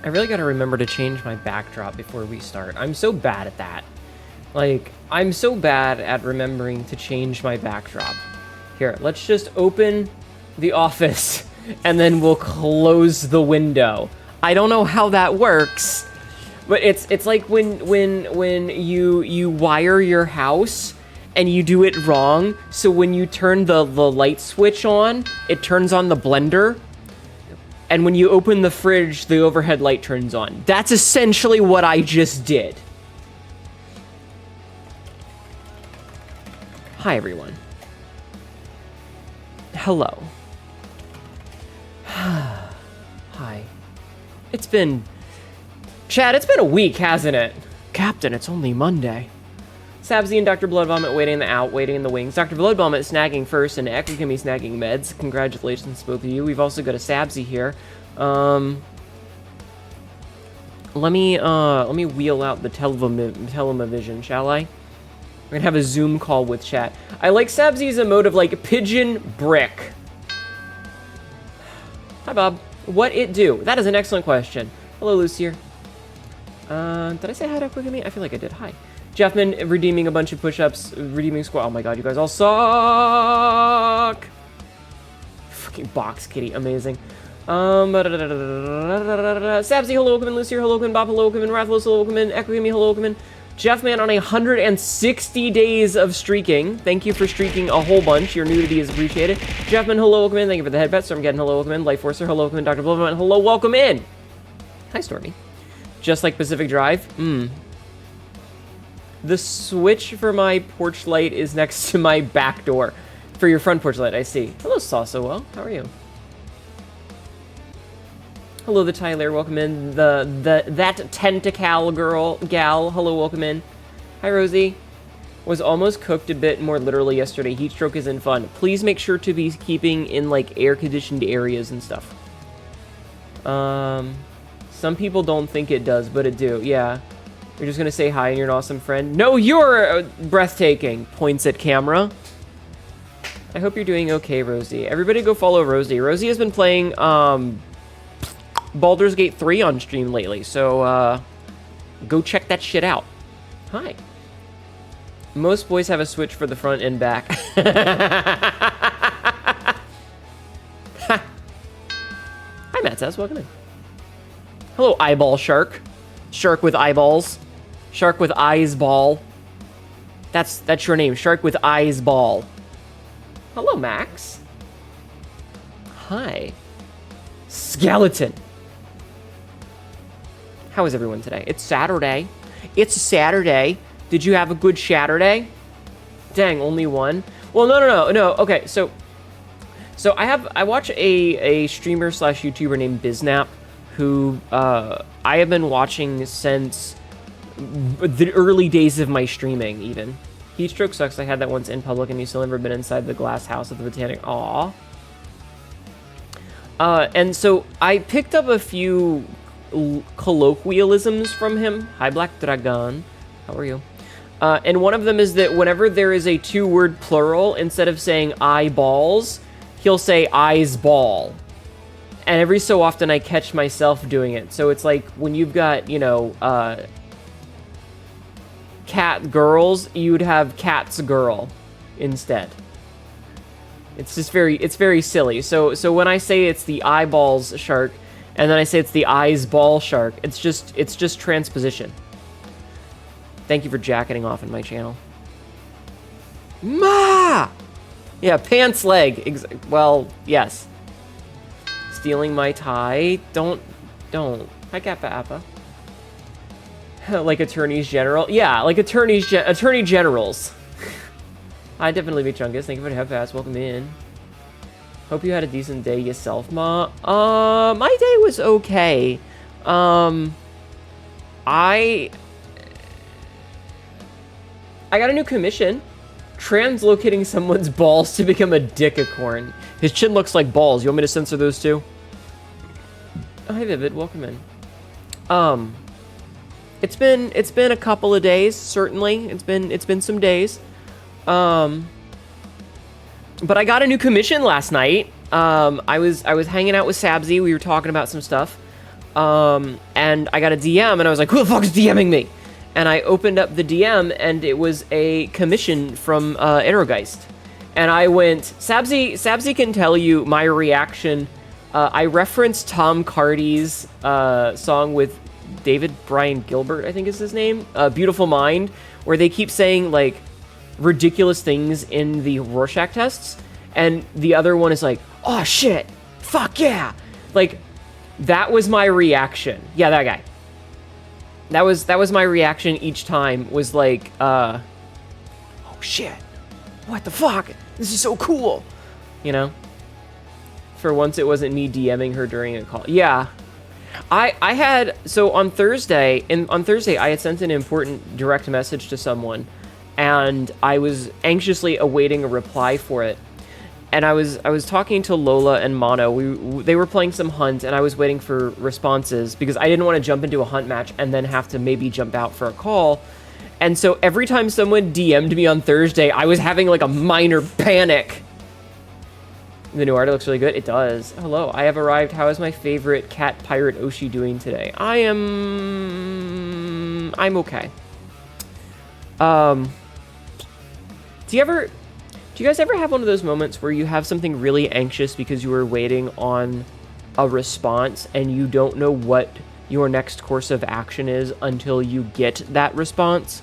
I really gotta remember to change my backdrop before we start. I'm so bad at that. Like, I'm so bad at remembering to change my backdrop. Here, let's just open the office, and then we'll close the window. I don't know how that works, but it's like when you wire your house and you do it wrong. So when you turn the light switch on, it turns on the blender. And when you open the fridge, the overhead light turns on. That's essentially what I just did. Hi, everyone. Hello. Hi. It's been... Chad, it's been a week, hasn't it? Captain, it's only Monday. Sabzi and Dr. Blood Vomit waiting in the wings. Dr. Blood Vomit snagging first, and Ekagami snagging meds. Congratulations to both of you. We've also got a Sabzi here. Let me wheel out the television, shall I? We're gonna have a Zoom call with chat. I like Sabzi's emote of like pigeon brick. Hi, Bob. What it do? That is an excellent question. Hello, Lucier. Did I say hi to Ekagami? I feel like I did. Hi. Jeffman redeeming a bunch of push-ups, redeeming squat. Oh my god, you guys all suck! Fucking box kitty, amazing. Sabzi, hello, welcome in. Lucier, hello, welcome in. Bob, hello, welcome in. Rathlos, hello, welcome in. Ekagami, hello, welcome in. Jeffman on 160 days of streaking. Thank you for streaking a whole bunch. Your nudity is appreciated. Jeffman, hello, welcome in. Thank you for the headbet. Stormgeddon, hello, welcome in. Lifeforcer, hello, welcome in. Dr. Bloodman, hello, welcome in. Hi, Stormy. Just like Pacific Drive. The switch for my porch light is next to my back door. For your front porch light, I see. Hello, Sasawell. How are you? Hello, the Tyler. Welcome in. That tentacle gal. Hello, welcome in. Hi, Rosie. Was almost cooked a bit more literally yesterday. Heat stroke isn't fun. Please make sure to be keeping in like air-conditioned areas and stuff. Some people don't think it does, but it do. Yeah. You're just gonna say hi and you're an awesome friend. No, you're breathtaking. Points at camera. I hope you're doing okay, Rosie. Everybody go follow Rosie. Rosie has been playing Baldur's Gate 3 on stream lately, so go check that shit out. Hi. Most boys have a switch for the front and back. Hi, Matt Sass. Welcome in. Hello, eyeball shark. Shark with eyeballs. Shark with eyes ball. That's your name. Shark with eyes ball. Hello, Max. Hi. Skeleton. How is everyone today? It's Saturday. It's Saturday. Did you have a good Saturday? Dang, only one. Well, no. Okay, so I watch a streamer slash YouTuber named Biznap, who I have been watching since the early days of my streaming, even. Heatstroke sucks. I had that once in public, and you still never been inside the glass house at the Botanic. Aw. And so I picked up a few colloquialisms from him. Hi, Black Dragon. How are you? And one of them is that whenever there is a two-word plural, instead of saying eyeballs, he'll say eyes ball. And every so often I catch myself doing it. So it's like when you've got, you know, cat girls, you'd have cat's girl instead. It's just very silly. So when I say it's the eyeballs shark, and then I say it's the eyes ball shark, it's just transposition. Thank you for jacketing off in my channel. Ma! Yeah, pants leg. Well, yes. Stealing my tie. Don't. Hi, Kappa Appa. Like attorneys general. Yeah, like attorney generals. Hi, definitely Big Chungus. Thank you for the pass. Welcome in. Hope you had a decent day yourself, Ma. My day was okay. I got a new commission. Translocating someone's balls to become a dickicorn. His chin looks like balls. You want me to censor those too? Hi, Vivid. Welcome in. It's been a couple of days, certainly. It's been some days. But I got a new commission last night. I was hanging out with Sabzi. We were talking about some stuff. And I got a DM, and I was like, who the fuck is DMing me? And I opened up the DM, and it was a commission from Aerogeist. And I went, Sabzi can tell you my reaction. I referenced Tom Cardy's song with David Brian Gilbert, I think is his name, Beautiful Mind, where they keep saying, like, ridiculous things in the Rorschach tests. And the other one is like, oh, shit, fuck yeah. Like, that was my reaction. Yeah, that guy. That was my reaction each time, was like, oh shit, what the fuck? This is so cool, you know? For once it wasn't me DMing her during a call. Yeah. I had, so on Thursday I had sent an important direct message to someone, and I was anxiously awaiting a reply for it. And I was talking to Lola and Mono. They were playing some hunt, and I was waiting for responses because I didn't want to jump into a hunt match and then have to maybe jump out for a call. And so every time someone DM'd me on Thursday, I was having like a minor panic. The new art looks really good. It does. Hello, I have arrived. How is my favorite cat pirate Oshi doing today? I'm okay. Do you guys ever have one of those moments where you have something really anxious because you are waiting on a response and you don't know what your next course of action is until you get that response?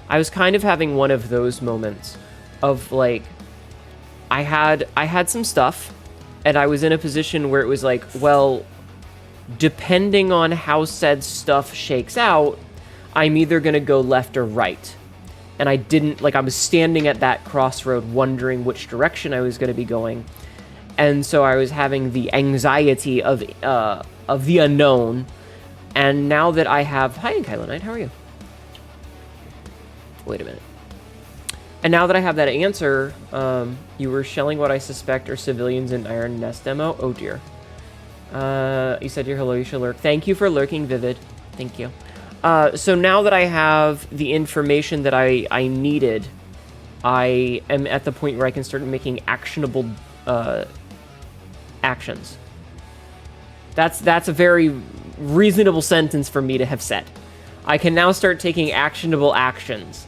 I was kind of having one of those moments of like, I had some stuff and I was in a position where it was like, well, depending on how said stuff shakes out, I'm either going to go left or right. And I didn't, like, I was standing at that crossroad wondering which direction I was going to be going. And so I was having the anxiety of the unknown. And now that I have... Hi, Kylo Knight, how are you? Wait a minute. And now that I have that answer, you were shelling what I suspect are civilians in Iron Nest demo? Oh, dear. You said your hello, you should lurk. Thank you for lurking, Vivid. Thank you. So now that I have the information that I needed, I am at the point where I can start making actionable actions. That's a very reasonable sentence for me to have said. I can now start taking actionable actions.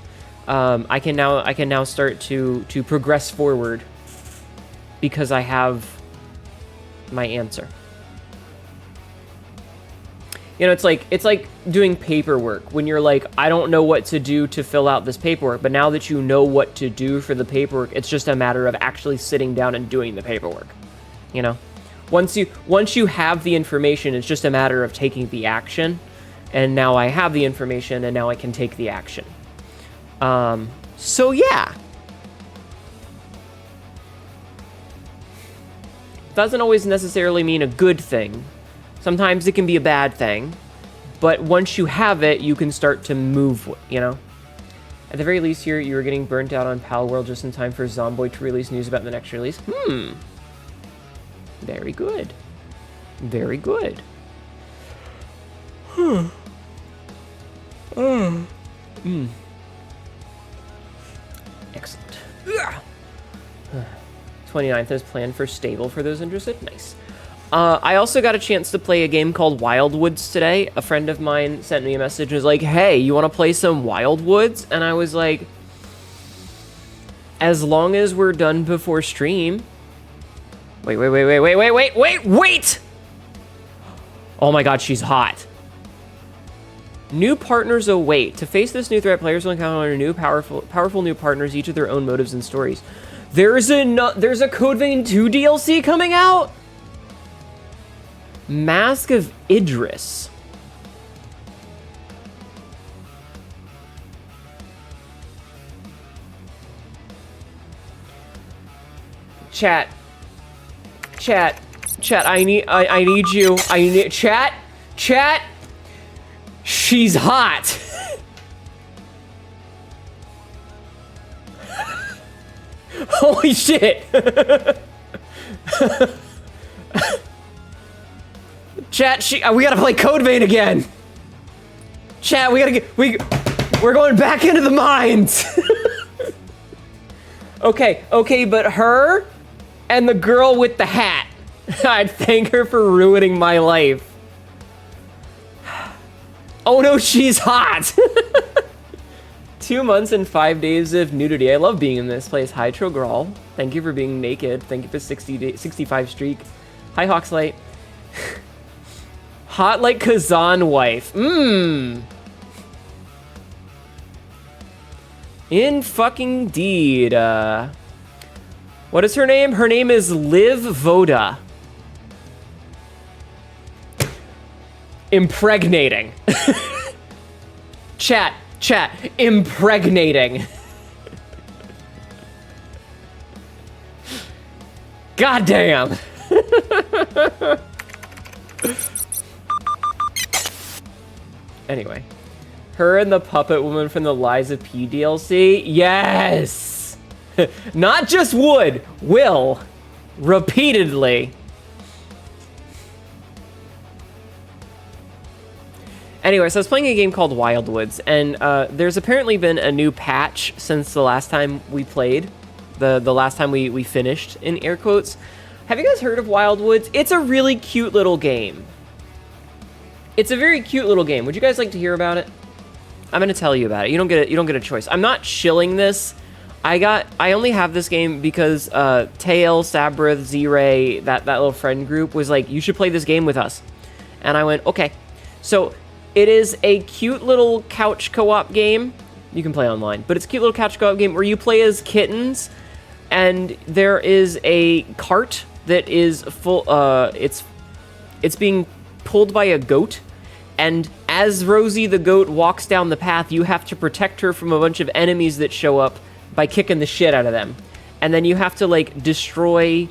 I can now start to progress forward because I have my answer. You know, it's like doing paperwork when you're like, I don't know what to do to fill out this paperwork, but now that you know what to do for the paperwork, it's just a matter of actually sitting down and doing the paperwork. You know, once you have the information, it's just a matter of taking the action. And now I have the information, and now I can take the action. So yeah. Doesn't always necessarily mean a good thing. Sometimes it can be a bad thing, but once you have it, you can start to move, you know? At the very least here, you were getting burnt out on Pal World just in time for Zomboid to release news about the next release. Very good. Very good. Excellent. 29th is planned for stable for those interested. Nice. I also got a chance to play a game called Wildwoods today. A friend of mine sent me a message and was like, hey, you want to play some Wildwoods? And I was like, as long as we're done before stream. Wait. Oh my god, she's hot. New partners await. To face this new threat, players will encounter new powerful new partners, each with their own motives and stories. There's a Code Vein 2 DLC coming out? Mask of Idris. Chat, I need you. Chat. She's hot. Holy shit. Chat, we gotta play Code Vein again. Chat, we're going back into the mines. Okay, but her and the girl with the hat. I'd thank her for ruining my life. Oh no, she's hot! 2 months and 5 days of nudity. I love being in this place. Hi, Trogral. Thank you for being naked. Thank you for 65 streak. Hi, Hawkslight. Hot like Kazan wife. Mmm. In fucking deed. What is her name? Her name is Liv Voda. Impregnating. Chat, impregnating. God damn. Anyway, her and the puppet woman from the Liza P DLC. Yes. Not just would, will. Repeatedly. Anyway, so I was playing a game called Wildwoods, and there's apparently been a new patch since the last time we played. The last time we finished, in air quotes. Have you guys heard of Wildwoods? It's a really cute little game. It's a very cute little game. Would you guys like to hear about it? I'm gonna tell you about it. You don't get a choice. I'm not shilling this. I only have this game because Tail, Sabrith, Z-Ray, that little friend group was like, you should play this game with us. And I went, okay. So it is a cute little couch co-op game. You can play online, but it's a cute little couch co-op game where you play as kittens, and there is a cart that is full. It's being pulled by a goat, and as Rosie the goat walks down the path, you have to protect her from a bunch of enemies that show up by kicking the shit out of them, and then you have to like destroy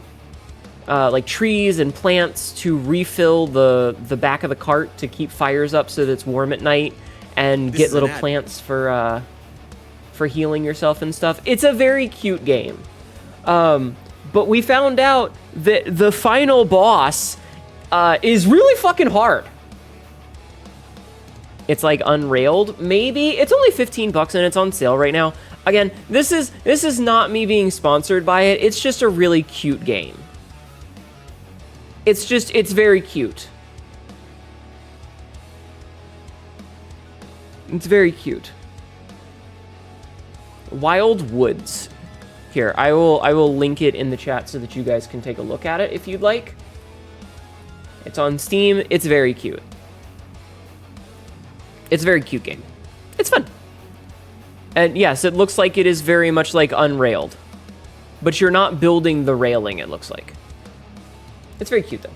like trees and plants to refill the back of the cart to keep fires up so that it's warm at night, and get little plants for healing yourself and stuff. It's a very cute game. But we found out that the final boss is really fucking hard. It's like unrailed, maybe. It's only $15 and it's on sale right now. Again, this is not me being sponsored by it. It's just a really cute game. It's very cute. It's very cute. Wild Woods. Here, I will link it in the chat so that you guys can take a look at it if you'd like. It's on Steam. It's very cute. It's a very cute game. It's fun. And yes, it looks like it is very much like Unrailed. But you're not building the railing, it looks like. It's very cute, though.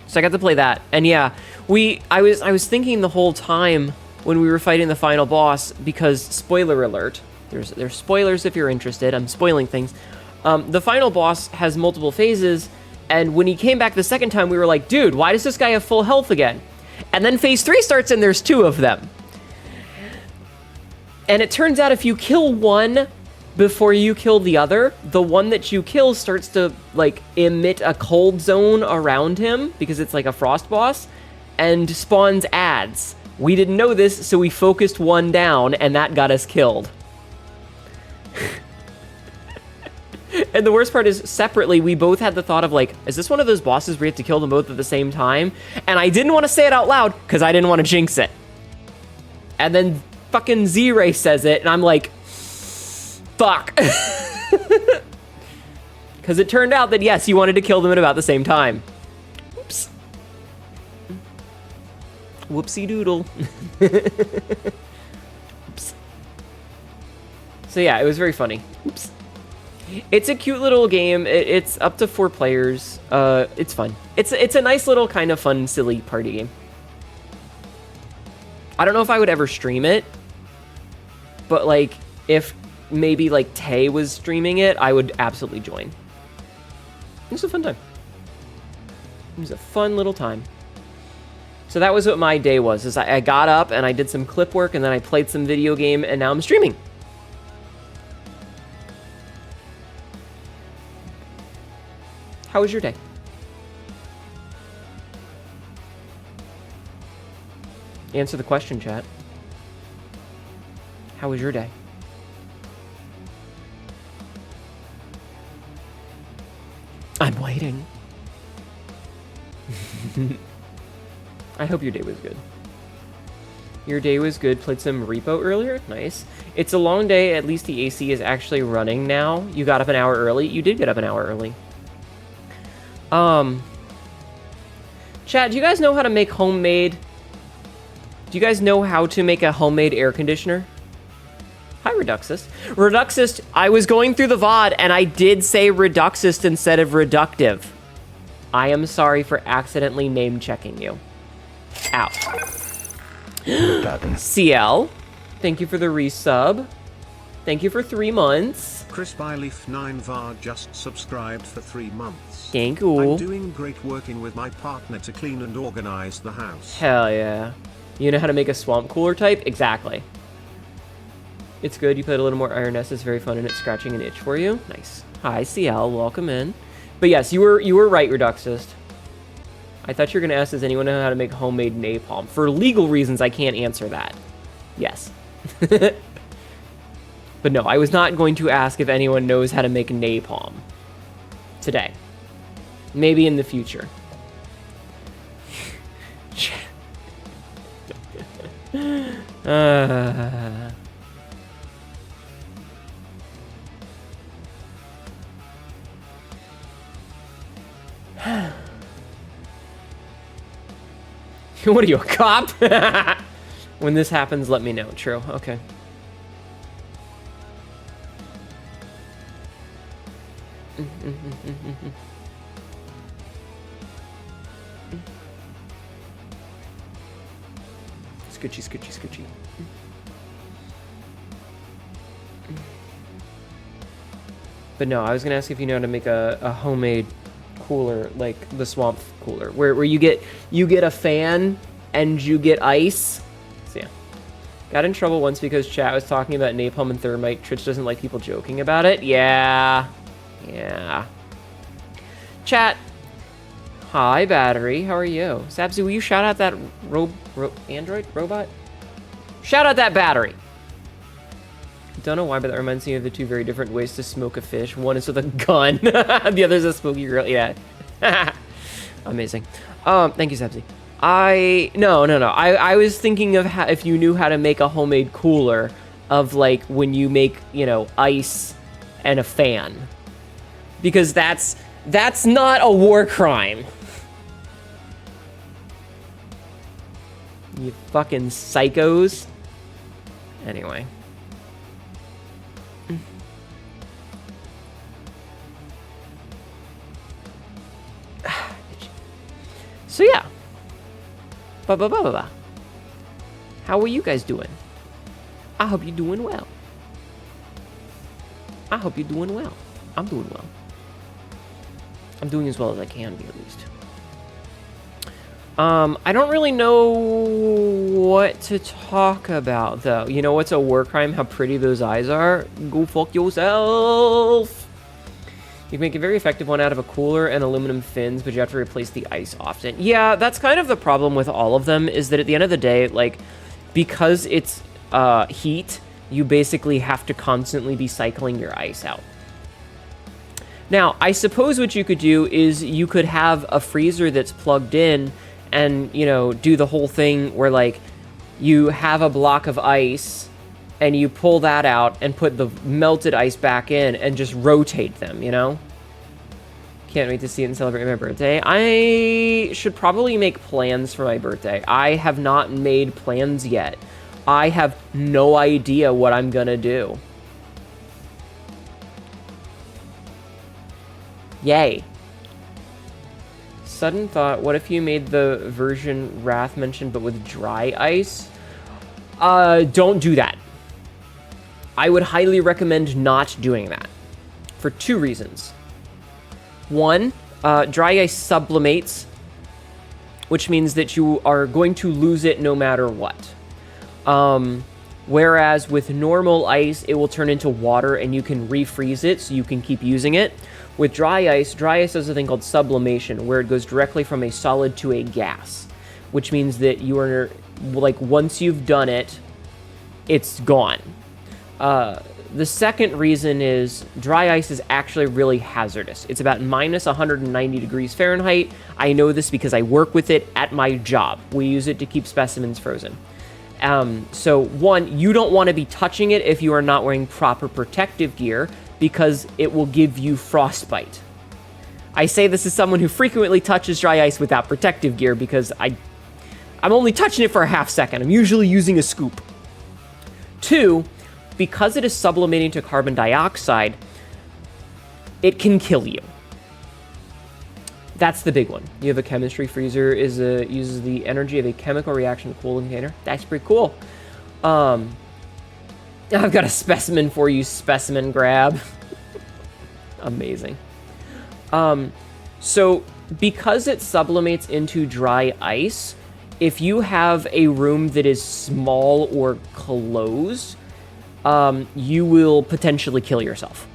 So I got to play that. And yeah, I was thinking the whole time when we were fighting the final boss, because, spoiler alert, there's spoilers if you're interested, I'm spoiling things. The final boss has multiple phases, and when he came back the second time, we were like, dude, why does this guy have full health again? And then phase 3 starts and there's 2 of them. And it turns out if you kill one before you kill the other, the one that you kill starts to, like, emit a cold zone around him, because it's like a frost boss, and spawns ads. We didn't know this, so we focused one down, and that got us killed. And the worst part is, separately, we both had the thought of, like, is this one of those bosses where you have to kill them both at the same time? And I didn't want to say it out loud, because I didn't want to jinx it. And then fucking Z-Ray says it, and I'm like, fuck. Because it turned out that, yes, you wanted to kill them at about the same time. Oops. Whoopsie doodle. Oops. So yeah, it was very funny. Oops. It's a cute little game. It's up to 4 players. It's fun. It's a nice little kind of fun, silly party game. I don't know if I would ever stream it, but like if maybe like Tay was streaming it, I would absolutely join. It was a fun time. It was a fun little time. So that was what my day was. Is I got up and I did some clip work and then I played some video game and now I'm streaming. How was your day? Answer the question, chat. How was your day? I'm waiting. I hope your day was good. Your day was good. Played some repo earlier. Nice. It's a long day. At least the AC is actually running now. You got up an hour early. You did get up an hour early. Chat, do you guys know how to make homemade... Do you guys know how to make a homemade air conditioner? Hi, Reduxist. Reduxist, I was going through the VOD, and I did say Reduxist instead of Reductive. I am sorry for accidentally name-checking you. Ow. CL, thank you for the resub. Thank you for 3 months. Chris Byleaf 9 var just subscribed for 3 months. Thank you. I'm doing great working with my partner to clean and organize the house. Hell yeah. You know how to make a swamp cooler type? Exactly. It's good. You played a little more Iron S. It's very fun and it's scratching an itch for you. Nice. Hi, CL. Welcome in. But yes, you were right, Reduxist. I thought you were going to ask, does anyone know how to make homemade napalm? For legal reasons, I can't answer that. Yes. But no, I was not going to ask if anyone knows how to make napalm. Today. Maybe in the future. What are you, a cop? When this happens, let me know. True. Okay. Scoochie, scoochie, scoochie. But no, I was gonna ask if you know how to make a homemade cooler, like the swamp cooler, where you get a fan and you get ice. So yeah, got in trouble once because chat was talking about napalm and thermite. Twitch doesn't like people joking about it. Yeah. Chat. Hi, Battery. How are you? Sabzi, will you shout out that android robot? Shout out that Battery. Don't know why, but that reminds me of the two very different ways to smoke a fish. One is with a gun. The other is a smoky grill. Yeah. Amazing. Thank you, Sabzi. No. I was thinking of if you knew how to make a homemade cooler of like when you make, ice and a fan. Because that's not a war crime. You fucking psychos. Anyway. So yeah. How are you guys doing? I hope you're doing well. I'm doing well. I'm doing as well as I can be, at least. I don't really know what to talk about, though. You know what's a war crime? How pretty those eyes are? Go fuck yourself! You can make a very effective one out of a cooler and aluminum fins, but you have to replace the ice often. Yeah, that's kind of the problem with all of them, is that at the end of the day, like, because it's heat, you basically have to constantly be cycling your ice out. Now, I suppose what you could do is you could have a freezer that's plugged in and, do the whole thing where, like, you have a block of ice and you pull that out and put the melted ice back in and just rotate them, Can't wait to see it and celebrate my birthday. I should probably make plans for my birthday. I have not made plans yet. I have no idea what I'm gonna do. Yay. Sudden thought, what if you made the version Wrath mentioned but with dry ice? Don't do that. I would highly recommend not doing that. For 2 reasons. 1, dry ice sublimates, which means that you are going to lose it no matter what. Whereas with normal ice, it will turn into water and you can refreeze it so you can keep using it. With dry ice does a thing called sublimation, where it goes directly from a solid to a gas, which means that you are, like, once you've done it, it's gone. The second reason is dry ice is actually really hazardous. It's about minus 190 degrees Fahrenheit. I know this because I work with it at my job. We use it to keep specimens frozen. So one, you don't want to be touching it if you are not wearing proper protective gear because it will give you frostbite. I say this as someone who frequently touches dry ice without protective gear because I'm only touching it for a half second. I'm usually using a scoop. Two, because it is sublimating to carbon dioxide, it can kill you. That's the big one. You have a chemistry freezer uses the energy of a chemical reaction to cool a container. That's pretty cool. I've got a specimen for you, specimen grab. Amazing. So because it sublimates into dry ice, if you have a room that is small or closed, you will potentially kill yourself.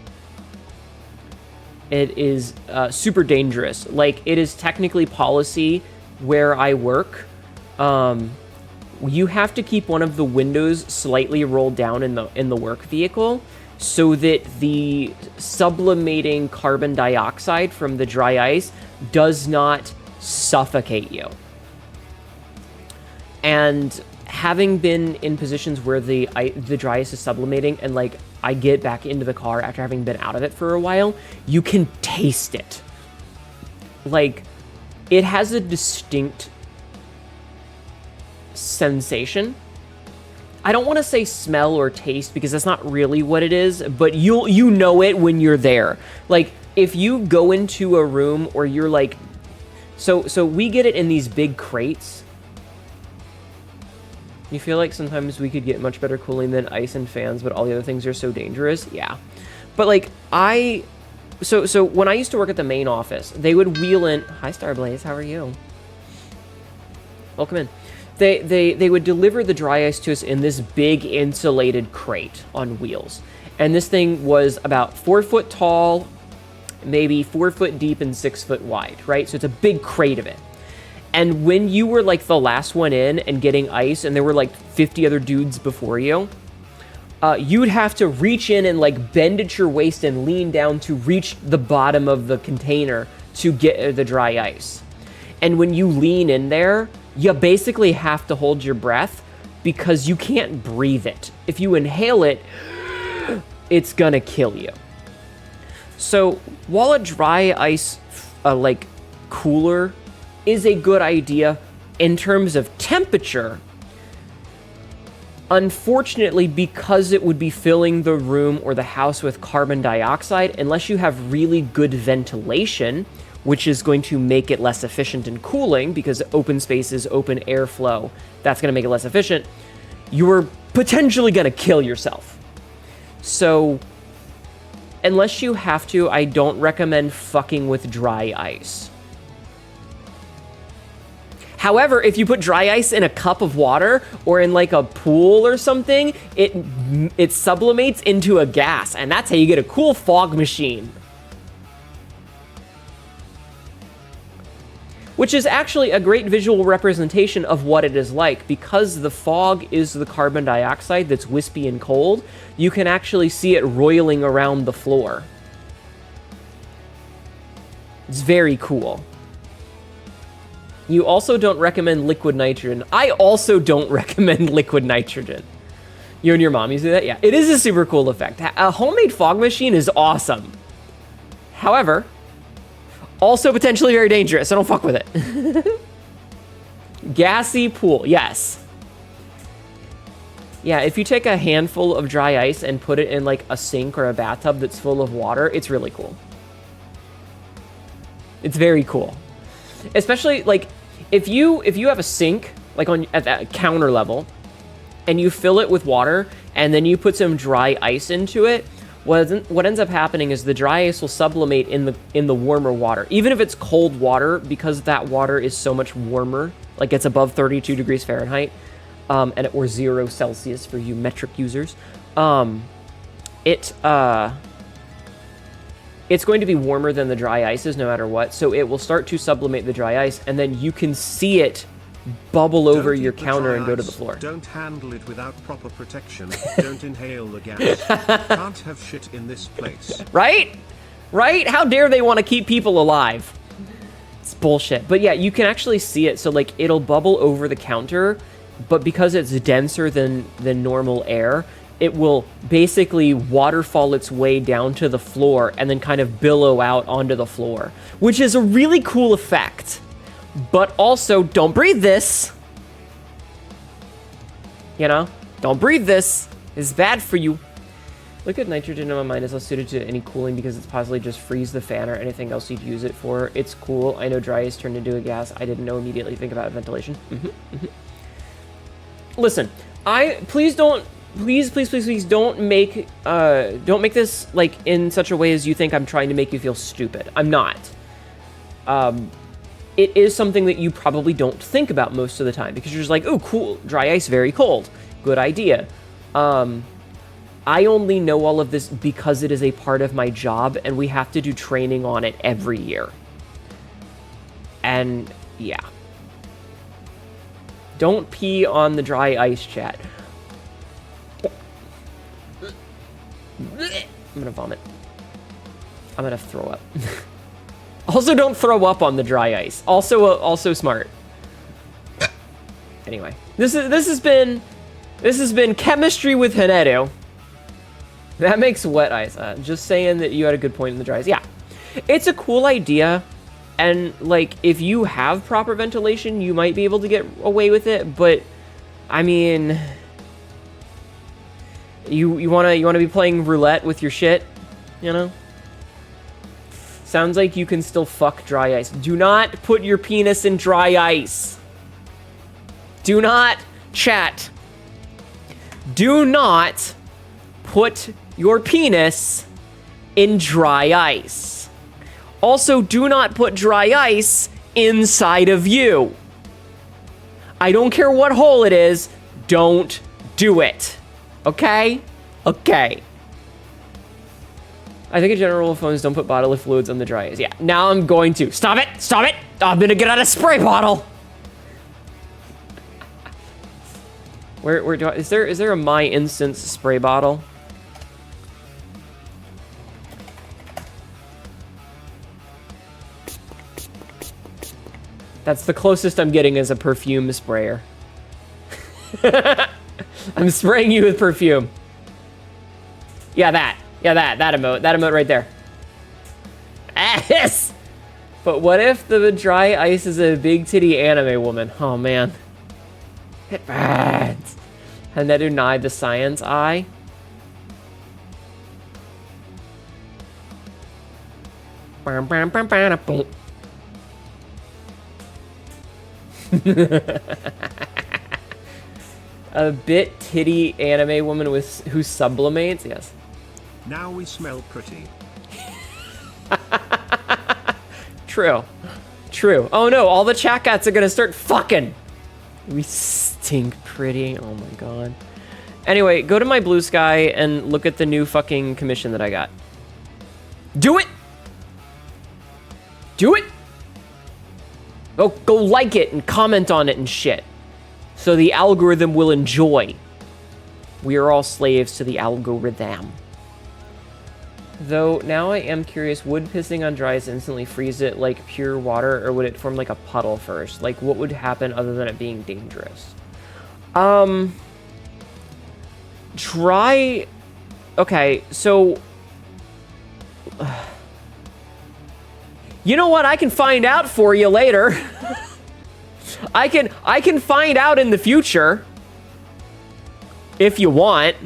It is super dangerous. Like, it is technically policy where I work. You have to keep one of the windows slightly rolled down in the work vehicle so that the sublimating carbon dioxide from the dry ice does not suffocate you. And having been in positions where the dry ice is sublimating and, like, I get back into the car after having been out of it for a while, you can taste it. Like, it has a distinct sensation. I don't want to say smell or taste because that's not really what it is, but you know it when you're there. Like, if you go into a room or you're like, so we get it in these big crates. You feel like sometimes we could get much better cooling than ice and fans, but all the other things are so dangerous. Yeah. But like so when I used to work at the main office, they would wheel in, hi Starblaze, how are you? Welcome in. They would deliver the dry ice to us in this big insulated crate on wheels. And this thing was about 4 foot tall, maybe 4 foot deep and 6 foot wide, right? So it's a big crate of it. And when you were like the last one in and getting ice and there were like 50 other dudes before you, you'd have to reach in and like bend at your waist and lean down to reach the bottom of the container to get the dry ice. And when you lean in there, you basically have to hold your breath because you can't breathe it. If you inhale it, it's gonna kill you. So while a dry ice like cooler is a good idea in terms of temperature, unfortunately, because it would be filling the room or the house with carbon dioxide, unless you have really good ventilation, which is going to make it less efficient in cooling because open spaces, open airflow, that's going to make it less efficient, you're potentially going to kill yourself. So unless you have to, I don't recommend fucking with dry ice. However, if you put dry ice in a cup of water or in like a pool or something, it sublimates into a gas, and that's how you get a cool fog machine. Which is actually a great visual representation of what it is like. Because the fog is the carbon dioxide that's wispy and cold, you can actually see it roiling around the floor. It's very cool. You also don't recommend liquid nitrogen. I also don't recommend liquid nitrogen. You and your mom use that? Yeah, it is a super cool effect. A homemade fog machine is awesome. However, also potentially very dangerous, so don't fuck with it. Gassy pool, yes. Yeah, if you take a handful of dry ice and put it in like a sink or a bathtub that's full of water, it's really cool. It's very cool. Especially like if you have a sink like at that counter level and you fill it with water and then you put some dry ice into it, what ends up happening is the dry ice will sublimate in the warmer water. Even if it's cold water, because that water is so much warmer, like it's above 32 degrees Fahrenheit, or 0 Celsius for you metric users, it's going to be warmer than the dry ice is no matter what, so it will start to sublimate the dry ice, and then you can see it bubble over Don't your eat the counter dry and go to the ice. floor. Don't handle it without proper protection. Don't inhale the gas. Can't have shit in this place. Right? Right? How dare they want to keep people alive? It's bullshit. But yeah, you can actually see it. So like it'll bubble over the counter, but because it's denser than normal air, it will basically waterfall its way down to the floor and then kind of billow out onto the floor, which is a really cool effect. But also, don't breathe this. You know? Don't breathe this. It's bad for you. Liquid nitrogen in my mind is less suited to any cooling because it's possibly just freeze the fan or anything else you'd use it for. It's cool. I know dry ice turned into a gas. I didn't know immediately. Think about ventilation. Listen, please don't make this like in such a way as you think I'm trying to make you feel stupid. I'm not. It is something that you probably don't think about most of the time because you're just like, oh, cool, dry ice, very cold. Good idea. I only know all of this because it is a part of my job and we have to do training on it every year. And yeah. Don't pee on the dry ice, chat. I'm gonna vomit. I'm gonna throw up. Also, don't throw up on the dry ice. Also smart. Anyway, this has been chemistry with Hnetu. That makes wet ice. Just saying that you had a good point in the dry ice. Yeah, it's a cool idea, and like if you have proper ventilation, you might be able to get away with it. But I mean, you wanna be playing roulette with your shit, you know? Sounds like you can still fuck dry ice. Do not put your penis in dry ice. Do not, chat. Do not put your penis in dry ice. Also, do not put dry ice inside of you. I don't care what hole it is. Don't do it. Okay? Okay. I think in general rule of phones don't put bodily fluids on the dry ice. Yeah, now I'm going to. Stop it! Stop it! I'm gonna get out a spray bottle! Where do I, is there a My Instance spray bottle? That's the closest I'm getting as a perfume sprayer. I'm spraying you with perfume. Yeah, that emote right there. Yes! But what if the dry ice is a big titty anime woman? Oh man. It burns. Hnetu denied the science eye. A bit titty anime woman who sublimates, yes. Now we smell pretty. True. True. Oh no, all the chat cats are gonna start fucking. We stink pretty. Oh my god. Anyway, go to my Blue Sky and look at the new fucking commission that I got. Do it! Do it! Go like it and comment on it and shit. So the algorithm will enjoy. We are all slaves to the algorithm. Though, now I am curious, would pissing on dry ice instantly freeze it like pure water, or would it form like a puddle first? Like, what would happen other than it being dangerous? Dry... Okay, so... You know what? I can find out for you later. I can find out in the future. If you want.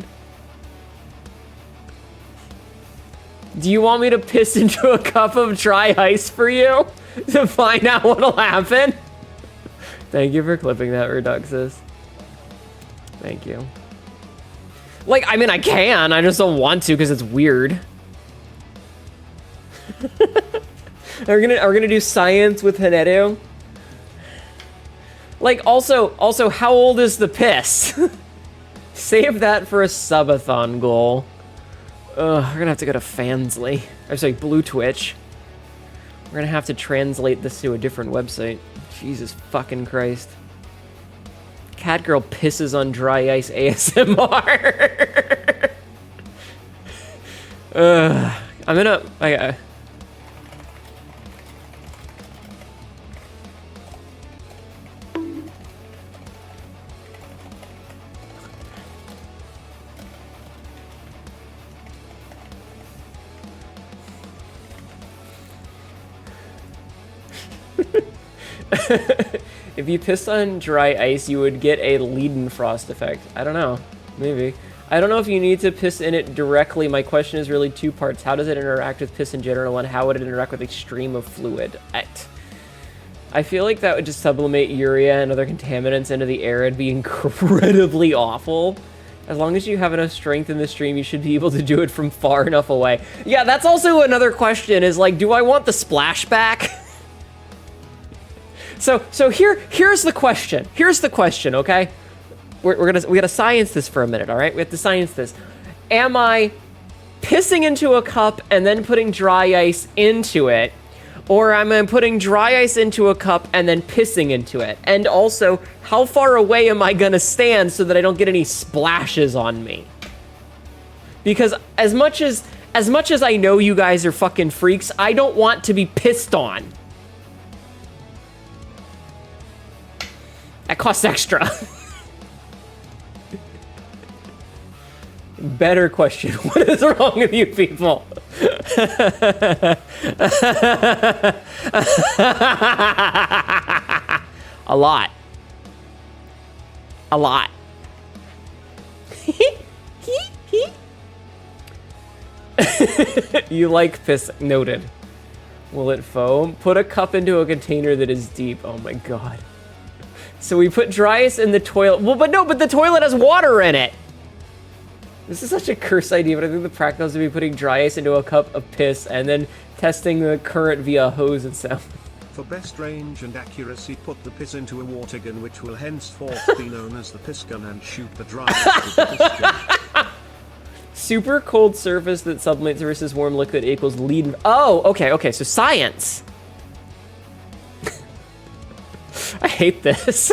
Do you want me to piss into a cup of dry ice for you? To find out what'll happen? Thank you for clipping that, Reduxus. Thank you. Like, I mean, I can. I just don't want to because it's weird. Are we gonna do science with Hnetu? Like, also, how old is the piss? Save that for a subathon goal. Ugh, we're gonna have to go to Fansly. Or sorry, Blue Twitch. We're gonna have to translate this to a different website. Jesus fucking Christ. Cat girl pisses on dry ice ASMR. I'm gonna... If you pissed on dry ice, you would get a Leidenfrost effect. I don't know. Maybe. I don't know if you need to piss in it directly. My question is really two parts. How does it interact with piss in general, and how would it interact with a stream of fluid? I feel like that would just sublimate urea and other contaminants into the air and be incredibly awful. As long as you have enough strength in the stream, you should be able to do it from far enough away. Yeah, that's also another question, is like, do I want the splashback? So here's the question. Here's the question, okay? We gotta science this for a minute, all right? We have to science this. Am I pissing into a cup and then putting dry ice into it? Or am I putting dry ice into a cup and then pissing into it? And also, how far away am I gonna stand so that I don't get any splashes on me? Because as much as I know you guys are fucking freaks, I don't want to be pissed on. That costs extra. Better question. What is wrong with you people? A lot. A lot. You like piss. Noted. Will it foam? Put a cup into a container that is deep. Oh my god. So we put dry ice in the toilet. Well, but the toilet has water in it. This is such a cursed idea, but I think the practical is to be putting dry ice into a cup of piss and then testing the current via a hose itself. For best range and accuracy, put the piss into a water gun, which will henceforth be known as the piss gun, and shoot the dry ice with the piss gun. Super cold surface that sublimates versus warm liquid equals lead. Oh, okay, so science. I hate this.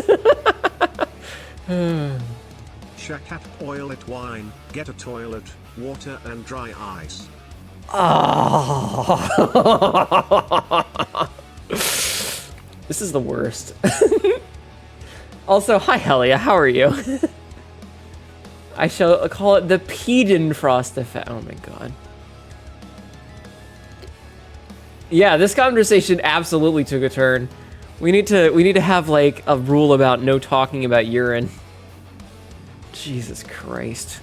Shakat oil it wine, get a toilet, water and dry ice. Oh. This is the worst. Also, hi Helia, how are you? I shall call it the Pigeon frost effect. Oh my god. Yeah, this conversation absolutely took a turn. We need to have like a rule about no talking about urine. Jesus Christ.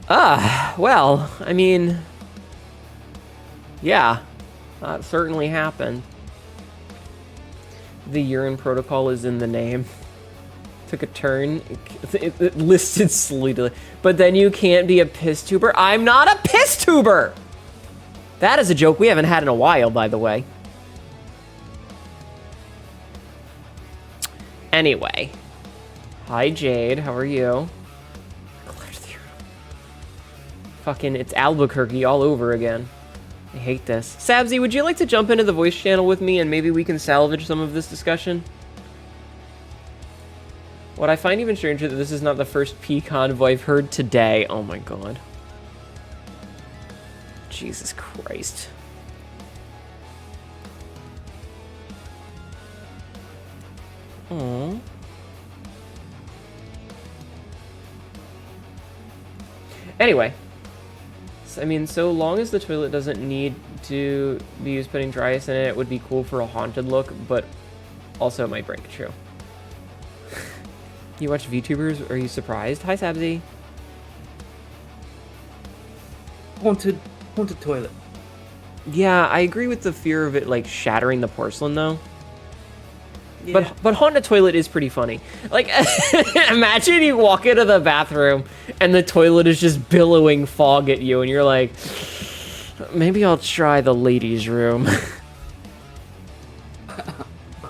Well, I mean, yeah, that certainly happened. The urine protocol is in the name. Took a turn. It listed slowly, but then you can't be a piss tuber. I'm not a piss tuber! That is a joke we haven't had in a while, by the way. Anyway. Hi, Jade. How are you? Fucking, it's Albuquerque all over again. I hate this. Sabzi, would you like to jump into the voice channel with me and maybe we can salvage some of this discussion? What I find even stranger that this is not the first P convoy I've heard today. Oh my god. Jesus Christ. Aww. Anyway. I mean, so long as the toilet doesn't need to be used putting dry ice in it, it would be cool for a haunted look, but also it might break. True. You watch VTubers? Are you surprised? Hi, Sabzi. Haunted toilet. Yeah, I agree with the fear of it, like, shattering the porcelain, though. Yeah. But haunted toilet is pretty funny. Like, imagine you walk into the bathroom and the toilet is just billowing fog at you, and you're like, maybe I'll try the ladies' room.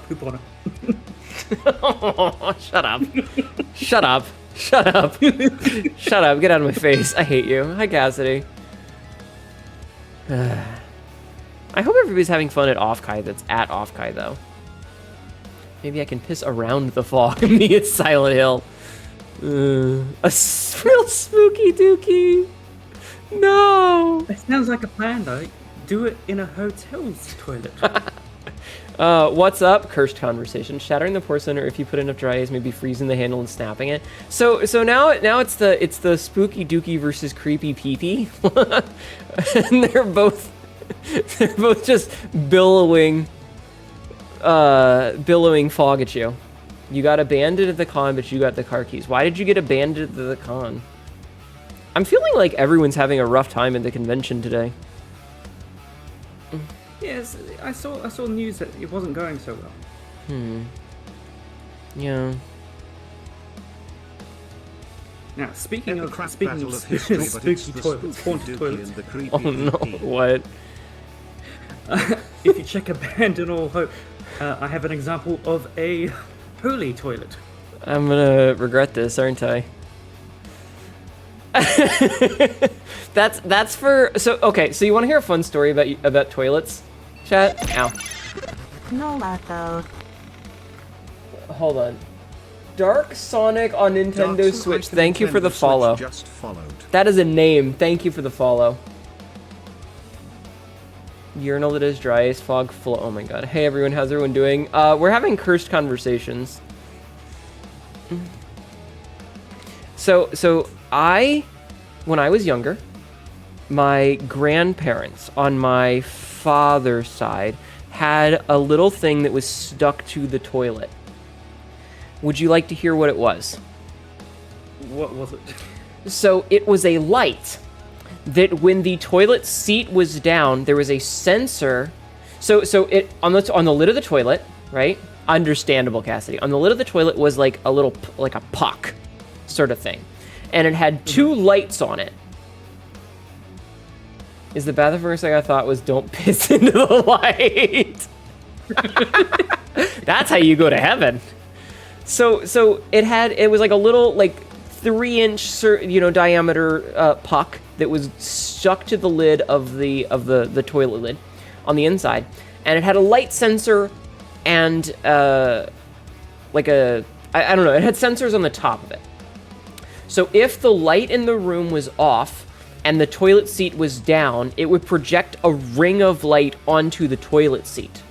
Poop on it. Oh, shut up. Shut up. Shut up. Shut up. Get out of my face. I hate you. Hi, Cassidy. I hope everybody's having fun at Offkai that's at Offkai, though. Maybe I can piss around the fog. Me at Silent Hill. Real spooky dookie. No. It sounds like a plan, though. Do it in a hotel's toilet. What's up? Cursed conversation. Shattering the pour center if you put enough dry ice, maybe freezing the handle and snapping it. So now it's the spooky dookie versus creepy peepee. And they're both just billowing fog at you. You got abandoned at the con, but you got the car keys. Why did you get abandoned at the con? I'm feeling like everyone's having a rough time at the convention today. Yes, I saw news that it wasn't going so well. Yeah. Now, speaking In the of crap speaking battle of of history, but it's spooky the toilets, spooky haunted dookie toilets. and the creepy Oh no, dookie. what? If you check abandon or hope, I have an example of a holy toilet. I'm gonna regret this, aren't I? That's for okay. So you want to hear a fun story about toilets, chat? Ow. No lato. Hold on. Dark Sonic on Nintendo Dark Switch. Sonic Thank you for the Nintendo Switch follow. Just followed. That is a name. Thank you for the follow. Urinal that is dry as fog flow. Oh my god. Hey everyone, how's everyone doing? We're having cursed conversations. So when I was younger, my grandparents on my father's side had a little thing that was stuck to the toilet. Would you like to hear what it was? What was it? So it was a light that when the toilet seat was down, there was a sensor. So it on the lid of the toilet, right? Understandable, Cassidy. On the lid of the toilet was like a little like a puck sort of thing. And it had two lights on it. Is the bad the first thing I thought was don't piss into the light. That's how you go to heaven. So it was like a little like 3-inch diameter puck that was stuck to the lid of the toilet lid on the inside, and it had a light sensor and like a I don't know, it had sensors on the top of it. So if the light in the room was off and the toilet seat was down, it would project a ring of light onto the toilet seat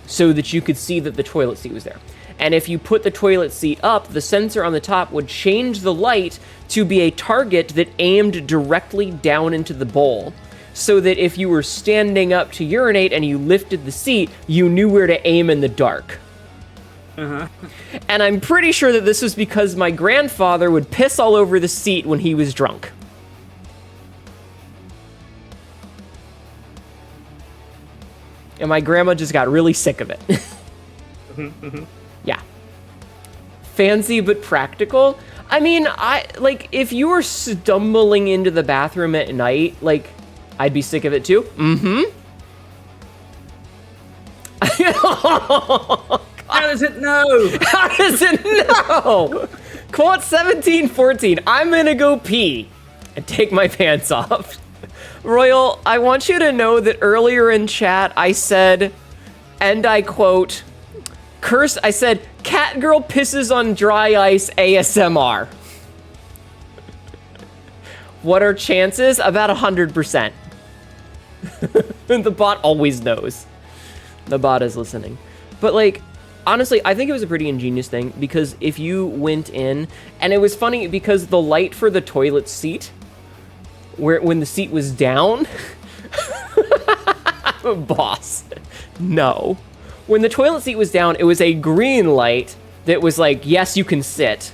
so that you could see that the toilet seat was there. And if you put the toilet seat up, the sensor on the top would change the light to be a target that aimed directly down into the bowl, so that if you were standing up to urinate and you lifted the seat, you knew where to aim in the dark. And I'm pretty sure that this was because my grandfather would piss all over the seat when he was drunk. And my grandma just got really sick of it. Yeah. Fancy but practical. I mean, if you were stumbling into the bathroom at night, I'd be sick of it too. How does it know? How does it know? Quote 1714. I'm gonna go pee and take my pants off. Royal, I want you to know that earlier in chat I said, and I quote, I said, cat girl pisses on dry ice ASMR. What are chances? About 100%. The bot always knows. The bot is listening. But honestly, I think it was a pretty ingenious thing, because if you went in, and it was funny because the light for the toilet seat, when the seat was down, boss, no. When the toilet seat was down, it was a green light that was like, yes, you can sit.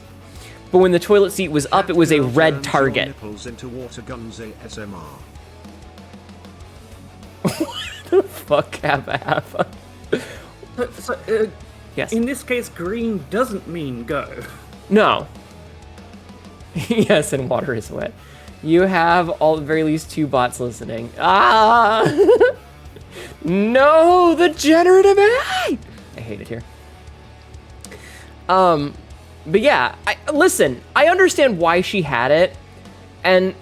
But when the toilet seat was up, it was a red target. Nipples into water guns ASMR. What the fuck, Abba? Yes. In this case, green doesn't mean go. No. Yes, and water is wet. You have, all at the very least, 2 bots listening. Ah! No, the generative AI! I hate it here. But yeah, listen, I understand why she had it, and,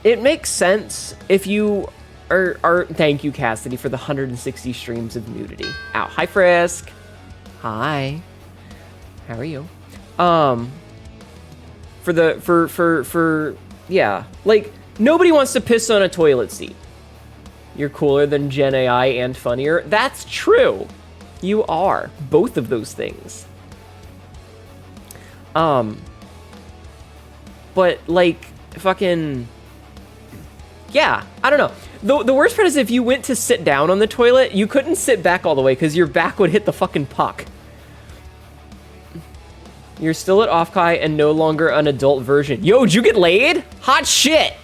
it makes sense if you are thank you, Cassidy, for the 160 streams of nudity. Ow, hi, Frisk. Hi. How are you? For yeah, like, nobody wants to piss on a toilet seat. You're cooler than Gen AI and funnier. That's true. You are. Both of those things. But, like, fucking... Yeah, I don't know. The worst part is if you went to sit down on the toilet, you couldn't sit back all the way because your back would hit the fucking puck. You're still at Offkai and no longer an adult version. Yo, did you get laid? Hot shit!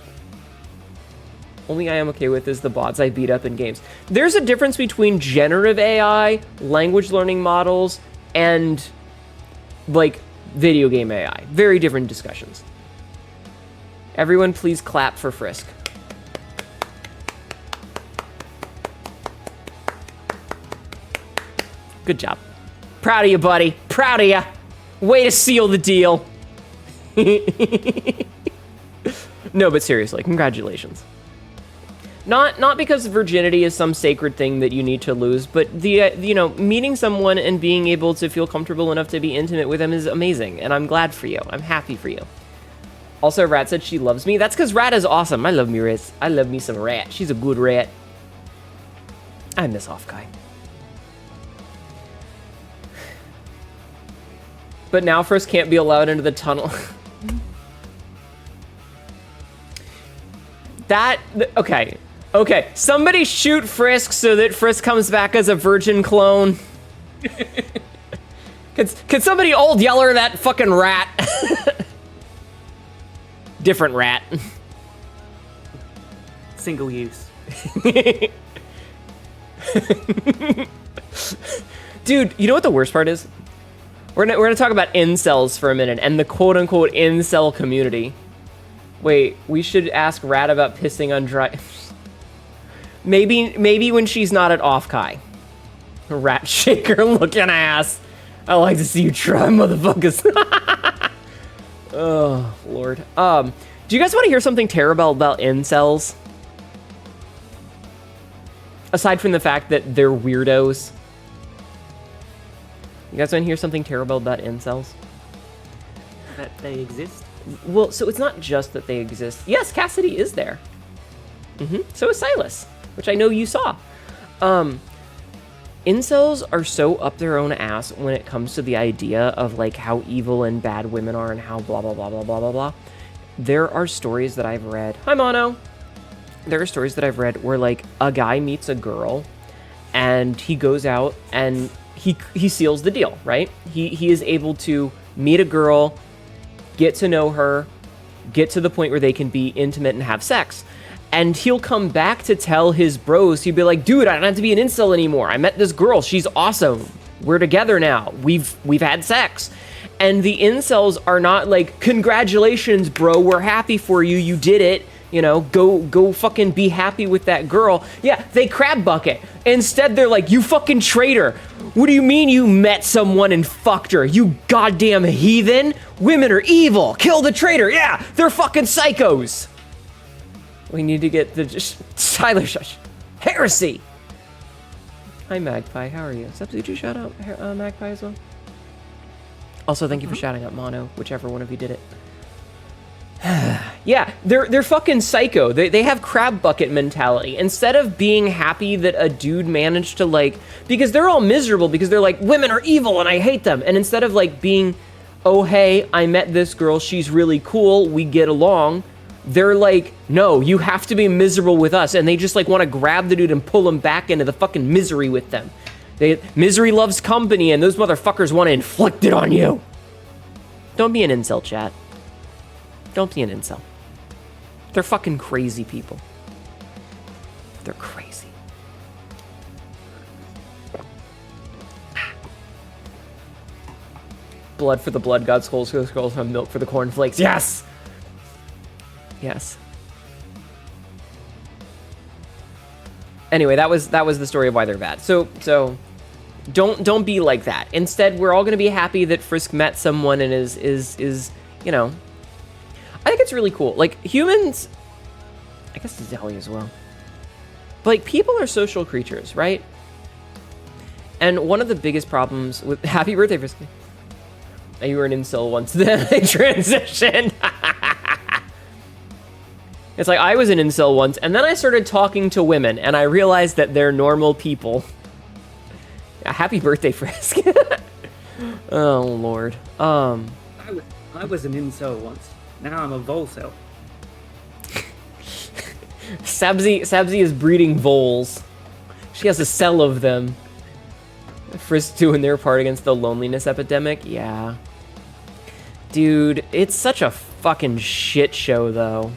Only I am okay with is the bots I beat up in games. There's a difference between generative AI, language learning models, and, like, video game AI. Very different discussions. Everyone please clap for Frisk. Good job. Proud of you, buddy. Proud of you. Way to seal the deal. No, but seriously, congratulations. Not because virginity is some sacred thing that you need to lose, but the you know, meeting someone and being able to feel comfortable enough to be intimate with them is amazing, and I'm glad for you. I'm happy for you. Also, Rat said she loves me. That's because Rat is awesome. I love me, Rat. I love me some Rat. She's a good rat. I miss Offkai. But now Frisk can't be allowed into the tunnel. Okay. Okay, somebody shoot Frisk so that Frisk comes back as a virgin clone. Could somebody old yeller that fucking rat? Different rat. Single use. Dude, you know what the worst part is? We're gonna talk about incels for a minute and the quote-unquote incel community. Wait, we should ask Rat about pissing on dry... Maybe when she's not at Offkai. Rat shaker looking ass. I like to see you try, motherfuckers. Oh, Lord. Do you guys want to hear something terrible about incels? Aside from the fact that they're weirdos. You guys want to hear something terrible about incels? That they exist? Well, so it's not just that they exist. Yes, Cassidy is there. So is Silas, which I know you saw. Incels are so up their own ass when it comes to the idea of, like, how evil and bad women are and how blah, blah, blah, blah, blah, blah, blah. There are stories that I've read. Hi, Mono. There are stories that I've read where, like, a guy meets a girl and he goes out and he seals the deal, right? He is able to meet a girl, get to know her, get to the point where they can be intimate and have sex. And he'll come back to tell his bros, he'll be like, dude, I don't have to be an incel anymore. I met this girl, she's awesome. We're together now. We've had sex. And the incels are not like, congratulations, bro, we're happy for you, you did it. You know, go fucking be happy with that girl. Yeah, they crab bucket. Instead, they're like, you fucking traitor. What do you mean you met someone and fucked her? You goddamn heathen. Women are evil. Kill the traitor. Yeah, they're fucking psychos. We need to get the stylish heresy. Hi, Magpie. How are you? Sub, did you shout out Magpie as well? Also, thank you for shouting out Mono, whichever one of you did it. Yeah, they're fucking psycho. They have crab bucket mentality. Instead of being happy that a dude managed to, like, because they're all miserable because they're like, women are evil and I hate them. And instead of, like, being, oh, hey, I met this girl, she's really cool, we get along, they're like, no, you have to be miserable with us. And they just, like, want to grab the dude and pull him back into the fucking misery with them. Misery loves company, and those motherfuckers want to inflict it on you. Don't be an incel, chat. Don't be an incel. They're fucking crazy people. They're crazy. Blood for the blood god, skulls for the skulls, milk for the cornflakes. Yes! Yes. Anyway, that was the story of why they're bad. So don't be like that. Instead, we're all gonna be happy that Frisk met someone and is you know. I think it's really cool. Like, humans, I guess Zelly as well. But, like, people are social creatures, right? And one of the biggest problems with happy birthday, Frisky. You were an incel once, then I transitioned. It's like I was an incel once, and then I started talking to women, and I realized that they're normal people. Yeah, happy birthday, Frisk. Oh Lord. I was an incel once. Now I'm a volcel. Sabzi is breeding voles. She has a cell of them. Frisk doing their part against the loneliness epidemic. Yeah. Dude, it's such a fucking shit show, though.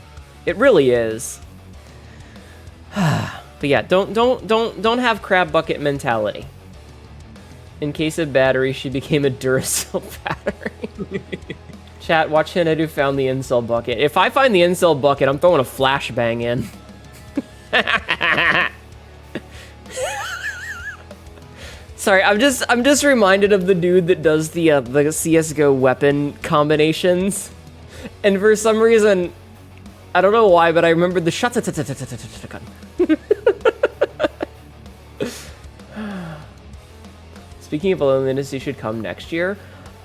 It really is. But yeah, don't have crab bucket mentality. In case of battery, she became a Duracell battery. Chat, watch Hnetu found the incel bucket. If I find the incel bucket, I'm throwing a flashbang in. Sorry, I'm just reminded of the dude that does the CS:GO weapon combinations, and for some reason, I don't know why, but I remembered the shots. Speaking of loneliness, you should come next year.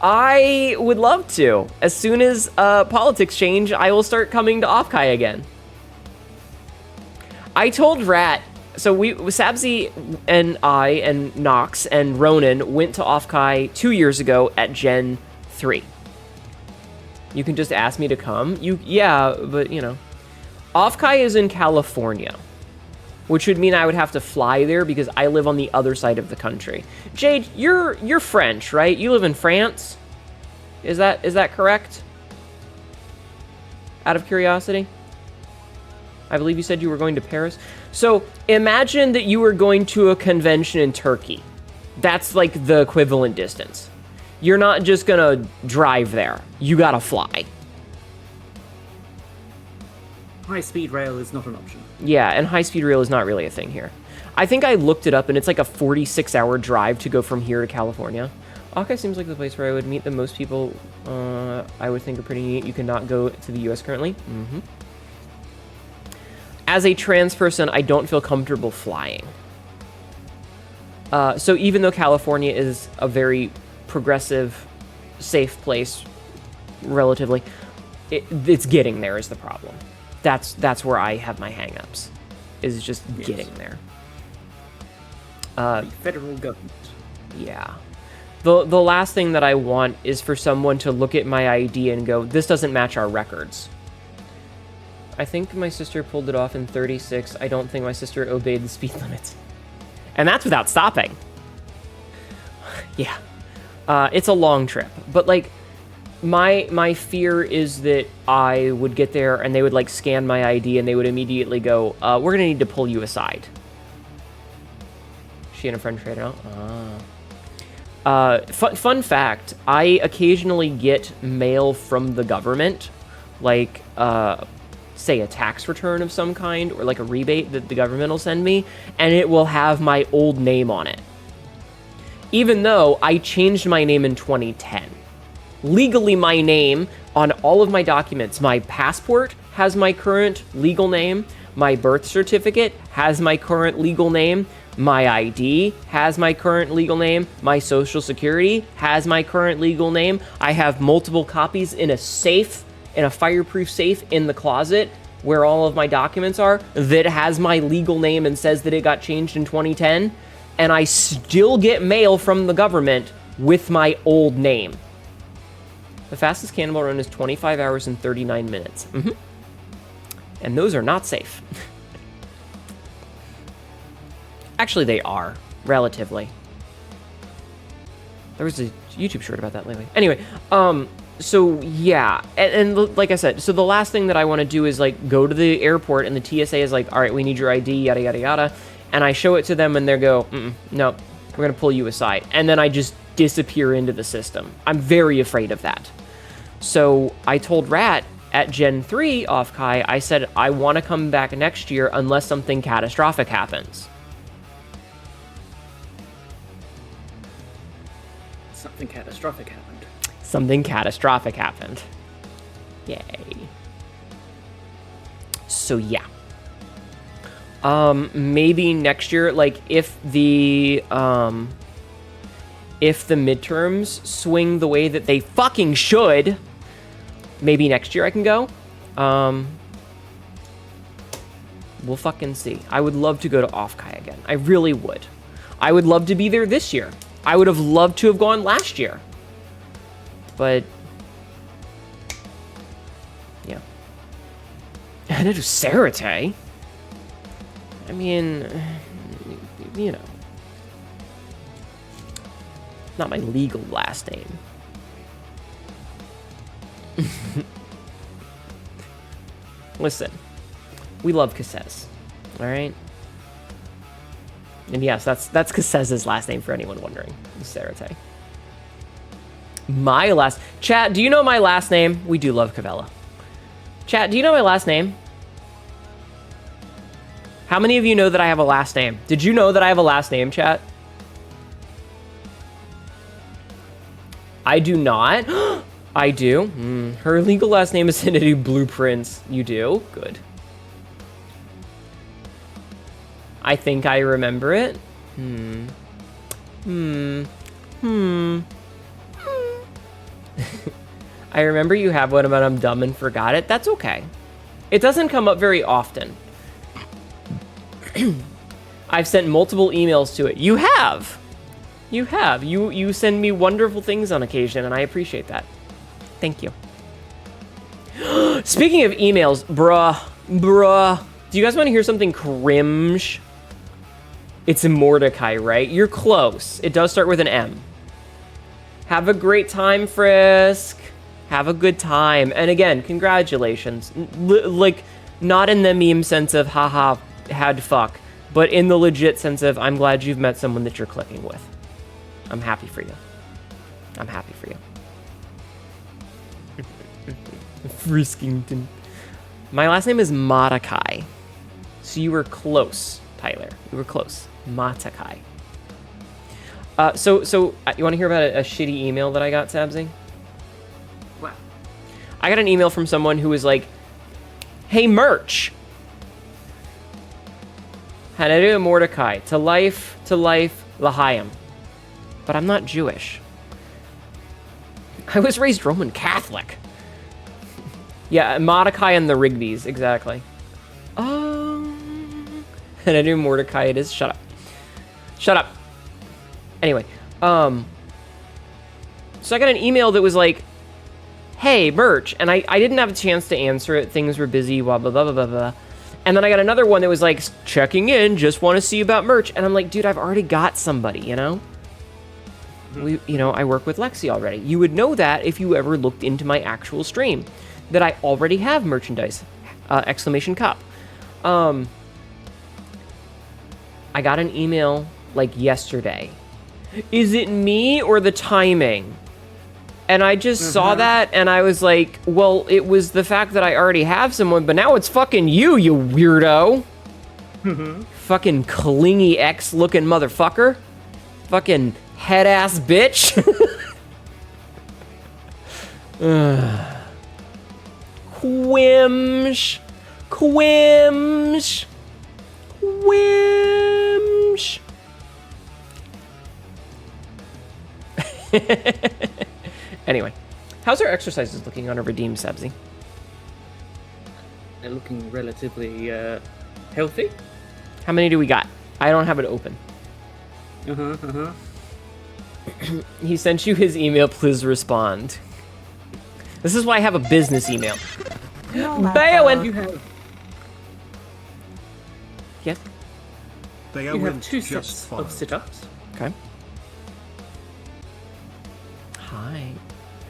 I would love to. As soon as politics change, I will start coming to Offkai again. I told Rat. So Sabzi and I and Nox and Ronan went to Offkai 2 years ago at Gen 3. You can just ask me to come. Yeah, but you know. Offkai is in California, which would mean I would have to fly there because I live on the other side of the country. Jade, you're French, right? You live in France? Is that correct? Out of curiosity? I believe you said you were going to Paris. So imagine that you were going to a convention in Turkey. That's like the equivalent distance. You're not just gonna drive there. You gotta fly. High-speed rail is not an option. Yeah, and high-speed rail is not really a thing here. I think I looked it up, and it's like a 46-hour drive to go from here to California. Offkai seems like the place where I would meet the most people I would think are pretty neat. You cannot go to the US currently. Mm-hmm. As a trans person, I don't feel comfortable flying. So even though California is a very progressive, safe place, relatively, it's getting there is the problem. That's where I have my hang-ups, is just getting there. The federal government. Yeah. The last thing that I want is for someone to look at my ID and go, this doesn't match our records. I think my sister pulled it off in 36. I don't think my sister obeyed the speed limits. And that's without stopping. Yeah. It's a long trip. But, like, my fear is that I would get there and they would, like, scan my ID and they would immediately go, we're going to need to pull you aside. She and a friend traded out? Fun fact, I occasionally get mail from the government, like, say a tax return of some kind, or like a rebate that the government will send me, and it will have my old name on it. Even though I changed my name in 2010. Legally, my name on all of my documents, my passport has my current legal name, my birth certificate has my current legal name, my ID has my current legal name, my social security has my current legal name. I have multiple copies in a safe, in a fireproof safe in the closet where all of my documents are, that has my legal name and says that it got changed in 2010, and I still get mail from the government with my old name. The fastest cannonball run is 25 hours and 39 minutes. Mm-hmm. And those are not safe. Actually, they are, relatively. There was a YouTube short about that lately. Anyway, so yeah, and like I said, so the last thing that I want to do is like go to the airport and the TSA is like, all right, we need your ID, yada, yada, yada. And I show it to them and they go, no, we're going to pull you aside. And then I just disappear into the system. I'm very afraid of that. So I told Rat at Gen 3 Offkai, I said, I want to come back next year unless something catastrophic happens. Something catastrophic happened. Something catastrophic happened. Yay. So yeah. Maybe next year, like if the if the midterms swing the way that they fucking should, maybe next year I can go. We'll fucking see. I would love to go to Offkai again. I really would. I would love to be there this year. I would have loved to have gone last year. But yeah. Hnetu Sarate? I mean, you know. Not my legal last name. Listen, we love Cassez, all right? And yes, that's Cassez's last name for anyone wondering. Sarate. My last... Chat, do you know my last name? We do love Cavella. Chat, do you know my last name? How many of you know that I have a last name? Did you know that I have a last name, chat? I do not. I do. Her legal last name is Hnetu Blueprints. You do? Good. I think I remember it. I remember you have one, but I'm dumb and forgot it. That's okay. It doesn't come up very often. I've sent multiple emails to it. You have. You have. You send me wonderful things on occasion, and I appreciate that. Thank you. Speaking of emails, bruh. Do you guys want to hear something cringe? It's a Mordecai, right? You're close. It does start with an M. Have a great time, Frisk. Have a good time. And again, congratulations. Like, not in the meme sense of haha, had fuck, but in the legit sense of I'm glad you've met someone that you're clicking with. I'm happy for you. I'm happy for you. Friskington. My last name is Matakai. So you were close, Tyler. You were close. Matakai. So you want to hear about a shitty email that I got, Sabzi? What? I got an email from someone who was like, "Hey, merch. Hnetu Mordecai, to life, L'chaim. But I'm not Jewish. I was raised Roman Catholic." Yeah, Mordecai and the Rigby's, exactly. Hnetu Mordecai it is. Shut up. Shut up. Anyway, so I got an email that was like, "Hey, merch," and I didn't have a chance to answer it. Things were busy, blah, blah, blah, blah, blah, blah. And then I got another one that was like, "Checking in, just want to see about merch." And I'm like, dude, I've already got somebody, you know? I work with Lexi already. You would know that if you ever looked into my actual stream, that I already have merchandise, exclamation cup. I got an email like yesterday. Is it me or the timing? And I just saw that and I was like, well, it was the fact that I already have someone, but now it's fucking you weirdo. Fucking clingy ex-looking motherfucker. Fucking head-ass bitch. Quimsh. Anyway, how's our exercises looking on a redeem, Sabzi? They're looking relatively healthy. How many do we got? I don't have it open. He sent you his email, please respond. This is why I have a business email. No, Bayoin! You have Yes? They you have went 2 just sets fine. of sit-ups Okay. Hi.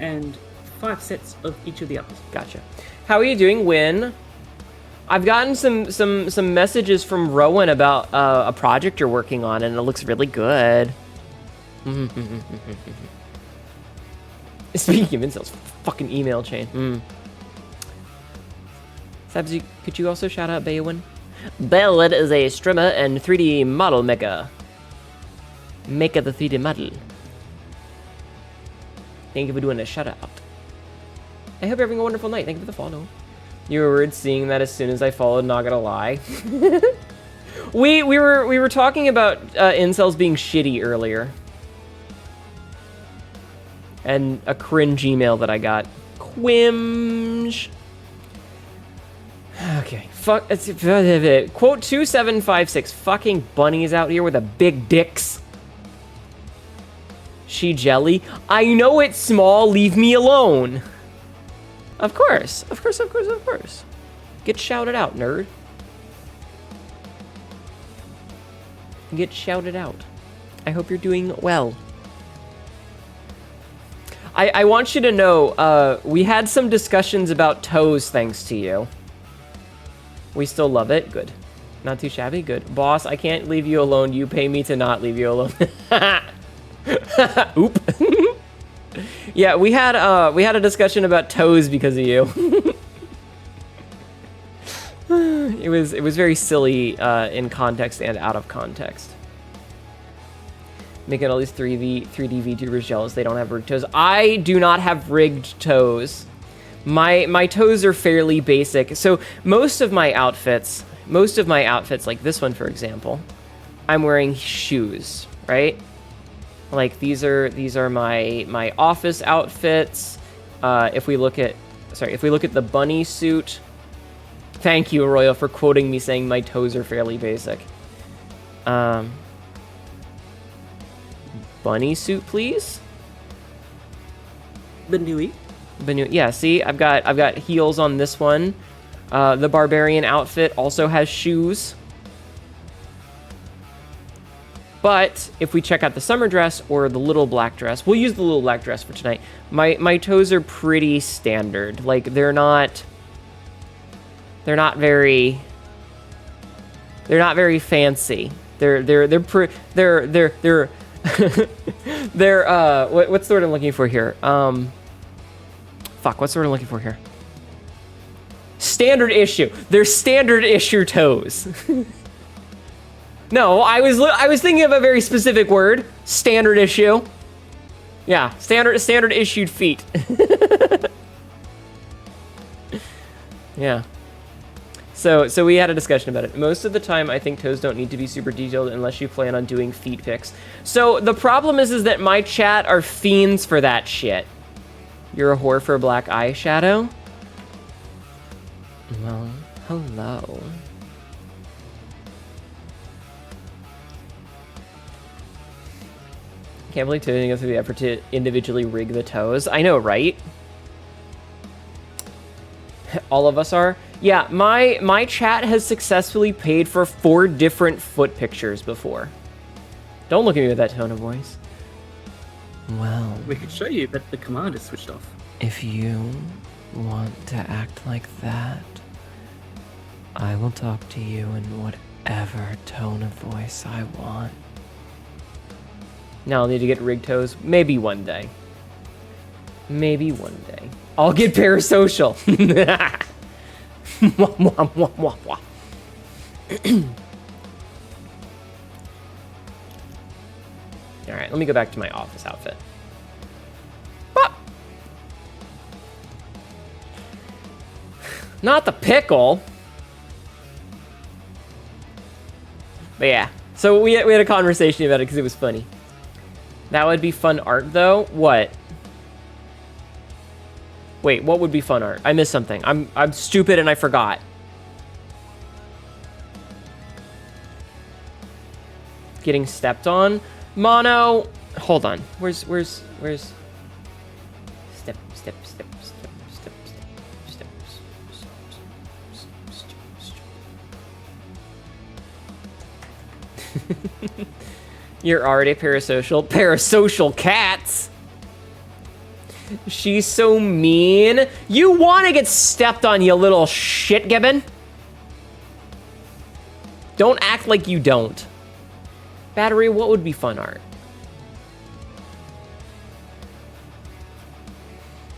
and 5 sets of each of the others. Gotcha. How are you doing, Win? I've gotten some messages from Rowan about a project you're working on, and it looks really good. Speaking of incels, fucking email chain. Sabzi, could you also shout out Baywin? Baywin is a streamer and 3D model maker. Maker the 3D model. Thank you for doing a shout out. I hope you're having a wonderful night. Thank you for the follow. You were weird seeing that as soon as I followed, not gonna lie. we were talking about incels being shitty earlier. and a cringe email that I got. Quimge. Okay, fuck. Quote 2756. Fucking bunnies out here with a big dicks. She jelly. I know it's small. Leave me alone. Of course. Of course, of course, of course. Get shouted out, nerd. Get shouted out. I hope you're doing well. I want you to know, we had some discussions about toes thanks to you. We still love it. Good. Not too shabby. Good. Boss, I can't leave you alone. You pay me to not leave you alone. Oop. Yeah, we had a discussion about toes because of you. It was very silly in context and out of context. Making all these 3D VTubers jealous. They don't have rigged toes. I do not have rigged toes. My toes are fairly basic. So most of my outfits, like this one for example, I'm wearing shoes, right? Like these are my office outfits. If we look at the bunny suit. Thank you, Royal, for quoting me saying my toes are fairly basic. Bunny suit, please. Benui. Yeah, see, I've got heels on this one. The barbarian outfit also has shoes. But if we check out the summer dress or the little black dress, we'll use the little black dress for tonight. My toes are pretty standard. Like they're not very fancy. They're what's the word I'm looking for here? What's the word I'm looking for here? Standard issue. They're standard issue toes. No, I was thinking of a very specific word. Standard issue. Yeah, standard issued feet. Yeah. So we had a discussion about it. Most of the time, I think toes don't need to be super detailed unless you plan on doing feet pics. So the problem is that my chat are fiends for that shit. You're a whore for black eyeshadow? Well, hello. Can't believe Tiffany goes through the effort to individually rig the toes. I know, right? All of us are. Yeah, my chat has successfully paid for 4 different foot pictures before. Don't look at me with that tone of voice. Well, We could show you, but the command is switched off. if you want to act like that, I will talk to you in whatever tone of voice I want. Now I'll need to get rigged toes. Maybe one day. Maybe one day. I'll get parasocial. Mwah, mwah, mwah, mwah, mwah. All right, let me go back to my office outfit. Ah! Not the pickle. But yeah, so we had a conversation about it because it was funny. That would be fun art, though. What? Wait, what would be fun art? I missed something. I'm stupid and I forgot. Getting stepped on? Mono, hold on. Where's step step step step step step step. You're already parasocial. Parasocial cats. She's so mean. You want to get stepped on, you little shit gibbon. Don't act like you don't. Battery, what would be fun art?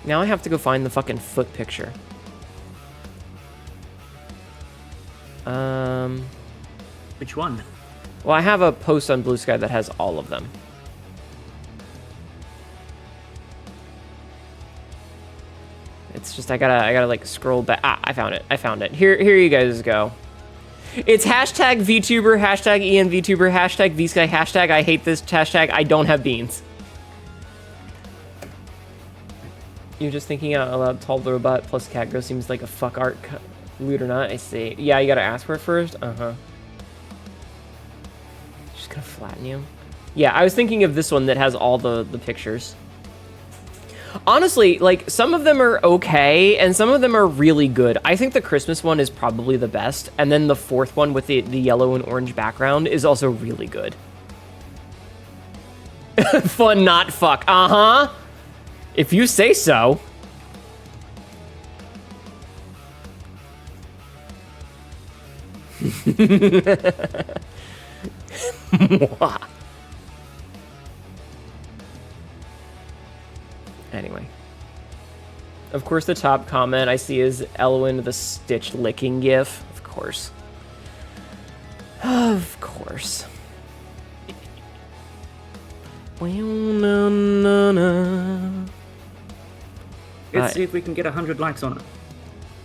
Now I have to go find the fucking foot picture. Which one? Well, I have a post on Blue Sky that has all of them. It's just I gotta like scroll back. Ah, I found it. Here you guys go. It's hashtag Vtuber, hashtag Ian Vtuber, hashtag Vsky, hashtag I hate this, hashtag I don't have beans. You're just thinking out loud. Tall robot plus cat girl seems like a fuck art loot or not. I see. Yeah, you gotta ask for it first. Just gonna flatten you. Yeah, I was thinking of this one that has all the pictures. Honestly, like, some of them are okay, and some of them are really good. I think the Christmas one is probably the best, and then the fourth one with the yellow and orange background is also really good. Fun, not fuck. If you say so. Anyway. Of course, the top comment I see is Elwyn the Stitch licking gif. Of course. Of course. Let's see if we can get 100 likes on it.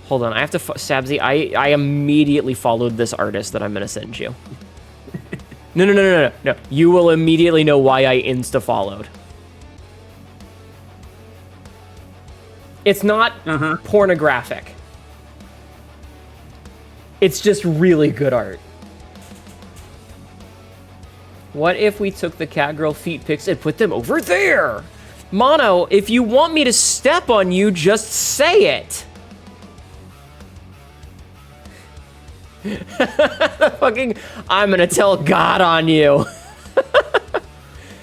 Hold on, I have to... Sabzi, I immediately followed this artist that I'm going to send you. No. You will immediately know why I insta-followed. It's not pornographic. It's just really good art. What if we took the cat girl feet pics and put them over there? Mono, if you want me to step on you, just say it. Fucking, I'm gonna tell God on you.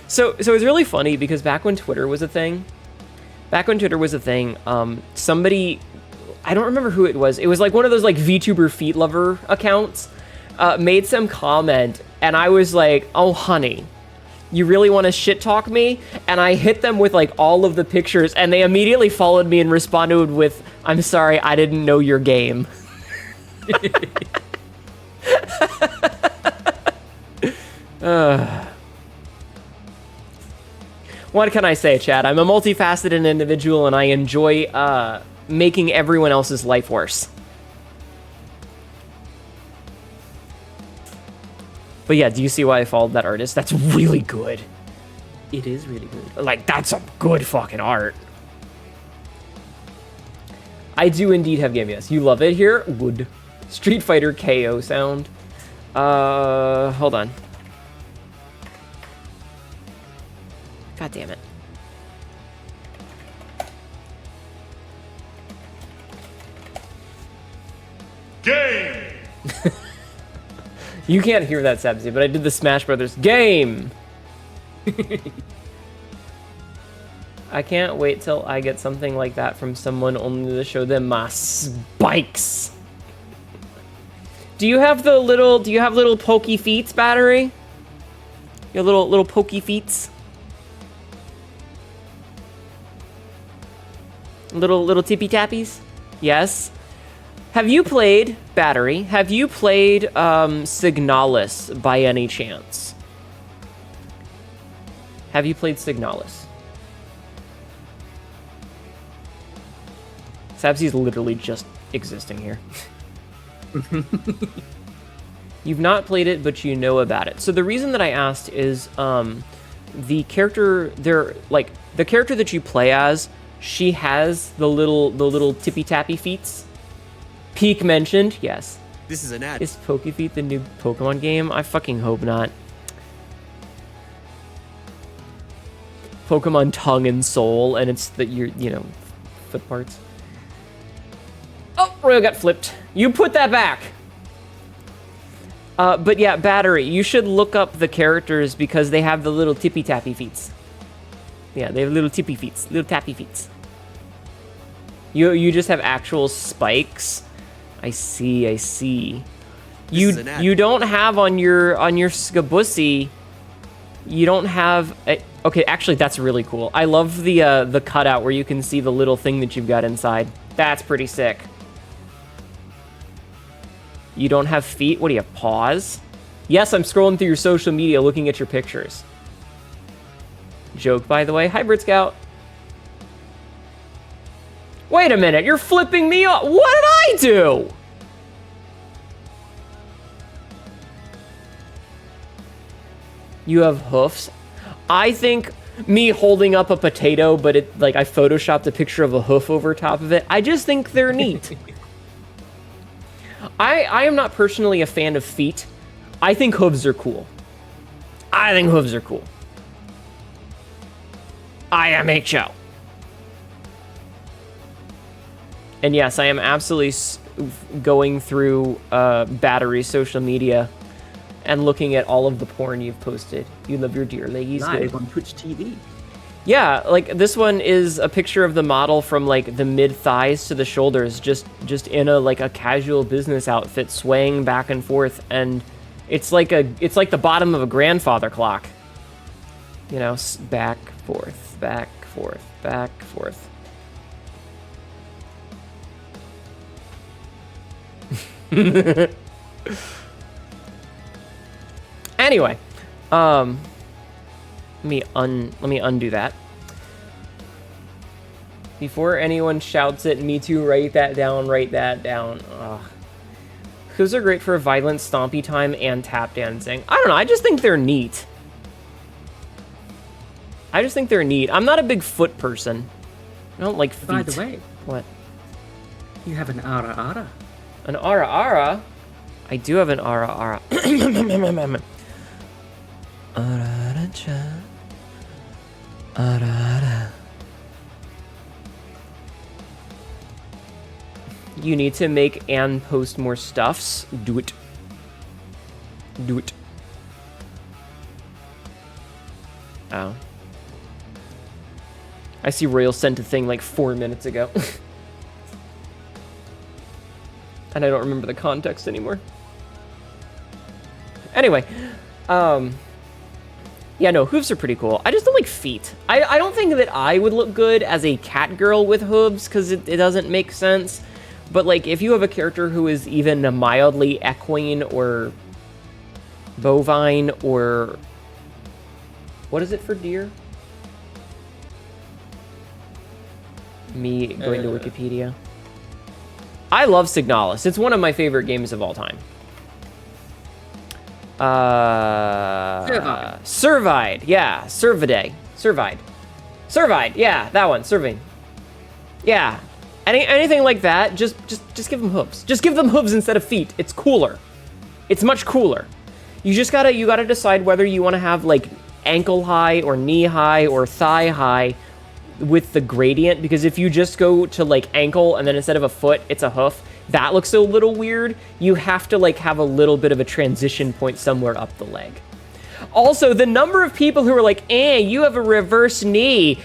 So it's really funny because back when Twitter was a thing, somebody, I don't remember who it was like one of those like VTuber feet lover accounts, made some comment, and I was like, oh honey, you really want to shit talk me? And I hit them with like all of the pictures, and they immediately followed me and responded with, I'm sorry, I didn't know your game. What can I say, Chad? I'm a multifaceted individual, and I enjoy making everyone else's life worse. But yeah, do you see why I followed that artist? That's really good. It is really good. Like, that's some good fucking art. I do indeed have Game Yes. You love it here? Good. Street Fighter KO sound. Hold on. God damn it. Game! You can't hear that, Sabzi, but I did the Smash Brothers game! I can't wait till I get something like that from someone only to show them my spikes. Do you have little pokey feet, Battery? Your little pokey feets? Little tippy tappies? Yes. Have you played, Battery, have you played Signalis by any chance? Have you played Signalis? Sabzi's literally just existing here. You've not played it, but you know about it. So the reason that I asked is the character the character that you play as, she has the little tippy tappy feets. Peak mentioned, yes. This is an ad. Is Pokefeet the new Pokemon game? I fucking hope not. Pokemon Tongue and Soul, and it's the foot parts. Oh, Royal got flipped. You put that back. But yeah, Battery, you should look up the characters because they have the little tippy tappy feet. Yeah, they have little tippy feet, little tappy feet. You just have actual spikes. I see. You don't have on your Skabussy. You don't have. Okay, actually, that's really cool. I love the cutout where you can see the little thing that you've got inside. That's pretty sick. You don't have feet? What do you have, paws? Yes, I'm scrolling through your social media looking at your pictures. Joke, by the way. Hybrid Scout. Wait a minute, you're flipping me off. What did I do? You have hoofs. I think me holding up a potato, but it like I photoshopped a picture of a hoof over top of it. I just think they're neat. I am not personally a fan of feet. I think hooves are cool. I think hooves are cool. IMHO. And yes, I am absolutely going through Battery's social media and looking at all of the porn you've posted. You love your dear ladies. Live on Twitch TV. Yeah, like this one is a picture of the model from like the mid thighs to the shoulders, just in a like a casual business outfit, swaying back and forth, and it's like the bottom of a grandfather clock. You know, back, forth, back, forth, back, forth. Anyway, let me undo that. Before anyone shouts at me to write that down, Ugh. Those are great for violent stompy time and tap dancing. I don't know, I just think they're neat. I'm not a big foot person. I don't like feet. By the way, what? You have an ara ara. An ara ara? I do have an ara ara. You need to make and post more stuffs. Do it. Do it. Oh. I see Royal sent a thing like 4 minutes ago. And I don't remember the context anymore. Anyway, yeah, no, hooves are pretty cool. I just don't like feet. I don't think that I would look good as a cat girl with hooves, because it doesn't make sense. But, like, if you have a character who is even mildly equine or bovine or... What is it for deer? Me going to Wikipedia. I love Signalis. It's one of my favorite games of all time. Servide, yeah. Servide. Yeah, that one. Serving. Yeah. Anything like that, just give them hooves. Just give them hooves instead of feet. It's cooler. It's much cooler. You gotta decide whether you want to have like ankle high or knee high or thigh high with the gradient, because if you just go to like ankle and then instead of a foot it's a hoof, that looks a little weird. You have to like have a little bit of a transition point somewhere up the leg. Also, the number of people who are like, you have a reverse knee.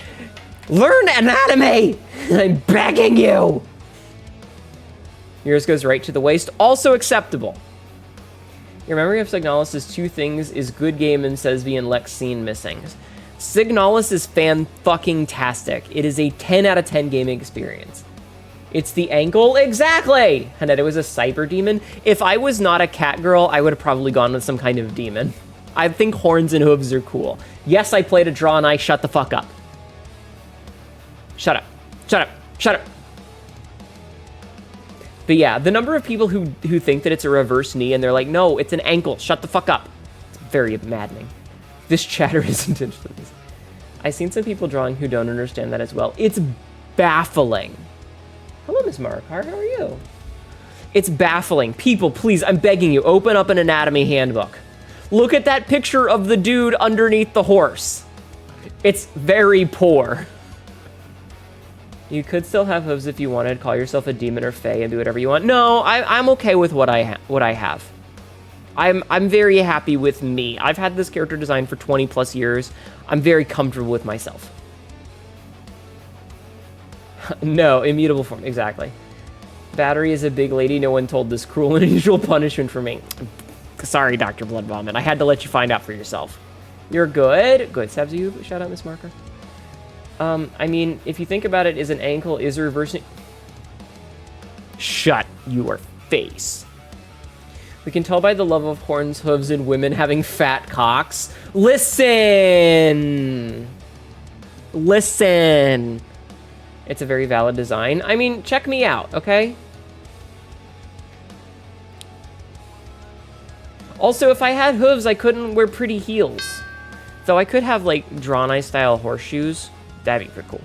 Learn anatomy! I'm begging you! Yours goes right to the waist. Also acceptable. Your memory of Signalis' two things is good game and Sesby and Lex scene missing. Signalis is fan-fucking-tastic. It is a 10 out of 10 gaming experience. It's the ankle? Exactly! Hnetu was a cyber demon. If I was not a cat girl, I would have probably gone with some kind of demon. I think horns and hooves are cool. Yes, I played a draw and I shut the fuck up. Shut up. Shut up. Shut up. But yeah, the number of people who think that it's a reverse knee and they're like, no, it's an ankle. Shut the fuck up. It's very maddening. This chatter isn't interesting. I've seen some people drawing who don't understand that as well. It's baffling. Hello, Ms. Markar. How are you? It's baffling. People, please, I'm begging you, open up an anatomy handbook. Look at that picture of the dude underneath the horse. It's very poor. You could still have hooves if you wanted. Call yourself a demon or fae and do whatever you want. No, I'm okay with what I have. I'm very happy with me. I've had this character design for 20 plus years. I'm very comfortable with myself. No, immutable form, exactly. Battery is a big lady. No one told this cruel and unusual punishment for me. Sorry, Dr. Blood Vomit. I had to let you find out for yourself. You're good. Good. Sabs, you shout out Miss Marker. I mean, if you think about it, is an ankle is reversing. Shut your face. We can tell by the love of horns, hooves, and women having fat cocks. Listen. Listen. It's a very valid design. I mean, check me out, okay? Also, if I had hooves, I couldn't wear pretty heels. Though I could have, like, Drawn Eye style horseshoes. That'd be pretty cool.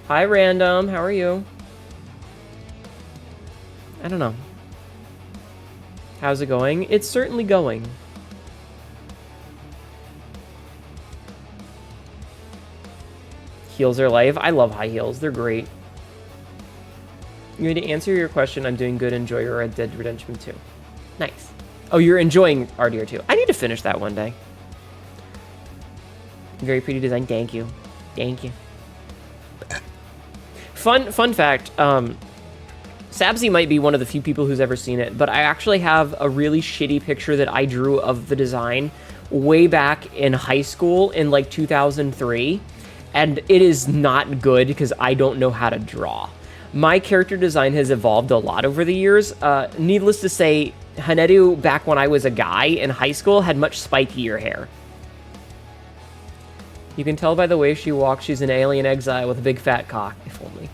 Hi, Random. How are you? I don't know. How's it going? It's certainly going. Heels are life. I love high heels. They're great. You need to answer your question. I'm doing good. Enjoy your Red Dead Redemption 2. Nice. Oh, you're enjoying RDR2. I need to finish that one day. Very pretty design. Thank you. Thank you. Fun fact. Sabzi might be one of the few people who's ever seen it, but I actually have a really shitty picture that I drew of the design way back in high school in like 2003, and it is not good because I don't know how to draw. My character design has evolved a lot over the years. Needless to say, Hnetu, back when I was a guy in high school, had much spikier hair. You can tell by the way she walks, she's an alien exile with a big fat cock, if only.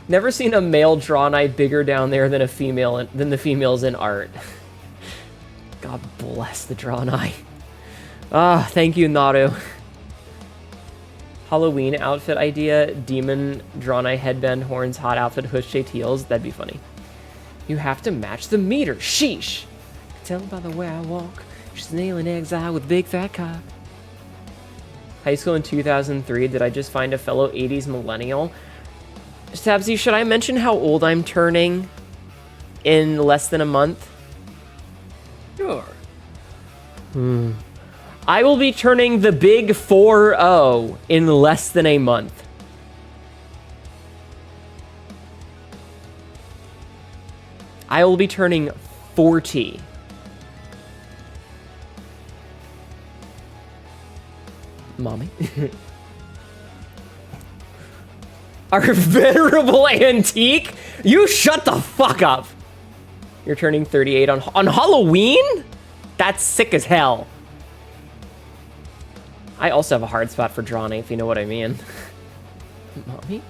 Never seen a male Drawn Eye bigger down there than the females in art. God bless the Drawn Eye. Ah, thank you, Naru. Halloween outfit idea, demon, Drawn Eye headband, horns, hot outfit, hood shaped heels. That'd be funny. You have to match the meter. Sheesh. Tell by the way I walk, she's an alien exile with big fat cock. High school in 2003, did I just find a fellow 80s millennial? Sabzi, should I mention how old I'm turning in less than a month? Sure. I will be turning the big 4-0 in less than a month. I will be turning 40. Mommy? Our venerable antique? You shut the fuck up! You're turning 38 on Halloween? That's sick as hell. I also have a hard spot for Drawn Eye, if you know what I mean. Mommy?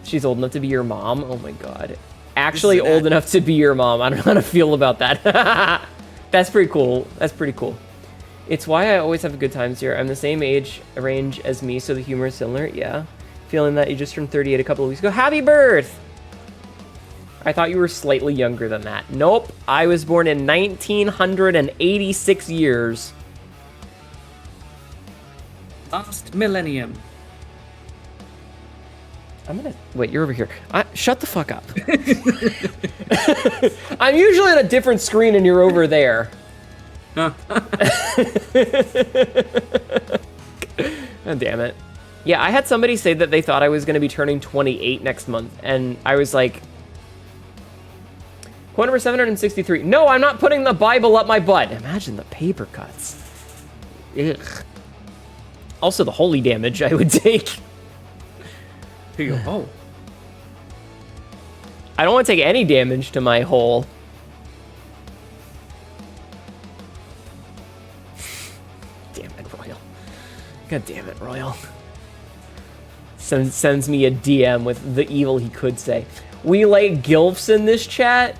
She's old enough to be your mom? Oh my god. Actually old enough to be your mom. I don't know how to feel about that. That's pretty cool. That's pretty cool. It's why I always have good times here. I'm the same age range as me, so the humor is similar. Yeah. Feeling that you just turned 38 a couple of weeks ago. Happy birth! I thought you were slightly younger than that. Nope. I was born in 1986 years. Last millennium. I'm gonna... Wait, you're over here. Shut the fuck up. I'm usually on a different screen and you're over there. God damn it. Yeah, I had somebody say that they thought I was going to be turning 28 next month, and I was like... Point number 763. No, I'm not putting the Bible up my butt. Imagine the paper cuts. Ugh. Also, the holy damage I would take. Oh. I don't want to take any damage to my hole. Damn it, Royal. God damn it, Royal. Sends me a DM with the evil he could say. We like gilfs in this chat?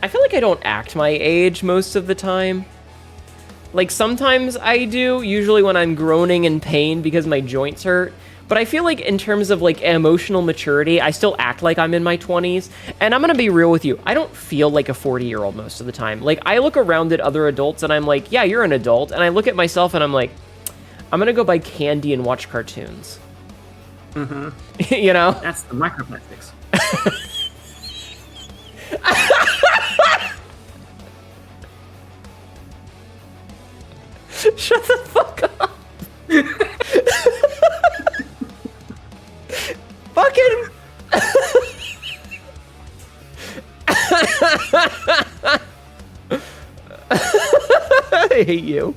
I feel like I don't act my age most of the time. Like, sometimes I do, usually when I'm groaning in pain because my joints hurt. But I feel like in terms of, like, emotional maturity, I still act like I'm in my 20s. And I'm gonna be real with you, I don't feel like a 40-year-old most of the time. Like, I look around at other adults and I'm like, yeah, you're an adult. And I look at myself and I'm like, I'm gonna go buy candy and watch cartoons. Mm-hmm. You know? That's the microplastics. Shut the fuck up. Fucking. I hate you.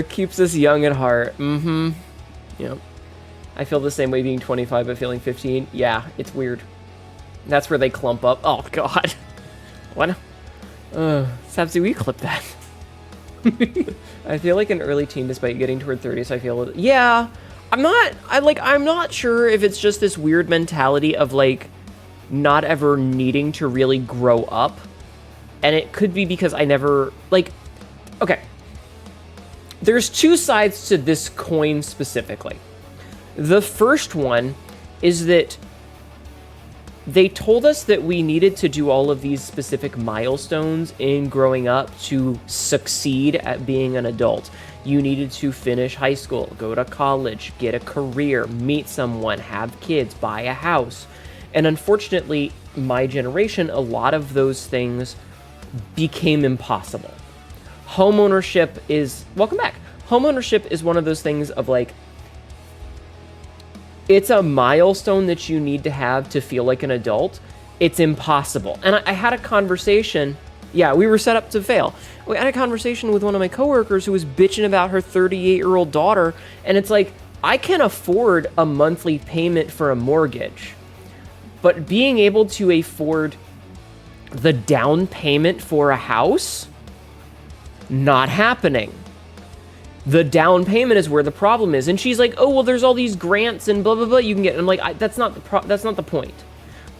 Keeps us young at heart. Mm-hmm. Yep. I feel the same way being 25 but feeling 15. Yeah, it's weird. That's where they clump up. Oh, God. What? Sabzi, we clip that. I feel like an early teen despite getting toward 30, so I feel a little... Yeah, I'm not sure if it's just this weird mentality of, like, not ever needing to really grow up. And it could be because I never, like... Okay. There's two sides to this coin specifically. The first one is that they told us that we needed to do all of these specific milestones in growing up to succeed at being an adult. You needed to finish high school, go to college, get a career, meet someone, have kids, buy a house. And unfortunately, my generation, a lot of those things became impossible. Homeownership is... Welcome back. Homeownership is one of those things of, like, it's a milestone that you need to have to feel like an adult. It's impossible. And I had a conversation. Yeah, we were set up to fail. We had a conversation with one of my coworkers who was bitching about her 38-year-old daughter. And it's like, I can afford a monthly payment for a mortgage. But being able to afford the down payment for a house, not happening. The down payment is where the problem is. And she's like, oh, well, there's all these grants and blah, blah, blah you can get. And I'm like, that's not the point.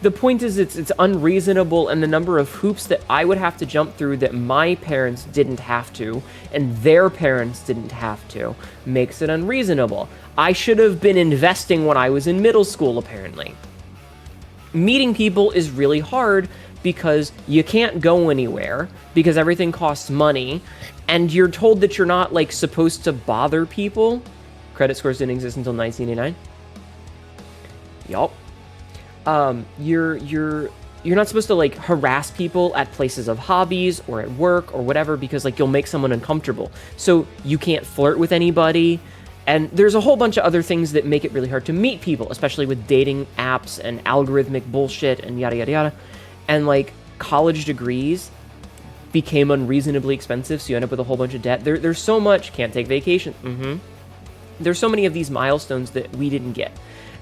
The point is it's unreasonable, and the number of hoops that I would have to jump through that my parents didn't have to, and their parents didn't have to, makes it unreasonable. I should have been investing when I was in middle school, apparently. Meeting people is really hard because you can't go anywhere because everything costs money. And you're told that you're not, like, supposed to bother people. Credit scores didn't exist until 1989. Yup. You're not supposed to, like, harass people at places of hobbies or at work or whatever because, like, you'll make someone uncomfortable. So you can't flirt with anybody. And there's a whole bunch of other things that make it really hard to meet people, especially with dating apps and algorithmic bullshit and yada, yada, yada. And, like, college degrees became unreasonably expensive, so you end up with a whole bunch of debt. There's so much. Can't take vacation. There's so many of these milestones that we didn't get.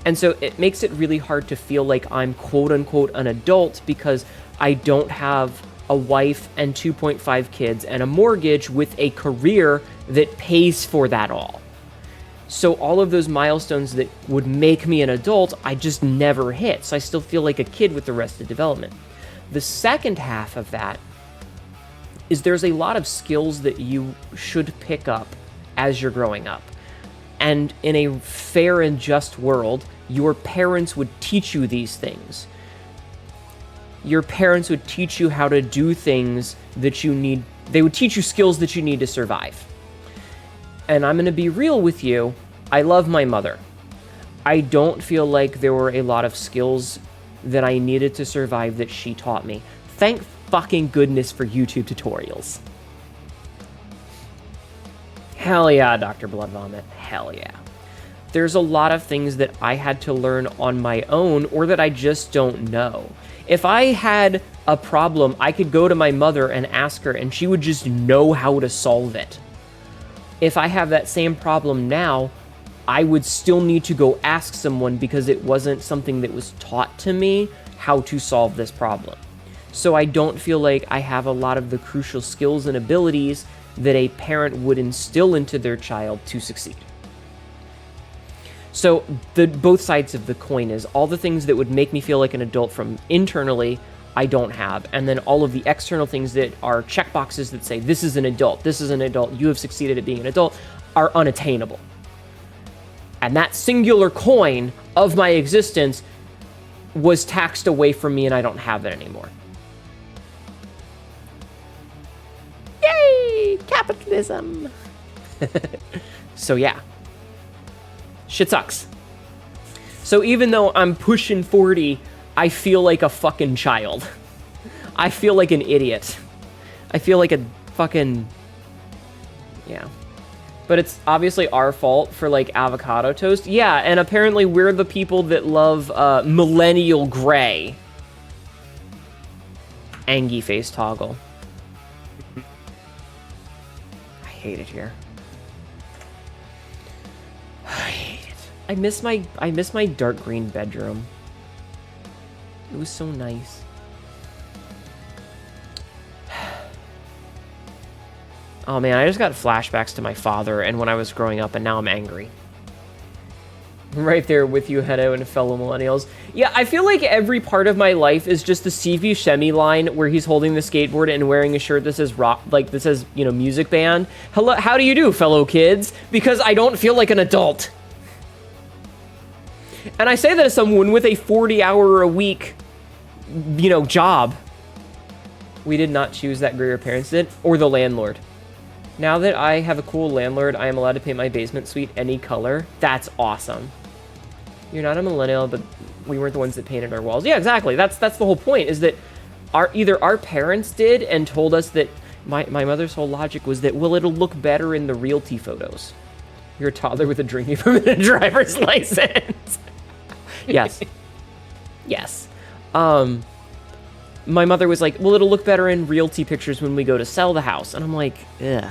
And so it makes it really hard to feel like I'm quote-unquote an adult because I don't have a wife and 2.5 kids and a mortgage with a career that pays for that all. So all of those milestones that would make me an adult, I just never hit. So I still feel like a kid with Arrested Development. The second half of that is there's a lot of skills that you should pick up as you're growing up. And in a fair and just world, your parents would teach you these things. Your parents would teach you how to do things that you need. They would teach you skills that you need to survive. And I'm going to be real with you. I love my mother. I don't feel like there were a lot of skills that I needed to survive that she taught me. Thank fucking goodness for YouTube tutorials. Hell yeah, Dr. Blood Vomit. Hell yeah. There's a lot of things that I had to learn on my own or that I just don't know. If I had a problem, I could go to my mother and ask her and she would just know how to solve it. If I have that same problem now, I would still need to go ask someone because it wasn't something that was taught to me how to solve this problem. So I don't feel like I have a lot of the crucial skills and abilities that a parent would instill into their child to succeed. So both sides of the coin is all the things that would make me feel like an adult from internally, I don't have. And then all of the external things that are checkboxes that say, this is an adult, you have succeeded at being an adult, are unattainable. And that singular coin of my existence was taxed away from me and I don't have it anymore. Yay! Capitalism! So yeah. Shit sucks. So even though I'm pushing 40, I feel like a fucking child. I feel like an idiot. I feel like a fucking... Yeah. But it's obviously our fault for, like, avocado toast. Yeah, and apparently we're the people that love millennial gray. Angie face toggle. I hate it here. I hate it. I miss my dark green bedroom. It was so nice. Oh man, I just got flashbacks to my father and when I was growing up, and now I'm angry. Right there with you, Hnetu, and fellow millennials. Yeah, I feel like every part of my life is just the Steve Buscemi line where he's holding the skateboard and wearing a shirt that says rock, like this says, you know, music band. Hello, how do you do, fellow kids? Because I don't feel like an adult. And I say that as someone with a 40-hour-a-week, you know, job. We did not choose that, your parents did, or the landlord. Now that I have a cool landlord, I am allowed to paint my basement suite any color. That's awesome. You're not a millennial, but we weren't the ones that painted our walls. Yeah, exactly. That's the whole point, is that either our parents did and told us that my mother's whole logic was that, well, it'll look better in the realty photos. You're a toddler with a drinking permit and a driver's license. Yes. Yes. My mother was like, well, it'll look better in realty pictures when we go to sell the house. And I'm like, ugh.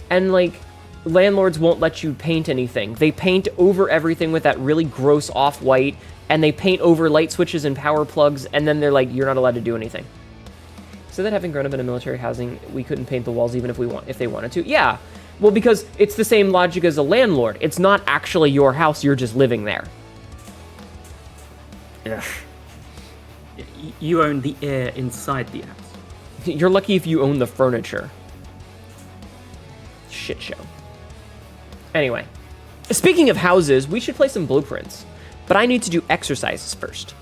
And like, landlords won't let you paint anything. They paint over everything with that really gross off-white, and they paint over light switches and power plugs, and then they're like, you're not allowed to do anything. So that having grown up in a military housing, we couldn't paint the walls even if they wanted to. Yeah. Well, because it's the same logic as a landlord. It's not actually your house, you're just living there. Ugh. You own the air inside the house. You're lucky if you own the furniture. Shit show. Anyway, speaking of houses, we should play some blueprints. But I need to do exercises first.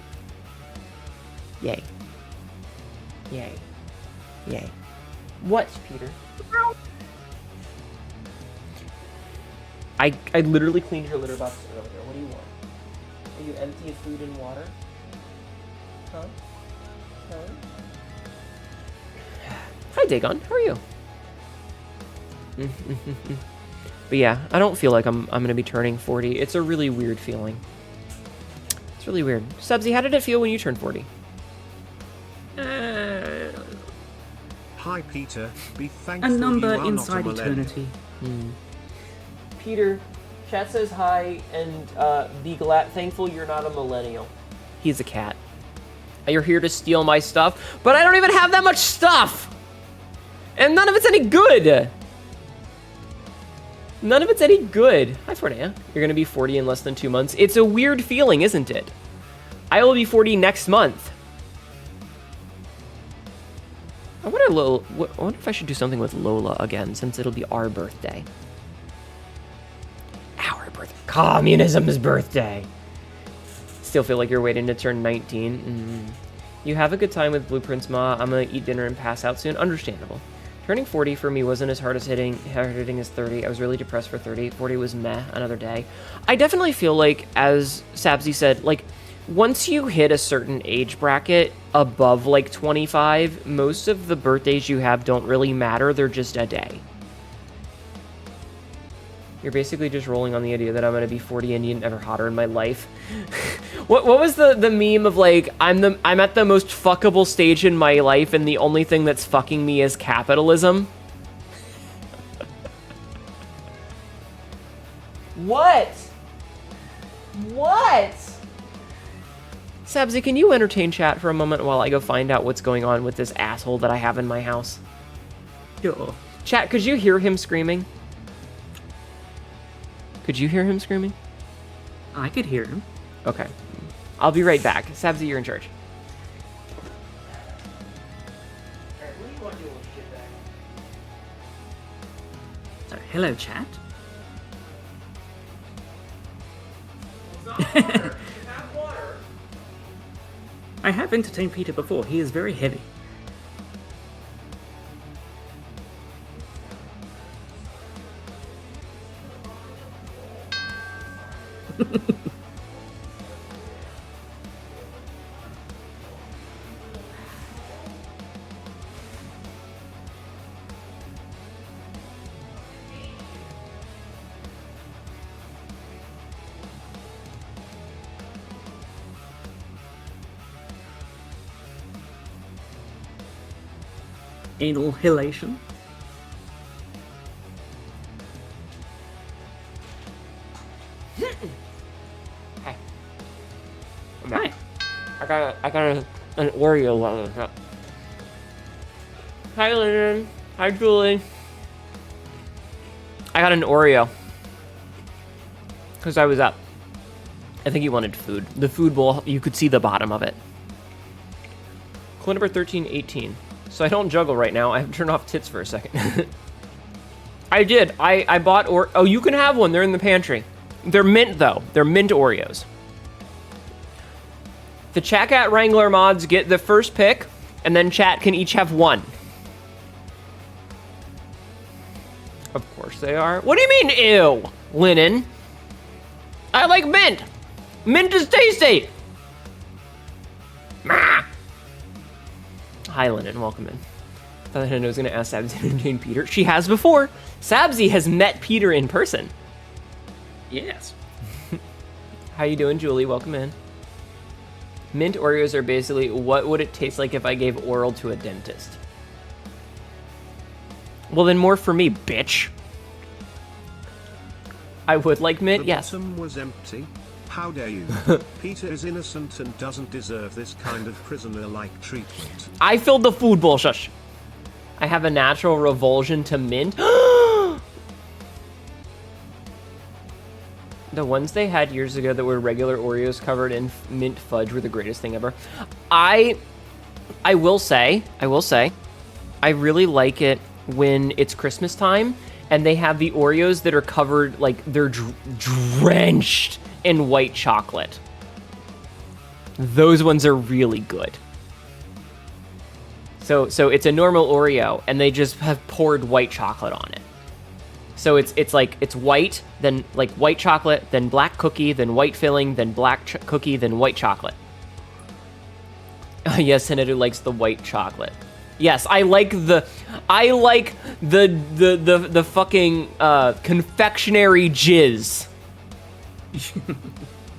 Yay. Yay. Yay. What, Peter? I literally cleaned your litter box earlier. What do you want? Are you empty of food and water? Huh? Huh? Hi, Dagon. How are you? But yeah, I don't feel like I'm gonna be turning 40. It's a really weird feeling. It's really weird. Subsy, how did it feel when you turned 40? Hi Peter, be A thankful number you are inside not a millennial. eternity. Peter, chat says hi, and be thankful you're not a millennial. He's a cat. You're here to steal my stuff, but I don't even have that much stuff! And none of it's any good! None of it's any good. Hi, Fornea. You're gonna be 40 in less than 2 months. It's a weird feeling, isn't it? I will be 40 next month. I wonder if I should do something with Lola again, since it'll be our birthday. Our birthday. Communism's birthday. Still feel like you're waiting to turn 19. You have a good time with blueprints, Ma. I'm gonna eat dinner and pass out soon. Understandable. Turning 40 for me wasn't as hard hitting as 30. I was really depressed for 30. 40 was meh, another day. I definitely feel like, as Sabzi said, like, once you hit a certain age bracket above, like, 25, most of the birthdays you have don't really matter. They're just a day. You're basically just rolling on the idea that I'm gonna be 40 and never hotter in my life. What was the meme of like, I'm at the most fuckable stage in my life and the only thing that's fucking me is capitalism? What? What? Sabzi, can you entertain chat for a moment while I go find out what's going on with this asshole that I have in my house? Sure. Chat, could you hear him screaming? Could you hear him screaming? I could hear him. Okay. I'll be right back. Sabzi, you're in charge. Alright, what do you want to do with shit So, hello, chat. Have water. I have entertained Peter before. He is very heavy. Anal halation. Hi. Hi. I got an Oreo one. Hi, Lyndon. Hi, Julie. I got an Oreo. Because I was up. I think he wanted food. The food bowl, you could see the bottom of it. Clue number 1318. So I don't juggle right now. I have to turn off tits for a second. I did. I bought oh, you can have one. They're in the pantry. They're mint, though. They're mint Oreos. The Chat Cat Wrangler mods get the first pick, and then chat can each have one. Of course they are. What do you mean, ew? Linen. I like mint. Mint is tasty. Mah. Hi, Linen. Welcome in. I thought Hnetu was going to ask Sabzi to entertain Peter. She has before. Sabzi has met Peter in person. Yes. How you doing, Julie? Welcome in. Mint Oreos are basically what would it taste like if I gave oral to a dentist? Well, then more for me, bitch. I would like mint, yes. The bottom was empty. How dare you? Peter is innocent and doesn't deserve this kind of prisoner-like treatment. I filled the food bowl, shush. I have a natural revulsion to mint. The ones they had years ago that were regular Oreos covered in mint fudge were the greatest thing ever. I will say, I really like it when it's Christmas time and they have the Oreos that are covered, like they're drenched in white chocolate. Those ones are really good. So it's a normal Oreo and they just have poured white chocolate on it. So it's like, it's white, then like white chocolate, then black cookie, then white filling, then black cookie, then white chocolate. Yes, Hnetu likes the white chocolate. Yes, I like the fucking confectionery jizz.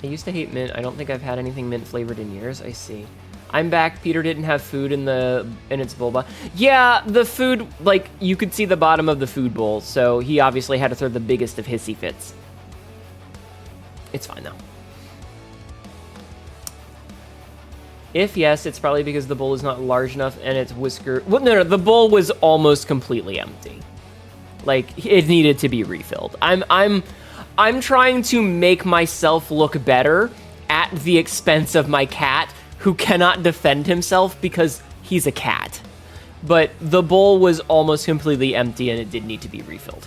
I used to hate mint. I don't think I've had anything mint flavored in years. I see. I'm back. Peter didn't have food in its vulva. Yeah, the food, like, you could see the bottom of the food bowl, so he obviously had to throw the biggest of hissy fits. It's fine, though. If yes, it's probably because the bowl is not large enough and its whisker... Well, no, the bowl was almost completely empty. Like, it needed to be refilled. I'm trying to make myself look better at the expense of my cat, who cannot defend himself because he's a cat. But the bowl was almost completely empty and it did need to be refilled.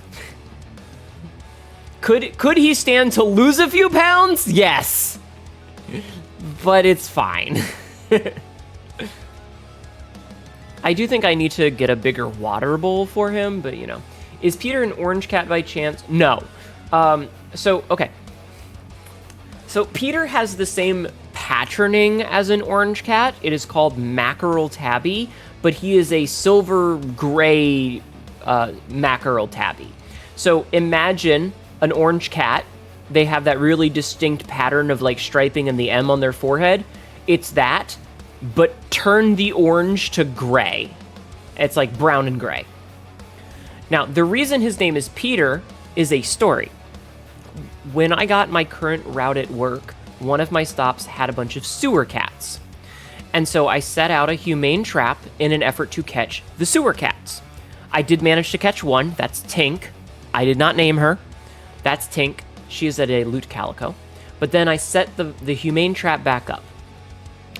Could he stand to lose a few pounds? Yes. But it's fine. I do think I need to get a bigger water bowl for him, but you know. Is Peter an orange cat by chance? No. Okay. So Peter has the same patterning as an orange cat. It is called Mackerel Tabby, but he is a silver gray Mackerel Tabby. So imagine an orange cat. They have that really distinct pattern of like striping and the M on their forehead. It's that, but turn the orange to gray. It's like brown and gray. Now, the reason his name is Peter is a story. When I got my current route at work, one of my stops had a bunch of sewer cats. And so I set out a humane trap in an effort to catch the sewer cats. I did manage to catch one. That's Tink. I did not name her. That's Tink. She is at a loot calico. But then I set the humane trap back up.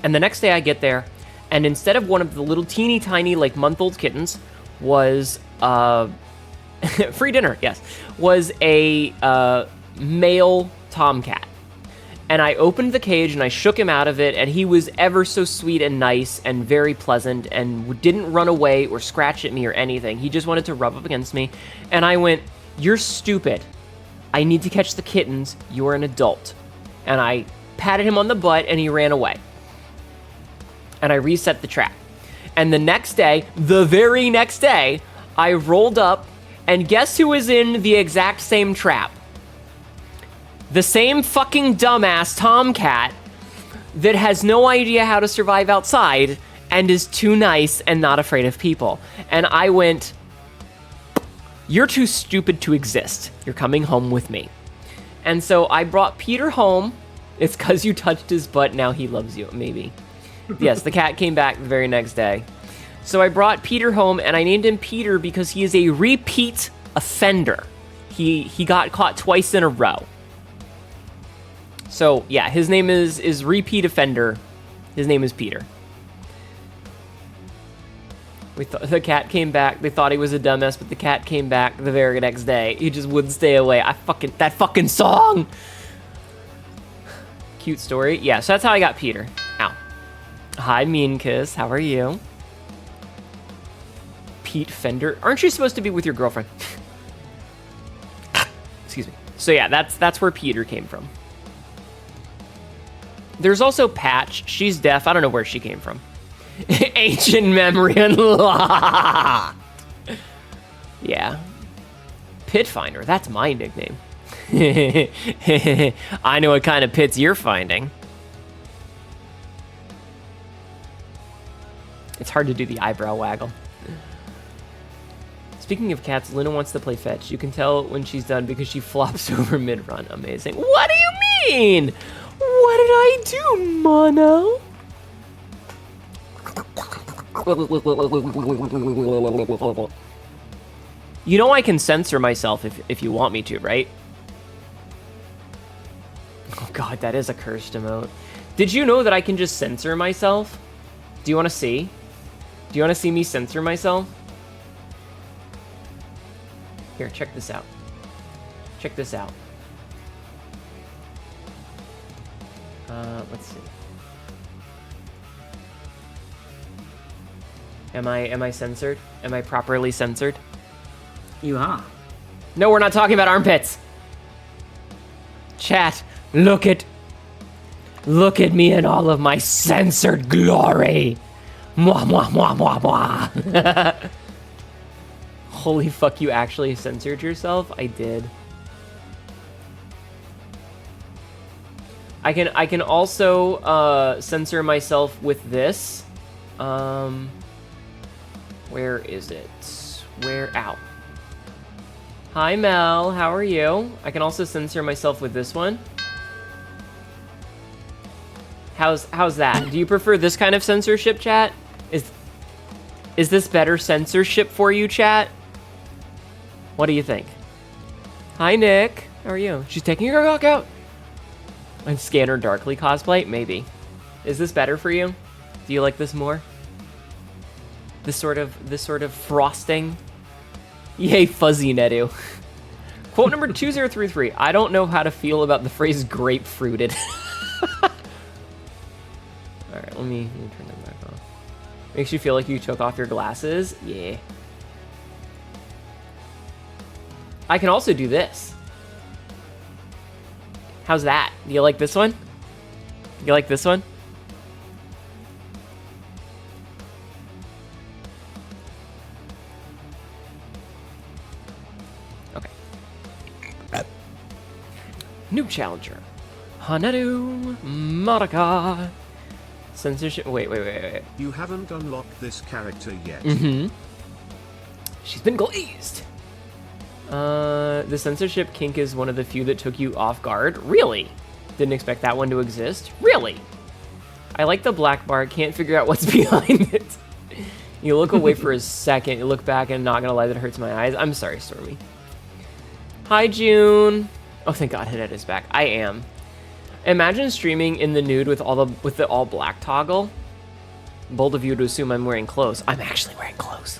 And the next day I get there, and instead of one of the little teeny tiny, like month-old kittens, was free dinner, yes, was a male tomcat. And I opened the cage and I shook him out of it, and he was ever so sweet and nice and very pleasant and didn't run away or scratch at me or anything. He just wanted to rub up against me. And I went, "You're stupid. I need to catch the kittens. You're an adult." And I patted him on the butt and he ran away. And I reset the trap. And the next day, the very next day, I rolled up, and guess who was in the exact same trap? The same fucking dumbass tomcat that has no idea how to survive outside and is too nice and not afraid of people. And I went, "You're too stupid to exist. You're coming home with me." And so I brought Peter home. It's because you touched his butt, now he loves you, maybe. Yes, the cat came back the very next day. So I brought Peter home, and I named him Peter because he is a repeat offender. He got caught twice in a row. So yeah, his name is repeat offender. His name is Peter. The cat came back. They thought he was a dumbass, but the cat came back the very next day. He just wouldn't stay away. That fucking song. Cute story. Yeah, so that's how I got Peter. Ow. Hi, Mean Kiss. How are you? Pete Fender. Aren't you supposed to be with your girlfriend? Excuse me. So yeah, that's where Peter came from. There's also Patch. She's deaf. I don't know where she came from. Ancient memory unlocked. Yeah. Pit Finder. That's my nickname. I know what kind of pits you're finding. It's hard to do the eyebrow waggle. Speaking of cats, Luna wants to play fetch. You can tell when she's done because she flops over mid-run. Amazing. What do you mean? What did I do, Mono? You know I can censor myself if you want me to, right? Oh god, that is a cursed emote. Did you know that I can just censor myself? Do you want to see? Do you want to see me censor myself? Here, check this out. Check this out. Let's see. Am I censored? Am I properly censored? You are. No, we're not talking about armpits. Chat, look at me in all of my censored glory. Mwah, mwah, mwah, mwah, mwah. Holy fuck, you actually censored yourself? I did. I can also censor myself with this. Where is it? Ow. Hi Mel, how are you? I can also censor myself with this one. How's that? Do you prefer this kind of censorship, chat? Is this better censorship for you, chat? What do you think? Hi Nick, how are you? She's taking her cock out. And Scanner Darkly cosplay? Maybe. Is this better for you? Do you like this more? This sort of frosting? Yay, fuzzy Hnetu. Quote number 2033. I don't know how to feel about the phrase grapefruited. Alright, let me turn that back on. Makes you feel like you took off your glasses? Yeah. I can also do this. How's that? Do you like this one? You like this one? Okay. New challenger. Hnetu Marika. Censorship. Wait. You haven't unlocked this character yet. Mm-hmm. She's been glazed. The censorship kink is one of the few that took you off guard. Really? Didn't expect that one to exist. Really? I like the black bar. Can't figure out what's behind it. You look away for a second. You look back, and not gonna lie, that hurts my eyes. I'm sorry, Stormy. Hi, June. Oh, thank God, Hnetu is back. I am. Imagine streaming in the nude with the all black toggle. Bold of you to assume I'm wearing clothes. I'm actually wearing clothes.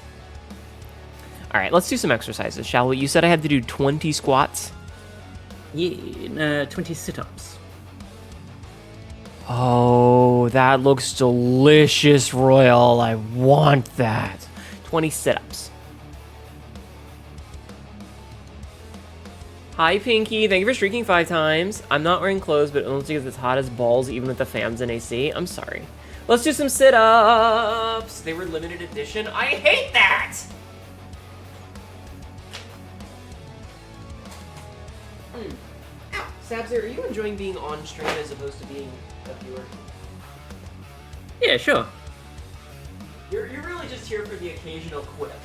All right, let's do some exercises, shall we? You said I had to do 20 squats. Yeah, 20 sit-ups. Oh, that looks delicious, Royal. I want that. 20 sit-ups. Hi, Pinky. Thank you for streaking 5 times. I'm not wearing clothes, but only because it's hot as balls, even with the fans in AC. I'm sorry. Let's do some sit-ups. They were limited edition. I hate that! Ow. Sabzer, are you enjoying being on stream as opposed to being a viewer? Yeah, sure. You're really just here for the occasional quip.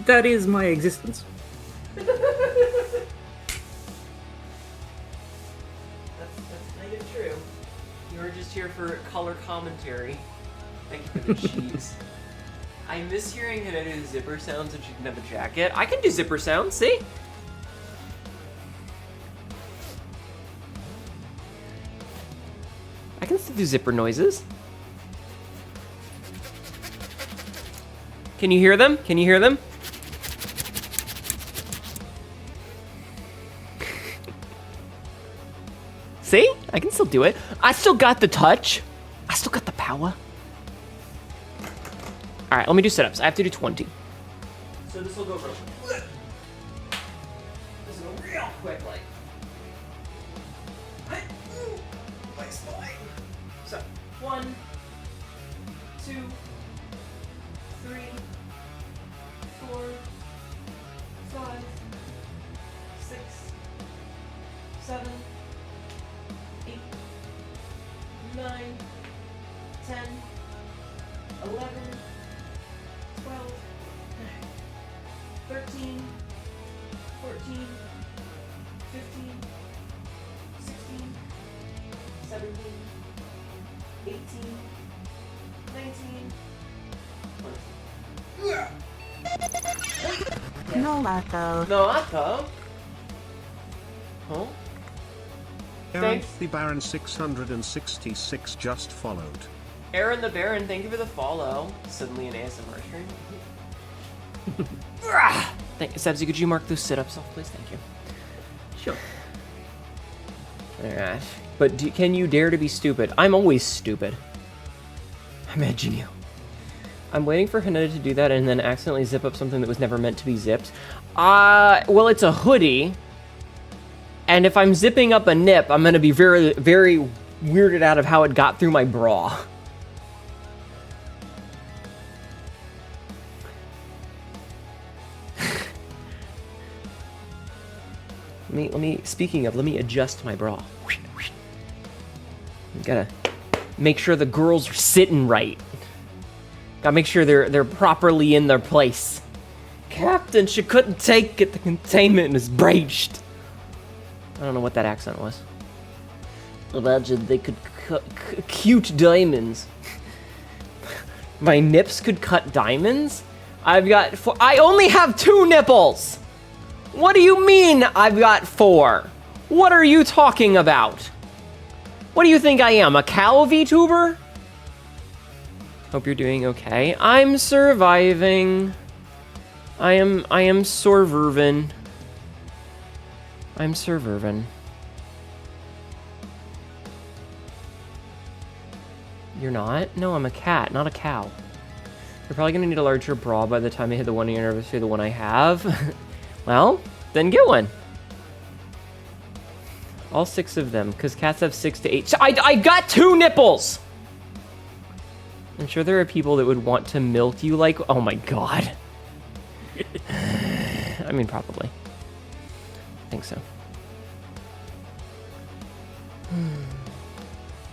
That is my existence. That's kind of true. You were just here for color commentary. Thank you for the cheese. I miss hearing Hnetu's zipper sounds when she didn't have a jacket. I can do zipper sounds, see? I can still do zipper noises. Can you hear them? Can you hear them? See? I can still do it. I still got the touch. I still got the power. All right, let me do sit-ups. I have to do 20. So this will go real quick. This will go real quick, like. My spine. So, 1, 2, 3, 4, 5, 6, 7, 8, 9, 10, 11, 12, 13, 14, 15, 16, 17, 18, 19, 20. No lato. No, Atto. Huh? Aaron Thanks. the Baron 666 just followed. Aaron the Baron, thank you for the follow. Suddenly an ASMR stream. Thank you. Sebsy, could you mark those sit-ups off, please? Thank you. Sure. Alright. But can you dare to be stupid? I'm always stupid. I'm edging you. I'm waiting for Hnetu to do that and then accidentally zip up something that was never meant to be zipped. Well, it's a hoodie. And if I'm zipping up a nip, I'm gonna be very, very weirded out of how it got through my bra. Speaking of, let me adjust my bra. Gotta make sure the girls are sitting right. Gotta make sure they're properly in their place. Captain, she couldn't take it. The containment is breached. I don't know what that accent was. Imagine they could cute diamonds. My nips could cut diamonds? I only have 2 nipples! What do you mean I've got 4? What are you talking about? What do you think I am, a cow VTuber? Hope you're doing okay. I'm surviving. I am surviving. I'm surviving. You're not? No, I'm a cat, not a cow. You're probably gonna need a larger bra by the time I hit the 1 year anniversary of the one I have. Well, then get one. All 6 of them, because cats have 6 to 8. So I got 2 nipples! I'm sure there are people that would want to milk you like, oh my god. I mean, probably. I think so.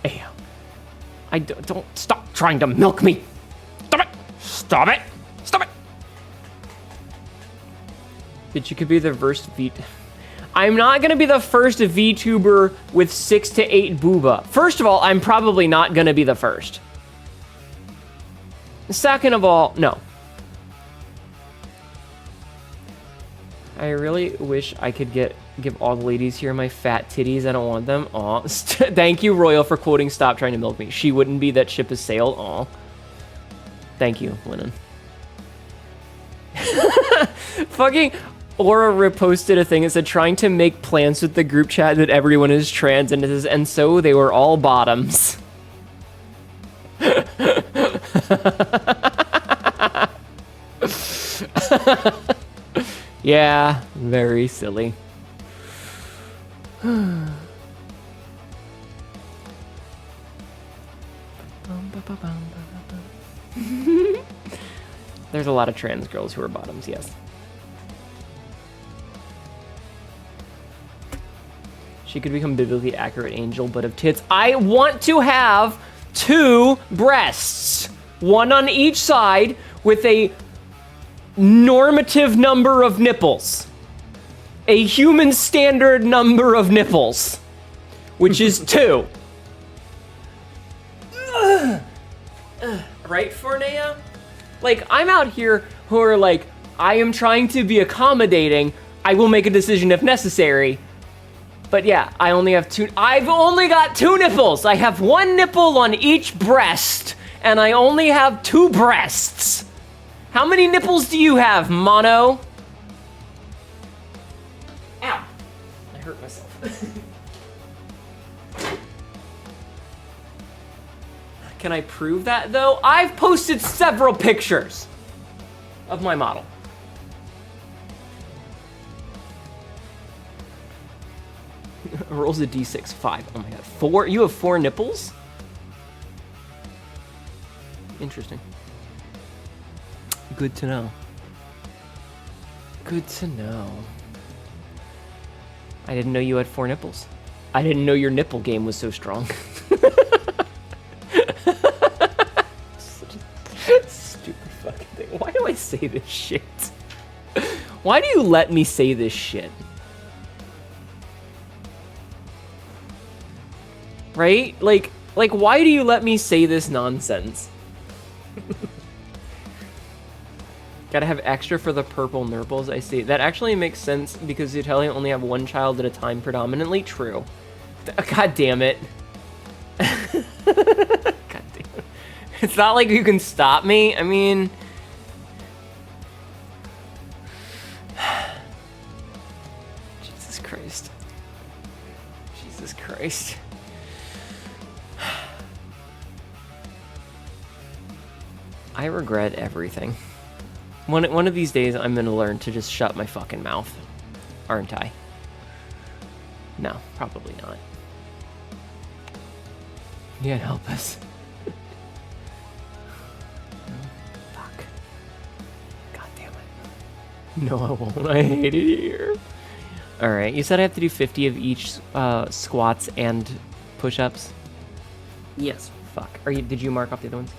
Hey, don't stop trying to milk me. Stop it! Stop it! Stop it! Bitch, you could be the first I'm not gonna be the first VTuber with 6 to 8 booba. First of all, I'm probably not gonna be the first. Second of all, no. I really wish I could give all the ladies here my fat titties. I don't want them. Aw. Thank you, Royal, for quoting Stop Trying to Milk Me. She wouldn't be, that ship has sailed. Aw. Thank you, Lennon. Fucking Aura reposted a thing that said trying to make plans with the group chat that everyone is trans and so they were all bottoms. Yeah, very silly. There's a lot of trans girls who are bottoms, yes. She could become biblically accurate angel, but of tits. I want to have 2 breasts. 1 on each side with a normative number of nipples. A human standard number of nipples. Which is 2. Right, Fornea? Like, I'm out here who are like, I am trying to be accommodating. I will make a decision if necessary. But yeah, I only have I've only got 2 nipples. I have 1 nipple on each breast, and I only have 2 breasts. How many nipples do you have, Mono? Ow. I hurt myself. Can I prove that, though? I've posted several pictures of my model. Rolls a d6, 5. Oh my god, 4? You have 4 nipples? Interesting. Good to know. Good to know. I didn't know you had 4 nipples. I didn't know your nipple game was so strong. Such a stupid fucking thing. Why do I say this shit? Why do you let me say this shit? Right? Like, why do you let me say this nonsense? Gotta have extra for the purple nurples, I see. That actually makes sense because you only have 1 child at a time predominantly. True. God damn it. God damn it. It's not like you can stop me. I mean... Jesus Christ. Jesus Christ. I regret everything. One of these days, I'm gonna learn to just shut my fucking mouth. Aren't I? No, probably not. You can't help us. Fuck. God damn it. No, I won't. I hate it here. Alright, you said I have to do 50 of each squats and push-ups? Yes, Fuck. Did you mark off the other ones?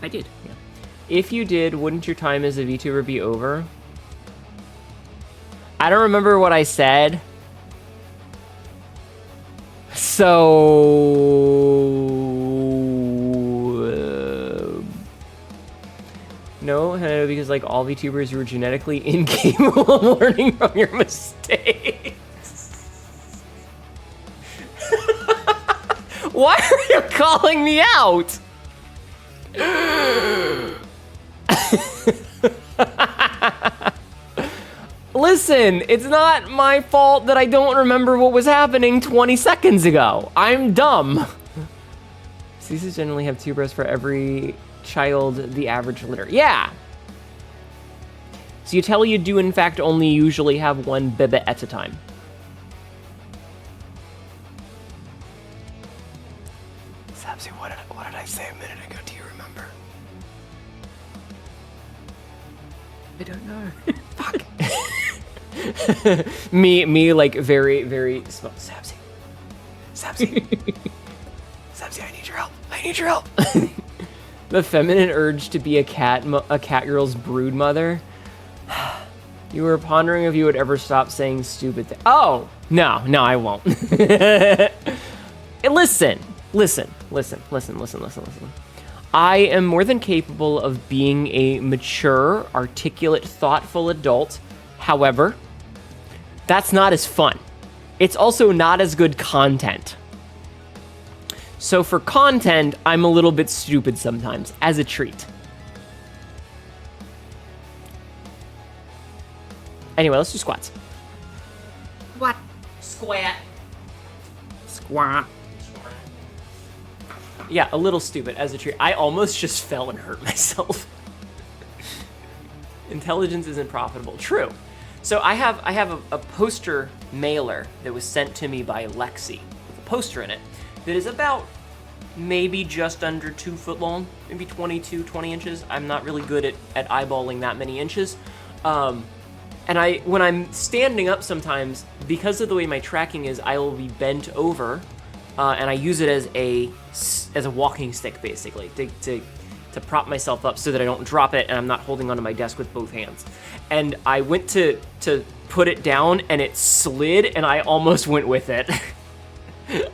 I did. Yeah. If you did, wouldn't your time as a VTuber be over? I don't remember what I said. So... no, because like all VTubers, you were genetically incapable of learning from your mistakes. Why are you calling me out? Listen, it's not my fault that I don't remember what was happening 20 seconds ago. I'm dumb. Caesars generally have 2 breasts for every child, the average litter. Yeah. So you do in fact only usually have 1 bebe at a time. Sabsy, what did I say a minute ago? Do you remember? I don't know. Fuck. me like very, very small. Sabsy. Sabsy, I need your help. I need your help. The feminine urge to be a cat girl's brood mother. You were pondering if you would ever stop saying stupid things. Oh, no, I won't. Listen. I am more than capable of being a mature, articulate, thoughtful adult. However, that's not as fun. It's also not as good content. So for content, I'm a little bit stupid sometimes, as a treat. Anyway, let's do squats. What? Squat. Squat. Yeah, a little stupid, as a treat. I almost just fell and hurt myself. Intelligence isn't profitable. True. So I have a poster mailer that was sent to me by Lexi with a poster in it that is about maybe just under 2 foot long, maybe 20 inches. I'm not really good at eyeballing that many inches. And when I'm standing up sometimes, because of the way my tracking is, I will be bent over, and I use it as a walking stick, basically, to prop myself up so that I don't drop it and I'm not holding onto my desk with both hands. And I went to put it down and it slid and I almost went with it.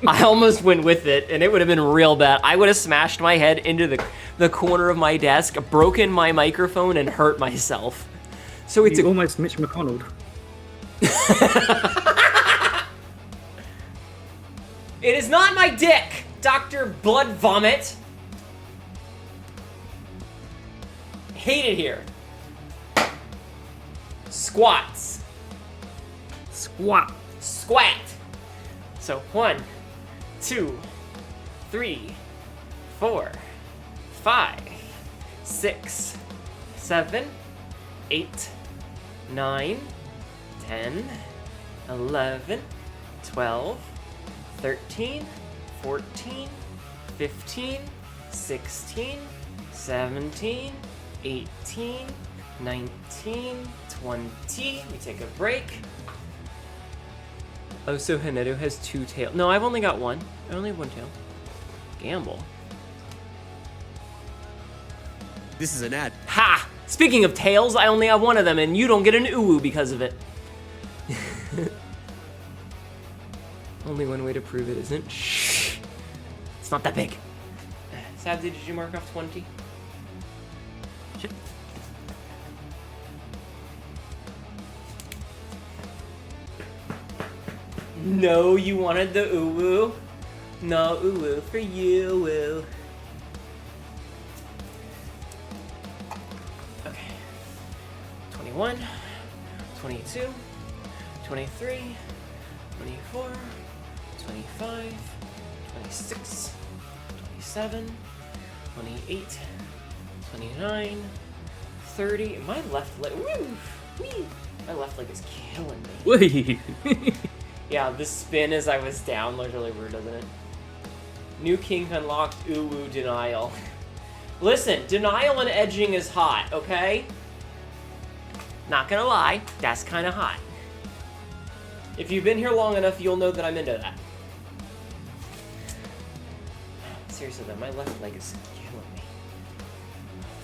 I almost went with it and it would have been real bad. I would have smashed my head into the the corner of my desk, broken my microphone, and hurt myself. So it's almost Mitch McConnell. It is not my dick, Dr. Blood Vomit. Hate it here. Squats. Squat. Squat. So 1, 2, 3, 4, 5, 6, 7, 8, 9, 10, 11, 12, 13, 14, 15, 16, 17, 18, 19, 20. We take a break. Oh, so Hnetu has 2 tails. No, I've only got 1. I only have 1 tail. Gamble. This is an ad. Ha! Speaking of tails, I only have 1 of them, and you don't get an uwu because of it. Only one way to prove it isn't. Shh. It's not that big. Savdi, did you mark off 20? Shit. No, you wanted the uwu. No uwu for you. Woo. Okay. 21, 22, 23, 24, 25, 26, 27, 28, 29, 30. My left leg. Woo! Wee! My left leg is killing me. Whee! Yeah, the spin as I was down looked really weird, doesn't it? New kink unlocked. Uwu denial. Listen, denial and edging is hot, okay? Not gonna lie, that's kind of hot. If you've been here long enough, you'll know that I'm into that. Seriously though, my left leg is killing me.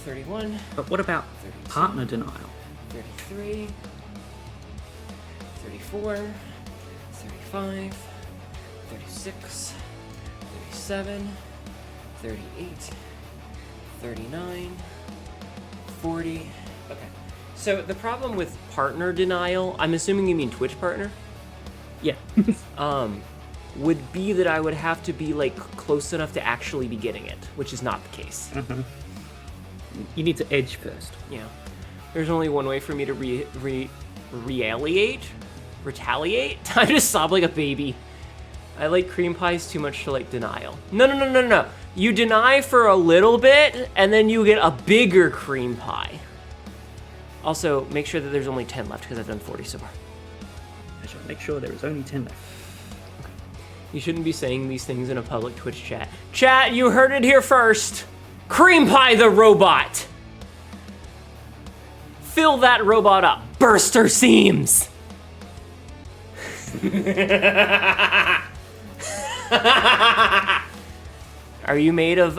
31. But what about 32, partner denial? 33. 34. 35. 36. 37. 38. 39. 40. Okay. So the problem with partner denial, I'm assuming you mean Twitch partner? Yeah. Would be that I would have to be like close enough to actually be getting it, which is not the case. You need to edge first. Yeah. There's only one way for me to retaliate. I just sob like a baby. I like cream pies too much to like denial. No. You deny for a little bit, and then you get a bigger cream pie. Also, make sure that there's only 10 left, because I've done 40 so far. I shall make sure there is only 10 left. You shouldn't be saying these things in a public Twitch chat. Chat, you heard it here first. Cream Pie the robot. Fill that robot up. Burst her seams. Are you made of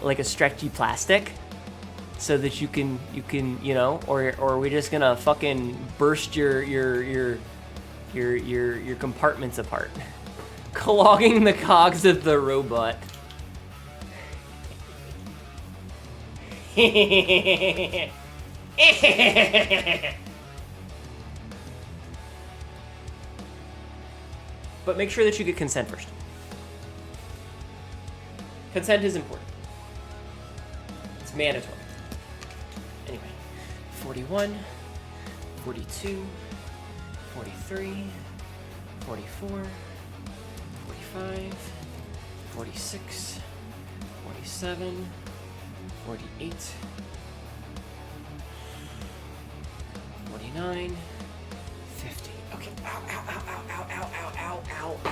like a stretchy plastic? So that you can, you know, or are we just gonna fucking burst your compartments apart? Clogging the cogs of the robot. But make sure that you get consent first. Consent is important. It's mandatory. Anyway, 41, 42, 43, 44, 45, 46, 47, 48, 49, 50. Okay.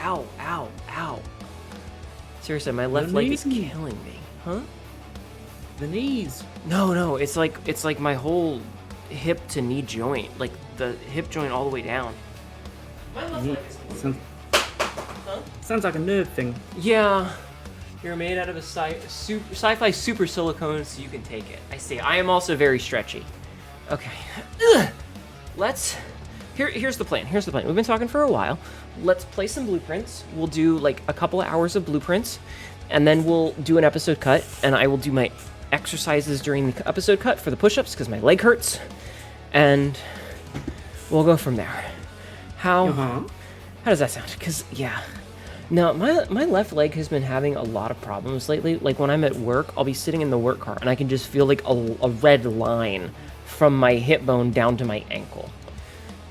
Ow. Seriously, my left leg is killing me. Huh? The knees. No, it's like my whole hip to knee joint, like the hip joint all the way down. My left leg is killing me. Sounds like a nerve thing. Yeah. You're made out of a sci-fi super silicone, so you can take it. I see. I am also very stretchy. Okay. Here's the plan. We've been talking for a while. Let's play some blueprints. We'll do like a couple of hours of blueprints. and then we'll do an episode cut, and I will do my exercises during the episode cut for the push-ups because my leg hurts, and we'll go from there. How does that sound? Because, yeah. No, my left leg has been having a lot of problems lately. Like, when I'm at work, I'll be sitting in the work car, and I can just feel, like, a red line from my hip bone down to my ankle.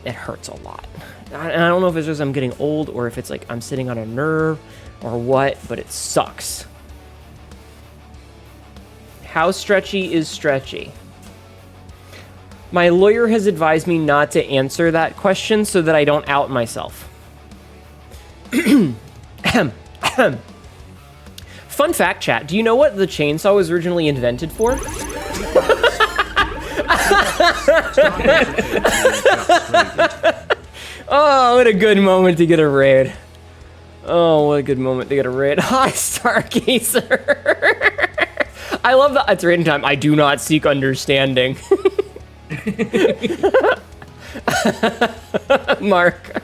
It hurts a lot. And I don't know if it's just I'm getting old, or if it's, like, I'm sitting on a nerve, or what, but it sucks. How stretchy is stretchy? My lawyer has advised me not to answer that question so that I don't out myself. Fun fact, chat. Do you know what the chainsaw was originally invented for? Oh, what a good moment to get a raid. Oh, what a good moment to get a raid. Hi, Stargazer. I love that it's raiding time. I do not seek understanding. Mark.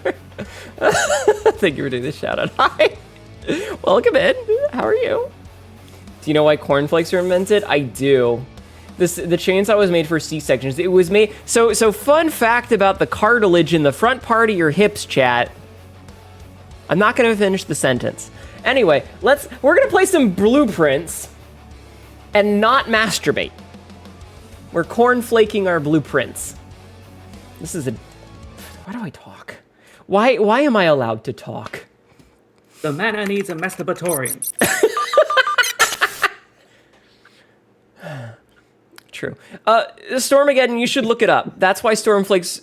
Thank you for doing this shout out. Hi. Welcome in. How are you? Do you know why cornflakes were invented? I do. The chainsaw was made for C-sections. It was made... So fun fact about the cartilage in the front part of your hips, chat. I'm not going to finish the sentence. Anyway, we're going to play some blueprints and not masturbate. We're cornflaking our blueprints. This is a... Why do I talk? Why am I allowed to talk? The man needs a masturbatorium. True. Stormageddon, you should look it up. That's why Stormflakes...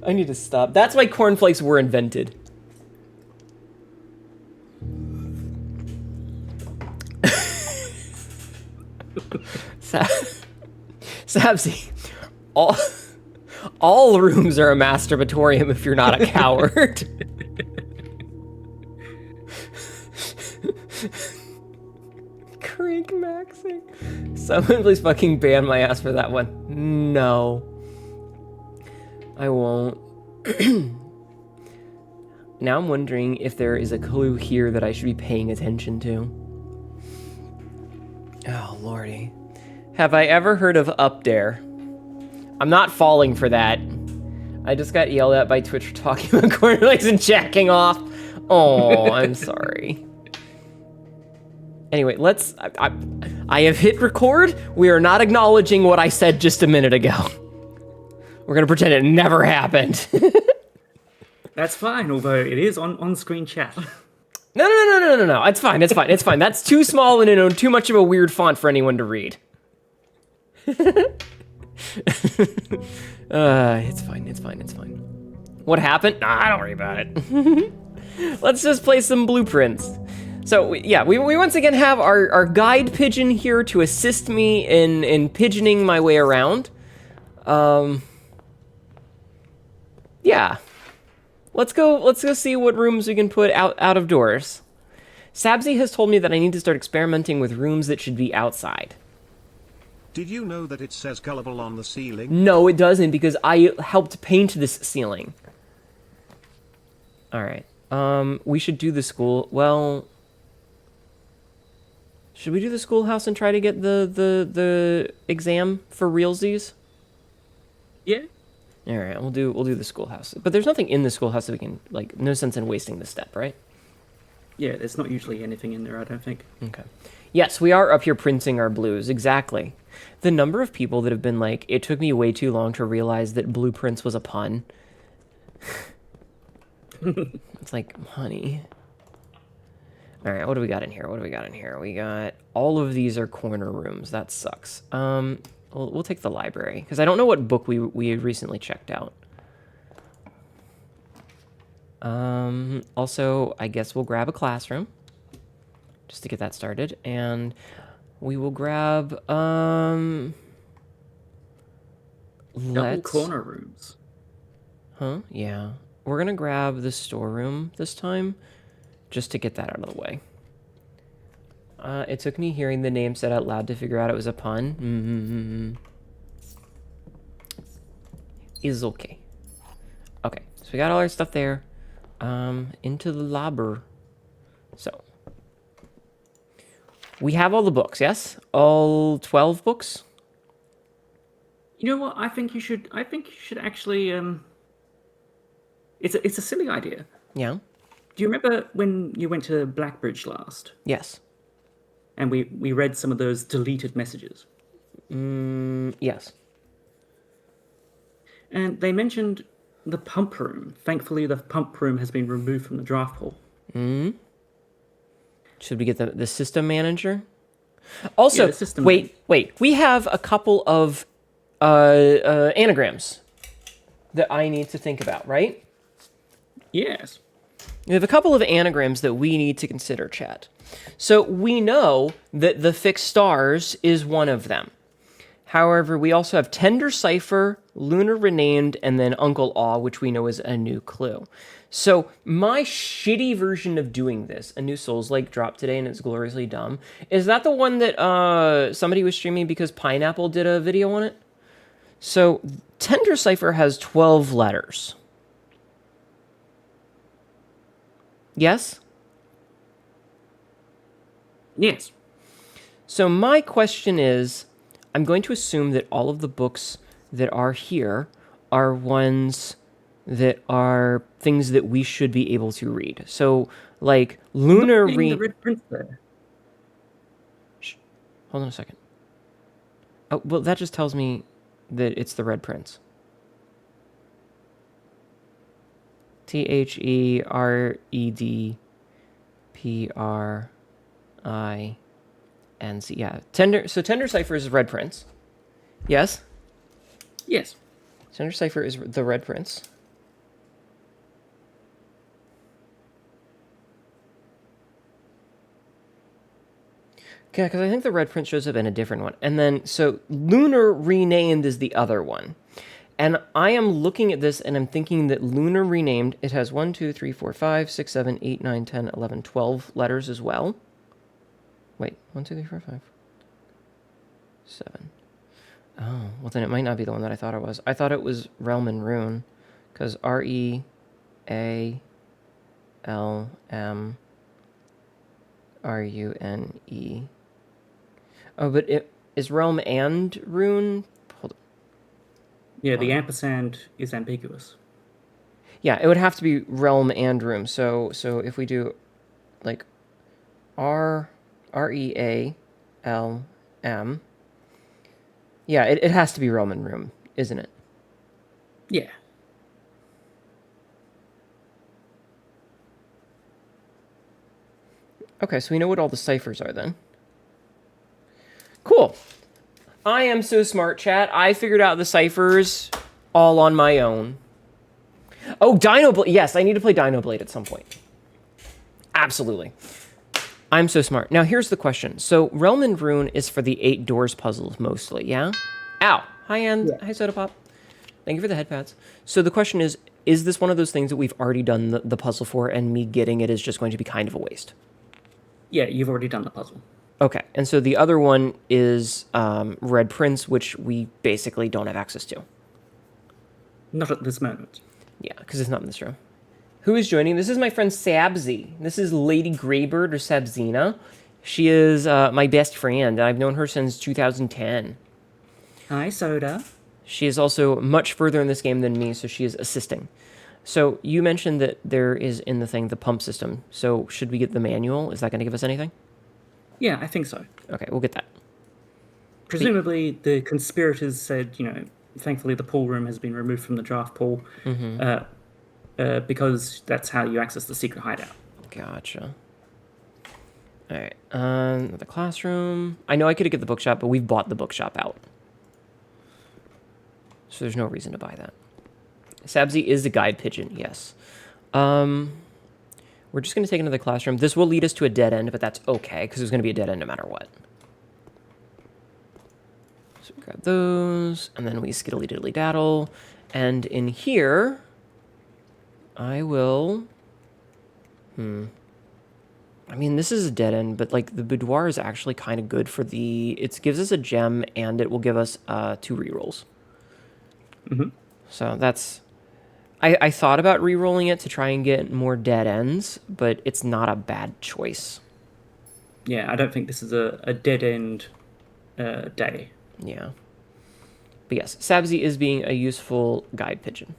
I need to stop. That's why cornflakes were invented. Sabzi, all rooms are a masturbatorium if you're not a coward. Crank maxing. Someone please fucking ban my ass for that one. No. I won't. Now I'm wondering if there is a clue here that I should be paying attention to. Oh, lordy. Have I ever heard of Up Dare? I'm not falling for that. I just got yelled at by Twitch for talking about cornflakes and jacking off. Oh, I'm sorry. Anyway, I have hit record. We are not acknowledging what I said just a minute ago. We're gonna pretend it never happened. That's fine, although it is on-screen chat. No. It's fine. That's too small and too much of a weird font for anyone to read. It's fine. What happened? Nah, don't worry about it. Let's just play some blueprints. So, yeah, we once again have our guide pigeon here to assist me in pigeoning my way around. Yeah. Let's go see what rooms we can put out of doors. Sabzi has told me that I need to start experimenting with rooms that should be outside. Did you know that it says gullible on the ceiling? No, it doesn't, because I helped paint this ceiling. Alright. We should do the school. Well, should we do the schoolhouse and try to get the exam for realsies? Yeah. Alright, we'll do the schoolhouse. But there's nothing in the schoolhouse that we can, like, no sense in wasting the step, right? Yeah, there's not usually anything in there, I don't think. Okay. Yes, we are up here printing our blues, exactly. The number of people that have been like, it took me way too long to realize that blueprints was a pun. It's like, honey. Alright, what do we got in here? We got, all of these are corner rooms. That sucks. We'll take the library, because I don't know what book we had recently checked out. Also, I guess we'll grab a classroom, just to get that started, and we will grab, Double corner rooms. Huh? Yeah. We're gonna grab the storeroom this time, just to get that out of the way. It took me hearing the name said out loud to figure out it was a pun. Is okay. Okay, so we got all our stuff there. into the labor. So we have all the books, yes? All 12 books? You know what? I think you should. I think you should actually. It's a silly idea. Yeah. Do you remember when you went to Blackbridge last, Yes. and we read some of those deleted messages, Yes. and they mentioned the pump room. Thankfully, the pump room has been removed from the draft pool. Should we get the system manager? Also, Yeah, the system wait. We have a couple of anagrams that I need to think about, right? Yes. We have a couple of anagrams that we need to consider, chat. So we know that the fixed stars is one of them. However, we also have Tender Cipher, Lunar Renamed, and then Uncle Aw, which we know is a new clue. So my shitty version of doing this, a new Souls Lake dropped today and it's gloriously dumb. Is that the one that somebody was streaming because Pineapple did a video on it? So Tender Cipher has 12 letters. Yes? Yes. So my question is, I'm going to assume that all of the books that are here are ones that are things that we should be able to read. So, like, Lunar The Red Prince there. Hold on a second. Oh, well, that just tells me that it's the Red Prince. THEREDPRINC. Yeah. Tender Cipher is Red Prince. Yes? Yes. Tender Cipher is the Red Prince. Okay, because I think the Red Prince shows up in a different one. And then, so Lunar Renamed is the other one. And I am looking at this and I'm thinking that Lunar Renamed, it has 1, 2, 3, 4, 5, 6, 7, 8, 9, 10, 11, 12 letters as well. Wait, 1, 2, 3, 4, 5, 7. Oh, well then it might not be the one that I thought it was. I thought it was Realm and Rune, because REALM RUNE. Oh, but it is Realm and Rune. Hold on. Yeah, the ampersand is ambiguous. Yeah, it would have to be Realm and Rune. So if we do like REALM, yeah, it has to be Realm and Rune, isn't it? Yeah. Okay, so we know what all the ciphers are then. Cool. I am so smart, chat. I figured out the ciphers all on my own. Oh, Dino Blade. Yes, I need to play Dino Blade at some point. Absolutely. I'm so smart. Now, here's the question. So, Realm and Rune is for the 8 doors puzzles mostly, yeah? Ow. Hi, Ann. Yeah. Hi, Soda Pop. Thank you for the head pads. So, the question is this one of those things that we've already done the puzzle for, and me getting it is just going to be kind of a waste? Yeah, you've already done the puzzle. Okay, and so the other one is Red Prince, which we basically don't have access to. Not at this moment. Yeah, because it's not in this room. Who is joining? This is my friend Sabzi. This is Lady Greybird, or Sabzina. She is my best friend. I've known her since 2010. Hi, Soda. She is also much further in this game than me, so she is assisting. So you mentioned that there is in the thing the pump system. So should we get the manual? Is that going to give us anything? Yeah, I think so. Okay, we'll get that. Presumably, the conspirators said, thankfully the pool room has been removed from the draft pool because that's how you access the secret hideout. Gotcha. All right. The classroom. I know I could get the bookshop, but we've bought the bookshop out. So there's no reason to buy that. Sabzi is a guide pigeon, yes. We're just going to take another classroom. This will lead us to a dead end, but that's okay, because there's going to be a dead end no matter what. So we grab those, and then we skiddly-diddly-daddle. And in here, I will... I mean, this is a dead end, but, like, the boudoir is actually kind of good for the... It gives us a gem, and it will give us 2 rerolls. Mm-hmm. So that's... I thought about re-rolling it to try and get more dead ends, but it's not a bad choice. Yeah, I don't think this is a dead end day. Yeah. But yes, Sabzi is being a useful guide pigeon.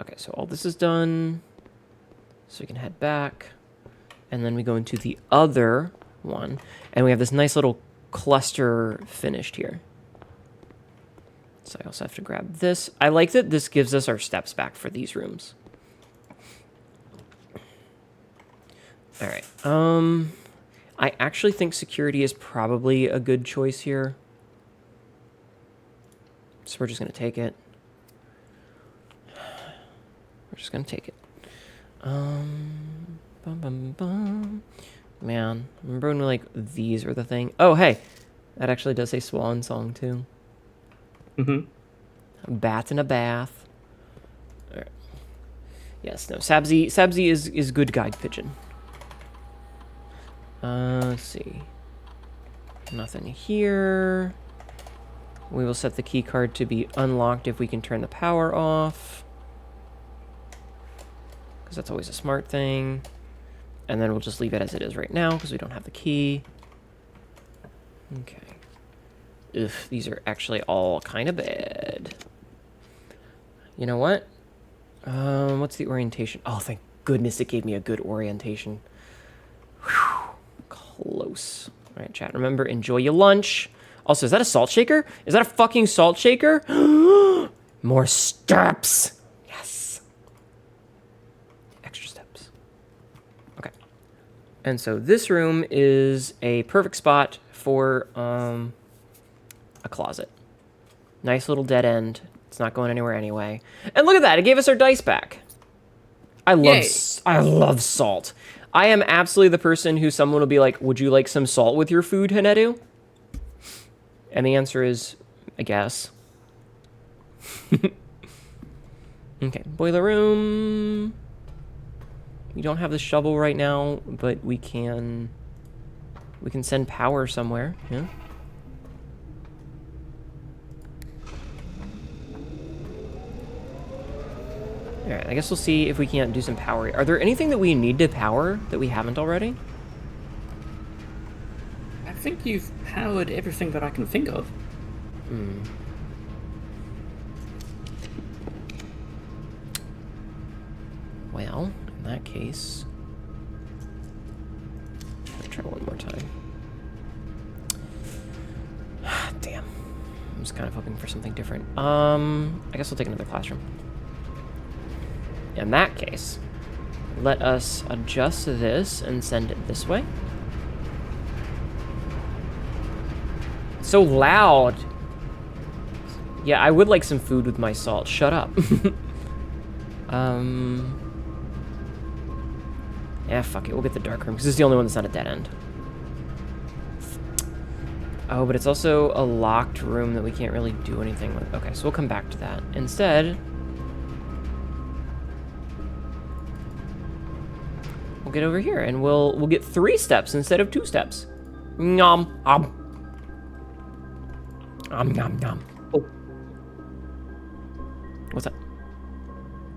Okay, so all this is done. So we can head back. And then we go into the other one. And we have this nice little cluster finished here. So I also have to grab this. I like that this gives us our steps back for these rooms. All right. I actually think security is probably a good choice here. So we're just going to take it. We're just going to take it. Bum, bum, bum. Man, remember when like these were the thing? Oh, hey. That actually does say Swan Song too. Mm-hmm. A bat in a bath. All right. Yes, no. Sabzi is good guide pigeon. Let's see. Nothing here. We will set the key card to be unlocked if we can turn the power off. Because that's always a smart thing. And then we'll just leave it as it is right now because we don't have the key. Okay. Ugh, these are actually all kind of bad. You know what? What's the orientation? Oh, thank goodness it gave me a good orientation. Whew. Close. All right, chat. Remember, enjoy your lunch. Also, is that a salt shaker? Is that a fucking salt shaker? More steps. Yes. Extra steps. Okay. And so this room is a perfect spot for a closet. Nice little dead end. It's not going anywhere anyway. And look at that. It gave us our dice back. I love salt. I am absolutely the person who someone will be like, would you like some salt with your food, Hnetu? And the answer is, I guess. Okay, boiler room. We don't have the shovel right now, but we can send power somewhere, yeah? Alright, I guess we'll see if we can't do some power. Are there anything that we need to power that we haven't already? I think you've powered everything that I can think of. Well, in that case... Let's try one more time. Damn. I'm just kind of hoping for something different. I guess I'll take another classroom. In that case, let us adjust this and send it this way. So loud. Yeah, I would like some food with my salt. Shut up. Yeah, fuck it. We'll get the dark room because it's the only one that's not a dead end. Oh, but it's also a locked room that we can't really do anything with. Okay, so we'll come back to that. Instead, we'll get over here and we'll get 3 steps instead of 2 steps. Nom. Nom nom. Oh. What's that?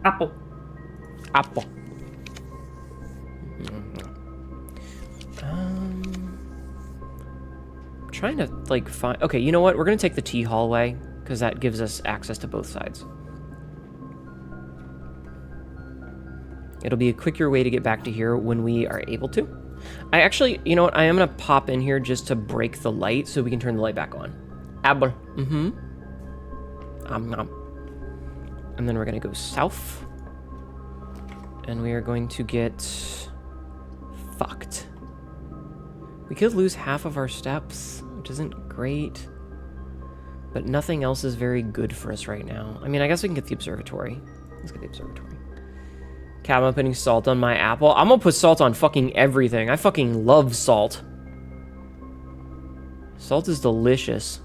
Apple. Apple. Trying to like find. Okay, you know what? We're gonna take the T hallway because that gives us access to both sides. It'll be a quicker way to get back to here when we are able to. I actually, you know what? I am gonna pop in here just to break the light so we can turn the light back on. Apple. Mm-hmm. Nom. And then we're gonna go south. And we are going to get fucked. We could lose half of our steps, which isn't great. But nothing else is very good for us right now. I mean, I guess we can get the observatory. Let's get the observatory. Cat, I'm putting salt on my apple. I'm gonna put salt on fucking everything. I fucking love salt. Salt is delicious.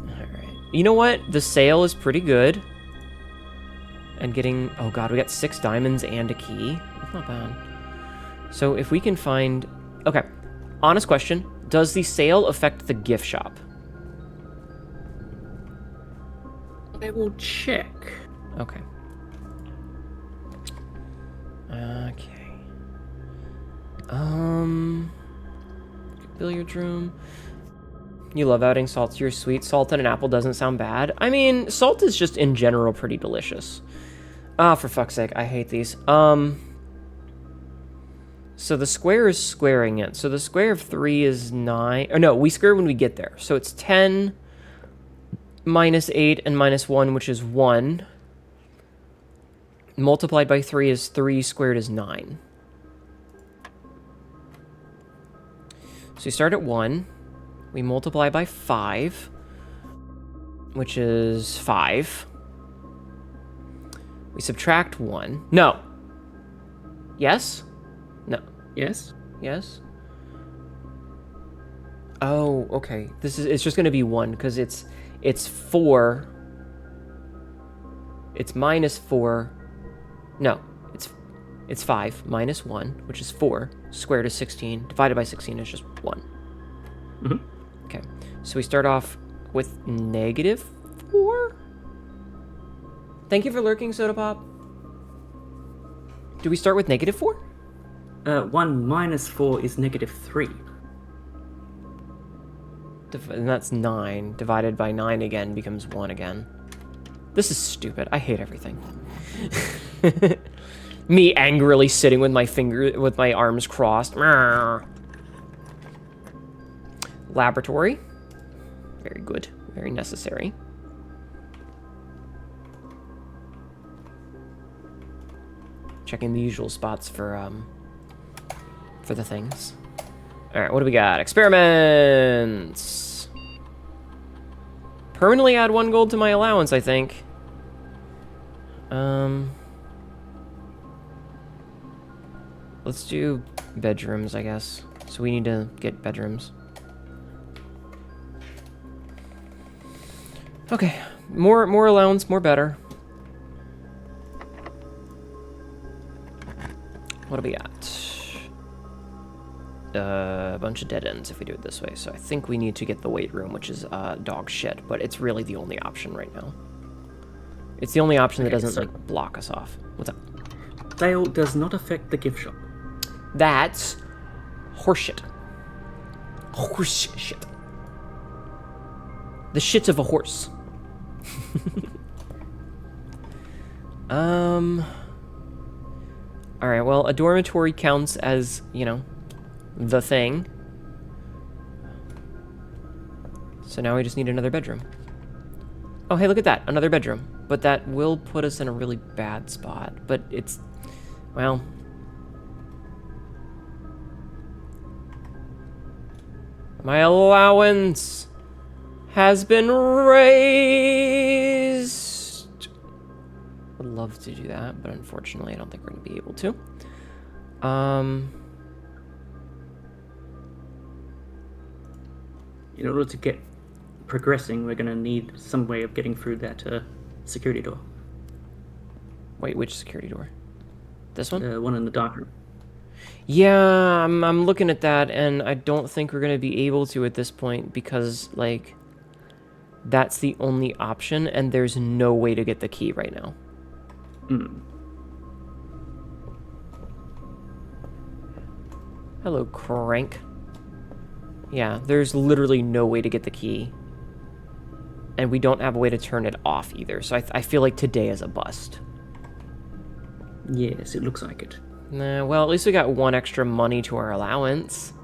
Alright. You know what? The sale is pretty good. And getting... Oh god, we got 6 diamonds and a key. That's not bad. So if we can find... Okay, honest question. Does the sale affect the gift shop? I will check. Okay. Okay. Billiard room. You love adding salt to your sweet. Salt and an apple doesn't sound bad. I mean, salt is just in general pretty delicious. Ah, for fuck's sake, I hate these. So the square is squaring it. So the square of 3 is 9. Or no, we square when we get there. So it's 10 minus 8 and minus 1, which is 1. Multiplied by 3 is 3, squared is 9. So we start at 1. We multiply by 5, which is 5. We subtract 1. No. Yes? No. Yes? Yes? Oh, okay. It's just going to be 1 because it's 4. It's minus 4. No, it's 5 minus 1, which is 4. Squared is 16. Divided by 16 is just 1. Mm-hmm. Okay, so we start off with negative 4? Thank you for lurking, Soda Pop. Do we start with negative 4? 1 minus 4 is negative 3. And that's 9. Divided by 9 again becomes 1 again. This is stupid. I hate everything. Me angrily sitting with my arms crossed. Laboratory. Very good. Very necessary. Checking the usual spots for the things. Alright, what do we got? Experiments! Permanently add 1 gold to my allowance, I think. Let's do bedrooms, I guess. So we need to get bedrooms. Okay, more allowance, more better. What do we got? A bunch of dead ends if we do it this way. So I think we need to get the weight room, which is dog shit, but it's really the only option right now. It's the only option that doesn't like block us off. What's up? Sale does not affect the gift shop. That's horseshit. Horse shit. The shits of a horse. Alright, well, a dormitory counts as, you know, the thing. So now we just need another bedroom. Oh, hey, look at that. Another bedroom. But that will put us in a really bad spot. But it's, well... My allowance has been raised. Would love to do that, but unfortunately I don't think we're going to be able to. In order to get progressing, we're going to need some way of getting through that security door. Wait, which security door? This one? The one in the dark room. Yeah, I'm looking at that, and I don't think we're going to be able to at this point because, like, that's the only option, and there's no way to get the key right now. Hello, Crank. Yeah, there's literally no way to get the key. And we don't have a way to turn it off either, so I feel like today is a bust. Yes, it looks like it. Nah, well, at least we got 1 extra money to our allowance.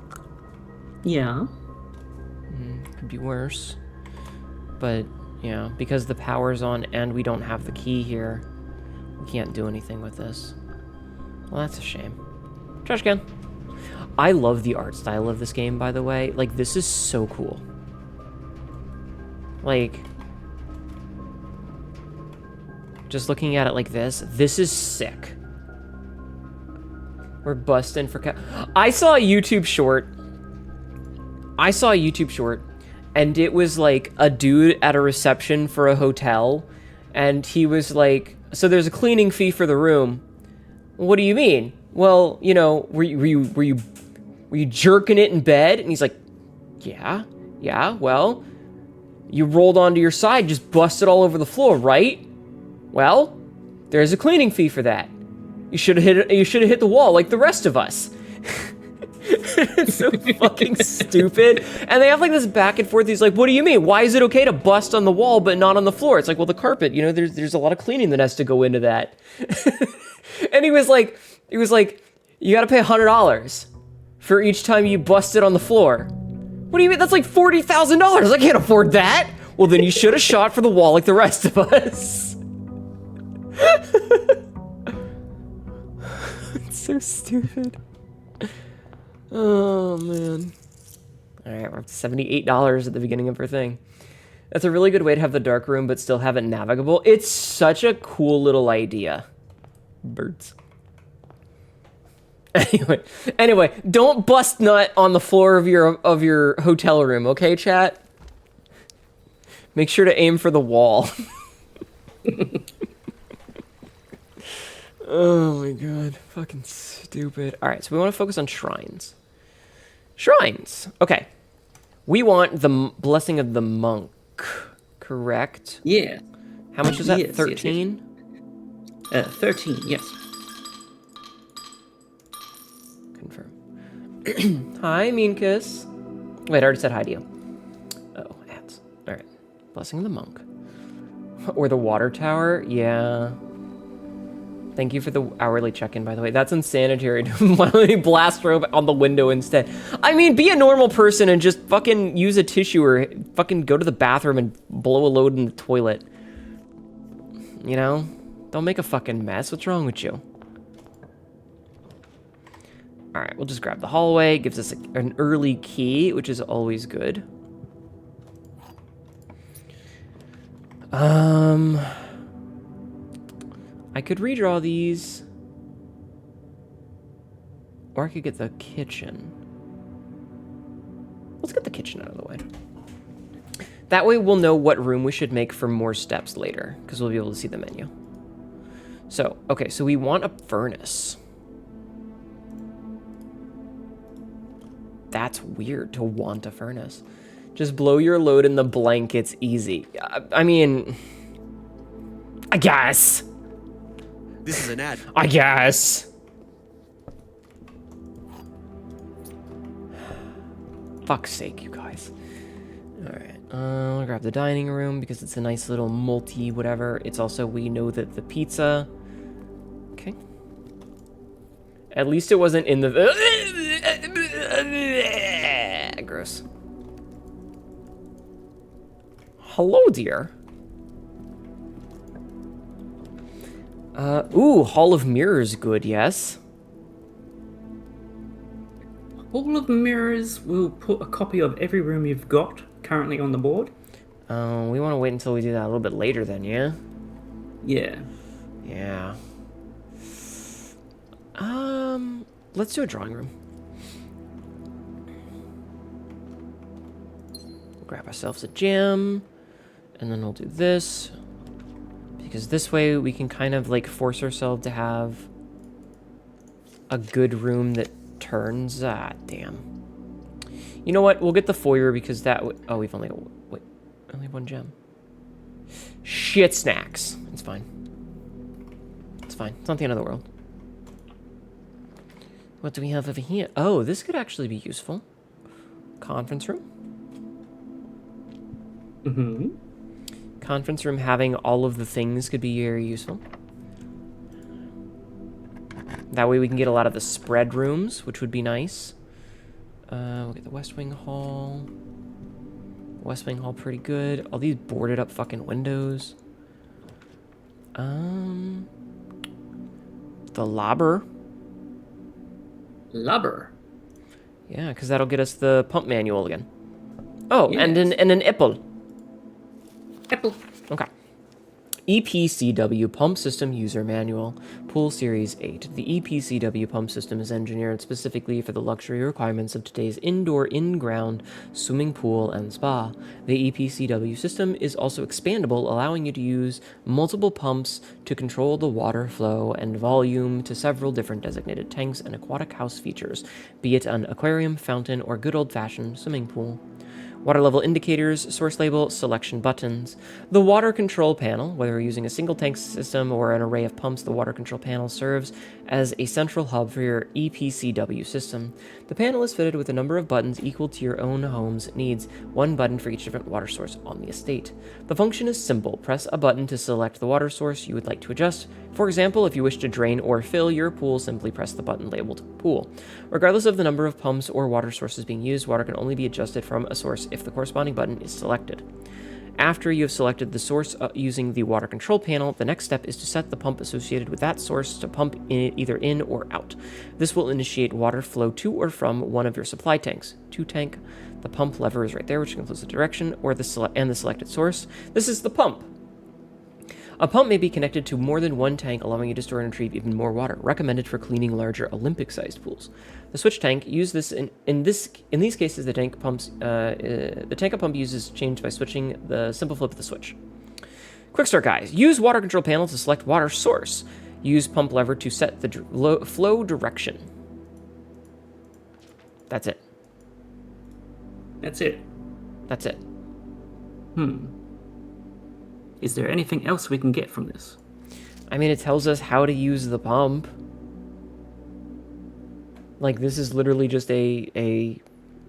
Yeah. Could be worse. But, you know, because the power's on and we don't have the key here, we can't do anything with this. Well, that's a shame. Trash can. I love the art style of this game, by the way. Like, this is so cool. Like, just looking at it like this is sick. We're busting for I saw a YouTube short, and it was like a dude at a reception for a hotel, and he was like, so there's a cleaning fee for the room. What do you mean? Well, you know, were you jerking it in bed? And he's like, yeah, well, You rolled onto your side, just busted all over the floor, right? Well, there's a cleaning fee for that. You should have hit the wall like the rest of us. It's so fucking stupid. And they have like this back and forth. He's like, what do you mean? Why is it okay to bust on the wall but not on the floor? It's like, well, the carpet, you know, there's a lot of cleaning that has to go into that. And he was like, you gotta pay $100 for each time you busted on the floor. What do you mean? That's like $40,000. I can't afford that. Well, then you should have shot for the wall like the rest of us. It's so stupid. Oh, man. All right, we're up to $78 at the beginning of her thing. That's a really good way to have the dark room but still have it navigable. It's such a cool little idea. Birds. Anyway, don't bust nut on the floor of your hotel room, okay, chat? Make sure to aim for the wall. Oh my god, fucking stupid. All right, so we want to focus on shrines. Shrines. Okay. We want the blessing of the monk, correct? Yeah. How much is that? Yes, 13? 13, yes. Confirm. Hi, Minkus. Wait, I already said hi to you. Oh, ads. All right. Blessing of the monk. Or the water tower. Yeah. Thank you for the hourly check-in, by the way. That's unsanitary. Why don't you blast robe on the window instead? I mean, be a normal person and just fucking use a tissue or fucking go to the bathroom and blow a load in the toilet. You know? Don't make a fucking mess. What's wrong with you? All right, we'll just grab the hallway. It gives us an early key, which is always good. I could redraw these. Or I could get the kitchen. Let's get the kitchen out of the way. That way we'll know what room we should make for more steps later, because we'll be able to see the menu. So, okay, so we want a furnace. That's weird to want a furnace. Just blow your load in the blankets easy. I mean, I guess. This is an ad. I guess. Fuck's sake, you guys. Alright, I'll grab the dining room because it's a nice little multi-whatever. It's also, we know that the pizza... Okay. At least it wasn't in the... Gross. Hello, dear. Ooh, Hall of Mirrors, good, yes. Hall of Mirrors will put a copy of every room you've got currently on the board. We want to wait until we do that a little bit later then, yeah? Yeah. Yeah. Let's do a drawing room. Grab ourselves a gem, and then we'll do this. Because this way we can kind of like force ourselves to have a good room that turns. Ah, damn. You know what? We'll get the foyer because that. Oh, we've only only one gem. Shit snacks. It's fine. It's fine. It's not the end of the world. What do we have over here? Oh, this could actually be useful. Conference room. Mm-hmm. Conference room having all of the things could be very useful. That way we can get a lot of the spread rooms, which would be nice. We'll get the West Wing Hall. West Wing Hall pretty good. All these boarded up fucking windows. The lobber. Lubber. Yeah, because that'll get us the pump manual again. Oh, Yes. and an Ipple. Apple. Okay. EPCW Pump System User Manual, Pool Series 8. The EPCW pump system is engineered specifically for the luxury requirements of today's indoor, in-ground swimming pool and spa. The EPCW system is also expandable, allowing you to use multiple pumps to control the water flow and volume to several different designated tanks and aquatic house features, be it an aquarium, fountain, or good old-fashioned swimming pool. Water level indicators, source label, selection buttons. The water control panel, whether you're using a single tank system or an array of pumps, the water control panel serves as a central hub for your EPCW system. The panel is fitted with a number of buttons equal to your own home's needs, one button for each different water source on the estate. The function is simple. Press a button to select the water source you would like to adjust. For example, if you wish to drain or fill your pool, simply press the button labeled Pool. Regardless of the number of pumps or water sources being used, water can only be adjusted from a source if the corresponding button is selected. After you have selected the source using the water control panel, the next step is to set the pump associated with that source to pump either in or out. This will initiate water flow to or from one of your supply tanks. To tank, the pump lever is right there, which controls the direction or the selected source. This is the pump. A pump may be connected to more than one tank, allowing you to store and retrieve even more water. Recommended for cleaning larger Olympic-sized pools. The switch tank use this in these cases. The tank of pump uses changed by switching the simple flip of the switch. Quick start, guys. Use water control panel to select water source. Use pump lever to set the flow direction. That's it. That's it. That's it. Is there anything else we can get from this? I mean, it tells us how to use the pump. Like, this is literally just a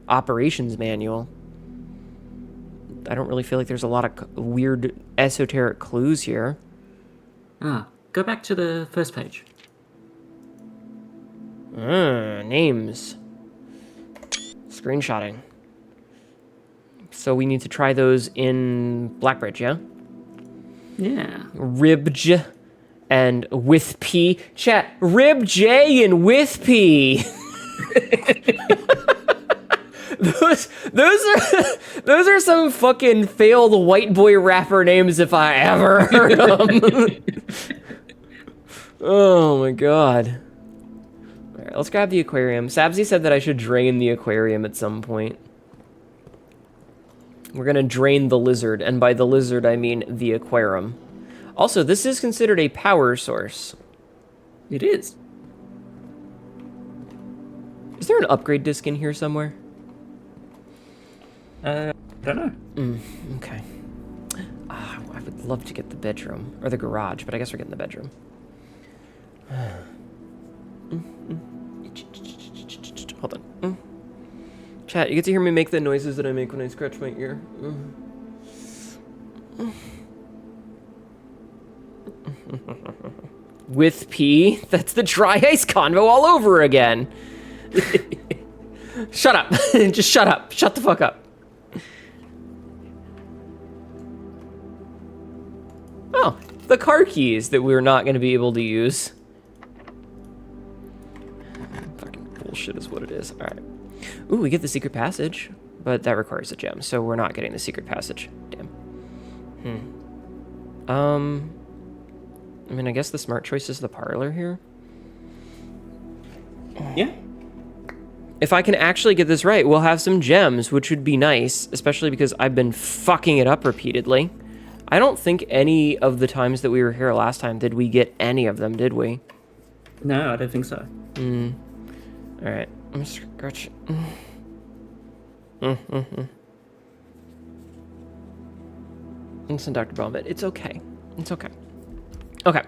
operations manual. I don't really feel like there's a lot of weird esoteric clues here. Go back to the first page. Names. Screenshotting. So we need to try those in Blackbridge, yeah? Yeah. Ribj and with P. Chat, Rib J and with P. those are some fucking failed white boy rapper names if I ever heard them. Oh my god. All right, let's grab the aquarium. Sabzi said that I should drain the aquarium at some point. We're gonna drain the lizard, and by the lizard I mean the aquarium. Also, this is considered a power source. It is. Is there an upgrade disc in here somewhere? I don't know. Okay. I would love to get the bedroom, or the garage, but I guess we're getting the bedroom. Hold on. Chat, you get to hear me make the noises that I make when I scratch my ear. With P? That's the dry ice convo all over again. Shut up. Just shut up. Shut the fuck up. Oh, the car keys that we're not going to be able to use. Fucking bullshit is what it is. All right. Ooh, we get the secret passage, but that requires a gem, so we're not getting the secret passage. Damn. I mean, I guess the smart choice is the parlor here. Yeah. If I can actually get this right, we'll have some gems, which would be nice, especially because I've been fucking it up repeatedly. I don't think any of the times that we were here last time did we get any of them, did we? No, I don't think so. Alright, I'm scratching. Listen, Dr. Bombit, it's okay. It's okay. Okay.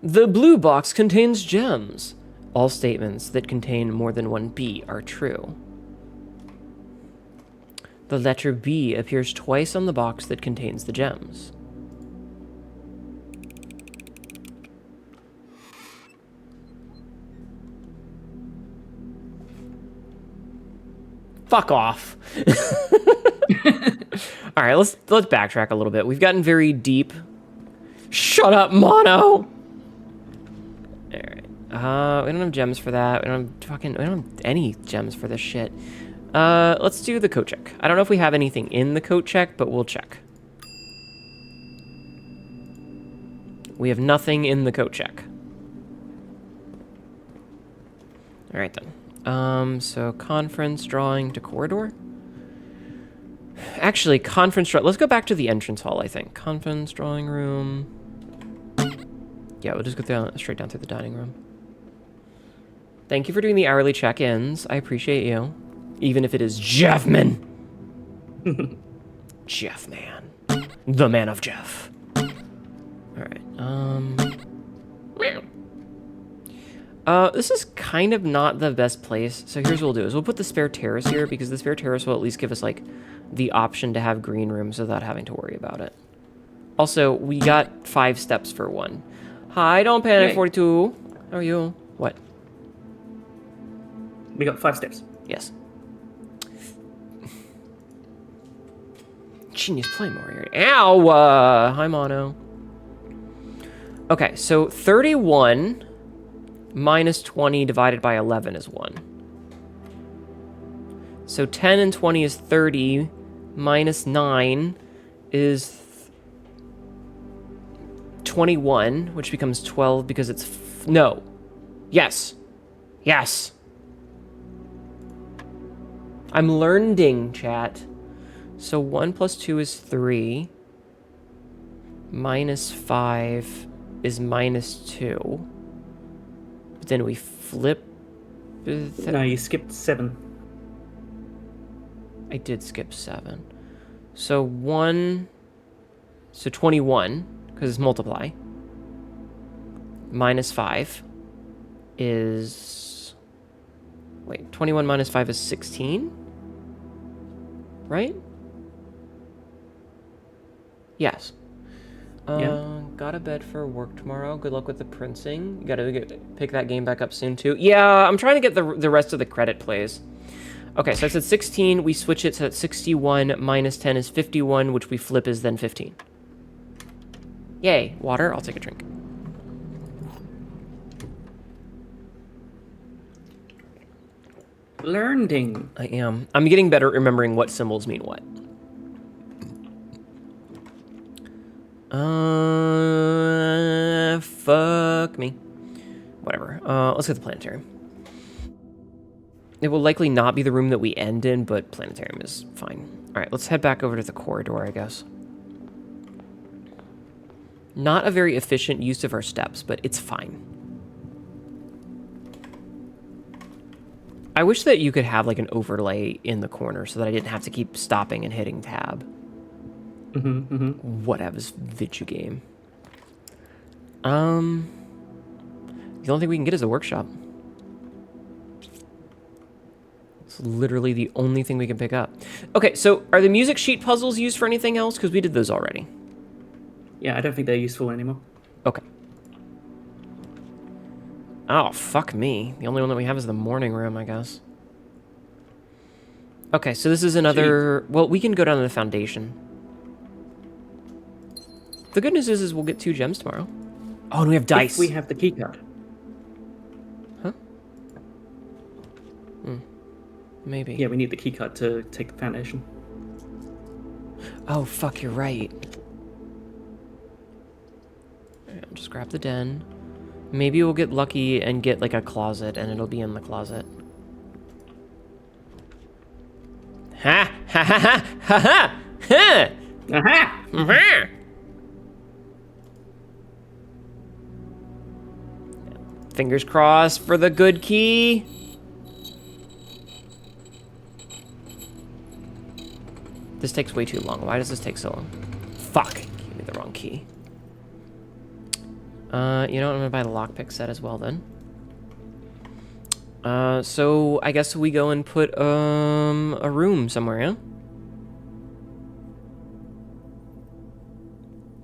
The blue box contains gems. All statements that contain more than one B are true. The letter B appears twice on the box that contains the gems. Fuck off. All right, let's backtrack a little bit. We've gotten very deep. Shut up, Mono. All right. We don't have gems for that. We don't have any gems for this shit. Let's do the coat check. I don't know if we have anything in the coat check, but we'll check. We have nothing in the coat check. All right then. So conference drawing to corridor. Actually, let's go back to the entrance hall, I think. Conference drawing room. Yeah, we'll just go straight down through the dining room. Thank you for doing the hourly check-ins. I appreciate you. Even if it is Jeffman. Jeff, man. The man of Jeff. Alright, this is kind of not the best place, so here's what we'll do, is we'll put the spare terrace here, because the spare terrace will at least give us, like, the option to have green rooms without having to worry about it. Also, we got 5 steps for 1. Hi, don't panic, Yay. 42. How are you? What? We got 5 steps. Yes. Genius play more. Ow! Hi, Mono. Okay, so 31 minus 20 divided by 11 is 1. So 10 and 20 is 30, minus 9 is 21, which becomes 12 because it's... no. Yes. Yes. I'm learning, chat. So 1 plus 2 is 3. Minus 5 is minus 2. But then we flip... No, you skipped 7. I did skip 7. So 1... So 21, because it's multiply. Minus 5 is... Wait, 21 minus 5 is 16? Right? Yes. Yeah. Got a bed for work tomorrow. Good luck with the printing. You gotta pick that game back up soon, too. Yeah, I'm trying to get the rest of the credit plays. Okay, so I said 16. We switch it so that 61 minus 10 is 51, which we flip is then 15. Yay. Water. I'll take a drink. Learning. I am. I'm getting better at remembering what symbols mean what. Fuck me. Whatever. Let's get the planetarium. It will likely not be the room that we end in, but planetarium is fine. All right, let's head back over to the corridor, I guess. Not a very efficient use of our steps, but it's fine. I wish that you could have like an overlay in the corner so that I didn't have to keep stopping and hitting tab. Whatever's Vtuber game. The only thing we can get is a workshop. It's literally the only thing we can pick up. Okay, so are the music sheet puzzles used for anything else? Because we did those already. Yeah, I don't think they're useful anymore. Okay. Oh, fuck me. The only one that we have is the morning room, I guess. Okay, so this is another... Well, we can go down to the foundation. The good news is we'll get 2 gems tomorrow. Oh, and we have dice. If we have the keycard. Huh? Maybe. Yeah, we need the keycard to take the foundation. Oh, fuck, you're right. Alright, I'll just grab the den. Maybe we'll get lucky and get, like, a closet, and it'll be in the closet. Ha! Ha ha ha! Ha ha! Ha! Aha! Ha! Fingers crossed for the good key. This takes way too long. Why does this take so long? Fuck. Gave me the wrong key. You know what? I'm gonna buy the lockpick set as well then. So I guess we go and put a room somewhere, yeah?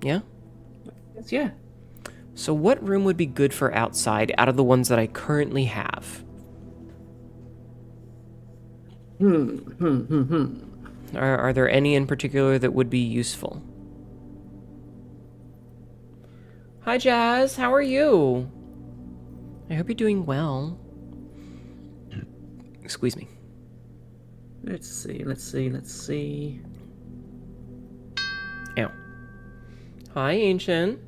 Yeah? Yes, yeah. So what room would be good for outside out of the ones that I currently have? Are there any in particular that would be useful? Hi, Jazz. How are you? I hope you're doing well. Squeeze me. Let's see. Ow. Hi, Ancient.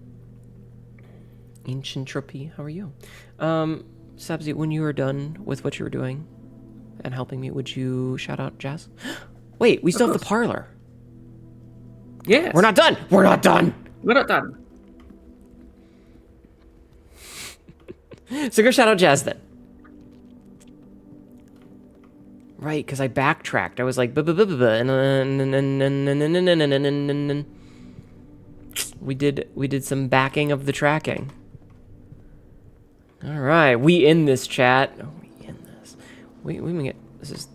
Ancient Tropy, how are you? Sabzi, when you were done with what you were doing and helping me, would you shout out Jazz? Wait, we still have the parlor. Yes. We're not done! We're not done! We're not done. So go shout out Jazz then. Right, because I backtracked. I was like, and we did some backing of the tracking. All right, we in this chat. Oh, we in this. We get this is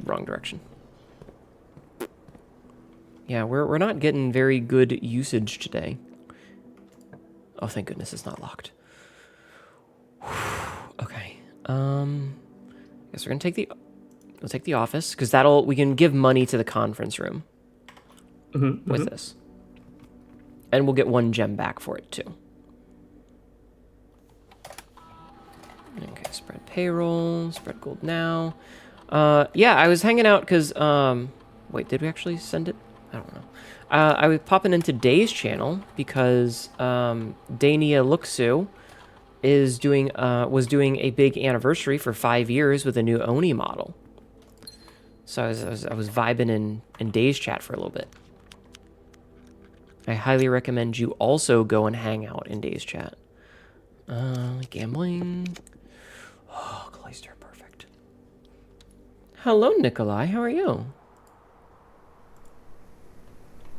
wrong direction. Yeah, we're not getting very good usage today. Oh, thank goodness it's not locked. Okay. Guess we're gonna take the office because we can give money to the conference room with this, and we'll get 1 gem back for it too. Okay, spread payroll, spread gold now. Yeah, I was hanging out because wait, did we actually send it? I don't know. I was popping into Day's channel because Dania Luxu was doing a big anniversary for 5 years with a new Oni model. So I was vibing in Day's chat for a little bit. I highly recommend you also go and hang out in Day's chat. Gambling. Oh, Clayster, perfect. Hello, Nikolai. How are you?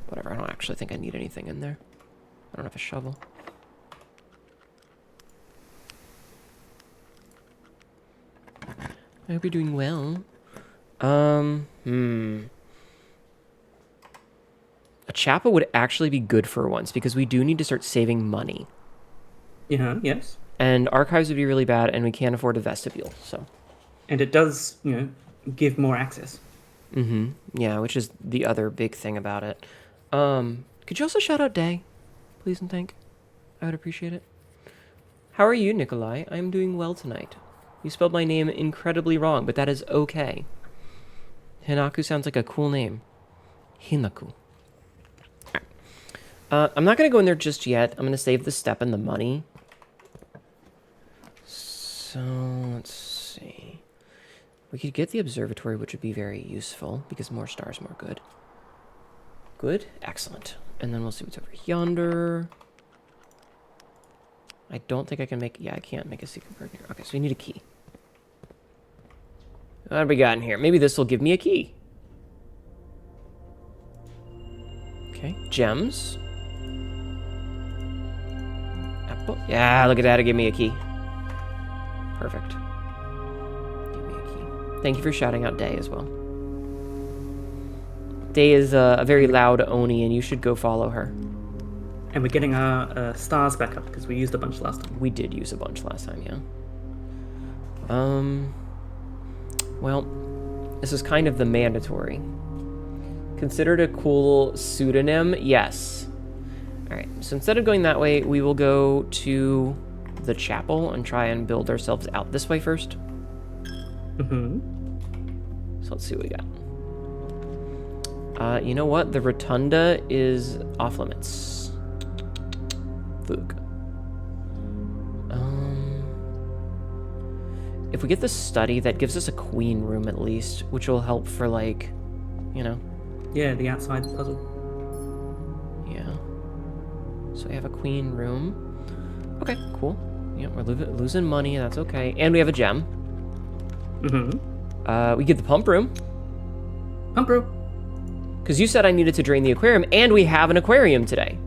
Whatever, I don't actually think I need anything in there. I don't have a shovel. I hope you're doing well. A chapel would actually be good for once because we do need to start saving money. Yeah, yes. And archives would be really bad, and we can't afford a vestibule, so. And it does, give more access. Yeah, which is the other big thing about it. Could you also shout out Day, please and thank? I would appreciate it. How are you, Nikolai? I'm doing well tonight. You spelled my name incredibly wrong, but that is okay. Hnetu sounds like a cool name. Hnetu. I'm not going to go in there just yet. I'm going to save the step and the money. So, let's see. We could get the observatory, which would be very useful, because more stars, more good. Good? Excellent. And then we'll see what's over yonder. I don't think I can make... Yeah, I can't make a secret bird here. Okay, so we need a key. What have we got in here? Maybe this will give me a key. Okay, gems. Apple. Yeah, look at that. It gave me a key. Perfect. Give me a key. Thank you for shouting out Day as well. Day is a very loud Oni, and you should go follow her. And we're getting our stars back up because we used a bunch last time. We did use a bunch last time, yeah. Well, this is kind of the mandatory. Considered a cool pseudonym? Yes. Alright, so instead of going that way, we will go to the chapel and try and build ourselves out this way first. So let's see what we got. You know what? The rotunda is off limits. Foog. If we get the study, that gives us a queen room at least, which will help for, like, Yeah, the outside puzzle. Yeah. So we have a queen room. Okay, cool. Yeah, we're losing money. That's okay. And we have a gem. We get the pump room. Pump room. Because you said I needed to drain the aquarium, and we have an aquarium today.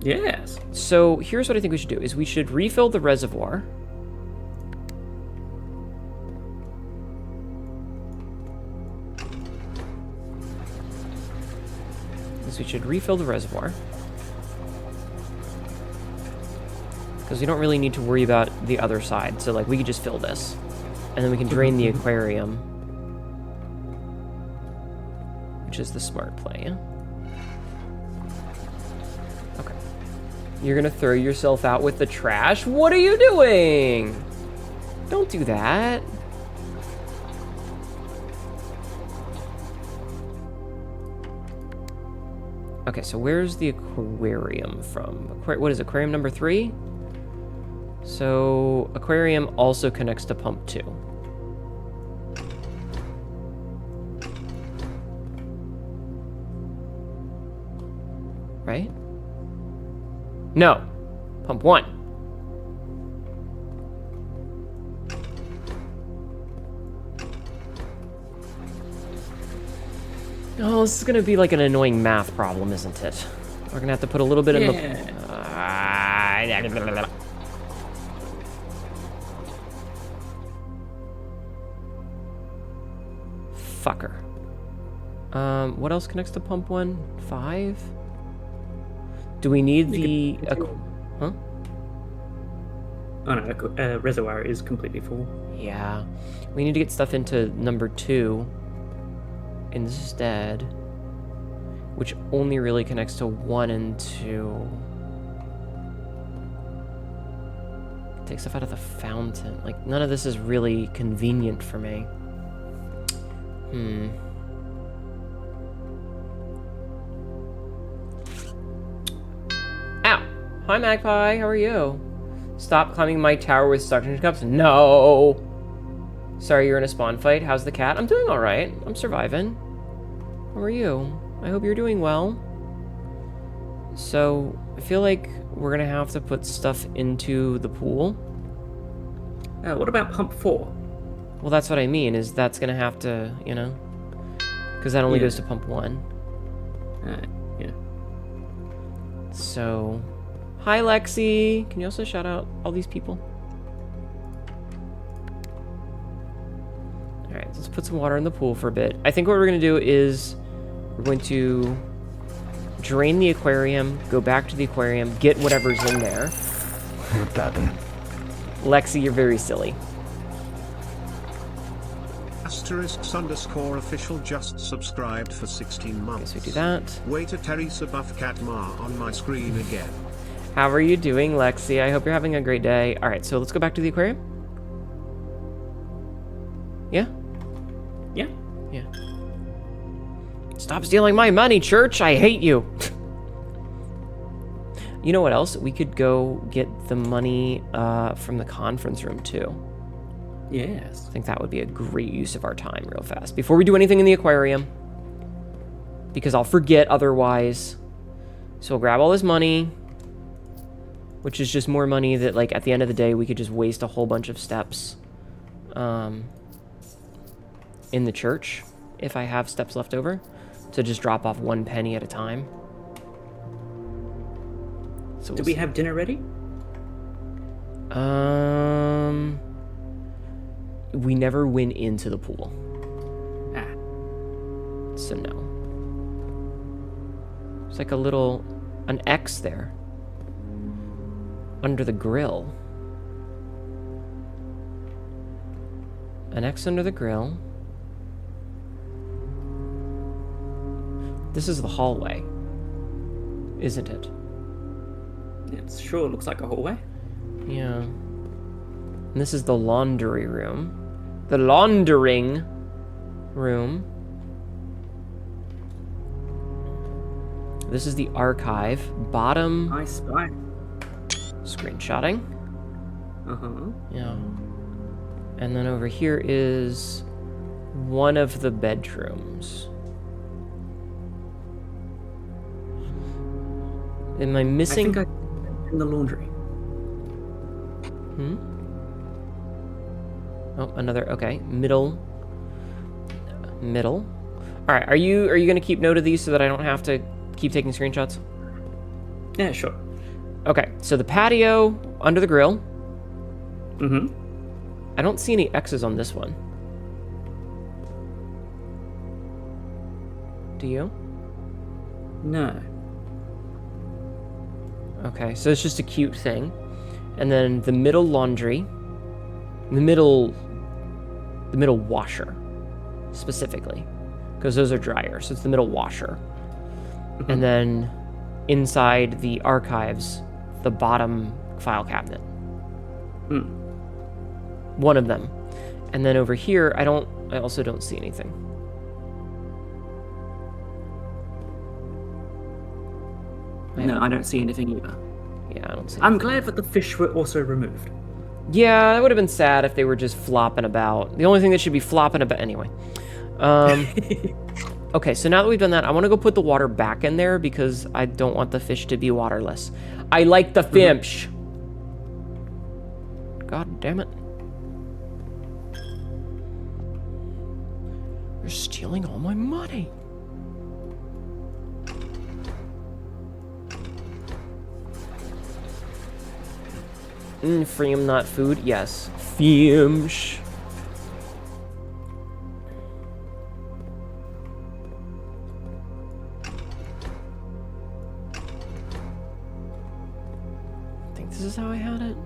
Yes. So here's what I think we should do, is we should refill the reservoir. We should refill the reservoir. Because we don't really need to worry about the other side. So, like, we could just fill this. And then we can drain the aquarium. Which is the smart play, yeah? Okay. You're gonna throw yourself out with the trash? What are you doing? Don't do that. Okay, so where's the aquarium from? What is aquarium number 3? So aquarium also connects to pump 2. Right? No, pump 1. Oh, this is gonna be like an annoying math problem, isn't it? We're gonna have to put a little bit in the... Fucker. What else connects to pump 1? 5? Do we need the... Huh? Oh no, reservoir is completely full. Yeah. We need to get stuff into number 2 instead, which only really connects to 1 and 2. Take stuff out of the fountain. Like, none of this is really convenient for me. Ow! Hi, Magpie. How are you? Stop climbing my tower with suction cups. No! Sorry, you're in a spawn fight. How's the cat? I'm doing alright. I'm surviving. How are you? I hope you're doing well. So, I feel like we're gonna have to put stuff into the pool. What about pump 4? Well, that's what I mean, is that's gonna have to, you know... Because that only goes to pump 1. Yeah. So... Hi, Lexi! Can you also shout out all these people? Alright, let's put some water in the pool for a bit. I think what we're gonna do is... We're going to... drain the aquarium, go back to the aquarium, get whatever's in there. Lexi, you're very silly. *_official just subscribed for 16 months. Guess we do that. Wait a Teresa Buff Cat Ma on my screen again. How are you doing, Lexi? I hope you're having a great day. Alright, so let's go back to the aquarium. Yeah? Yeah. Yeah. Stop stealing my money, church! I hate you! You know what else? We could go get the money from the conference room, too. Yes. I think that would be a great use of our time real fast. Before we do anything in the aquarium. Because I'll forget otherwise. So we'll grab all this money. Which is just more money that, like, at the end of the day, we could just waste a whole bunch of steps. In the church. If I have steps left over. To just drop off 1 penny at a time. So Do we have dinner ready? We never went into the pool. Ah. So no. It's like an X there. Under the grill. An X under the grill. This is the hallway. Isn't it? It sure looks like a hallway. Yeah. And this is the laundry room. The laundering room. This is the archive. Bottom. I spy. Screenshotting. Uh-huh. Yeah. And then over here is one of the bedrooms. Am I missing? I think in the laundry. Oh, another. Okay, middle. All right. Are you gonna keep note of these so that I don't have to keep taking screenshots? Yeah, sure. Okay. So the patio under the grill. Mm-hmm. I don't see any X's on this one. Do you? No. Okay, so it's just a cute thing. And then the middle laundry. The middle washer, specifically. Because those are dryers, so it's the middle washer. Mm-hmm. And then inside the archives, the bottom file cabinet. One of them. And then over here, I also don't see anything. No, I don't see anything either. Yeah, I don't see anything. I'm glad that the fish were also removed. Yeah, that would have been sad if they were just flopping about. The only thing that should be flopping about... Anyway. Okay, so now that we've done that, I want to go put the water back in there because I don't want the fish to be waterless. I like the fish. God damn it. You're stealing all my money. Freem, not food. Yes. Fiumsh. I think this is how I had it.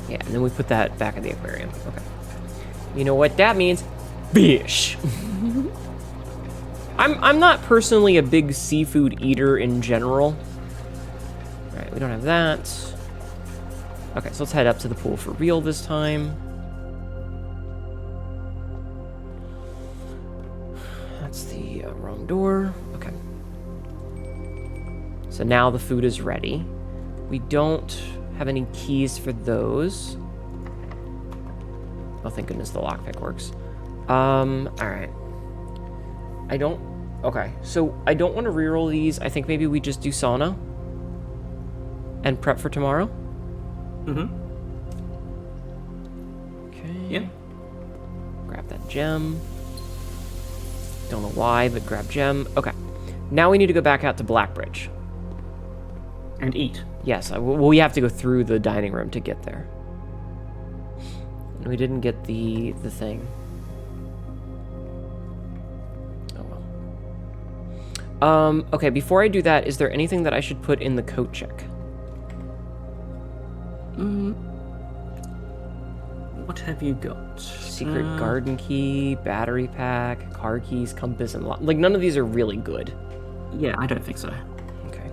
Yeah, and then we put that back in the aquarium. Okay. You know what that means? Fish. I'm not personally a big seafood eater in general. All right, we don't have that. Okay, so let's head up to the pool for real this time. That's the wrong door. Okay. So now the food is ready. We don't have any keys for those. Oh, thank goodness the lockpick works. All right. Okay, so I don't want to reroll these. I think maybe we just do sauna and prep for tomorrow. Mm-hmm. Okay. Yeah. Grab that gem. Don't know why, but grab gem. Okay. Now we need to go back out to Blackbridge. And eat. Yes, we have to go through the dining room to get there. And we didn't get the thing. Okay, before I do that, is there anything that I should put in the coat check? What have you got? Secret garden key, battery pack, car keys, compass, and like none of these are really good. Yeah, I don't think so. Okay.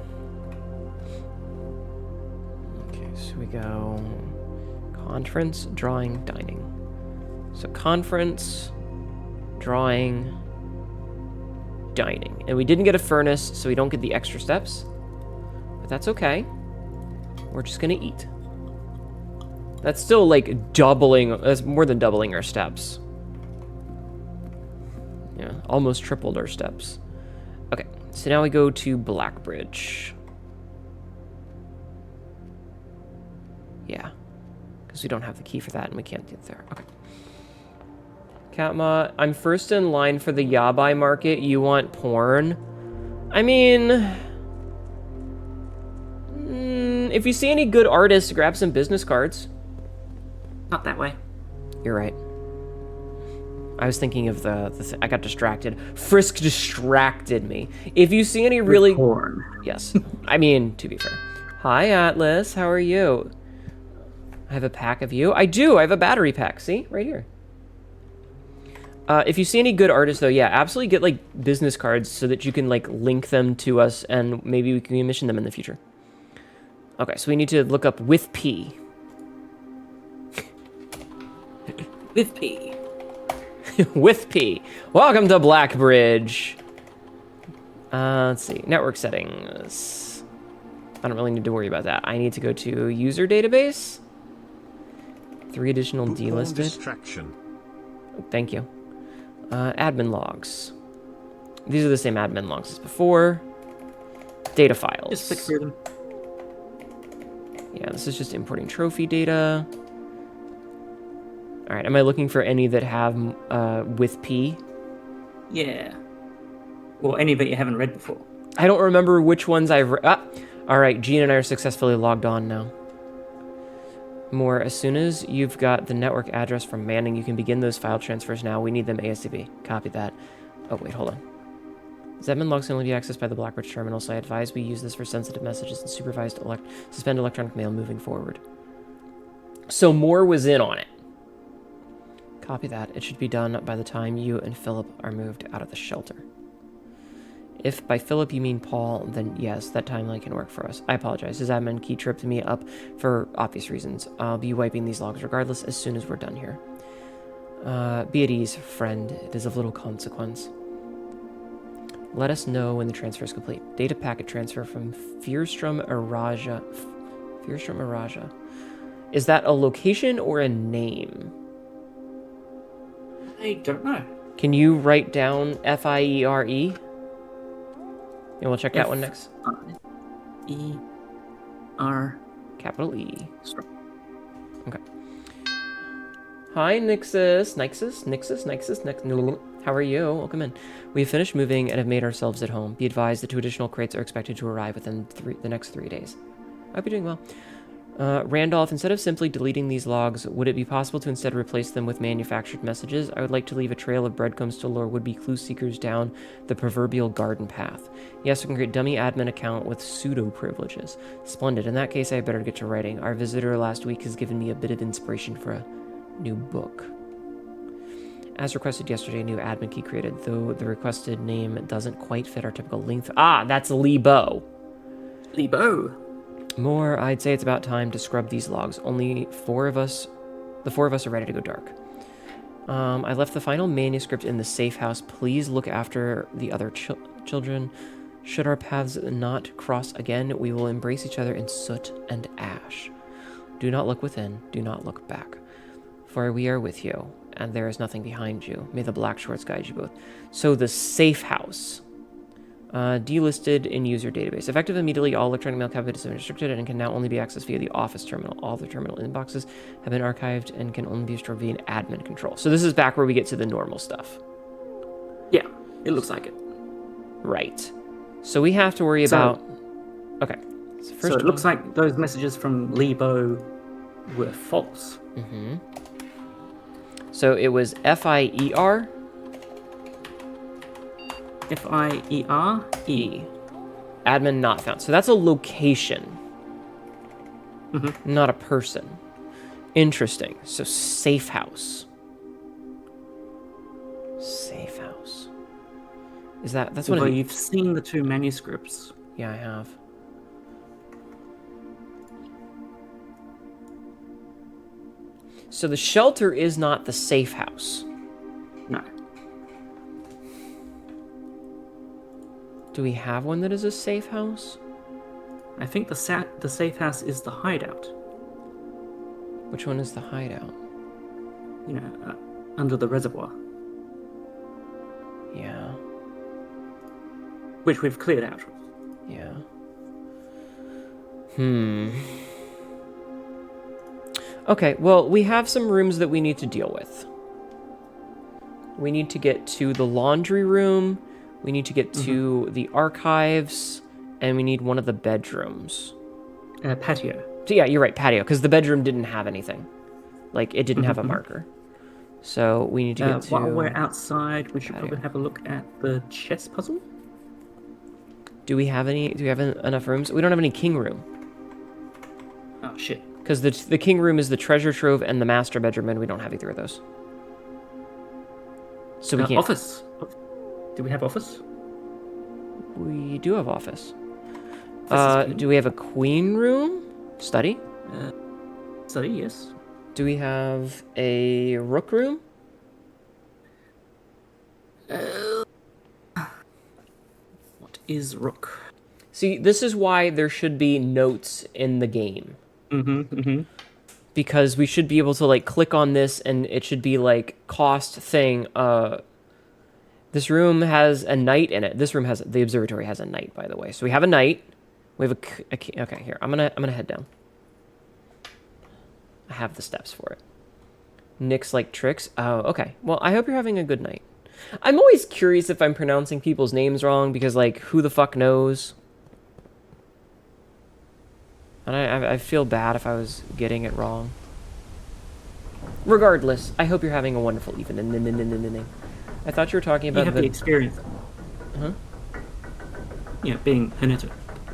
Okay, so we go conference, drawing, dining. So conference, drawing, dining. And we didn't get a furnace, so we don't get the extra steps. But that's okay. We're just gonna eat. That's still like doubling, that's more than doubling our steps. Yeah, almost tripled our steps. Okay, so now we go to Blackbridge. Yeah, because we don't have the key for that and we can't get there. Okay. Katma, I'm first in line for the Yabai market. You want porn? I mean, if you see any good artists, grab some business cards. Not that way. You're right. I was thinking of I got distracted. Frisk distracted me. If you see any really... Porn. Yes. I mean, to be fair. Hi, Atlas. How are you? I have a pack of you. I do. I have a battery pack. See? Right here. If you see any good artists, though, yeah, absolutely get, like, business cards so that you can, like, link them to us and maybe we can commission them in the future. Okay, so we need to look up with P. With P. With P. Welcome to Blackbridge. Let's see. Network settings. I don't really need to worry about that. I need to go to user database. 3 additional delisted. Distraction. Thank you. Admin logs. These are the same admin logs as before. Data files. Just click through them. Yeah, this is just importing trophy data. All right, am I looking for any that have with P? Yeah. Or any that you haven't read before. I don't remember which ones I've read. All right, Gene and I are successfully logged on now. More, as soon as you've got the network address from Manning, you can begin those file transfers now. We need them ASAP. Copy that. Oh, wait, hold on. Zedman logs can only be accessed by the Blackbridge terminal, so I advise we use this for sensitive messages and suspend electronic mail moving forward. So Moore was in on it. Copy that. It should be done by the time you and Philip are moved out of the shelter. If by Philip you mean Paul, then yes, that timeline can work for us. I apologize. His admin key tripped me up for obvious reasons. I'll be wiping these logs regardless as soon as we're done here. Be at ease, friend. It is of little consequence. Let us know when the transfer is complete. Data packet transfer from Fierstrom Araja. Fierstrom Araja. Is that a location or a name? I don't know. Can you write down F-I-E-R-E? And we'll check that one next. E-R. Capital E. Sorry. Okay. Hi, Nixus. How are you? Welcome in. We have finished moving and have made ourselves at home. Be advised, the 2 additional crates are expected to arrive within the next 3 days. I hope you're doing well. Randolph, instead of simply deleting these logs, would it be possible to instead replace them with manufactured messages? I would like to leave a trail of breadcrumbs to lure would-be clue seekers down the proverbial garden path. Yes, we can create dummy admin account with pseudo privileges. Splendid. In that case, I had better get to writing. Our visitor last week has given me a bit of inspiration for a new book. As requested yesterday, a new admin key created, though the requested name doesn't quite fit our typical length. Ah, that's Lebo. Lebo. More, I'd say it's about time to scrub these logs. Only the 4 of us are ready to go dark. I left the final manuscript in the safe house. Please look after the other children. Should our paths not cross again, we will embrace each other in soot and ash. Do not look within, do not look back. For we are with you, and there is nothing behind you. May the black shorts guide you both. So the safe house. Delisted in user database. Effective immediately, all electronic mail cabinets have been restricted and can now only be accessed via the office terminal. All the terminal inboxes have been archived and can only be stored via an admin control. So this is back where we get to the normal stuff. Yeah, it looks like it. Right. So we have to worry about... Okay. So it looks like those messages from Lebo were false. Mm-hmm. So it was FIER? FIER-E. Admin not found. So that's a location. Not a person. Interesting. So safe house. Safe house. Is that's what Well, you've seen the 2 manuscripts. Yeah, I have. So the shelter is not the safe house. No. Do we have one that is a safe house? I think the safe house is the hideout. Which one is the hideout? You know, under the reservoir. Yeah. Which we've cleared out. Yeah. Okay, well, we have some rooms that we need to deal with. We need to get to the laundry room, we need to get to the archives, and we need one of the bedrooms. Patio. So yeah, you're right, patio, because the bedroom didn't have anything. Like, it didn't have a marker. So we need to get to... While we're outside, we should patio. probably have a look at the chess puzzle. Do we have enough rooms? We don't have any king room. Oh, shit. Because the king room is the treasure trove and the master bedroom, and we don't have either of those. So we can't... Office. Do we have office? We do have office. Do we have a queen room? Study? Study, yes. Do we have a rook room? What is rook? See, this is why there should be notes in the game. Because we should be able to, like, click on this, and it should be, like, cost thing. This room has a knight in it. This room has... The observatory has a knight, by the way. So we have a knight. We have a okay, here. I'm gonna head down. I have the steps for it. Nick's like tricks. Oh, okay. Well, I hope you're having a good night. I'm always curious if I'm pronouncing people's names wrong, because, like, who the fuck knows? And I feel bad if I was getting it wrong. Regardless, I hope you're having a wonderful evening. I thought you were talking about you have the experience. Huh? Yeah, being Hnetu.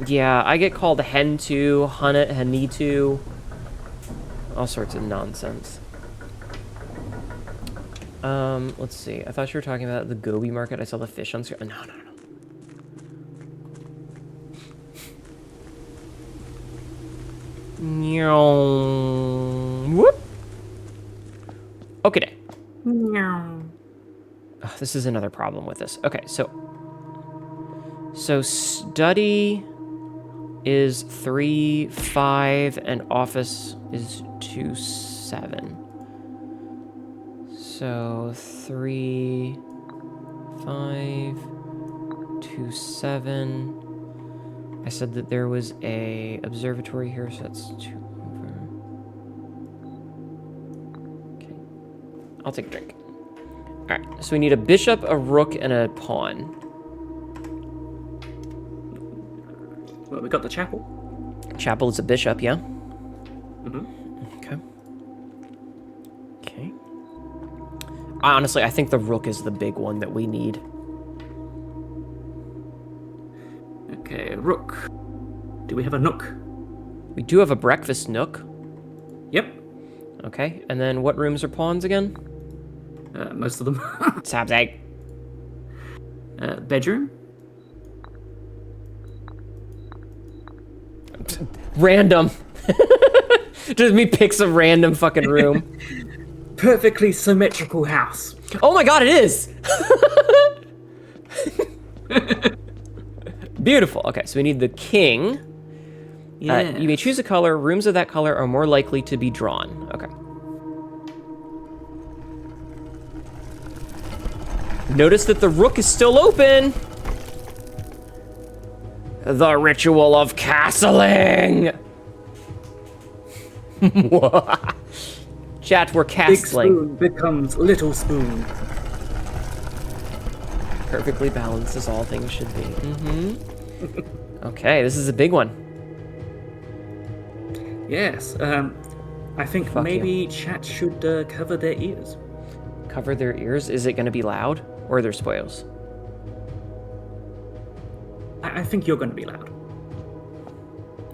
Yeah, I get called Hnetu, Hnetu, all sorts of nonsense. Let's see. I thought you were talking about the Gobi market. I saw the fish on screen. No. Whoop. Okay. Oh, this is another problem with this. Okay, so study is 3, 5, and office is 2, 7. So 3, 5, 2, 7. I said that there was a observatory here, so that's 2 over. Okay. I'll take a drink. All right, so we need a bishop, a rook, and a pawn. Well, we got the chapel. Chapel is a bishop, yeah? Mm-hmm. Okay. Okay. Honestly, I think the rook is the big one that we need. Okay, rook. Do we have a nook? We do have a breakfast nook. Yep. Okay, and then what rooms are pawns again? Most of them. Sab's egg. Bedroom. Random. Just me pick some random fucking room. Perfectly symmetrical house. Oh my god, it is! Beautiful. Okay, so we need the king. Yeah. You may choose a color. Rooms of that color are more likely to be drawn. Okay. Notice that the rook is still open. The ritual of castling. Chat, we're Big castling. spoon becomes little spoon. Perfectly balanced as all things should be. Mm-hmm. Okay, this is a big one. Yes. I think Fuck maybe chat should cover their ears. Cover their ears. Is it going to be loud, or are there spoils? I think you're going to be loud.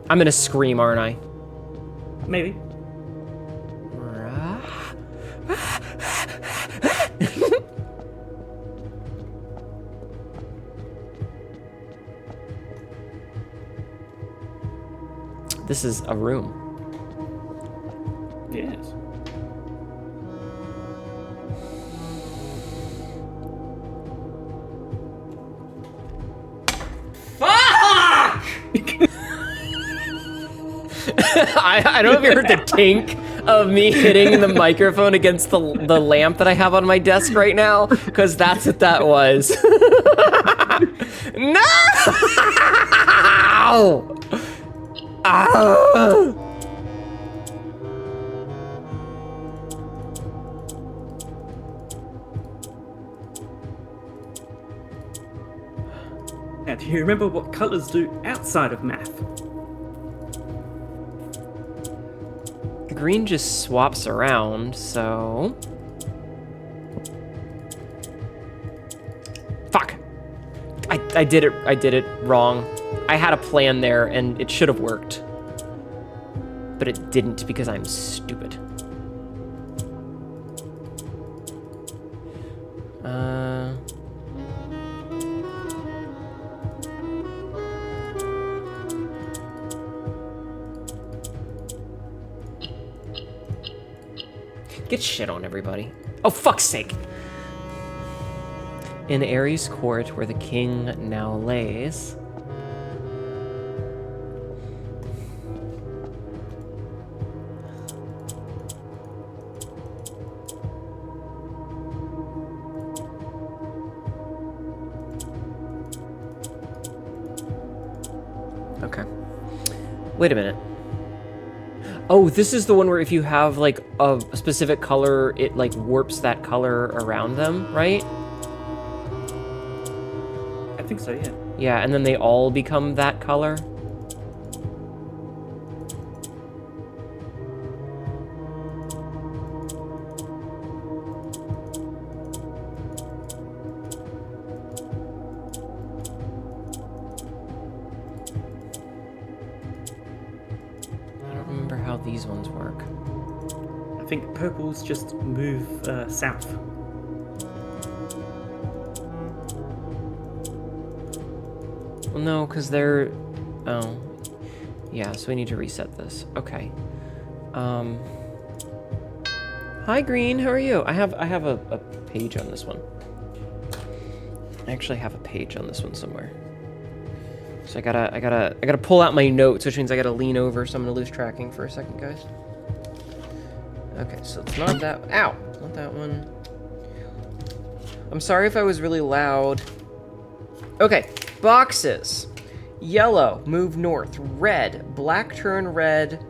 I'm going to scream, aren't I? Maybe. This is a room. Yes. I don't know if you heard the tink of me hitting the microphone against the lamp that I have on my desk right now, because that's what that was. No! Ah! Now, do you remember what colours do outside of math? Green just swaps around, so... Fuck! I did it wrong. I had a plan there, and it should have worked. But it didn't, because I'm stupid. Get shit on, everybody. Oh, fuck's sake! In Ares' court, where the king now lays... Okay. Wait a minute. Oh, this is the one where if you have, like, a specific color, it, like, warps that color around them, right? I think so, yeah. Yeah, and then they all become that color. I don't remember how these ones work. I think purples just move south. Well, no, because they're... Oh. Yeah, so we need to reset this. Okay. Hi, Green. How are you? I have a page on this one. I actually have a page on this one somewhere. So I gotta pull out my notes, which means I gotta lean over, so I'm gonna lose tracking for a second, guys. Okay, so it's not that... Ow! It's not that one. I'm sorry if I was really loud. Okay, boxes. Yellow, move north. Red, black turn red.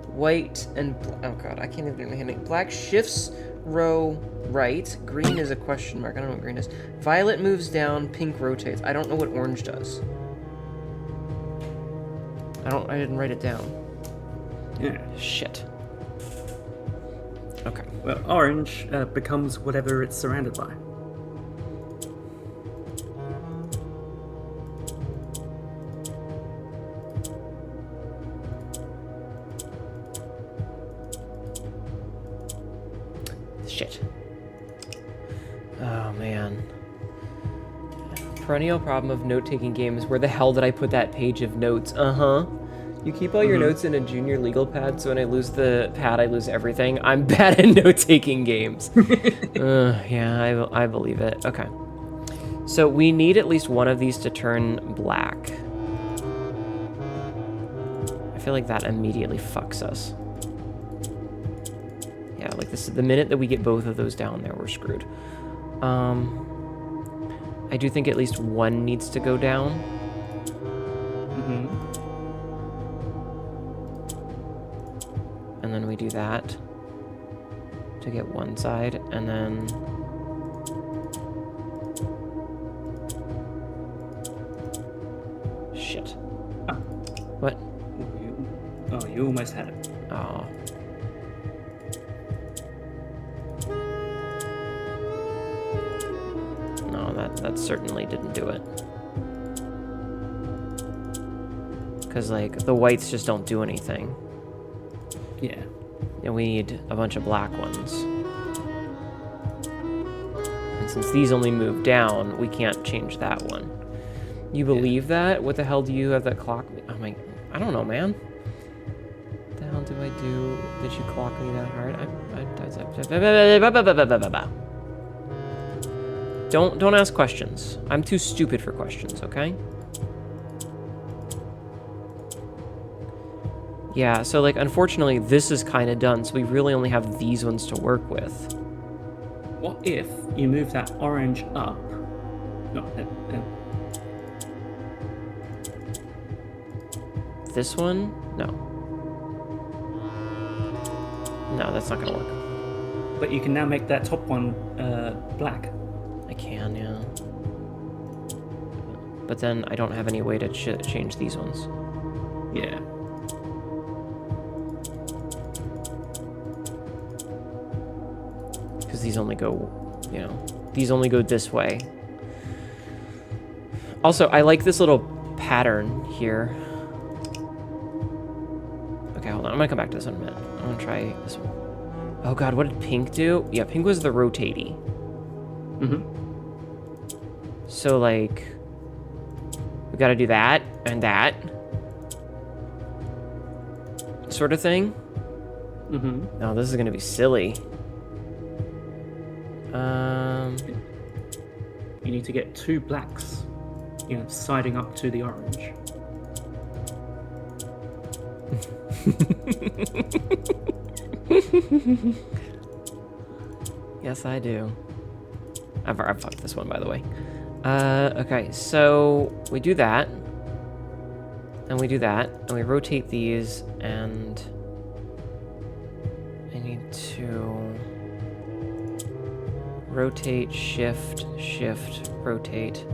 White and... Oh god, I can't even do my handing. Black shifts row right. Green is a question mark. I don't know what green is. Violet moves down. Pink rotates. I don't know what orange does. I didn't write it down. Yeah. Shit. Okay. Well, orange becomes whatever it's surrounded by. Shit. Oh, man. Perennial problem of note-taking games. Where the hell did I put that page of notes? Uh-huh. You keep all your notes in a junior legal pad, so when I lose the pad, I lose everything. I'm bad at note-taking games. Yeah, I believe it. Okay. So we need at least one of these to turn black. I feel like that immediately fucks us. Yeah, like this is the minute that we get both of those down there, we're screwed. I do think at least one needs to go down. And then we do that to get one side, and then shit. What? Oh, you almost had it. Oh. No, that certainly didn't do it. Because, like, the whites just don't do anything. Yeah. And we need a bunch of black ones. And since these only move down, we can't change that one. You believe that? What the hell do you have that clock? Oh my... I don't know, man. What the hell do I do? Did you clock me that hard? Don't ask questions. I'm too stupid for questions, okay? Yeah, so, like, unfortunately, this is kind of done, so we really only have these ones to work with. What if you move that orange up? No, This one? No. No, that's not gonna work. but you can now make that top one black. I can, yeah. But then I don't have any way to change these ones. Yeah. Because these only go, you know, these only go this way. Also, I like this little pattern here. Okay, hold on. I'm gonna come back to this one in a minute. I'm gonna try this one. Oh god, what did pink do? Yeah, pink was the rotatey. So, like, we gotta do that and that sort of thing. Oh, this is gonna be silly. You need to get two blacks, you know, siding up to the orange. Yes, I do. I've fucked this one, by the way. Okay, so we do that, and we do that, and we rotate these, and I need to rotate, shift, shift, rotate,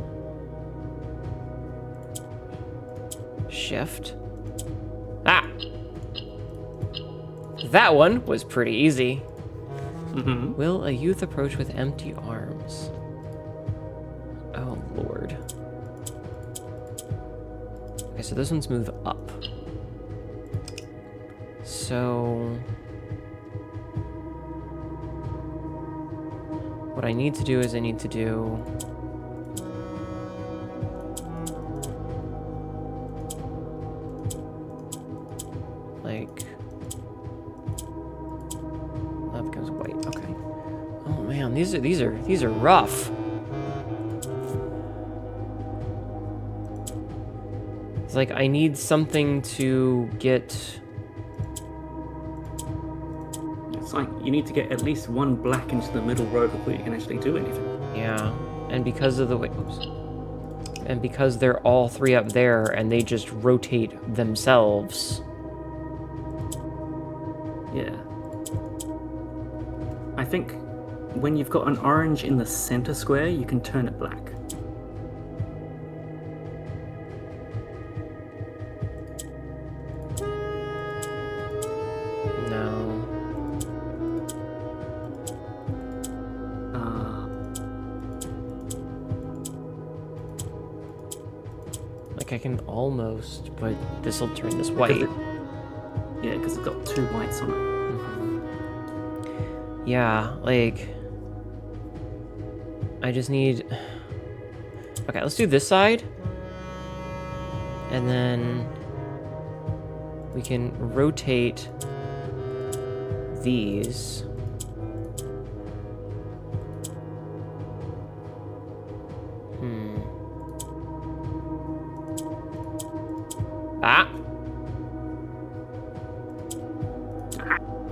shift. Ah! That one was pretty easy. Will a youth approach with empty arms? Oh, Lord. Okay, so those ones move up. So... what I need to do is I need to do... like... that becomes white. Okay. Oh man, these are rough. It's like I need something to get. It's like you need to get at least one black into the middle row before you can actually do anything. Yeah, and because of the way, oops, and because they're all three up there and they just rotate themselves. Yeah. I think When you've got an orange in the center square, you can turn it black. No. Like I can almost, but this will turn this white. Yeah, because it's got 2 whites on it. Yeah, like... I just need... Okay, let's do this side. And then... we can rotate... these. Ah!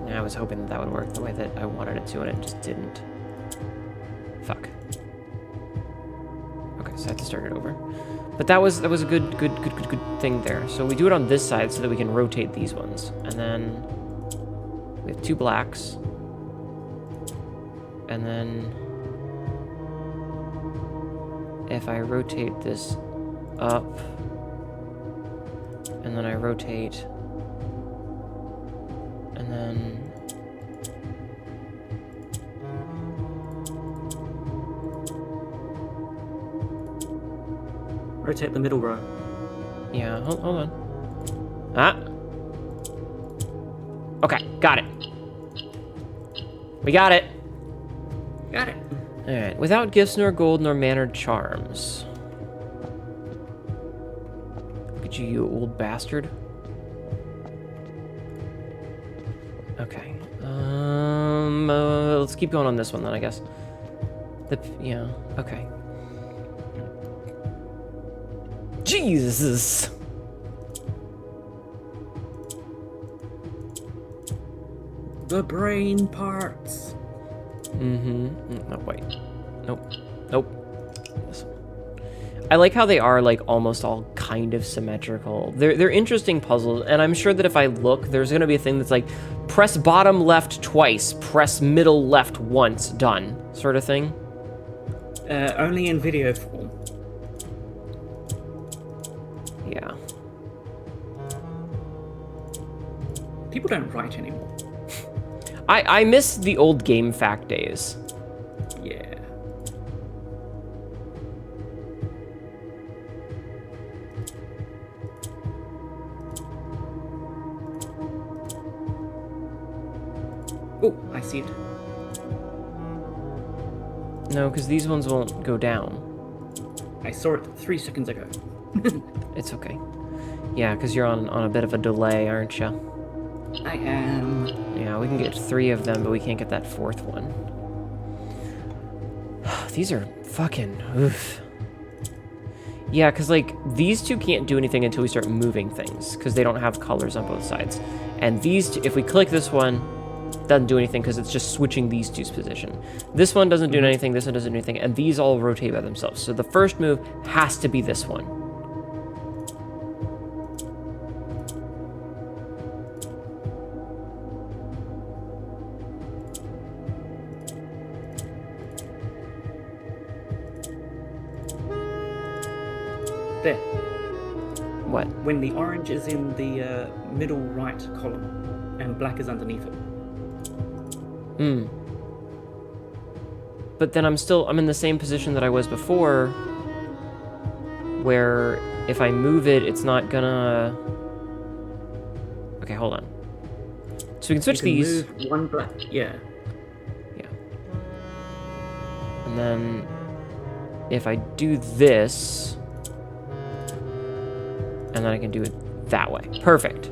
I was hoping that would work the way that I wanted it to, and it just didn't. Fuck. Okay, so I have to start it over. But that was a good thing there. So we do it on this side so that we can rotate these ones. And then we have 2 blacks. And then if I rotate this up, and then I rotate, and then Rotate the middle row. yeah, hold on. Ah. Okay, got it. We got it. Got it. All right, without gifts nor gold nor mannered charms. Look at you, you old bastard. Okay. Let's keep going on this one then, I guess. Yeah. Okay. Jesus. The brain parts. No, wait. Nope. Nope. This one. I like how they are like almost all kind of symmetrical. They're interesting puzzles, and I'm sure that if I look, there's gonna be a thing that's like press bottom left twice, press middle left once, done, sort of thing. Only in video form. Yeah. People don't write anymore. I miss the old game fact days. Yeah. Oh, I see it. No, because these ones won't go down. I saw it 3 seconds ago. It's okay. Yeah, because you're on a bit of a delay, aren't you? I am. Yeah, we can get 3 of them, but we can't get that 4th one. These are fucking... oof. Yeah, because, like, these 2 can't do anything until we start moving things, because they don't have colors on both sides. And these 2, if we click this one, doesn't do anything because it's just switching these two's position. This one doesn't do anything, this one doesn't do anything, and these all rotate by themselves. So the first move has to be this one. There. What? When the orange is in the middle right column and black is underneath it. But then I'm in the same position that I was before, where if I move it, it's not gonna... Okay, hold on. So we can switch these. Move one black, yeah. Yeah. And then if I do this, and then I can do it that way. Perfect.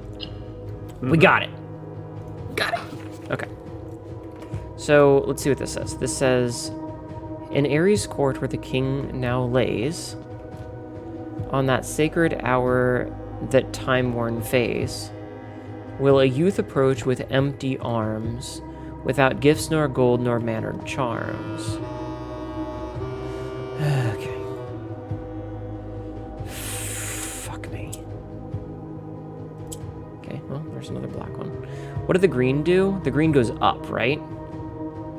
We got it. Got it. Okay. So let's see what this says. This says, in Ares' court where the king now lays, on that sacred hour that time-worn face, will a youth approach with empty arms, without gifts nor gold nor mannered charms. Okay. Fuck me. Okay, well, there's another black one. What did the green do? The green goes up, right?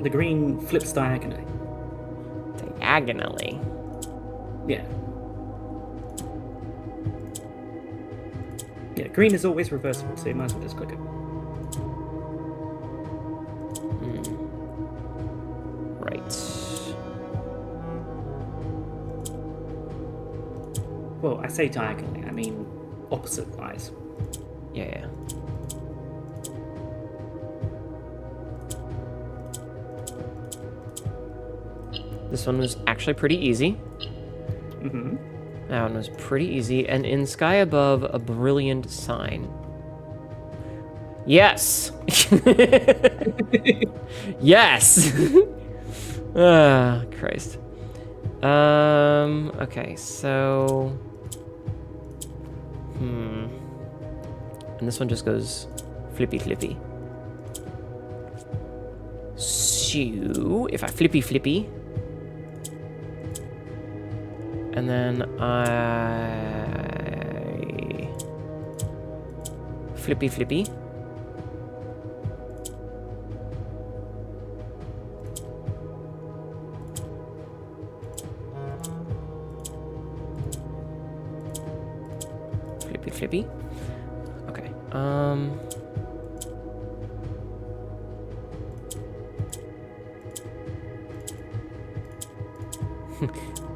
The green flips diagonally. Diagonally. Yeah. Yeah, green is always reversible, so you might as well just click it. Right. Well, I say diagonally, I mean opposite-wise. Yeah. This one was actually pretty easy. Mm-hmm. That one was pretty easy. And in sky above, a brilliant sign. Yes! Yes! Ah, Christ. Okay, so... And this one just goes flippy. So, if I flippy... And then I... Flippy. Flippy. Okay.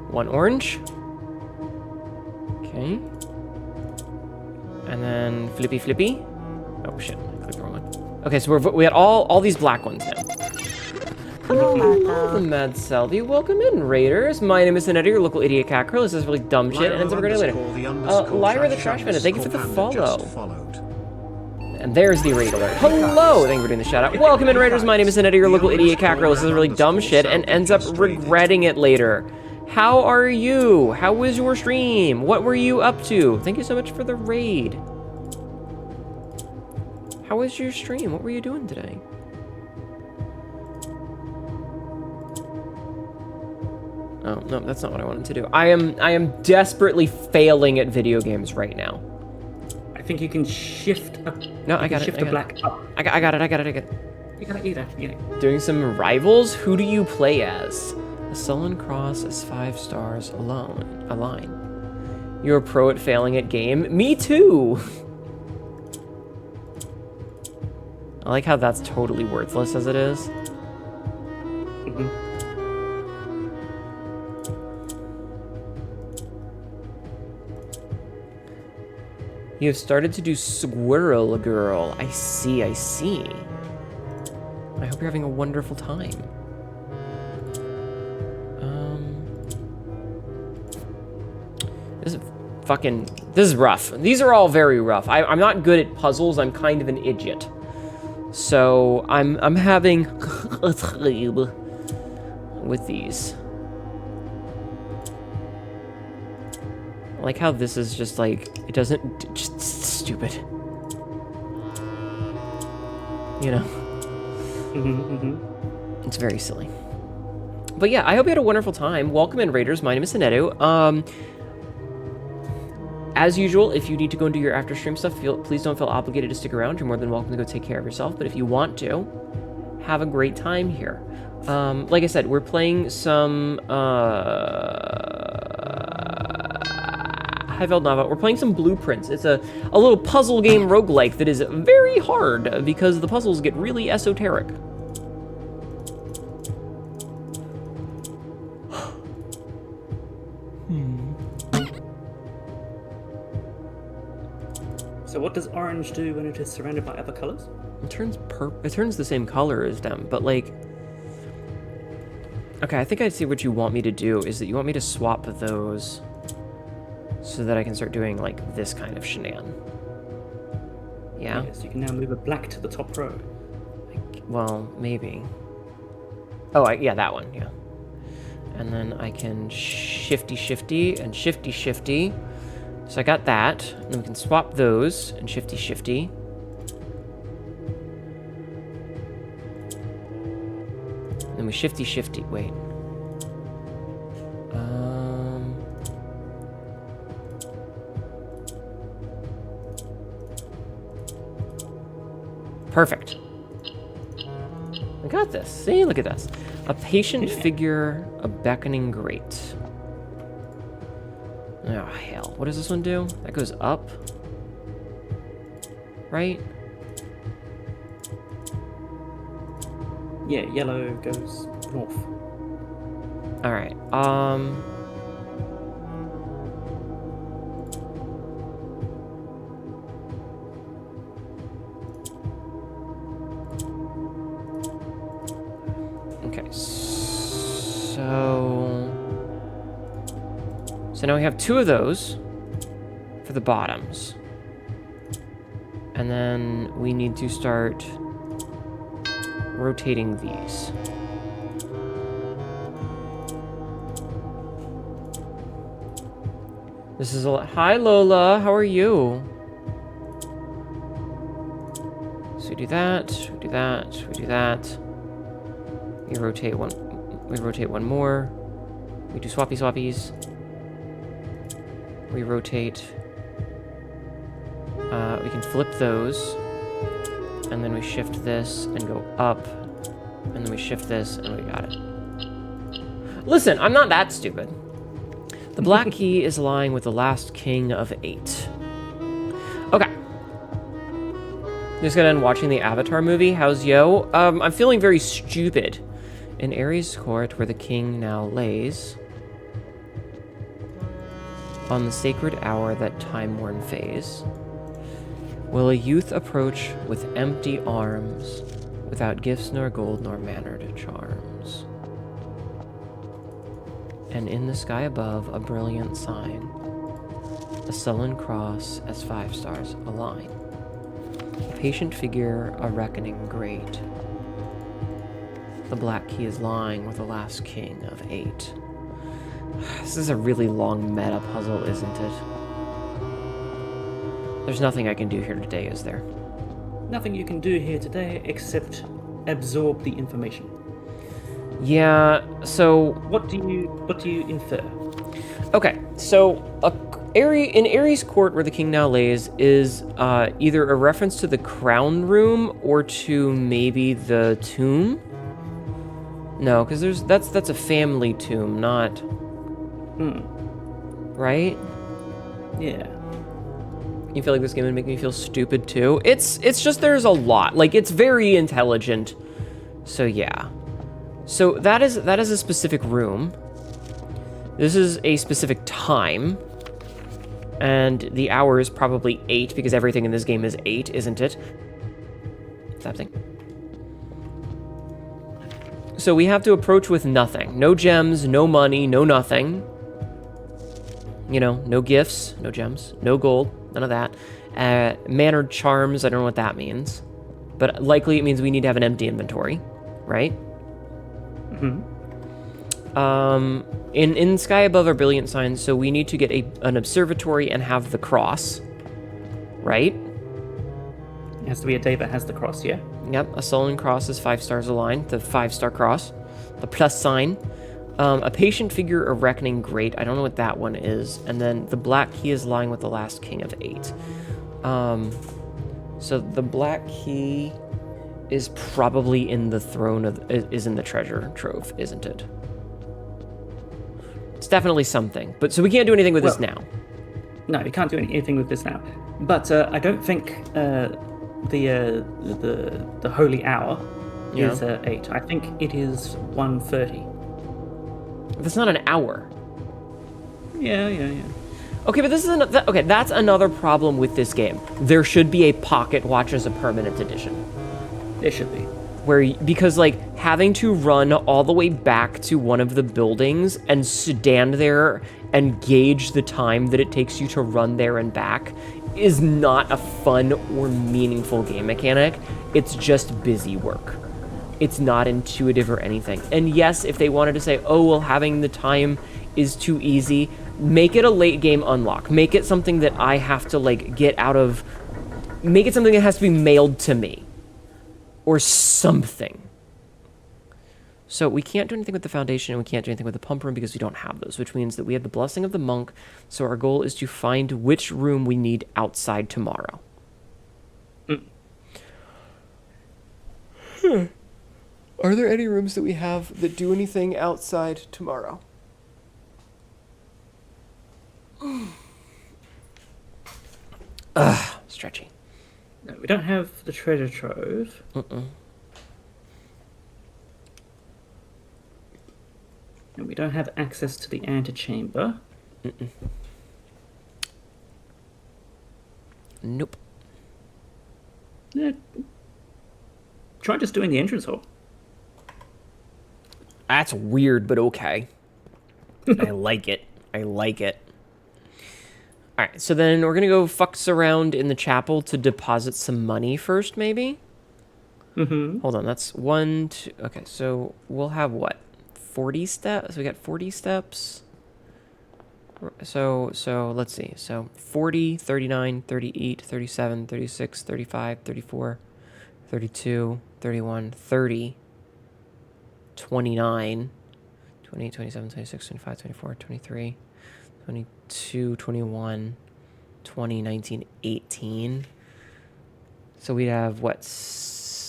One orange. Okay. And then flippy. Oh shit, I clicked the wrong one. Okay, so we had all these black ones now. Hello, The Marco. Mad Salvi. Welcome in, Raiders. My name is Hnetu, your local idiot cat girl. This is really dumb shit, and ends up regretting later. Lyra the Trash Bandit, thank you for the follow. And there's the raid alert. Hello! Thank you for doing the shout out. Welcome in, Raiders. My name is Hnetu, your local idiot cat girl. This is really dumb shit, and ends up regretting it later. How are you? How was your stream? What were you up to? Thank you so much for the raid. How was your stream? What were you doing today? Oh, no, that's not what I wanted to do. I am desperately failing at video games right now. I think you can shift up. No, I got it. Shift the black up. I got it. You got it. Doing some rivals? Who do you play as? A sullen cross is 5 stars alone. A line. You're a pro at failing at game? Me too! I like how that's totally worthless as it is. Mm-hmm. You have started to do Squirrel Girl. I see. I hope you're having a wonderful time. This is rough. These are all very rough. I'm not good at puzzles. I'm kind of an idiot. So I'm having with these. I like how this is just like, it doesn't, just stupid. You know? It's very silly. But yeah, I hope you had a wonderful time. Welcome in, Raiders. My name is Hnetu. As usual, if you need to go and do your after stream stuff, please don't feel obligated to stick around. You're more than welcome to go take care of yourself. But if you want to, have a great time here. Like I said, we're playing some Highveld Nava. We're playing some Blueprints. It's a little puzzle game roguelike that is very hard because the puzzles get really esoteric. So what does orange do when it is surrounded by other colors? It turns the same color as them, but like... Okay, I think I see what you want me to do, is that you want me to swap those so that I can start doing, like, this kind of shenan. Yeah? Yes, you can now move a black to the top row. Well, maybe. Oh, yeah, that one, yeah. And then I can shifty and shifty. So I got that, and then we can swap those and shifty. And then we shifty, wait. Perfect. I got this. See, look at this. A patient figure, a beckoning grate. Oh, hell. What does this one do? That goes up. Right? Yeah, yellow goes north. Alright, okay, so now we have 2 of those for the bottoms. And then we need to start rotating these. This is a lot. Hi, Lola. How are you? So we do that. We do that. We do that. We rotate one. We rotate one more. We do swappy swappies. We rotate. We can flip those, and then we shift this and go up, and then we shift this and we got it. Listen, I'm not that stupid. The black key is lying with the last king of 8. Okay. Just gonna end watching the Avatar movie. How's yo? I'm feeling very stupid. In Ares' court, where the king now lays, on the sacred hour that time-worn phase, will a youth approach with empty arms, without gifts nor gold nor mannered charms. And in the sky above, a brilliant sign, a sullen cross as 5 stars align. A patient figure, a reckoning great. The black key is lying with the last king of 8. This is a really long meta puzzle, isn't it? There's nothing I can do here today, is there? Nothing you can do here today except absorb the information. Yeah, so... What do you infer? Okay, so in Ares' court, where the king now lays, is either a reference to the crown room or to maybe the tomb. No, because that's a family tomb, not. Right? Yeah. You feel like this game would make me feel stupid too? It's just there's a lot. Like, it's very intelligent. So yeah. So that is a specific room. This is a specific time. And the hour is probably 8 because everything in this game is 8, isn't it? What's happening? So we have to approach with nothing. No gems, no money, no nothing. You know, no gifts, no gems, no gold, none of that. Mannered charms, I don't know what that means. But likely it means we need to have an empty inventory, right? In sky above are brilliant signs, so we need to get an observatory and have the cross, right? It has to be a day that has the cross, yeah? Yep, a sullen cross is 5 stars aligned, the 5-star cross, the plus sign. A patient figure, a reckoning great, I don't know what that one is. And then the black key is lying with the last king of 8. So the black key is probably in the is in the treasure trove, isn't it? It's definitely something, but so we can't do anything with this now. No, we can't do anything with this now. But I don't think the holy hour is 8. I think it is 1:30. That's not an hour. Yeah. Okay, but this is okay. That's another problem with this game. There should be a pocket watch as a permanent edition. There should be. Because like having to run all the way back to one of the buildings and stand there and gauge the time that it takes you to run there and back is not a fun or meaningful game mechanic. It's just busy work. It's not intuitive or anything. And yes, if they wanted to say, oh, well, having the time is too easy, make it a late game unlock. Make it something that I have to like get out of. Make it something that has to be mailed to me. Or something. So we can't do anything with the foundation, and we can't do anything with the pump room because we don't have those, which means that we have the blessing of the monk, so our goal is to find which room we need outside tomorrow. Are there any rooms that we have that do anything outside tomorrow? Stretchy. No, we don't have the treasure trove. And we don't have access to the antechamber. Nope. Try just doing the entrance hall. That's weird, but okay. I like it. I like it. All right, so then we're gonna go fucks around in the chapel to deposit some money first, maybe. Hold on, that's 1, 2. Okay, so we'll have what? 40 steps. We got 40 steps. So let's see. So 40, 39, 38, 37, 36, 35, 34, 32, 31, 30, 29, 28, 27, 26, 25, 24, 23, 22, 21, 20, 19, 18. So we'd have, what,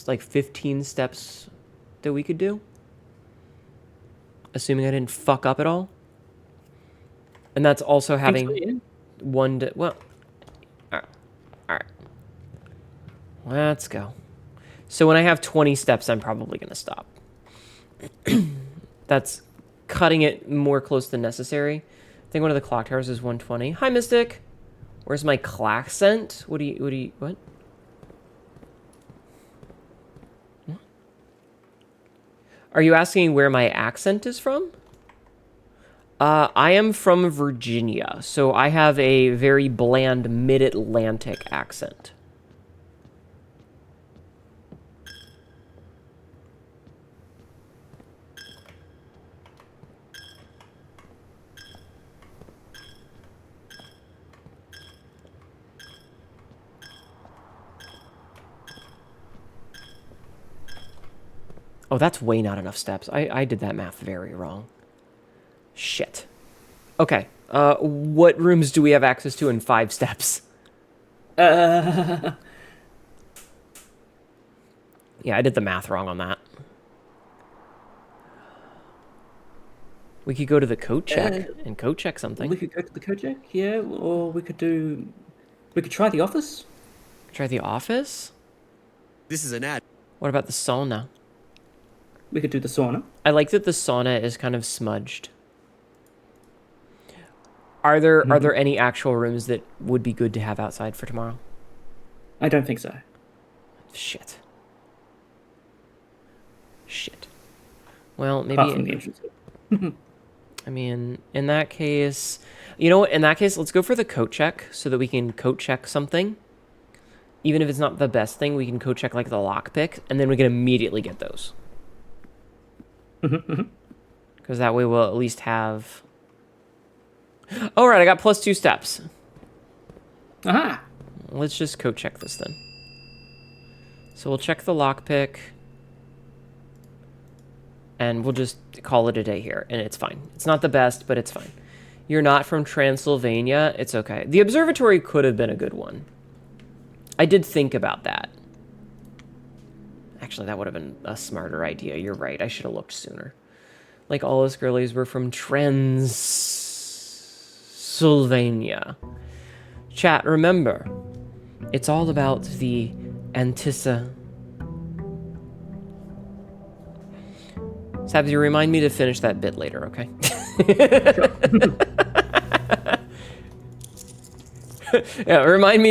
like 15 steps that we could do? Assuming I didn't fuck up at all. And that's also having one to, well, all right. Let's go. So when I have 20 steps, I'm probably going to stop. That's cutting it more close than necessary. I think one of the clock towers is 120. Hi, Mystic. Where's my claccent? What? Are you asking where my accent is from? I am from Virginia, so I have a very bland mid-Atlantic accent. Oh, that's way not enough steps. I did that math very wrong. Shit. Okay. What rooms do we have access to in 5 steps? Yeah, I did the math wrong on that. We could go to the coat check and coat check something. We could go to the coat check, yeah, or we could try the office. Try the office? This is an ad. What about the sauna? We could do the sauna. I like that the sauna is kind of smudged. Are there any actual rooms that would be good to have outside for tomorrow? I don't think so. Shit. Well, maybe. Apart from the entrance. I mean, in that case, you know what? In that case, let's go for the coat check so that we can coat check something. Even if it's not the best thing, we can coat check like the lockpick, and then we can immediately get those. Because that way we'll at least have... All right, I got plus 2 steps. Aha! Let's just coat check this then. So we'll check the lockpick. And we'll just call it a day here, and it's fine. It's not the best, but it's fine. You're not from Transylvania. It's okay. The observatory could have been a good one. I did think about that. Actually, that would have been a smarter idea. You're right. I should have looked sooner. Like all us girlies were from Transylvania. Chat, remember, it's all about the Sabsy, remind me to finish that bit later, okay? Yeah, remind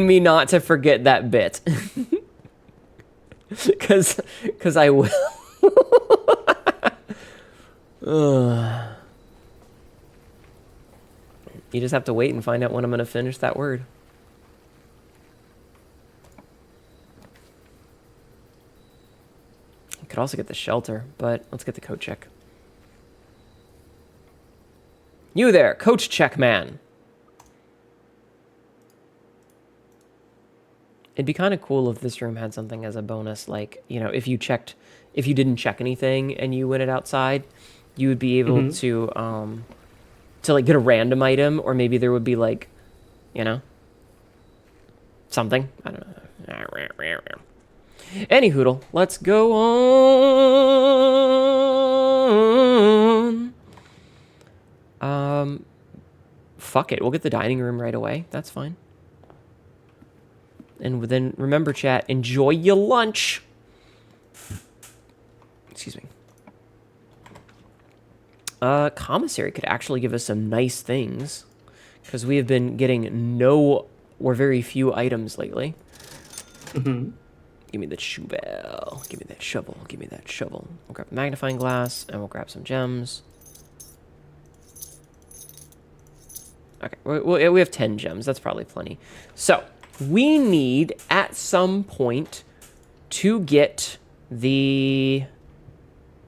me not to forget that bit. Cause I will. You just have to wait and find out when I'm gonna finish that word. Could also get the shelter, but let's get the coat check. You there, coach check man. It'd be kind of cool if this room had something as a bonus, like, you know, if you didn't check anything and you went it outside, you would be able to like get a random item, or maybe there would be like, you know, something. I don't know. Anyhoodle, let's go on. Fuck it. We'll get the dining room right away. That's fine. And then remember, chat, enjoy your lunch. Excuse me. Commissary could actually give us some nice things, because we have been getting no or very few items lately. Mm-hmm. Give me the shovel. Give me that shovel. Give me that shovel. We'll grab a magnifying glass, and we'll grab some gems. Okay, we have 10 gems. That's probably plenty. So, we need, at some point, to get the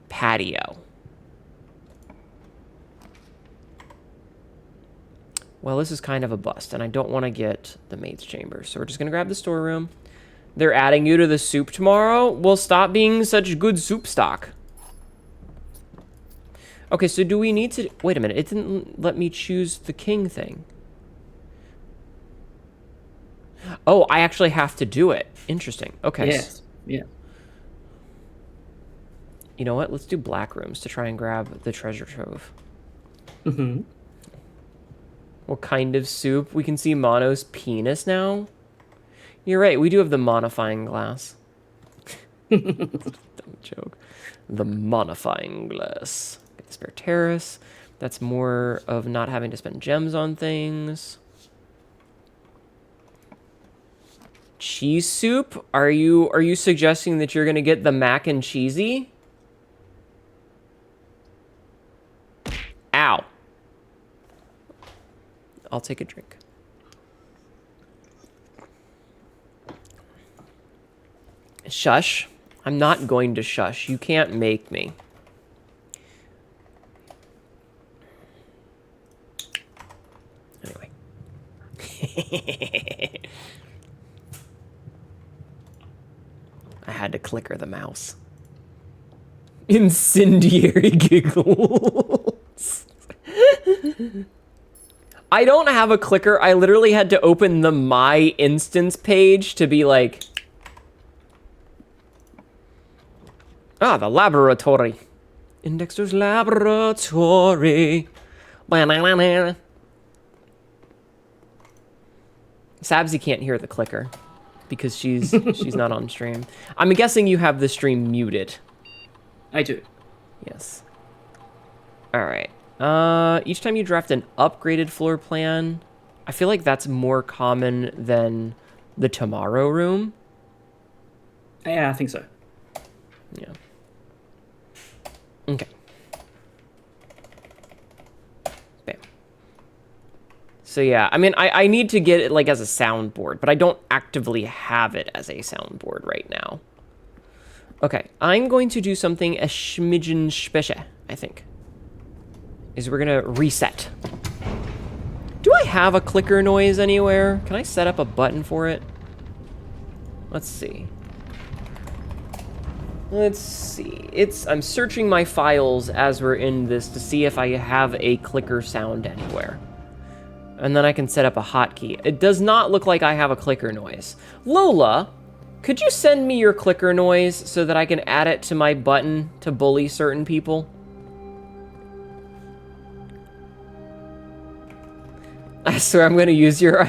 patio. Well, this is kind of a bust, and I don't want to get the maid's chamber. So we're just going to grab the storeroom. They're adding you to the soup tomorrow? Well, stop being such good soup stock. Okay, so do we need to... Wait a minute. It didn't let me choose the king thing. Oh, I actually have to do it. Interesting. Okay. Yes. Yeah. You know what? Let's do black rooms to try and grab the treasure trove. Mm-hmm. What kind of soup? We can see Mono's penis now? You're right. We do have the monifying glass. Dumb joke. The monifying glass. Get the spare terrace. That's more of not having to spend gems on things. Cheese soup? Are you suggesting that you're gonna get the mac and cheesy? Ow. I'll take a drink. Shush. I'm not going to shush. You can't make me. Anyway. I had to clicker the mouse. Incendiary giggles. I don't have a clicker. I literally had to open the My Instance page to be like... Ah, the laboratory. Indexter's laboratory. Sabsy can't hear the clicker because she's not on stream. I'm guessing you have the stream muted. I do. Yes. All right. Each time you draft an upgraded floor plan, I feel like that's more common than the tomorrow room. Yeah, I think so. Yeah. Okay. Bam. So yeah, I mean, I need to get it like as a soundboard, but I don't actively have it as a soundboard right now. Okay, I'm going to do something a schmidgen special, I think. Is we're gonna reset. Do I have a clicker noise anywhere? Can I set up a button for it? Let's see. Let's see. I'm searching my files as we're in this to see if I have a clicker sound anywhere. And then I can set up a hotkey. It does not look like I have a clicker noise. Lola, could you send me your clicker noise so that I can add it to my button to bully certain people? I swear I'm gonna use your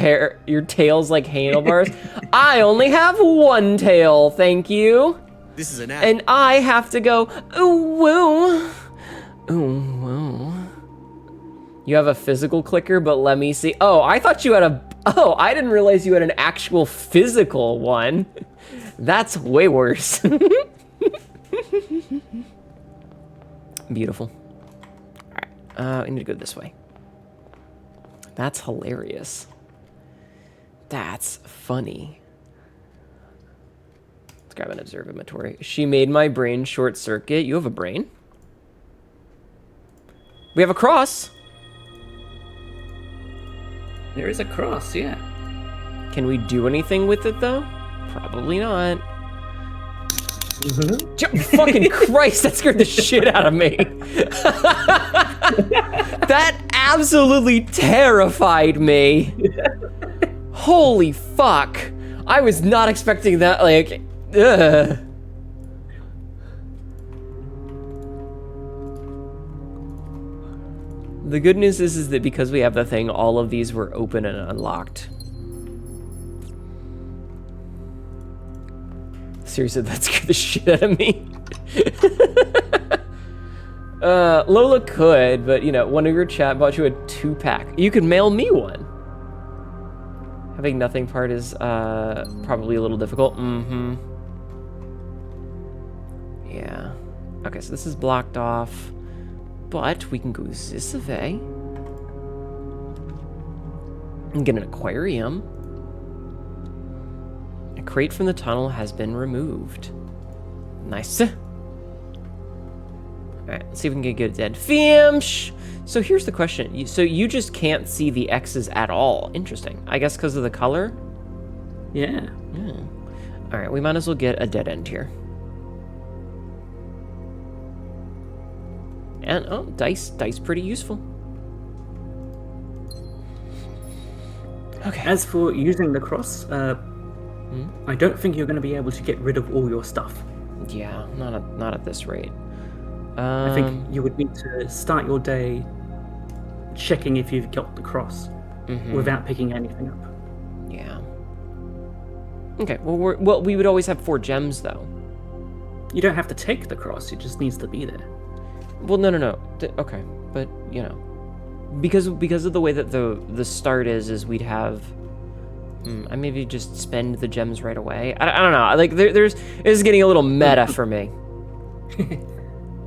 tails like handlebars. I only have one tail, thank you. This is an ad. And I have to go, ooh, woo. Ooh, woo. You have a physical clicker, but let me see. Oh, I thought you had oh, I didn't realize you had an actual physical one. That's way worse. Beautiful. All right, I need to go this way. That's hilarious. That's funny. Let's grab an observatory. She made my brain short circuit. You have a brain? We have a cross. There is a cross, yeah. Can we do anything with it, though? Probably not. Fucking Christ, that scared the shit out of me. That absolutely terrified me. Holy fuck. I was not expecting that, like, Ugh. The good news is that because we have the thing, all of these were open and unlocked. Seriously, that scared the shit out of me. Lola could, but you know, one of your chat bought you a 2-pack. You could mail me one. Having nothing part is probably a little difficult. Mm-hmm. Yeah. Okay, so this is blocked off. But we can go this way. And get an aquarium. A crate from the tunnel has been removed. Nice. Alright, let's see if we can get a dead fish. So here's the question. So you just can't see the X's at all. Interesting. I guess because of the color? Yeah. Alright, we might as well get a dead end here. And, oh, dice pretty useful. Okay. As for using the cross, I don't think you're going to be able to get rid of all your stuff. Yeah, not at this rate. I think you would need to start your day checking if you've got the cross without picking anything up. Yeah. Okay, well, we would always have 4 gems, though. You don't have to take the cross, it just needs to be there. Well, no. Okay, but, you know. Because of the way that the start is we'd have... I maybe just spend the gems right away. I don't know. Like, this is getting a little meta for me.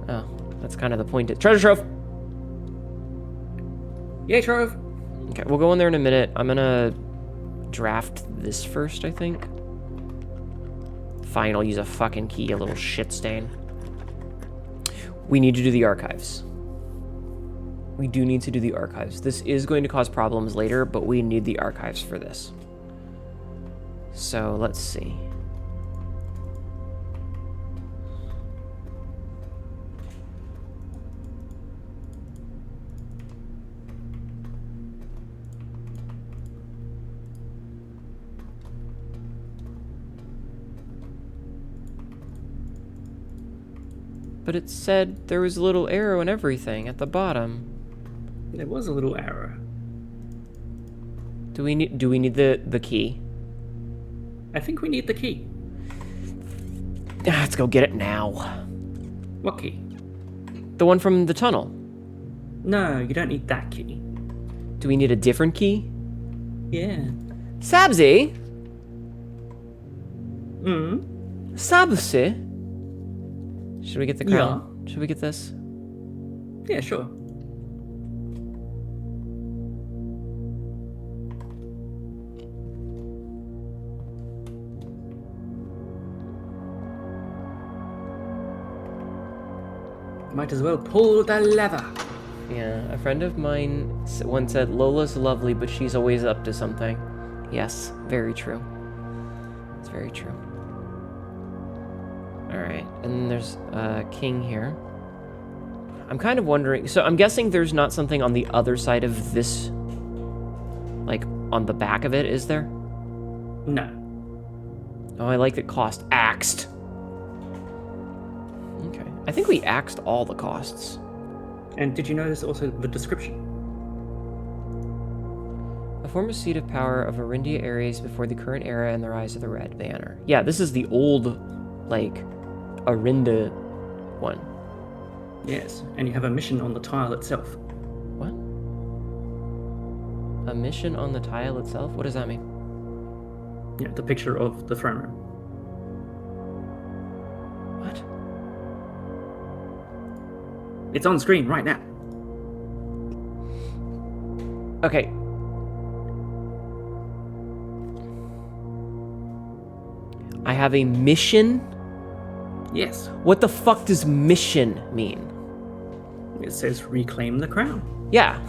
Oh, that's kind of the point. Treasure trove! Yay, trove! Okay, we'll go in there in a minute. I'm gonna draft this first, I think. Fine, I'll use a fucking key, a little shit stain. We need to do the archives. We do need to do the archives. This is going to cause problems later, but we need the archives for this. So, let's see. But it said there was a little arrow and everything at the bottom. There was a little arrow. Do we need the key? I think we need the key. Let's go get it now. What key? The one from the tunnel. No, you don't need that key. Do we need a different key? Yeah. Sabzi? Mm. Sabzi? Should we get the crown? Yeah. Should we get this? Yeah, sure. Might as well pull the lever. Yeah, a friend of mine once said, Lola's lovely, but she's always up to something. Yes, very true. It's very true. Alright, and then there's a king here. I'm kind of wondering, so I'm guessing there's not something on the other side of this, like, on the back of it, is there? No. Oh, I like the cost. Axed. Okay. I think we axed all the costs. And did you notice also the description? A former seat of power of Arindia Ares before the current era and the rise of the Red Banner. Yeah, this is the old, like, Arinda one. Yes, and you have a mission on the tile itself. What? A mission on the tile itself? What does that mean? Yeah, the picture of the throne room. What? It's on screen right now. Okay. I have a mission? Yes. What the fuck does mission mean? It says reclaim the crown. Yeah.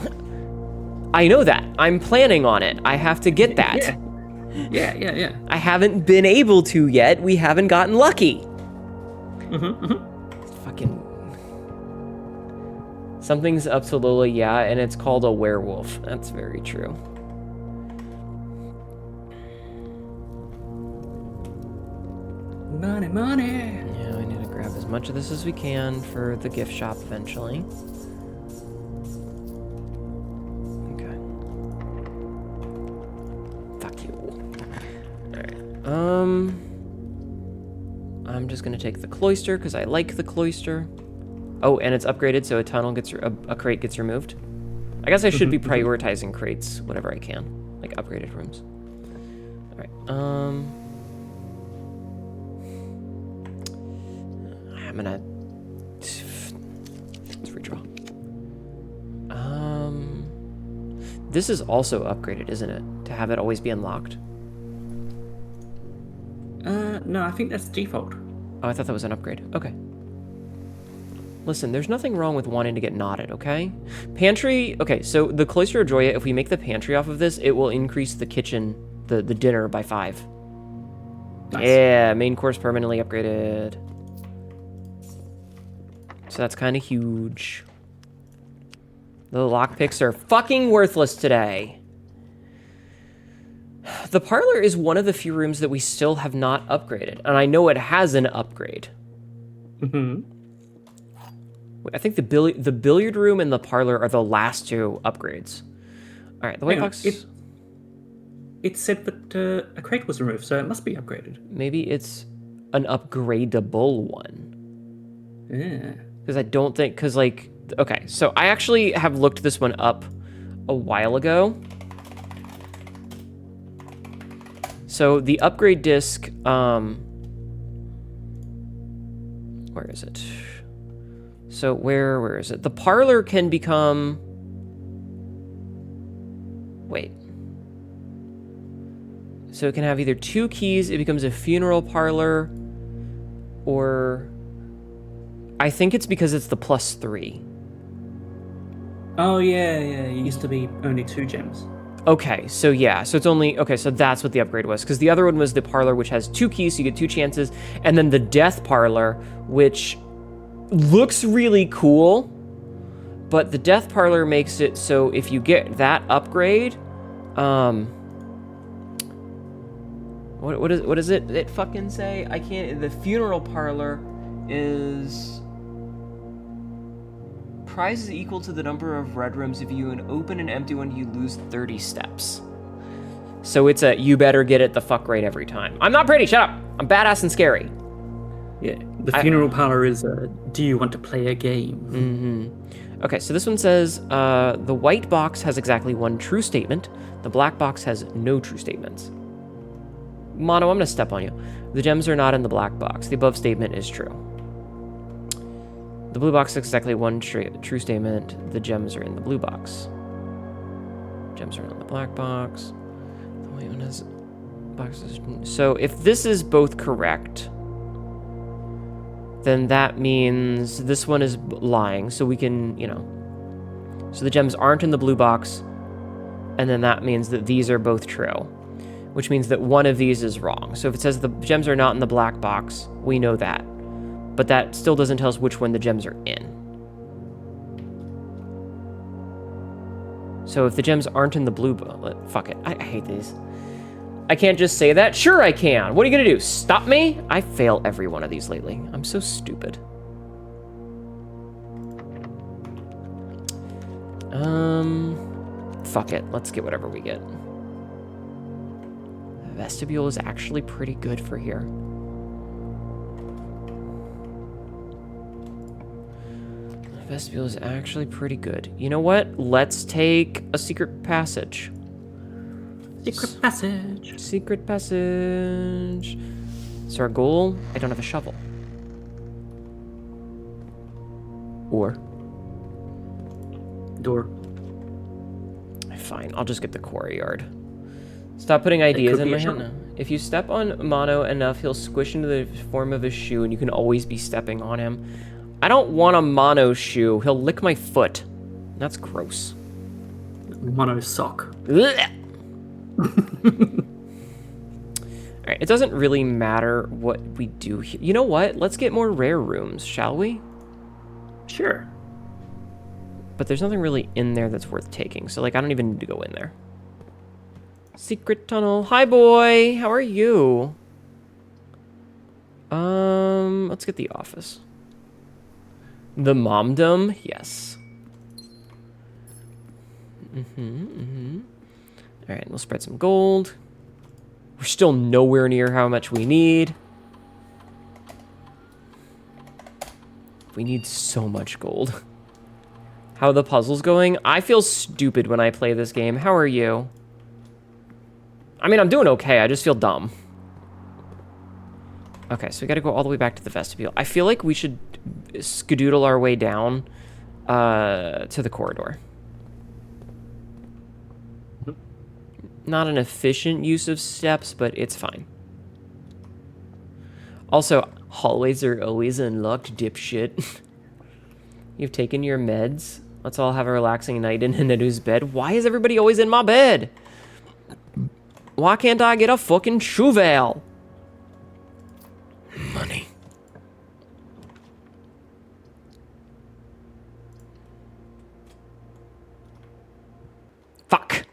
I know that. I'm planning on it. I have to get that. Yeah. I haven't been able to yet. We haven't gotten lucky. Fucking... Something's up to Lola, yeah, and it's called a werewolf. That's very true. Money, money. Yeah, we need to grab as much of this as we can for the gift shop eventually. Okay. Fuck you. Alright. I'm just gonna take the cloister because I like the cloister. Oh, and it's upgraded, so a tunnel gets a crate gets removed. I guess I should be prioritizing crates whatever I can, like upgraded rooms. All right. I'm gonna let's redraw. This is also upgraded, isn't it? To have it always be unlocked. No, I think that's default. Oh, I thought that was an upgrade. Okay. Listen, there's nothing wrong with wanting to get knotted, okay? Pantry, okay, so the Cloister of Joya, if we make the pantry off of this, it will increase the kitchen, the dinner by 5. Nice. Yeah, main course permanently upgraded. So that's kind of huge. The lockpicks are fucking worthless today. The parlor is one of the few rooms that we still have not upgraded, and I know it has an upgrade. Mm-hmm. I think the billiard room and the parlor are the last 2 upgrades. All right, the white box. It said that a crate was removed, so it must be upgraded. Maybe it's an upgradable one. Yeah. Because I don't think, because like, okay, so I actually have looked this one up a while ago. So the upgrade disc, where is it? So where is it? The parlor can become, wait. So it can have either 2 keys, it becomes a funeral parlor, or I think it's because it's the +3. Oh, yeah. It used to be only 2 gems. Okay, so yeah, so it's only, okay, so that's what the upgrade was, because the other one was the parlor, which has 2 keys, so you get 2 chances, and then the death parlor, which looks really cool, but the death parlor makes it so if you get that upgrade, what does it fucking say? I can't, the funeral parlor is... Prize is equal to the number of red rooms. If you open an empty one, you lose 30 steps. So it's a, you better get it the fuck right every time. I'm not pretty, shut up! I'm badass and scary. Yeah, the funeral parlor is, do you want to play a game? Mm-hmm. Okay, so this one says, the white box has exactly 1 true statement. The black box has no true statements. Mono, I'm gonna step on you. The gems are not in the black box. The above statement is true. The blue box has exactly 1 true statement. The gems are in the blue box. Gems are in the black box. The white one has boxes. So if this is both correct, then that means this one is lying. So we can, you know. So the gems aren't in the blue box. And then that means that these are both true, which means that one of these is wrong. So if it says the gems are not in the black box, we know that. But that still doesn't tell us which one the gems are in. So if the gems aren't in the blue book, fuck it. I hate these. I can't just say that. Sure I can. What are you gonna do? Stop me? I fail every one of these lately. I'm so stupid. Fuck it. Let's get whatever we get. The vestibule is actually pretty good for here. Vestibule is actually pretty good. You know what? Let's take a secret passage. Secret passage. Secret passage. So our goal, I don't have a shovel. Or? Door. Fine, I'll just get the quarry yard. Stop putting ideas in my head now. If you step on Mono enough, he'll squish into the form of a shoe and you can always be stepping on him. I don't want a Mono shoe. He'll lick my foot. That's gross. Mono sock. Alright, it doesn't really matter what we do here. You know what? Let's get more rare rooms, shall we? Sure. But there's nothing really in there that's worth taking. So, like, I don't even need to go in there. Secret tunnel. Hi, boy. How are you? Let's get the office. The momdom, yes. All right, we'll spread some gold. We're still nowhere near how much we need. We need so much gold. How are the puzzles going? I feel stupid when I play this game. How are you? I mean, I'm doing okay. I just feel dumb. Okay, so we got to go all the way back to the vestibule. I feel like we should skedoodle our way down to the corridor. Not an efficient use of steps, but it's fine. Also, hallways are always unlocked, dipshit. You've taken your meds. Let's all have a relaxing night in Hnetu's bed. Why is everybody always in my bed? Why can't I get a fucking shovel? Money. Fuck.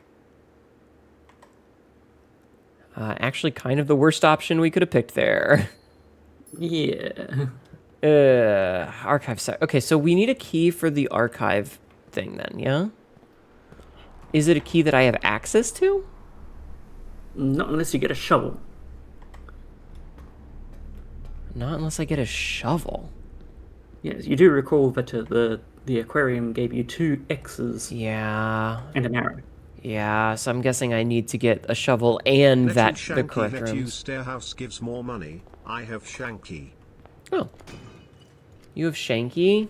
Actually, kind of the worst option we could have picked there. Yeah. Archive site. Okay, so we need a key for the archive thing then, yeah? Is it a key that I have access to? Not unless you get a shovel. Not unless I get a shovel. Yes, you do recall that the aquarium gave you 2 X's Yeah. and an arrow. Yeah, so I'm guessing I need to get a shovel and the Shanky, correct Hnetu rooms. Stairhouse gives more money. I have Shanky. Oh. You have Shanky?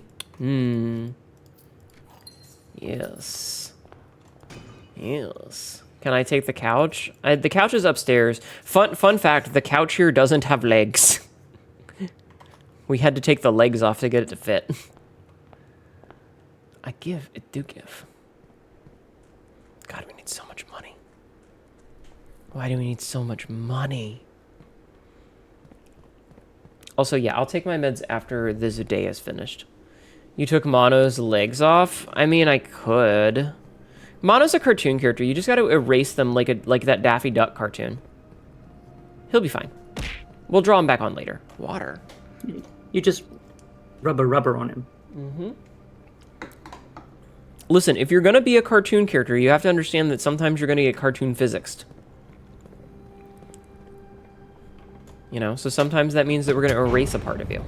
Yes. Yes. Can I take the couch? The couch is upstairs. Fun fact, the couch here doesn't have legs. We had to take the legs off to get it to fit. It do give. God, we need so much money. Why do we need so much money? Also, yeah, I'll take my meds after this day is finished. You took Mono's legs off? I mean, I could. Mono's a cartoon character. You just got to erase them like that Daffy Duck cartoon. He'll be fine. We'll draw him back on later. Water. You just rub a rubber on him. Listen, if you're going to be a cartoon character, you have to understand that sometimes you're going to get cartoon physicsed. You know, so sometimes that means that we're going to erase a part of you.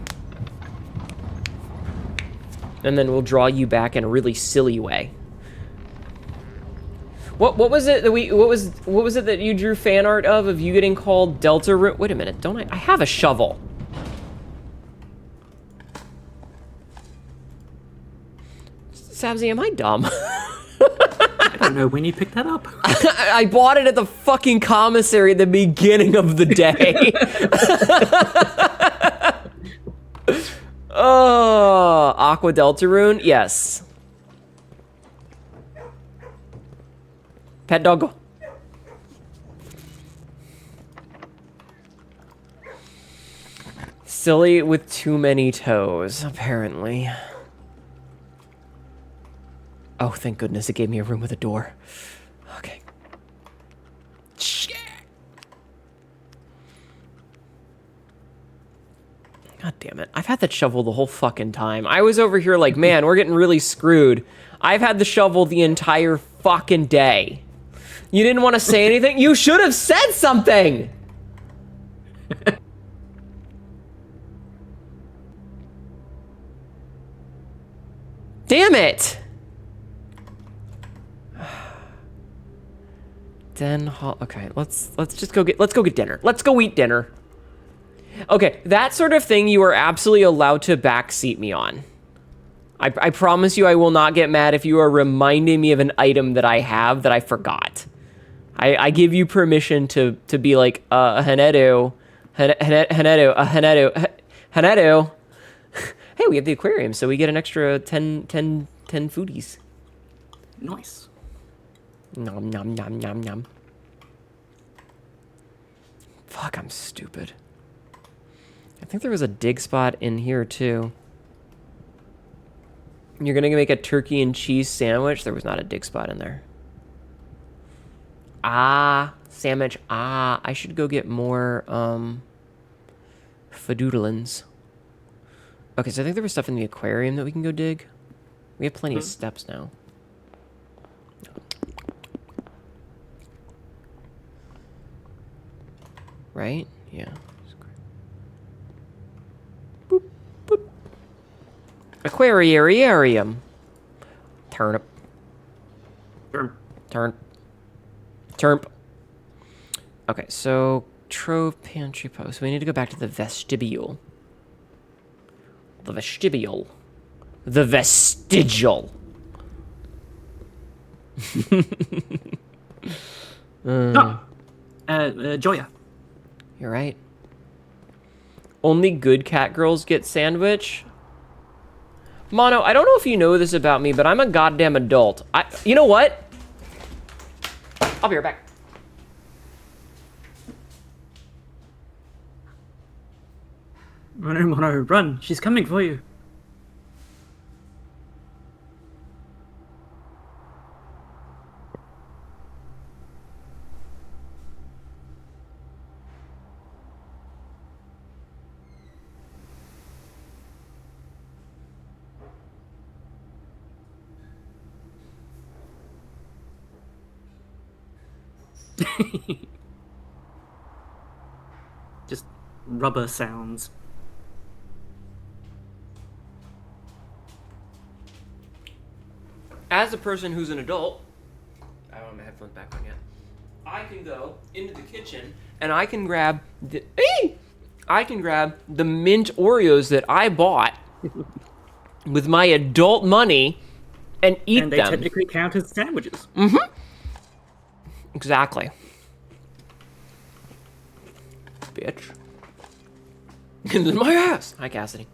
And then we'll draw you back in a really silly way. What was it that what was it that you drew fan art of you getting called Delta Room? Wait a minute, don't I have a shovel. Sabzi, am I dumb? I don't know when you picked that up. I bought it at the fucking commissary at the beginning of the day. Oh, Aqua Deltarune? Yes. Pet dog. Silly with too many toes, apparently. Oh, thank goodness it gave me a room with a door. Okay. Shit. God damn it. I've had that shovel the whole fucking time. I was over here like, man, we're getting really screwed. I've had the shovel the entire fucking day. You didn't want to say anything? You should have said something! Damn it! Okay, let's just go get dinner. Let's go eat dinner. Okay, that sort of thing you are absolutely allowed to backseat me on. I promise you I will not get mad if you are reminding me of an item that I have that I forgot. I give you permission to be like, Hnetu. Hey, we have the aquarium, so we get an extra 10 foodies. Nice. Nom, nom, nom, nom, nom. Fuck, I'm stupid. I think there was a dig spot in here, too. You're gonna make a turkey and cheese sandwich? There was not a dig spot in there. Ah, sandwich. Ah, I should go get more, Fadoodlins. Okay, so I think there was stuff in the aquarium that we can go dig. We have plenty of steps now. Right? Yeah. Boop, boop. Aquariarium. Turnip. Turnip. Okay, so trove pantry post. We need to go back to the vestibule. The vestibule. The vestigial. Joya. You're right. Only good cat girls get sandwich. Mono, I don't know if you know this about me, but I'm a goddamn adult. You know what? I'll be right back. Mono, run. She's coming for you. Just rubber sounds. As a person who's an adult, I don't have my headphones back on yet. I can go into the kitchen and I can grab the mint Oreos that I bought with my adult money and eat them. And they technically count as sandwiches. Mm-hmm. Exactly. Bitch. Get in my ass. Hi, Cassidy.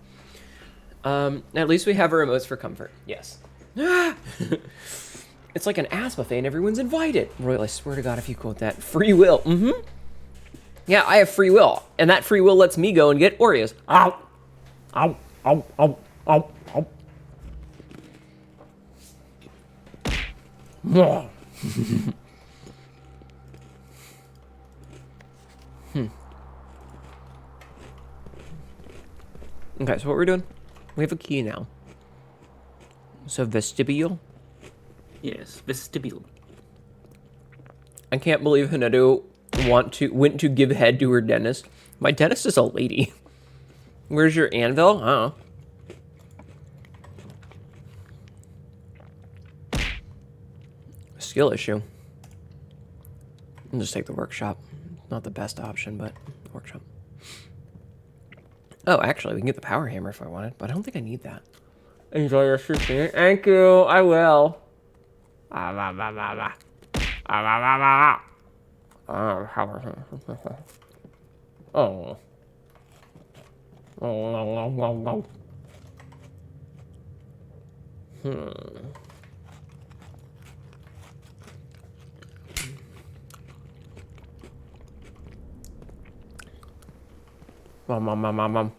At least we have our remotes for comfort. Yes. It's like an ass buffet and everyone's invited. Royal, I swear to God, if you quote that. Free will. Mm-hmm. Yeah, I have free will. And that free will lets me go and get Oreos. Ow. Ow. Ow. Ow. Ow. Ow. Okay, so what we're doing? We have a key now. So vestibule? Yes, vestibule. I can't believe Hnetu went to give head to her dentist. My dentist is a lady. Where's your anvil? I don't know. Skill issue. I'll just take the workshop. Not the best option, but workshop. Oh, actually, we can get the power hammer if I wanted, but I don't think I need that. Enjoy your stream. Thank you. I will. Oh. Mom.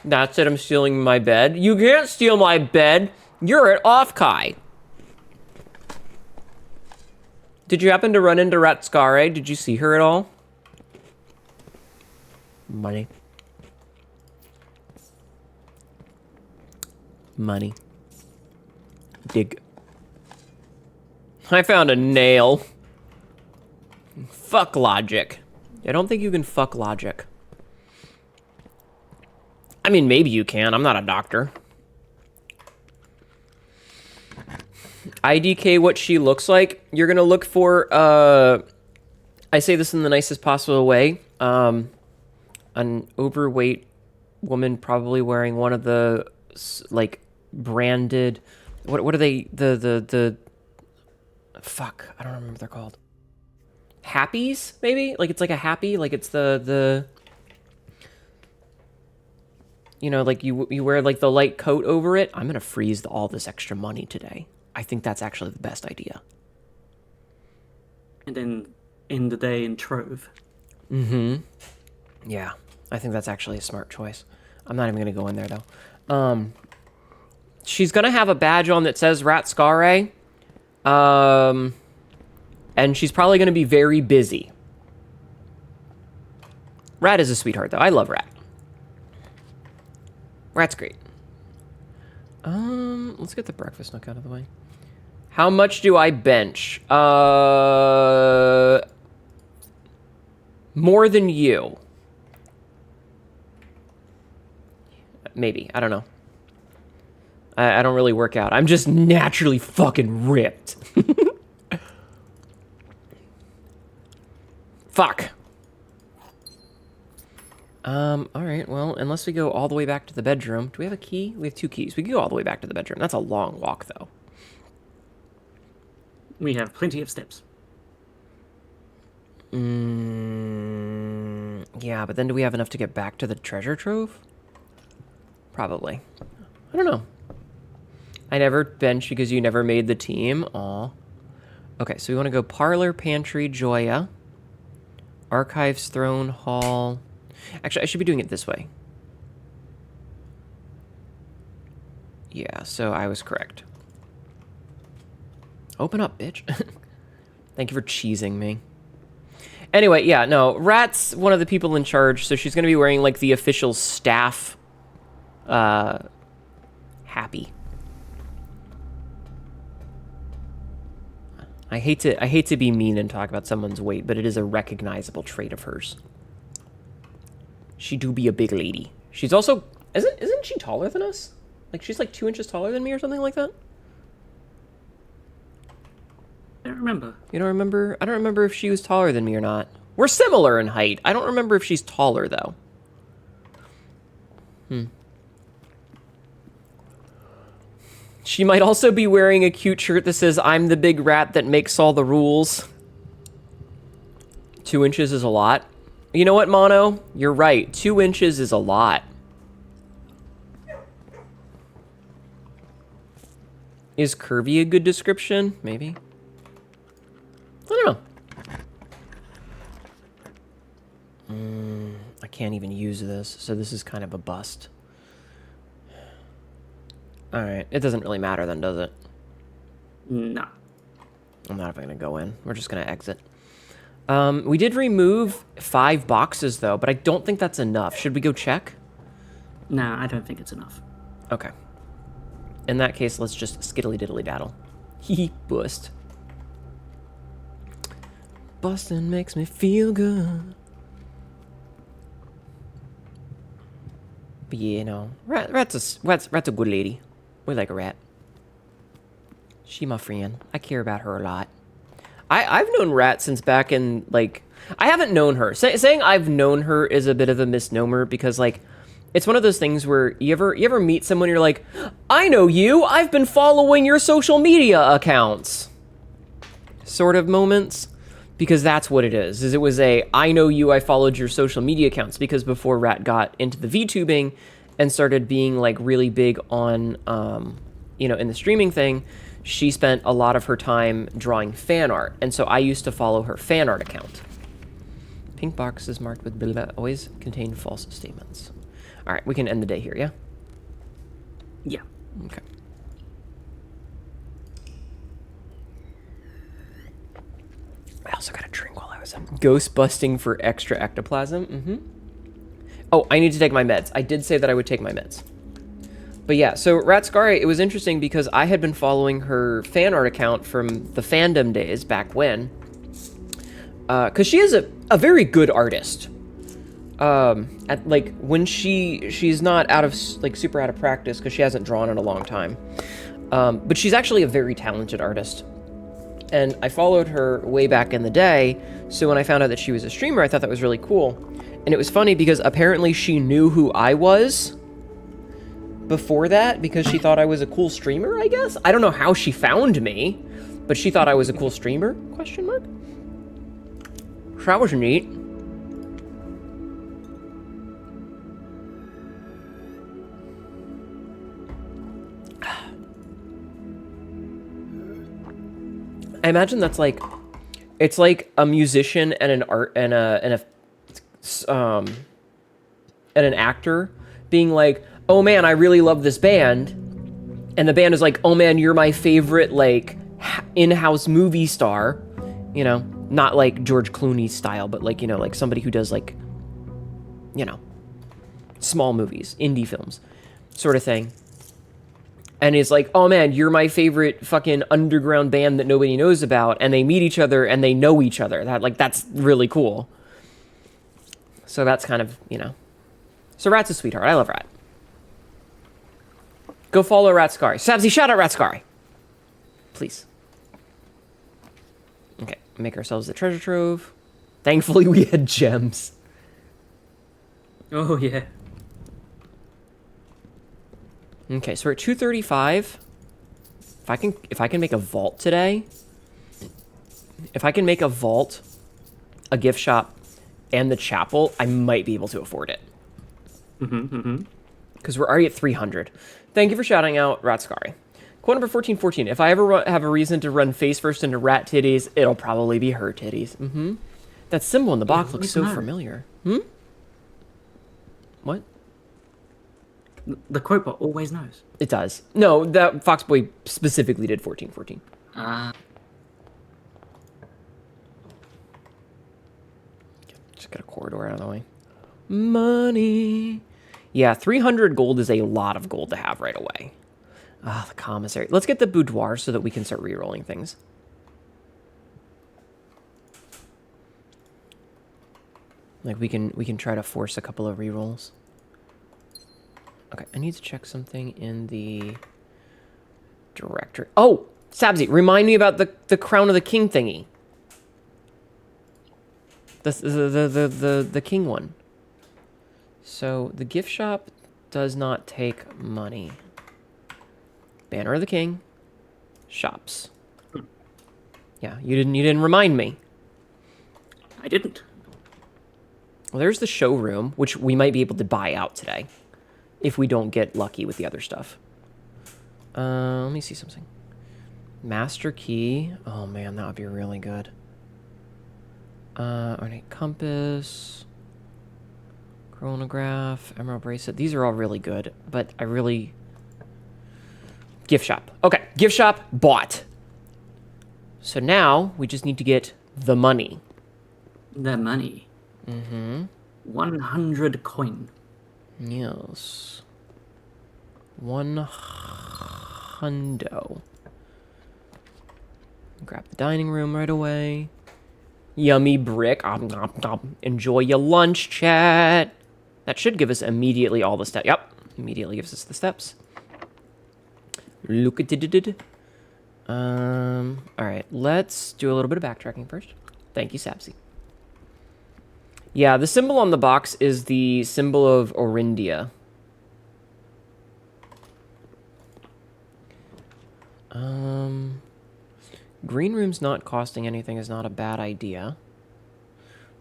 That's it, I'm stealing my bed. You can't steal my bed. You're at Offkai. Did you happen to run into Ratskare? Did you see her at all? Money. Dig. I found a nail. Fuck logic. I don't think you can fuck logic. I mean, maybe you can. I'm not a doctor. IDK what she looks like. You're going to look for, I say this in the nicest possible way, an overweight woman probably wearing one of the, like, branded, what are they, the fuck, I don't remember what they're called. Happies, maybe? Like, it's like a happy, like it's the you know, like you wear like the light coat over it. I'm going to freeze all this extra money today. I think that's actually the best idea. And then end the day in Trove. Mm-hmm. Yeah, I think that's actually a smart choice. I'm not even going to go in there, though. She's going to have a badge on that says Ratskare. And she's probably going to be very busy. Rat is a sweetheart, though. I love Rat. Rat's great. Let's get the breakfast nook out of the way. How much do I bench? More than you. Maybe. I don't know. I don't really work out. I'm just naturally fucking ripped. Fuck. Alright, well, unless we go all the way back to the bedroom. Do we have a key? We have 2 keys. We can go all the way back to the bedroom. That's a long walk, though. We have plenty of steps. Yeah, but then do we have enough to get back to the treasure trove? Probably. I don't know. I never benched because you never made the team. Aw. Okay, so we want to go parlor, pantry, Joya. Archives, throne, hall. Actually, I should be doing it this way. Yeah, so I was correct. Open up, bitch. Thank you for cheesing me. Anyway, yeah, no, Rat's one of the people in charge, so she's going to be wearing, like, the official staff, happy. I hate to be mean and talk about someone's weight, but it is a recognizable trait of hers. She do be a big lady. She's also, isn't she taller than us? Like, she's like 2 inches taller than me or something like that? I don't remember. You don't remember? I don't remember if she was taller than me or not. We're similar in height. I don't remember if she's taller, though. She might also be wearing a cute shirt that says, "I'm the big rat that makes all the rules." 2 inches is a lot. You know what, Mono? You're right. 2 inches is a lot. Is curvy a good description? Maybe. I don't know. I can't even use this, so this is kind of a bust. Alright, it doesn't really matter then, does it? No. I'm not even going to go in. We're just going to exit. We did remove 5 boxes, though, but I don't think that's enough. Should we go check? Nah, I don't think it's enough. Okay. In that case, let's just skiddly-diddly-daddle. Hee bust. Bustin' makes me feel good. But yeah, you know, rat's a good lady. We like a rat. She my friend. I care about her a lot. I've known Rat since back in, like... I haven't known her. Saying I've known her is a bit of a misnomer because, like, it's one of those things where you ever meet someone and you're like, I know you! I've been following your social media accounts! Sort of moments. Because that's what it is it was a, I know you, I followed your social media accounts. Because before Rat got into the VTubing and started being, like, really big on, you know, in the streaming thing, she spent a lot of her time drawing fan art, and so I used to follow her fan art account. Pink boxes marked with blah always contain false statements. All right, we can end the day here, yeah? Yeah. Okay. I also got a drink while I was up. Ghost busting for extra ectoplasm. Oh, I need to take my meds. I did say that I would take my meds. But yeah, so Ratscari, it was interesting because I had been following her fan art account from the fandom days back when. Because she is a very good artist. At, like, when she's not out of, like, super out of practice because she hasn't drawn in a long time. But she's actually a very talented artist. And I followed her way back in the day, so when I found out that she was a streamer, I thought that was really cool. And it was funny because apparently she knew who I was before that because she thought I was a cool streamer, I guess? I don't know how she found me, but she thought I was a cool streamer, question mark? So that was neat. I imagine that's like, it's like a musician and an art and an actor being like, oh man, I really love this band, and the band is like, oh man, you're my favorite, like, in-house movie star, you know, not like George Clooney style, but like, you know, like somebody who does like you know, small movies, indie films, sort of thing. And it's like, oh man, you're my favorite fucking underground band that nobody knows about, and they meet each other and they know each other. That's really cool. So that's kind of, you know. So Rat's a sweetheart. I love Rat. Go follow Ratscari. Sabzi, shout out Ratscari. Please. Okay, make ourselves the treasure trove. Thankfully we had gems. Oh yeah. Okay, so we're at 235. If I can make a vault today, if I can make a vault, a gift shop, and the chapel, I might be able to afford it. Because we're already at 300. Thank you for shouting out Ratscari. Quote number 1414. If I ever have a reason to run face first into rat titties, it'll probably be her titties. That symbol in the box looks so familiar. What? The quote bot always knows. It does. No, that Foxboy specifically did 1414. Just get a corridor out of the way. Money. Yeah, 300 gold is a lot of gold to have right away. Ah, the commissary. Let's get the boudoir so that we can start re-rolling things. Like we can try to force a couple of re-rolls. Okay, I need to check something in the directory. Oh, Sabzi, remind me about the Crown of the King thingy. The king one. So the gift shop does not take money. Banner of the King, shops. Yeah, you didn't remind me. I didn't. Well, there's the showroom, which we might be able to buy out today. If we don't get lucky with the other stuff. Let me see something. Master key. Oh man, that would be really good. Ornate compass. Chronograph. Emerald bracelet. These are all really good, but I really... Gift shop. Okay, gift shop bought. So now we just need to get the money. The money. 100 coin. Yes. 100. Grab the dining room right away. Yummy brick. Enjoy your lunch, chat. That should give us immediately all the steps. Yep. Immediately gives us the steps. Look at it. Alright, let's do a little bit of backtracking first. Thank you, Sapsy. Yeah, the symbol on the box is the symbol of Orindia. Green room's not costing anything is not a bad idea.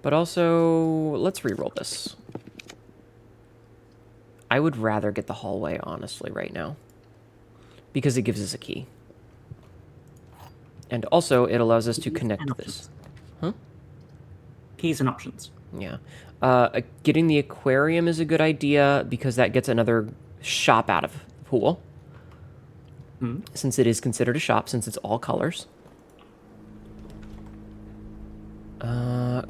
But also, let's re-roll this. I would rather get the hallway, honestly, right now. Because it gives us a key. And also, it allows us to connect this. Huh? Keys and options. Yeah. Getting the aquarium is a good idea because that gets another shop out of the pool. Since it is considered a shop, since it's all colors.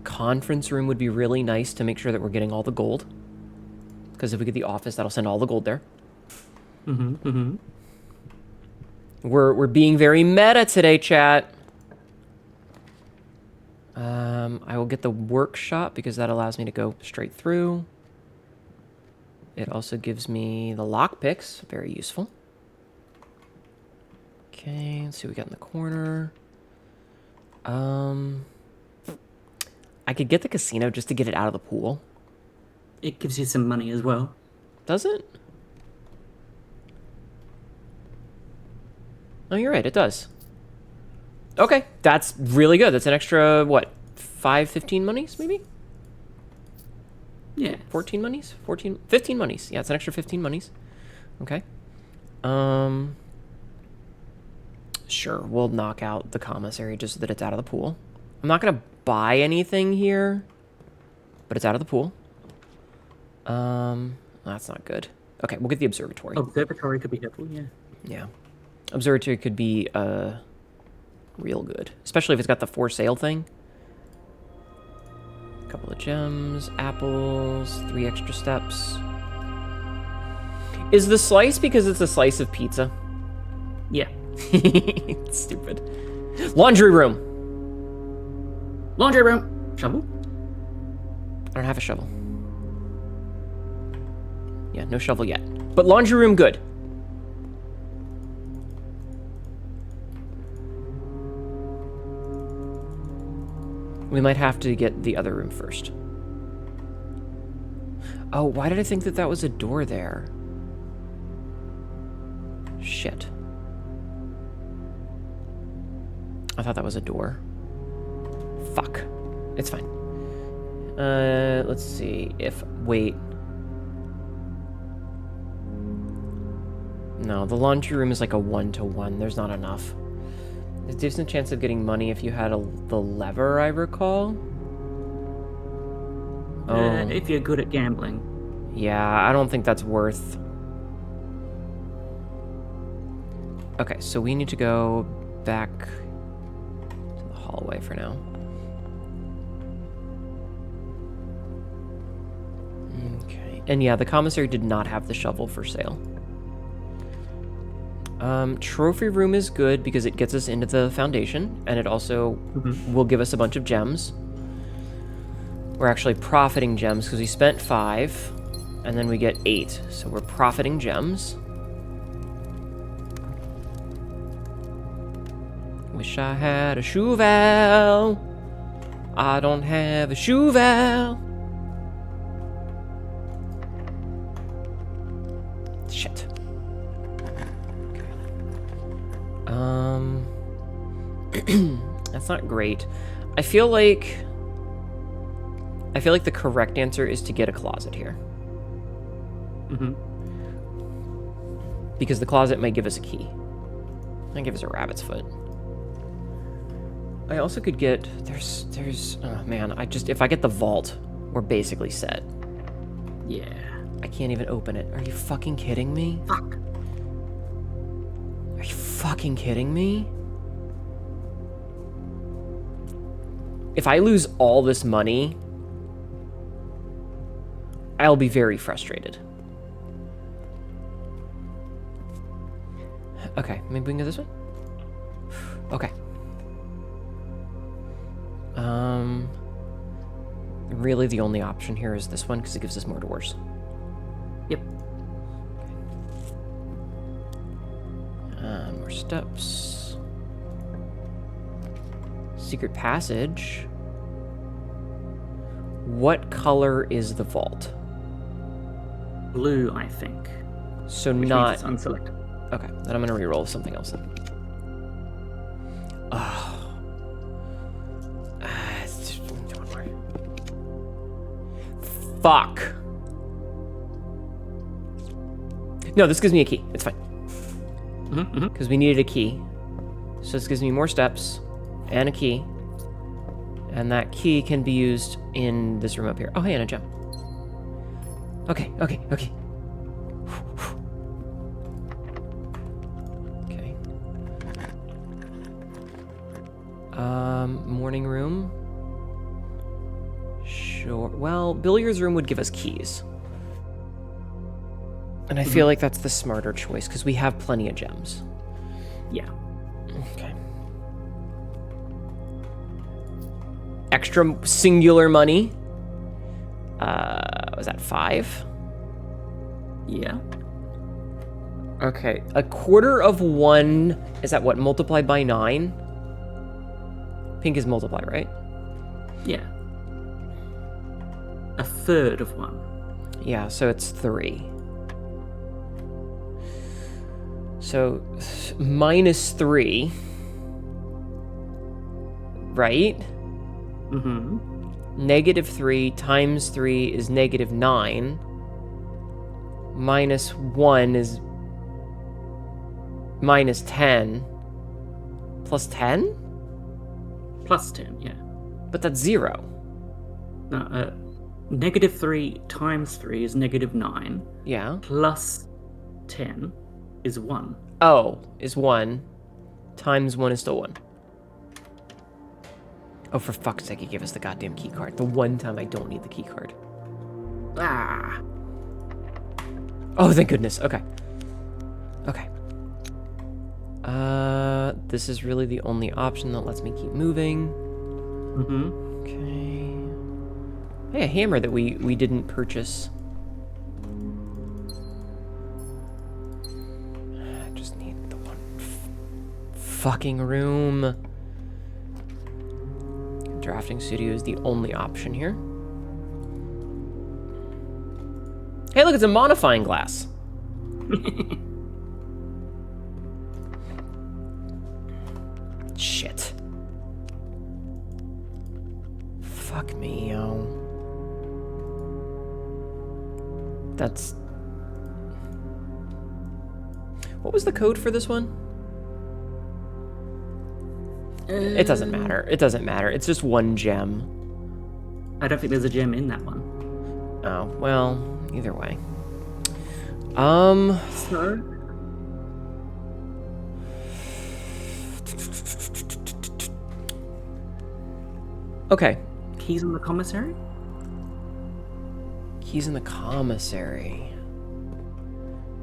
Conference room would be really nice to make sure that we're getting all the gold. Because if we get the office, that'll send all the gold there. We're being very meta today, chat. I will get the workshop because that allows me to go straight through. It also gives me the lockpicks, very useful. Okay, let's see what we got in the corner. I could get the casino just to get it out of the pool. It gives you some money as well. Does it? Oh, you're right, it does. Okay, that's really good. That's an extra, what, 15 monies, maybe? Yeah. 14 monies? 15 monies. Yeah, it's an extra 15 monies. Okay. Sure, we'll knock out the commissary just so that it's out of the pool. I'm not going to buy anything here, but it's out of the pool. That's not good. Okay, we'll get the observatory. Observatory could be helpful, yeah. Yeah. Observatory could be real good, especially if it's got the for sale thing. Couple of gems, apples, 3 extra steps. Is the slice because it's a slice of pizza? Yeah. Stupid. Laundry room. Laundry room. Shovel? I don't have a shovel. Yeah, no shovel yet. But laundry room, good. We might have to get the other room first. Oh, why did I think that that was a door there? Shit. I thought that was a door. Fuck. It's fine. Let's see if... Wait. No, the laundry room is like a 1-to-1. There's not enough. There's a decent chance of getting money if you had the lever, I recall. Oh. If you're good at gambling. Yeah, I don't think that's worth... Okay, so we need to go back to the hallway for now. Okay. And yeah, the commissary did not have the shovel for sale. Trophy room is good because it gets us into the foundation, and it also will give us a bunch of gems. We're actually profiting gems because we spent 5, and then we get 8. So we're profiting gems. Wish I had a shovel. I don't have a shovel. Shit. That's not great. I feel like the correct answer is to get a closet here. Because the closet might give us a key. Might give us a rabbit's foot. I also could get... There's... Oh, man. If I get the vault, we're basically set. Yeah. I can't even open it. Are you fucking kidding me? Fuck. Are you fucking kidding me? If I lose all this money, I'll be very frustrated. Okay, maybe we can go this way? Okay. Really the only option here is this one because it gives us more doors. Yep. More steps. Secret passage. What color is the vault? Blue, I think. So Which not... means it's unselected. Okay, then I'm gonna reroll something else then. Oh. Fuck. No, this gives me a key. It's fine. Because we needed a key. So this gives me more steps and a key. And that key can be used in this room up here. Oh, hey, and a gem. Okay. Okay. Morning room. Sure. Well, billiards room would give us keys. And I feel like that's the smarter choice because we have plenty of gems. Yeah. Okay. Extra singular money. Was that 5? Yeah. Okay. 1/4 is that what? Multiplied by 9? Pink is multiply, right? Yeah. 1/3 of 1. Yeah, so it's 3. So -3, right? -3 times 3 is -9. -1 is -10. Plus 10? Plus 10, yeah. But that's 0. No, -3 times 3 is -9. Yeah. Plus 10 is 1. Oh, is 1. Times 1 is still 1. Oh, for fuck's sake, he gave us the goddamn key card. The one time I don't need the key card. Ah. Oh, thank goodness. Okay. Okay. This is really the only option that lets me keep moving. Mm-hmm. Okay. Hey, a hammer that we didn't purchase. I just need the one fucking room. Drafting studio is the only option here. Hey, look, it's a modifying glass. Shit. Fuck me, yo. That's... What was the code for this one? It doesn't matter. It doesn't matter. It's just one gem. I don't think there's a gem in that one. Oh, well, either way. So? Okay. Keys in the commissary? Keys in the commissary.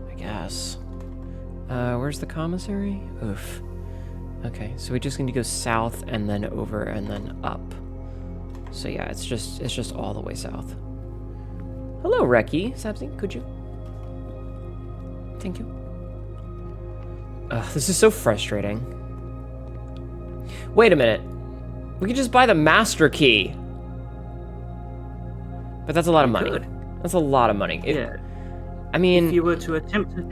I guess. Where's the commissary? Oof. Okay, so we just need to go south and then over and then up. So yeah, it's just all the way south. Hello, Reki. Sabzi, could you? Thank you. Ugh, this is so frustrating. Wait a minute. We could just buy the master key. But that's a lot of money. Could. That's a lot of money. Yeah. I mean, If you were to attempt to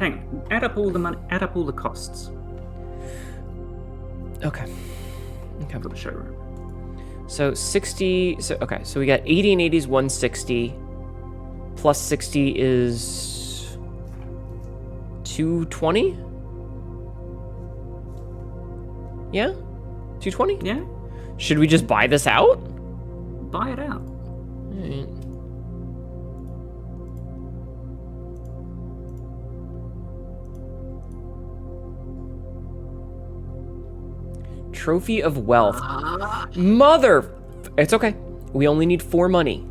add up all the money, add up all the costs okay. Okay. for the showroom. So 60, so okay, so we got 80 and 80 is 160. Plus 60 is 220? Yeah? 220? Yeah. Should we just buy this out? Buy it out. Alright. Trophy of Wealth. Mother... It's okay. We only need 4 money.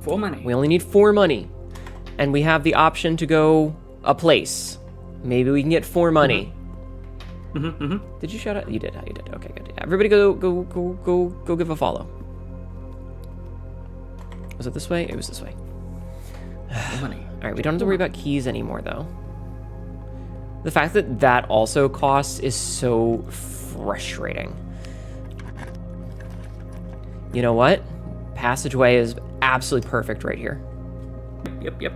4 money. We only need 4 money. And we have the option to go a place. Maybe we can get 4 money. Did you shout out? You did. You did. Okay, good. Everybody go give a follow. Was it this way? It was this way. 4 money. All right, we don't have to worry about keys anymore, though. The fact that that also costs is so frustrating. You know what? Passageway is absolutely perfect right here. Yep.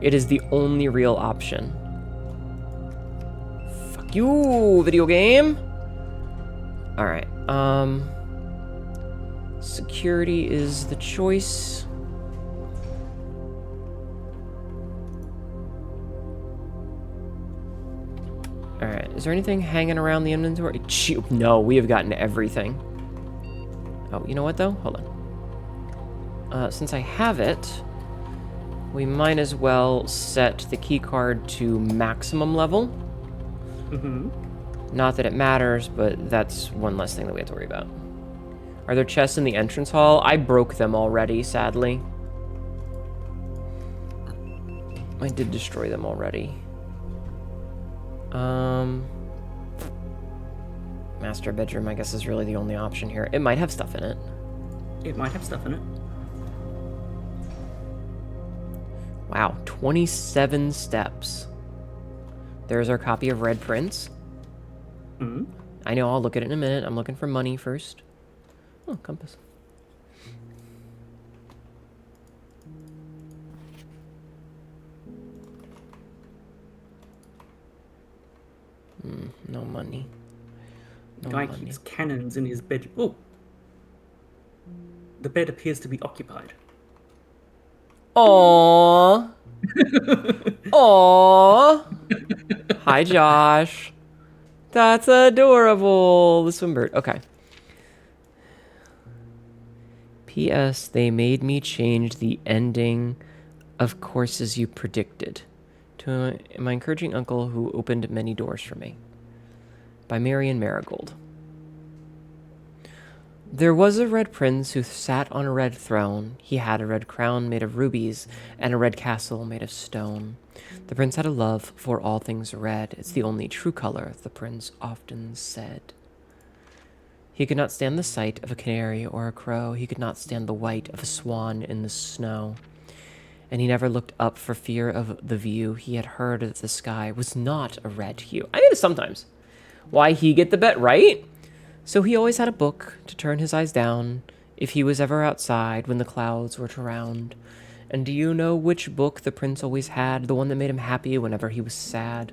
It is the only real option. Fuck you, video game. All right. Security is the choice. All right. Is there anything hanging around the inventory? No, we have gotten everything. Oh, you know what though? Hold on. Since I have it, we might as well set the key card to maximum level. Not that it matters, but that's one less thing that we have to worry about. Are there chests in the entrance hall? I broke them already, sadly. I did destroy them already. Master bedroom, I guess, is really the only option here. It might have stuff in it. It might have stuff in it. Wow, 27 steps. There's our copy of Red Prince. I know, I'll look at it in a minute. I'm looking for money first. Oh, compass. No money. No Guy money. keeps cannons in his bed. Oh! The bed appears to be occupied. Aww. Aww. Hi, Josh. That's adorable. The swimbird. Okay. P.S. They made me change the ending of course as you predicted. To my encouraging uncle who opened many doors for me. By Marion Marigold. There was a red prince who sat on a red throne. He had a red crown made of rubies and a red castle made of stone. The prince had a love for all things red. It's the only true color, the prince often said. He could not stand the sight of a canary or a crow. He could not stand the white of a swan in the snow. And he never looked up for fear of the view. He had heard that the sky was not a red hue. I get it sometimes. Why he get the bet right? So he always had a book to turn his eyes down if he was ever outside when the clouds were around. And do you know which book the prince always had? The one that made him happy whenever he was sad?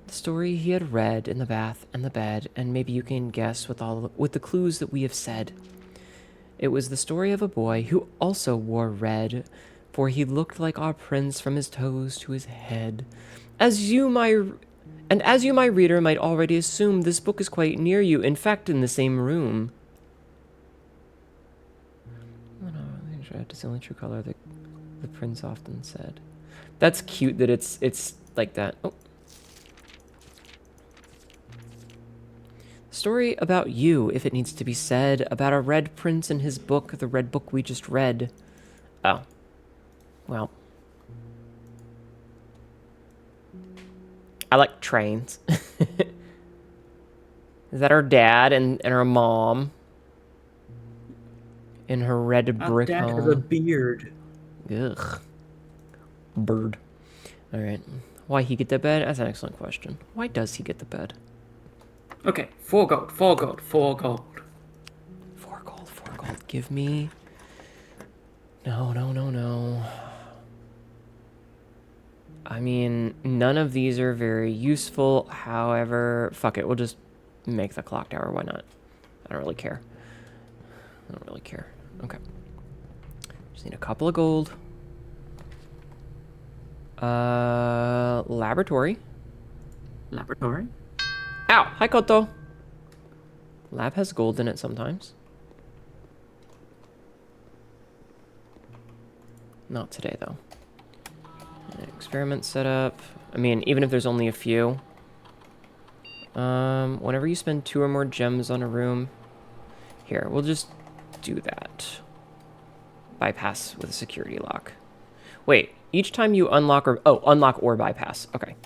The story he had read in the bath and the bed, and maybe you can guess with the clues that we have said. It was the story of a boy who also wore red, for he looked like our prince from his toes to his head. As you, my reader, might already assume, this book is quite near you, in fact, in the same room. Oh no, red is the only true color, the prince often said. That's cute that it's like that. Oh. Story about you, if it needs to be said, about a red prince and his book, the red book we just read. Oh. Well. I like trains. Is that her dad and her mom? In her red brick Dad home. has a beard. Ugh. Bird. Alright. Why he get the bed? That's an excellent question. Why does he get the bed? Okay, 4 gold, 4 gold, 4 gold. 4 gold, 4 gold. Give me... No, no, no, no. I mean, none of these are very useful. However, fuck it. We'll just make the clock tower. Why not? I don't really care. I don't really care. Okay. Just need a couple of gold. Laboratory. Laboratory. Ow! Hi, Koto. Lab has gold in it sometimes. Not today, though. Experiment setup. I mean, even if there's only a few. Whenever you spend 2 or more gems on a room. Here, we'll just do that. Bypass with a security lock. Wait, each time you unlock or... Oh, unlock or bypass. Okay.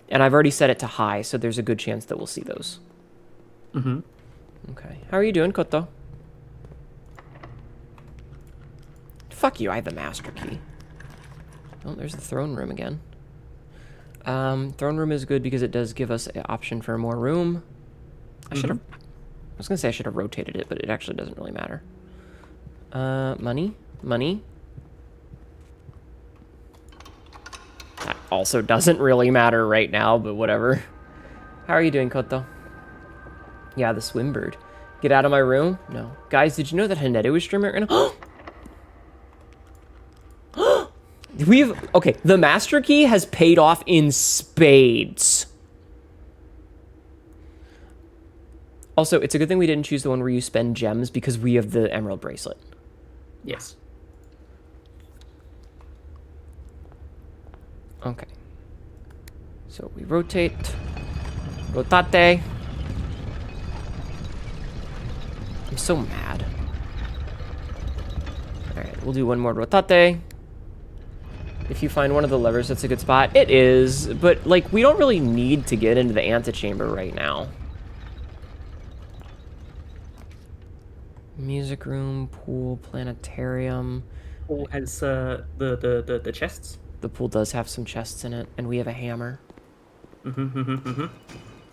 And I've already set it to high, so there's a good chance that we'll see those. Mm-hmm. Okay. How are you doing, Koto? Fuck you, I have the master key. Oh, there's the throne room again. Throne room is good because it does give us an option for more room. I should have... I was going to say I should have rotated it, but it actually doesn't really matter. Money? Money? That also doesn't really matter right now, but whatever. How are you doing, Koto? Yeah, the swim bird. Get out of my room? No. Guys, did you know that Hnetu is streaming right now? Okay, the master key has paid off in spades. Also, it's a good thing we didn't choose the one where you spend gems because we have the emerald bracelet. Yes. Okay. So we rotate. Rotate. I'm so mad. Alright, we'll do one more rotate. If you find one of the levers, that's a good spot. It is, but, like, we don't really need to get into the antechamber right now. Music room, pool, planetarium. Pool has the chests. The pool does have some chests in it, and we have a hammer. Mm-hmm.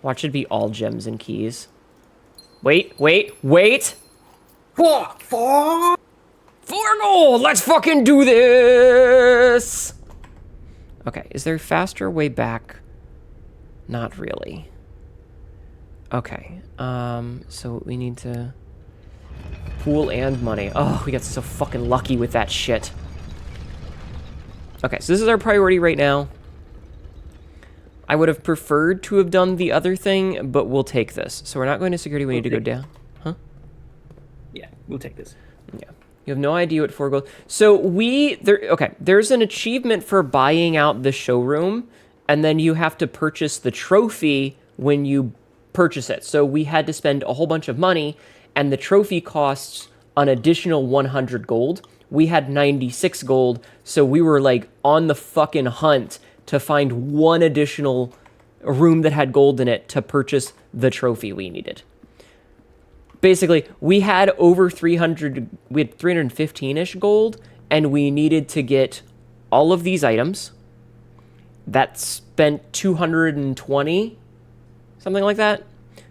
Watch it be all gems and keys. Wait, wait, wait! 4 gold! Let's fucking do this! Okay, is there a faster way back? Not really. Okay, so we need to... Pool and money. Oh, we got so fucking lucky with that shit. Okay, so this is our priority right now. I would have preferred to have done the other thing, but we'll take this. So we're not going to security, we need to go down. Huh? Yeah, we'll take this. Yeah. You have no idea what 4 gold... So there's an achievement for buying out the showroom, and then you have to purchase the trophy when you purchase it. So we had to spend a whole bunch of money, and the trophy costs an additional 100 gold. We had 96 gold, so we were like on the fucking hunt to find one additional room that had gold in it to purchase the trophy we needed. Basically, we had over 300, we had 315-ish gold, and we needed to get all of these items. That spent 220, something like that.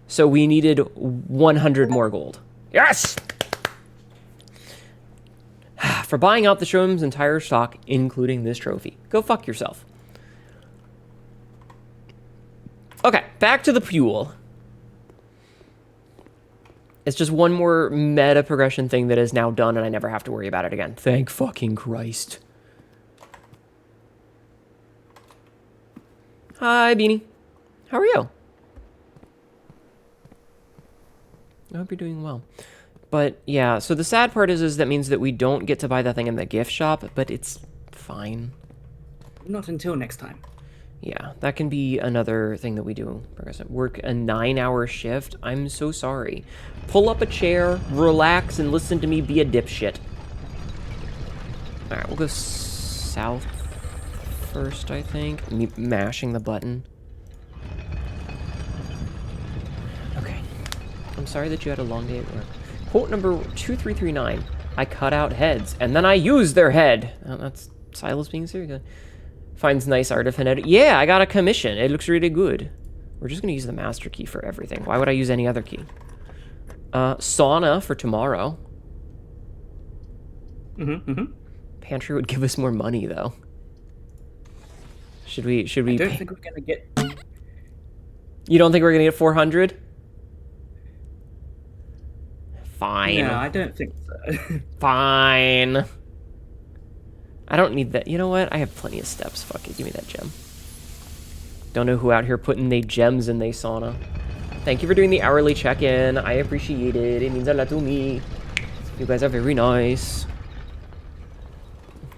So we needed 100 more gold. Yes! For buying out the showroom's entire stock, including this trophy. Go fuck yourself. Okay, back to the fuel. It's just one more meta progression thing that is now done, and I never have to worry about it again. Thank fucking Christ. Hi, Beanie. How are you? I hope you're doing well. But yeah, so the sad part is that means that we don't get to buy that thing in the gift shop, but it's fine. Not until next time. Yeah, that can be another thing that we do. Work a 9-hour shift. I'm so sorry. Pull up a chair, relax, and listen to me be a dipshit. Alright, we'll go south first, I think. Me mashing the button. Okay. I'm sorry that you had a long day at work. Quote number 2339. I cut out heads, and then I used their head. Oh, that's Silas being serious. Finds nice art of Hnetu. Yeah, I got a commission. It looks really good. We're just going to use the master key for everything. Why would I use any other key? Sauna for tomorrow. Pantry would give us more money, though. Should we I don't think we're going to get... You don't think we're going to get 400? Fine. No, I don't think so. Fine. I don't need that. You know what? I have plenty of steps. Fuck it. Give me that gem. Don't know who out here putting they gems in they sauna. Thank you for doing the hourly check-in. I appreciate it. It means a lot to me. You guys are very nice.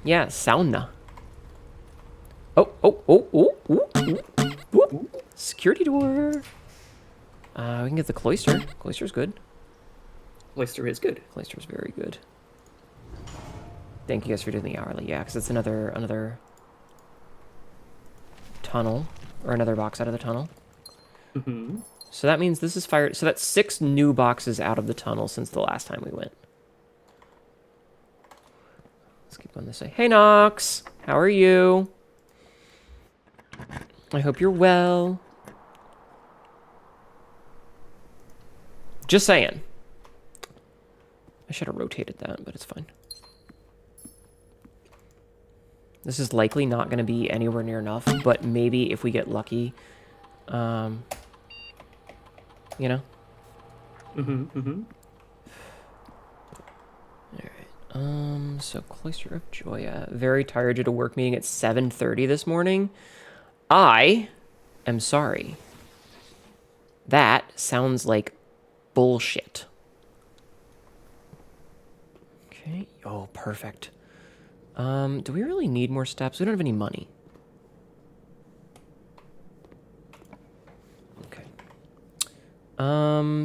Yeah, sauna. Oh. Security door. We can get the cloister. Cloister's good. Cloister is good. Cloister's very good. Thank you guys for doing the hourly. Yeah, because it's another tunnel, or another box out of the tunnel. So that means this is fired. So that's 6 new boxes out of the tunnel since the last time we went. Let's keep going this way. Hey, Nox. How are you? I hope you're well. Just saying. I should have rotated that, but it's fine. This is likely not going to be anywhere near enough, but maybe if we get lucky, you know? Alright, so Cloister of Joya. Very tired due to work meeting at 7:30 this morning. I am sorry. That sounds like bullshit. Okay, oh, perfect. Do we really need more steps? We don't have any money. Okay.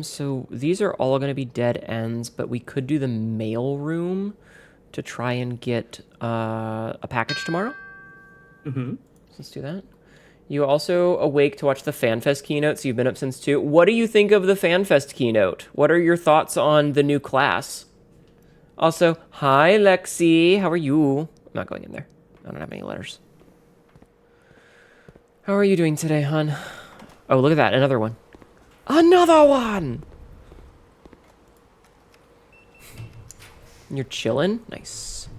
So these are all going to be dead ends, but we could do the mail room to try and get a package tomorrow. So let's do that. You also awake to watch the FanFest keynote, so you've been up since 2. What do you think of the FanFest keynote? What are your thoughts on the new class? Also, hi, Lexi. How are you? I'm not going in there. I don't have any letters. How are you doing today, hon? Oh, look at that. Another one. Another one! You're chilling? Nice.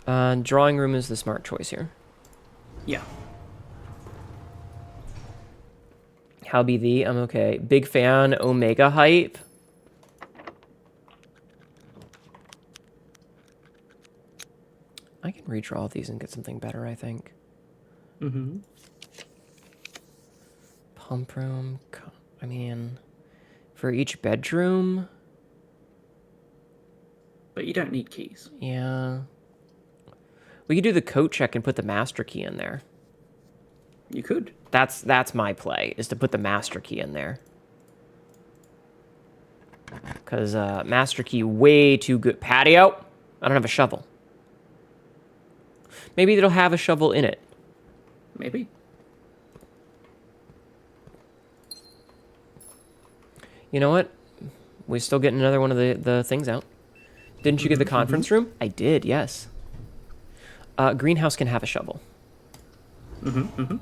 Drawing room is the smart choice here. Yeah. How be thee? I'm okay. Big fan. Omega hype. I can redraw these and get something better, I think. Pump room. I mean, for each bedroom. But you don't need keys. Yeah. We could do the coat check and put the master key in there. You could. That's my play, is to put the master key in there. Because master key way too good. Patio? I don't have a shovel. Maybe it'll have a shovel in it. Maybe. You know what? We still getting another one of the things out. Didn't you get the conference room? I did, yes. Greenhouse can have a shovel. Another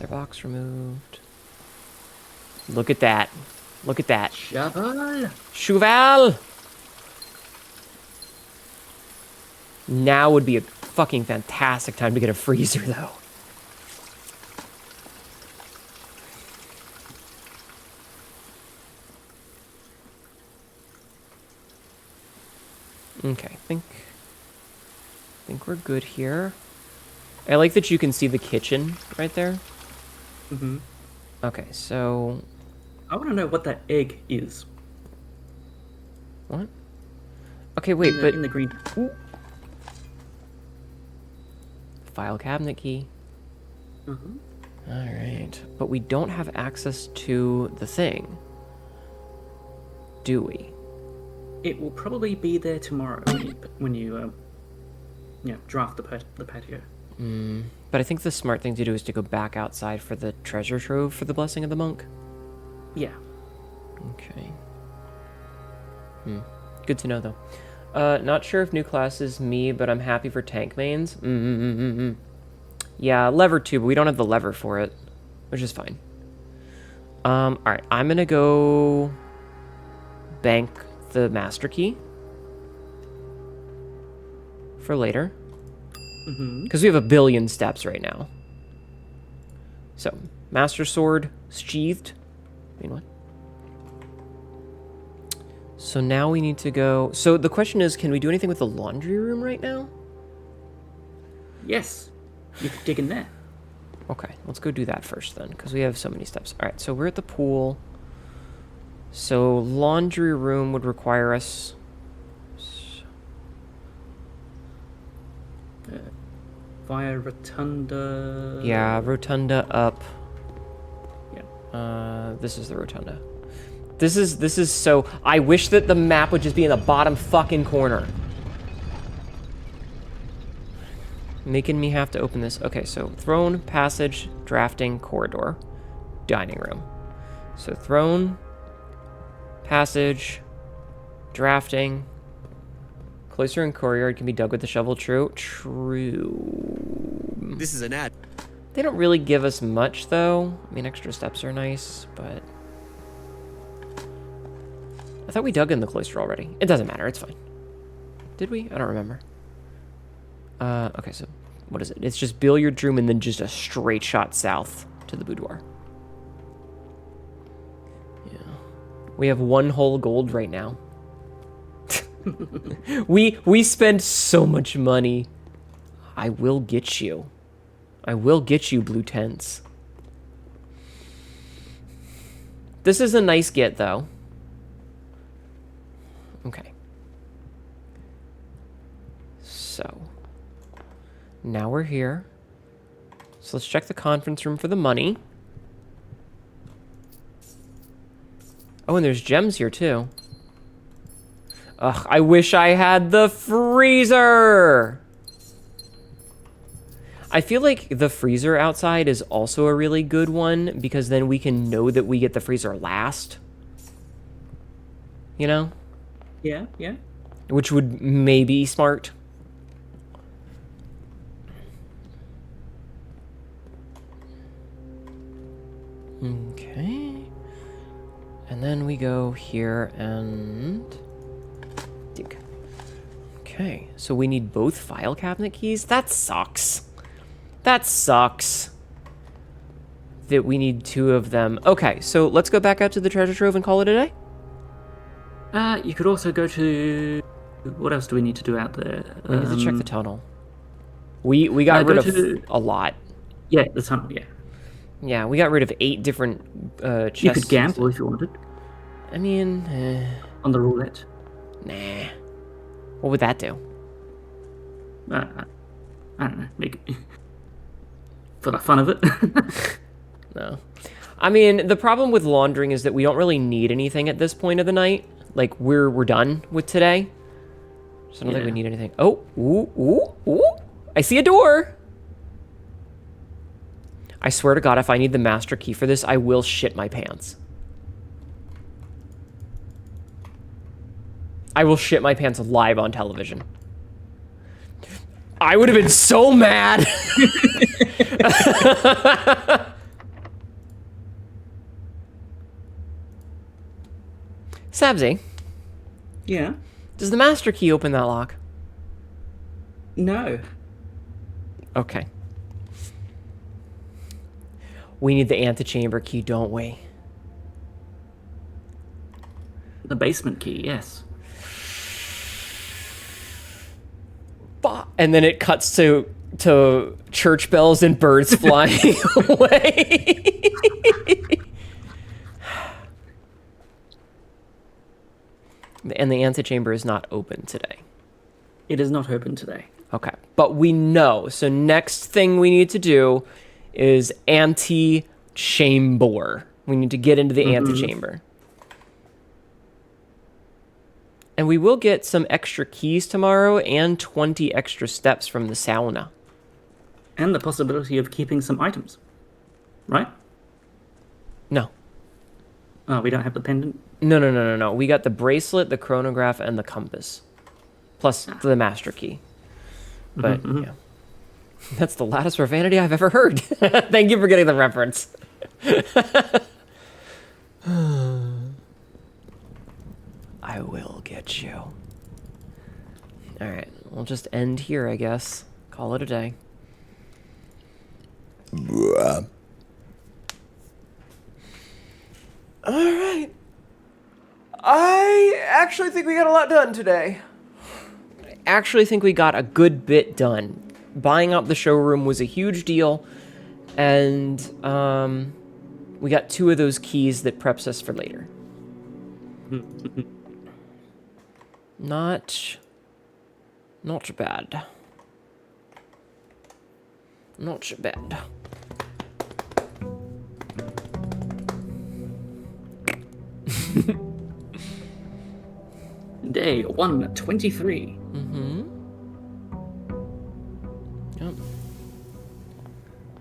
box removed. Look at that. Look at that. Shovel. Cheval! Now would be a fucking fantastic time to get a freezer, though. Okay, I think we're good here. I like that you can see the kitchen right there. Okay, so... I want to know what that egg is. What? Okay, wait, but... In the green... File cabinet key. Alright, but we don't have access to the thing. Do we? It will probably be there tomorrow when you draft the patio. But I think the smart thing to do is to go back outside for the treasure trove for the Blessing of the Monk. Yeah. Okay. Good to know, though. Not sure if new class is me, but I'm happy for tank mains. Yeah, lever too, but we don't have the lever for it, which is fine. Alright, I'm gonna go bank the master key for later. Because we have a billion steps right now. So, master sword sheathed. I mean, what? So now we need to go... So the question is, can we do anything with the laundry room right now? Yes. You can dig in there. Okay, let's go do that first then, because we have so many steps. All right, so we're at the pool. So laundry room would require us... Via rotunda. Yeah, rotunda up. Yeah. This is the rotunda. This is so... I wish that the map would just be in the bottom fucking corner. Making me have to open this. Okay, so throne, passage, drafting, corridor, dining room. So throne, passage, drafting, cloister and courtyard can be dug with the shovel. True. This is an ad. They don't really give us much, though. I mean, extra steps are nice, but... I thought we dug in the cloister already. It doesn't matter. It's fine. Did we? I don't remember. Okay, so what is it? It's just billiard room and then just a straight shot south to the boudoir. Yeah. We have one whole gold right now. we spend so much money. I will get you. I will get you, blue tents. This is a nice get, though. Okay. So, now we're here. So let's check the conference room for the money. Oh, and there's gems here, too. Ugh, I wish I had the freezer! I feel like the freezer outside is also a really good one, because then we can know that we get the freezer last. You know? Yeah, yeah. Which would maybe be smart. Okay. And then we go here and... dig. Okay, so we need both file cabinet keys? That sucks. That sucks. That we need two of them. Okay, so let's go back out to the treasure trove and call it a day? You could also go to... What else do we need to do out there? We need to check the tunnel. We got rid of a lot. Yeah, the tunnel, yeah. Yeah, we got rid of 8 different chests. You could gamble if you wanted. I mean... On the roulette. Nah. What would that do? I don't know. For the fun of it. No. I mean, the problem with laundering is that we don't really need anything at this point of the night. Like, we're done with today. So I don't think we need anything. Oh, ooh. I see a door. I swear to God, if I need the master key for this, I will shit my pants. I will shit my pants live on television. I would have been so mad. Sabzi. Yeah. Does the master key open that lock? No. Okay. We need the antechamber key, don't we? The basement key, yes. And then it cuts to church bells and birds flying away. And the antechamber is not open today. It is not open today. Okay, but we know. So next thing we need to do is antechamber. We need to get into the antechamber. And we will get some extra keys tomorrow and 20 extra steps from the sauna. And the possibility of keeping some items. Right? No. Oh, we don't have the pendant? No. We got the bracelet, the chronograph, and the compass. Plus the master key. But, yeah. That's the loudest profanity I've ever heard. Thank you for getting the reference. I will get you. Alright, we'll just end here, I guess. Call it a day. Alright. I actually think we got a lot done today. I actually think we got a good bit done. Buying up the showroom was a huge deal, and we got 2 of those keys that preps us for later. Not bad. Not bad. Day 123. Yep.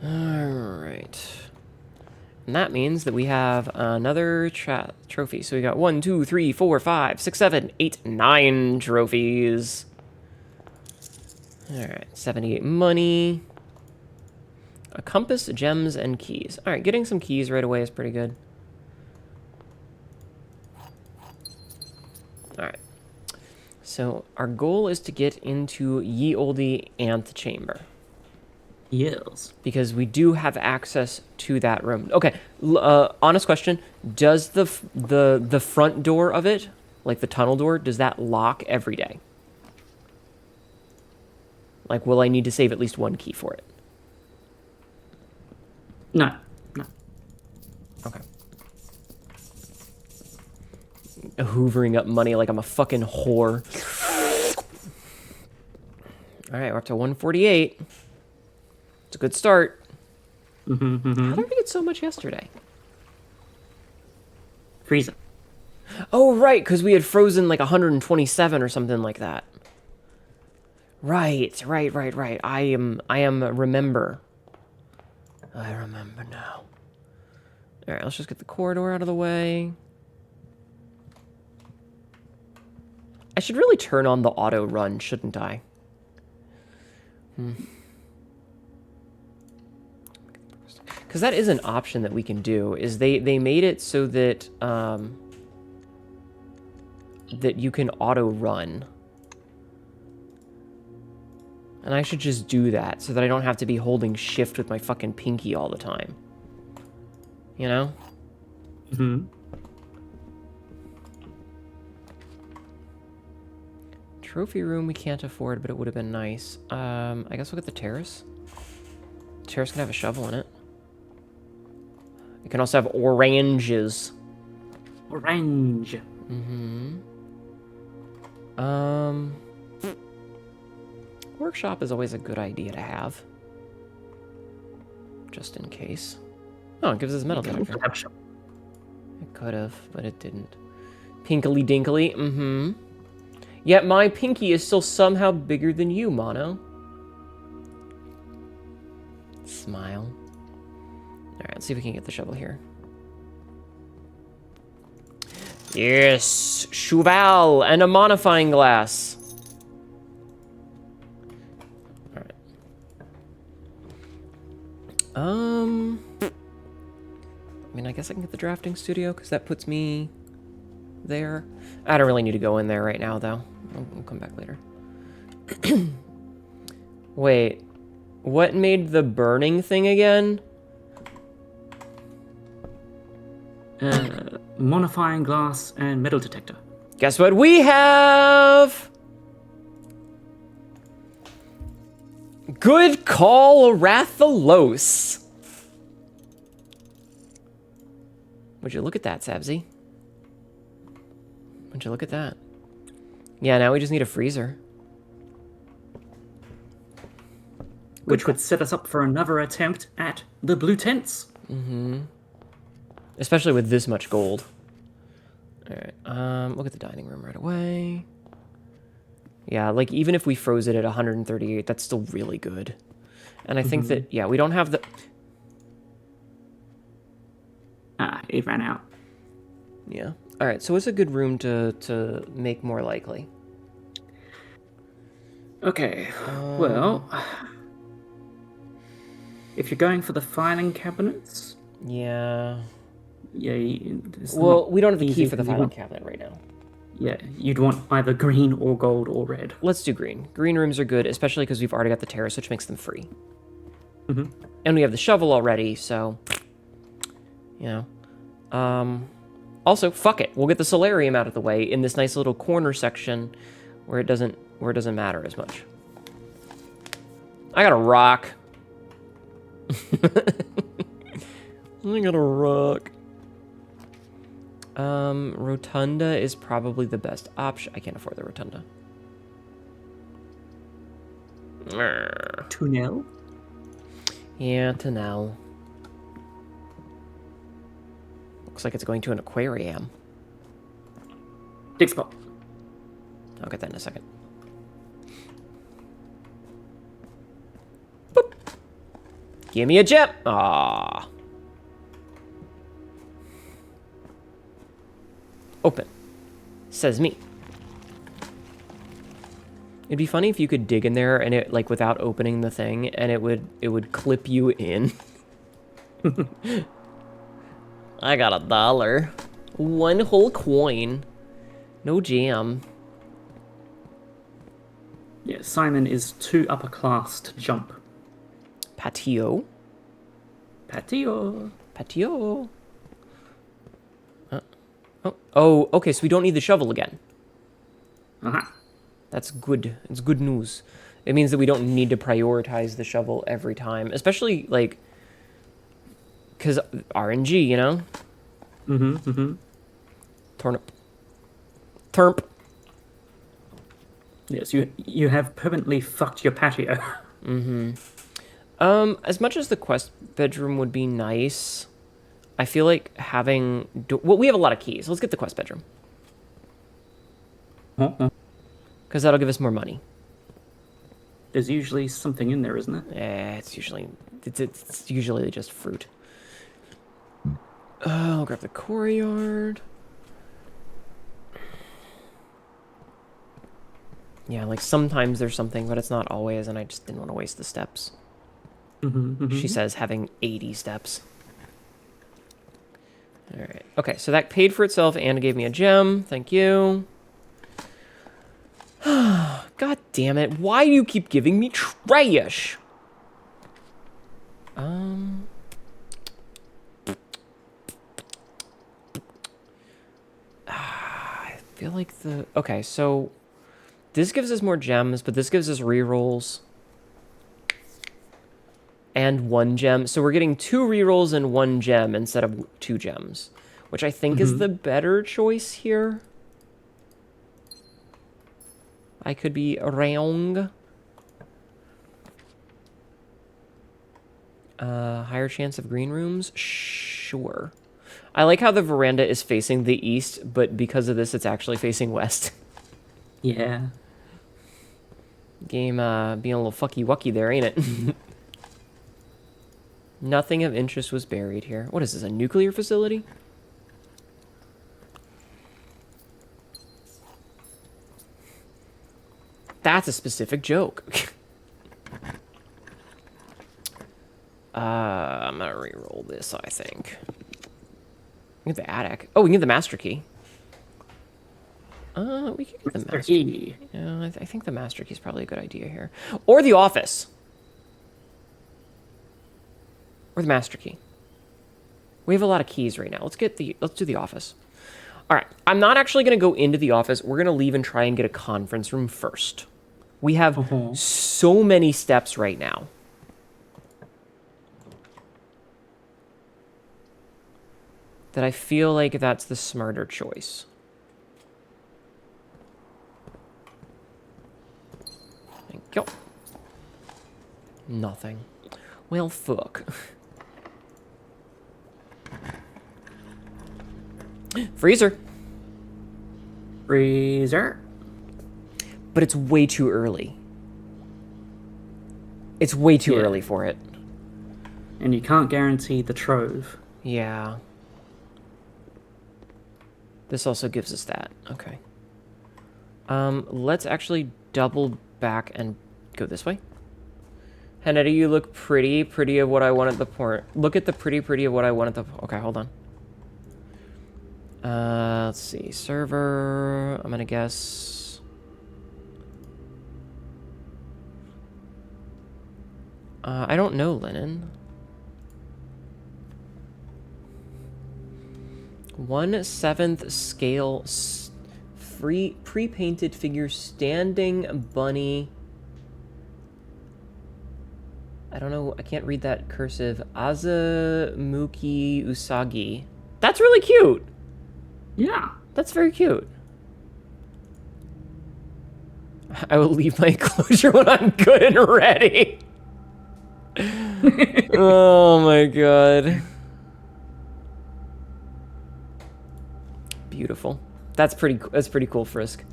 Alright. And that means that we have another trophy. So we got 1, 2, 3, 4, 5, 6, 7, 8, 9 trophies. Alright, 78 money. A compass, gems, and keys. Alright, getting some keys right away is pretty good. Alright. So our goal is to get into ye olde antechamber. Yes. Because we do have access to that room. Okay, honest question. Does the front door of it, like the tunnel door, does that lock every day? Like, will I need to save at least 1 key for it? No. Okay. Hoovering up money like I'm a fucking whore. Alright, we're up to 148. It's a good start. How did we get so much yesterday? Freezer. Oh, right, because we had frozen like 127 or something like that. Right. I remember. I remember now. Alright, let's just get the corridor out of the way. I should really turn on the auto run, shouldn't I? Because that is an option that we can do, is they made it so that that you can auto run. And I should just do that so that I don't have to be holding shift with my fucking pinky all the time. You know? Trophy room we can't afford, but it would have been nice. I guess we'll get the terrace. The terrace can have a shovel in it. It can also have oranges. Orange. Workshop is always a good idea to have. Just in case. Oh, it gives us a metal You can also detector. have shovel. It could have, but it didn't. Pinkly dinkly, mm-hmm. Yet my pinky is still somehow bigger than you, Mono. Smile. Alright, let's see if we can get the shovel here. Yes! Cheval and a modifying glass. Alright. I mean, I guess I can get the drafting studio, because that puts me there. I don't really need to go in there right now, though. We'll come back later. Wait. What made the burning thing again? Modifying glass and metal detector. Guess what we have? Good call, Rathalos. Would you look at that, Sabzi? Would you look at that? Yeah, now we just need a freezer. Which would set us up for another attempt at the blue tents. Especially with this much gold. Alright, look at the dining room right away. Yeah, like, even if we froze it at 138, that's still really good. And I think that, yeah, we don't have the... Ah, it ran out. Yeah. Alright, so what's a good room to make more likely? Okay, well... If you're going for the filing cabinets... Yeah... Yeah, Well, we don't have the key for the filing cabinet right now. Yeah, you'd want either green or gold or red. Let's do green. Green rooms are good, especially because we've already got the terrace, which makes them free. Mm-hmm. And we have the shovel already, so... You know. Also, fuck it. We'll get the solarium out of the way in this nice little corner section where it doesn't matter as much. I got a rock. I got a rock. Rotunda is probably the best option. I can't afford the rotunda. Tunnel? Yeah, Tunnel. Looks like it's going to an aquarium. Dig spot. I'll get that in a second. Boop. Give me a gem. Ah. Open. Says me. It'd be funny if you could dig in there and it, like, without opening the thing, and it would clip you in. I got $1. One whole coin. No jam. Yeah, Simon is too upper class to jump. Patio. Patio. Patio. Oh, okay, so we don't need the shovel again. Uh-huh. That's good. It's good news. It means that we don't need to prioritize the shovel every time. Especially, like... Because RNG, you know? Mm-hmm, mm-hmm. Turnip. Terp. Yes, you have permanently fucked your patio. Mm-hmm. As much as the quest bedroom would be nice, I feel like having... Well, we have a lot of keys. Let's get the quest bedroom. Because that'll give us more money. There's usually something in there, isn't there? It's usually just fruit. I'll grab the courtyard. Yeah, like sometimes there's something, but it's not always, and I just didn't want to waste the steps. She says having 80 steps. Alright. Okay, so that paid for itself and gave me a gem. Thank you. God damn it. Why do you keep giving me trash? I feel like the... Okay, so... This gives us more gems, but this gives us rerolls. And 1 gem. So we're getting 2 rerolls and 1 gem instead of 2 gems. Which I think is the better choice here. I could be wrong. Higher chance of green rooms? Sure. I like how the veranda is facing the east, but because of this, it's actually facing west. Yeah. Game being a little fucky-wucky there, ain't it? Nothing of interest was buried here. What is this, a nuclear facility? That's a specific joke. I'm gonna re-roll this, I think. We get the attic. Oh, we can get the master key. We can get the master key. Yeah, I think the master key is probably a good idea here. Or the office. Or the master key. We have a lot of keys right now. Let's do the office. All right, I'm not actually going to go into the office. We're going to leave and try and get a conference room first. We have so many steps right now. That I feel like that's the smarter choice. Thank you. Nothing. Well, fuck. Freezer. Freezer. But it's way too early. It's way too early for it. And you can't guarantee the trove. Yeah. This also gives us that. Okay. Let's actually double back and go this way. Hnetu, you look pretty. Pretty of what I want at the port. Look at the pretty of what I want at the... Okay, hold on. Let's see. Server. I'm gonna guess... I don't know, Linen. 1/7 scale free pre-painted figure standing bunny. I don't know. I can't read that cursive. Azamuki Usagi. That's really cute. Yeah. That's very cute. I will leave my enclosure when I'm good and ready. Oh my god. Beautiful. That's pretty cool, Frisk.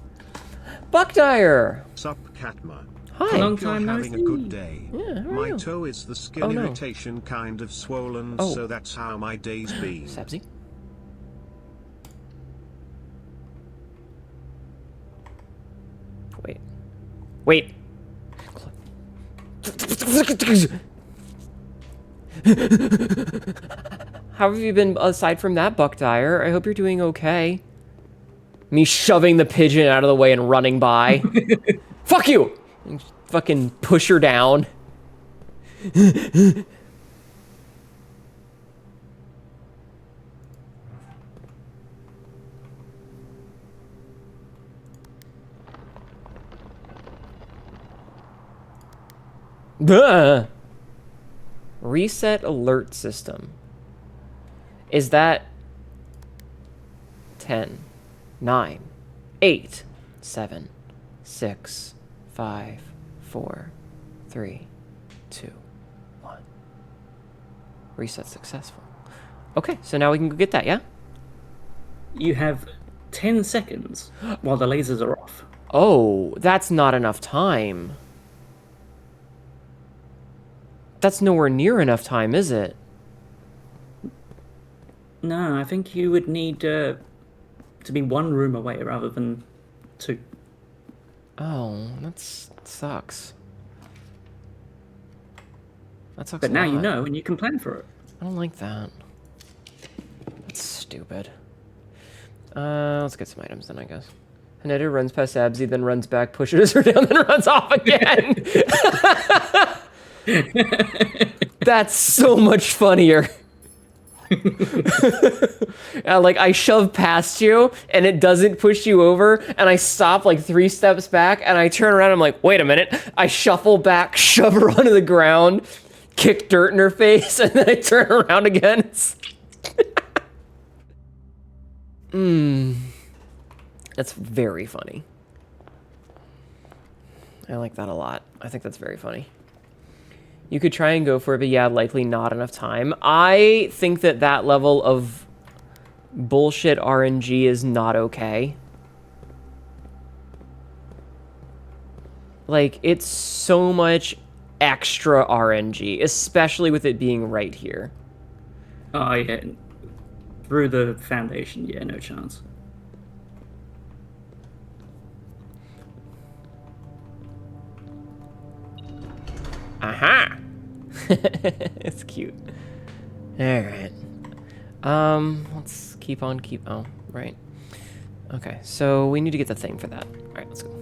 Buckdire! Sup, Katma. Hi. Long Hope you're time no having a see. good day. Yeah, how are My you? toe is the skin Oh, no. irritation kind of swollen, Oh. so that's how my day's been. Sabzi? Wait. Wait! How have you been aside from that, Buckdire? I hope you're doing okay. Me shoving the pigeon out of the way and running by. Fuck you! And fucking push her down. Duh. Reset alert system. Is that 10, 9, 8, 7, 6, 5, 4, 3, 2, 1. Reset successful. Okay, so now we can go get that, yeah? You have 10 seconds while the lasers are off. Oh, that's not enough time. That's nowhere near enough time, is it? No, I think you would need to be one room away rather than two. Oh, that sucks. That sucks But a now lot. you know and you can plan for it. I don't like that. That's stupid. Let's get some items then, I guess. Hnetu runs past Abzi, then runs back, pushes her down, then runs off again. That's so much funnier. Like, I shove past you, and it doesn't push you over, and I stop like 3 steps back, and I turn around, I'm like, wait a minute. I shuffle back, shove her onto the ground, kick dirt in her face, and then I turn around again. That's very funny. I like that a lot. I think that's very funny. You could try and go for it, but yeah, likely not enough time. I think that that level of bullshit RNG is not okay. Like, it's so much extra RNG, especially with it being right here. Oh, yeah. Through the foundation, yeah, no chance. Aha! It's cute. Alright. Let's keep on oh, right. Okay, so we need to get the thing for that. Alright, let's go.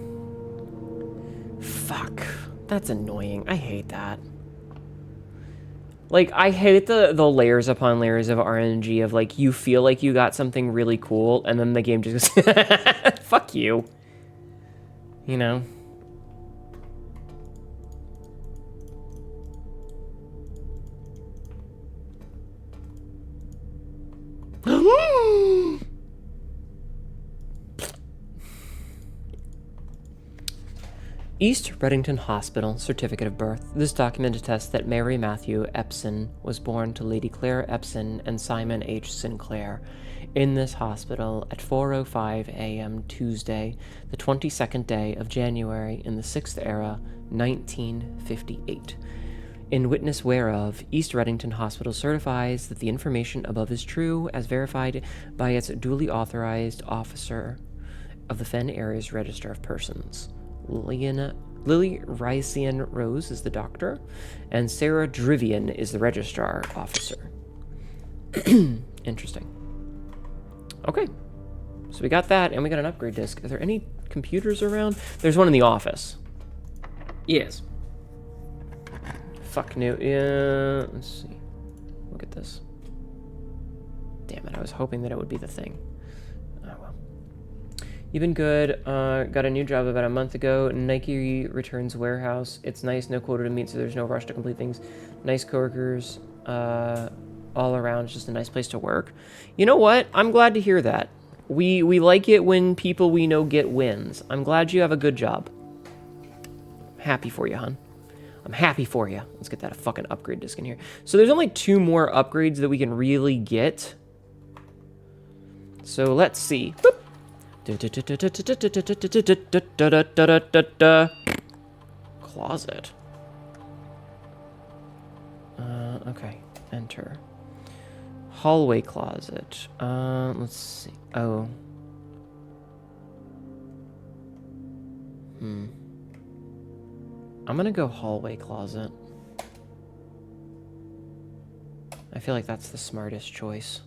Fuck. That's annoying. I hate that. Like, I hate the layers upon layers of RNG of, like, you feel like you got something really cool, and then the game just goes, fuck you. You know? East Reddington Hospital Certificate of Birth. This document attests that Mary Matthew Epson was born to Lady Claire Epson and Simon H. Sinclair in this hospital at 4:05 a.m. Tuesday, the 22nd day of January in the 6th era, 1958. In witness whereof, East Reddington Hospital certifies that the information above is true, as verified by its duly authorized officer of the Fen Area's Register of Persons. Lily Rycian Rose is the doctor, and Sarah Drivian is the registrar officer. Interesting. Okay, so we got that, and we got an upgrade disc. Are there any computers around? There's one in the office. Yes. Fuck new. Yeah, let's see. Look at this. Damn it, I was hoping that it would be the thing. Oh well. You've been good. Got a new job about a month ago. Nike returns warehouse. It's nice, no quota to meet, so there's no rush to complete things. Nice coworkers all around. It's just a nice place to work. You know what? I'm glad to hear that. We like it when people we know get wins. I'm glad you have a good job. Happy for you, hon. I'm happy for you. Let's get that fucking upgrade disc in here. So there's only 2 more upgrades that we can really get. So let's see. Boop. Closet. Okay. Enter. Hallway closet. Let's see. Oh. I'm gonna go hallway closet. I feel like that's the smartest choice.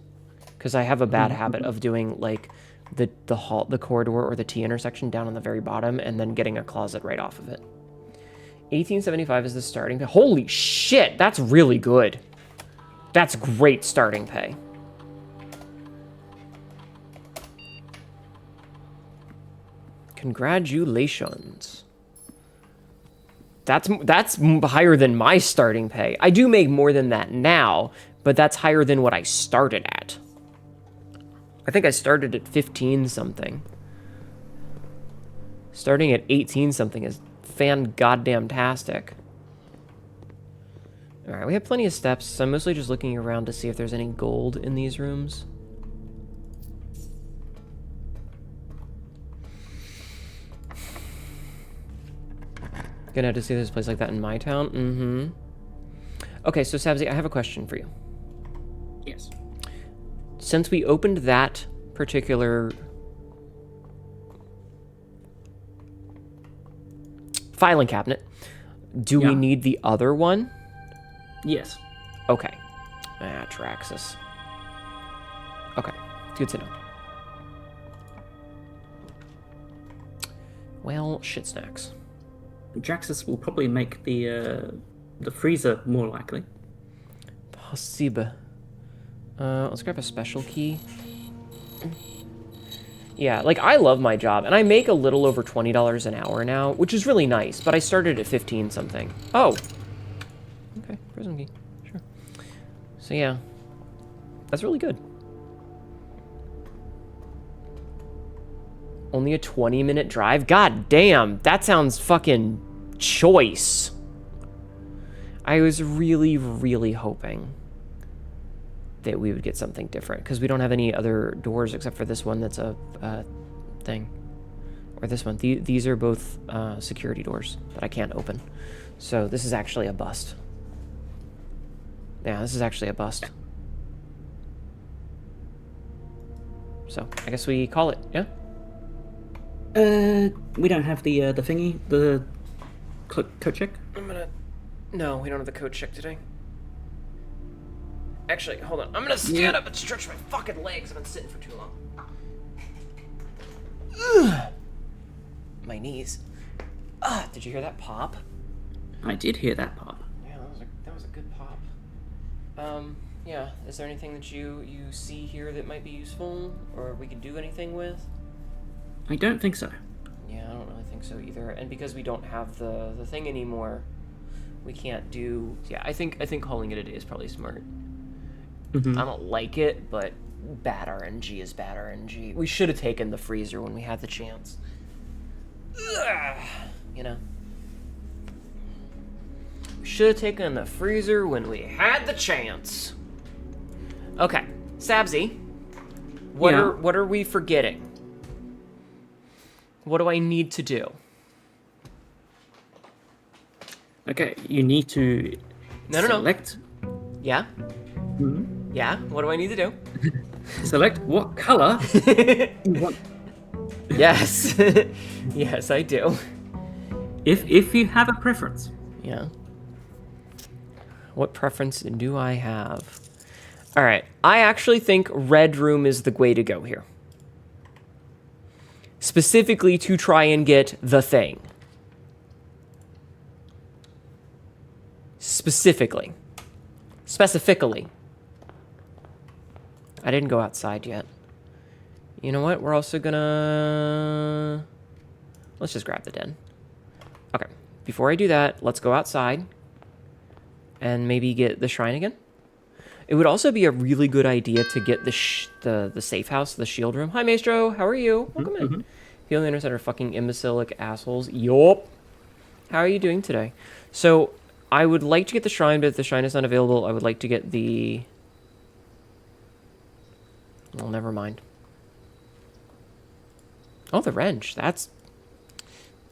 Because I have a bad habit of doing, like, the corridor or the T intersection down on the very bottom and then getting a closet right off of it. 1875 is the starting pay. Holy shit, that's really good. That's great starting pay. Congratulations. That's higher than my starting pay. I do make more than that now, but that's higher than what I started at. I think I started at 15-something. Starting at 18-something is fan-goddamn-tastic. Alright, we have plenty of steps, so I'm mostly just looking around to see if there's any gold in these rooms. Gonna have to see this place like that in my town? Mm-hmm. Okay, so Sabzi, I have a question for you. Yes. Since we opened that particular filing cabinet, do we need the other one? Yes. Okay. Traxxas. Okay, good to know. Well, shit snacks. Draxus will probably make the freezer more likely. Possible. Let's grab a special key. Yeah, like, I love my job, and I make a little over $20 an hour now, which is really nice, but I started at 15-something. Oh! Okay, prison key. Sure. So, yeah. That's really good. Only a 20-minute drive? God damn, that sounds fucking choice. I was really, really hoping that we would get something different, because we don't have any other doors except for this one that's a thing. Or this one. These are both security doors that I can't open. So this is actually a bust. Yeah, this is actually a bust. So I guess we call it, yeah? We don't have the thingy, the code check. No, we don't have the code check today. Actually, hold on. I'm gonna stand up and stretch my fucking legs. I've been sitting for too long. Ugh. My knees. Did you hear that pop? I did hear that pop. Yeah, that was a good pop. Yeah. Is there anything that you see here that might be useful, or we could do anything with? I don't think so. Yeah, I don't really think so either. And because we don't have the thing anymore, we can't do. Yeah, I think calling it a day is probably smart. Mm-hmm. I don't like it, but bad RNG is bad RNG. We should have taken the freezer when we had the chance. Ugh, you know. We should have taken the freezer when we had the chance. Okay, Sabzi, what are we forgetting? What do I need to do? Okay, you need to select. Yeah? Mm-hmm. Yeah? What do I need to do? Select what color you want. Yes. Yes, I do. If you have a preference. Yeah. What preference do I have? All right. I actually think red room is the way to go here. Specifically to try and get the thing. Specifically. I didn't go outside yet. You know what? We're also gonna... Let's just grab the den. Okay. Before I do that, let's go outside and maybe get the shrine again. It would also be a really good idea to get the safe house, the shield room. Hi, Maestro. How are you? Welcome in. People on the internet are fucking imbecilic assholes. Yup. How are you doing today? So, I would like to get the shrine, but if the shrine is not available, I would like to get the... Well, never mind. Oh, the wrench. That's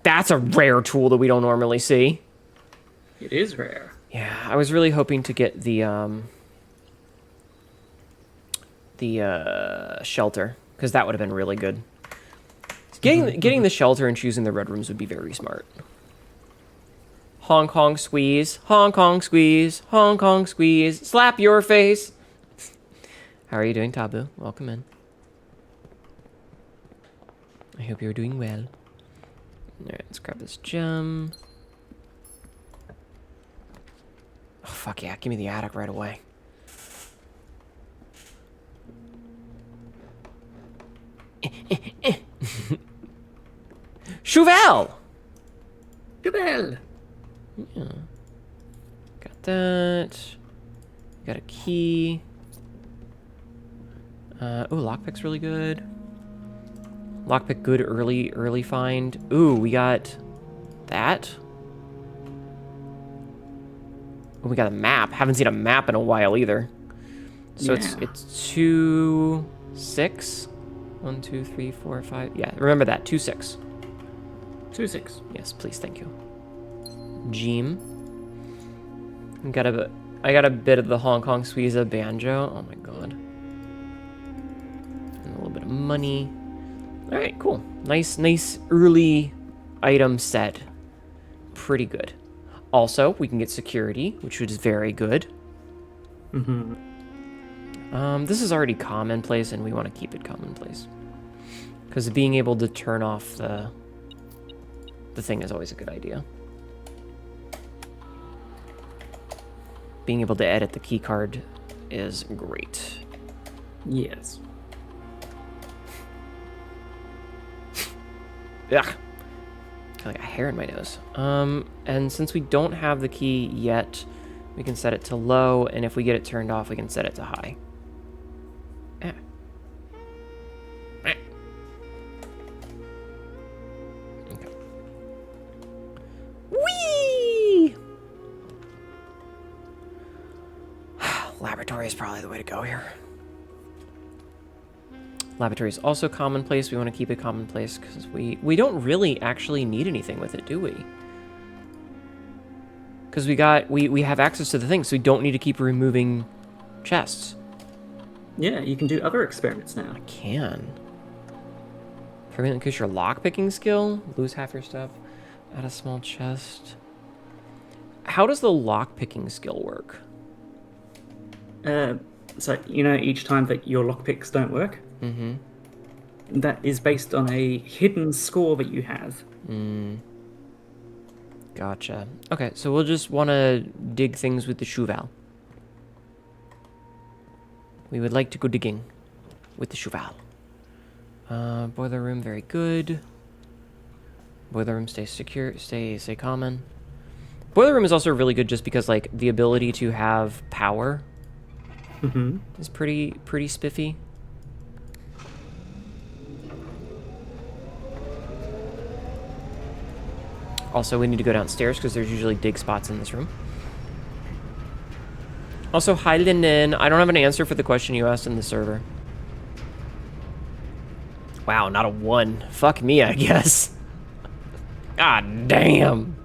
a rare tool that we don't normally see. It is rare. Yeah, I was really hoping to get the shelter, because that would have been really good. Getting the shelter and choosing the red rooms would be very smart. Hong Kong squeeze, Hong Kong squeeze, Hong Kong squeeze, slap your face. How are you doing, Tabu? Welcome in. I hope you're doing well. Alright, let's grab this gem. Oh, fuck yeah, give me the attic right away. Chauvel! Chauvel! Yeah. Got that. Got a key. Oh, lockpick's really good. Lockpick good early find. Ooh, we got that. Oh, we got a map. Haven't seen a map in a while either. So yeah. it's 2, 6. 1, 2, 3, 4, 5. Yeah, remember that. 2, 6. 2, 6. Yes, please, thank you. Jeem. I got a bit of the Hong Kong Squeeza banjo. Oh my god. And a little bit of money. All right, cool. Nice early item set. Pretty good. Also, we can get security, which is very good. This is already commonplace, and we want to keep it commonplace. Because being able to turn off the thing is always a good idea. Being able to edit the keycard is great. Yes. Ugh. I got a hair in my nose. And since we don't have the key yet, we can set it to low, and if we get it turned off, we can set it to high. Eh. Eh. Okay. Whee! is probably the way to go here. Lavatory is also commonplace. We want to keep it commonplace because we don't really actually need anything with it, do we? Because we have access to the thing, so we don't need to keep removing chests. Yeah, you can do other experiments now. I can. Permanently increase your lockpicking skill. Lose half your stuff. Add a small chest. How does the lockpicking skill work? So, you know, each time that your lockpicks don't work, that is based on a hidden score that you have. Gotcha. Okay, so we'll just want to dig things with the Shuval. We would like to go digging with the Shuval. Boiler room, very good. Boiler room, stay secure, stay common. Boiler room is also really good just because, like, the ability to have power is pretty spiffy. Also, we need to go downstairs because there's usually dig spots in this room. Also, hi, Linden. I don't have an answer for the question you asked in the server. Wow, not a 1. Fuck me, I guess. God damn.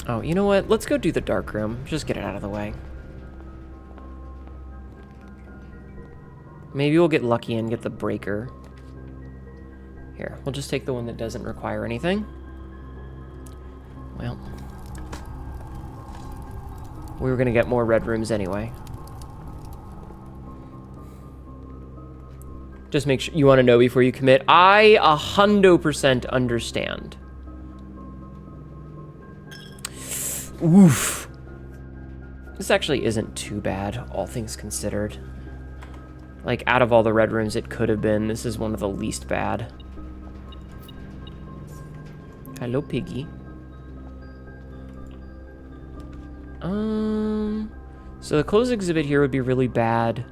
Oh, you know what? Let's go do the dark room. Just get it out of the way. Maybe we'll get lucky and get the breaker. Here, we'll just take the one that doesn't require anything. Well, we were gonna get more red rooms anyway. Just make sure you want to know before you commit. I 100% understand. Oof. This actually isn't too bad, all things considered. Like, out of all the red rooms it could have been, this is one of the least bad. Hello, Piggy. So the closed exhibit here would be really bad.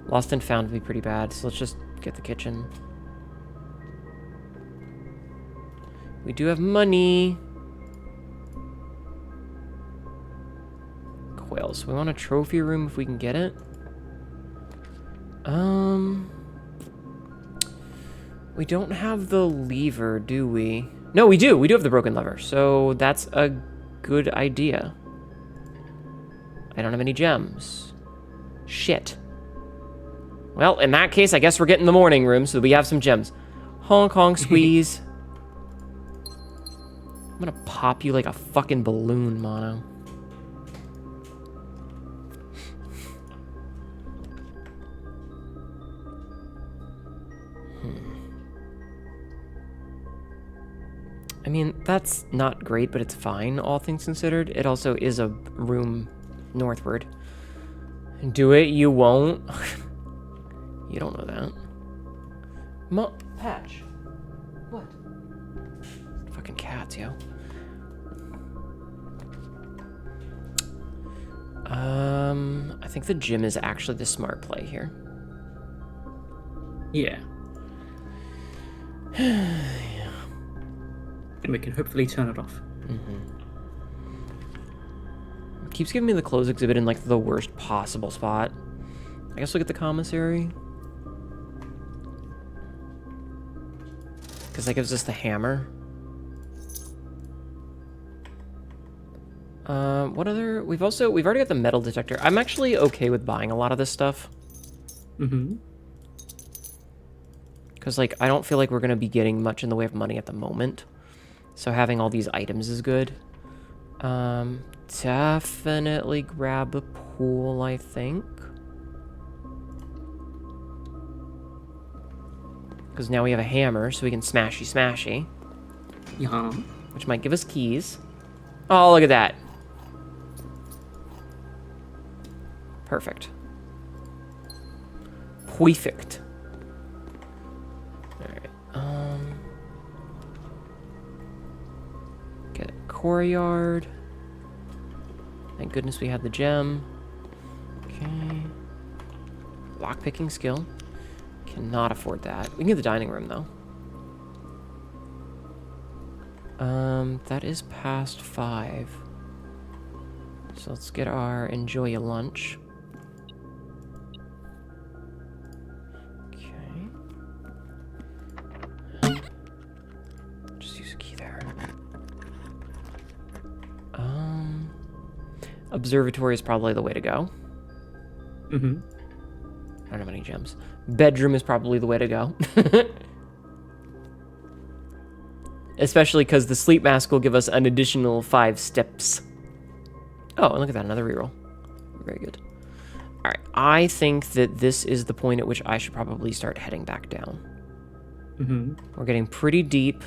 Lost and found would be pretty bad, so let's just get the kitchen. We do have money. Quails. We want a trophy room if we can get it. We don't have the lever, do we? No, we do. We do have the broken lever, so that's a good idea. I don't have any gems. Shit. Well, in that case, I guess we're getting the morning room so that we have some gems. Honk, honk, squeeze. I'm gonna pop you like a fucking balloon, Mono. I mean, that's not great, but it's fine, all things considered. It also is a room northward. Do it, you won't. You don't know that. Patch. What? Fucking cats, yo. I think the gym is actually the smart play here. Yeah. And we can hopefully turn it off. It keeps giving me the closed exhibit in, like, the worst possible spot. I guess look at the commissary. Because that gives us the hammer. What other... We've already got the metal detector. I'm actually okay with buying a lot of this stuff. Because, like, I don't feel like we're going to be getting much in the way of money at the moment. So having all these items is good. Definitely grab the pool, I think. Because now we have a hammer, so we can smashy. Yeah. Which might give us keys. Oh, look at that. Perfect. Perfect. Alright, get a courtyard. Thank goodness we had the gem. Okay. Lockpicking skill. Cannot afford that. We can get the dining room, though. That is past 5. So let's get our enjoy a lunch. Okay. Just use a key there. Observatory is probably the way to go. Mm-hmm. I don't have any gems. Bedroom is probably the way to go. Especially because the sleep mask will give us an additional 5 steps. Oh, and look at that, another reroll. Very good. Alright, I think that this is the point at which I should probably start heading back down. Mm-hmm. We're getting pretty deep.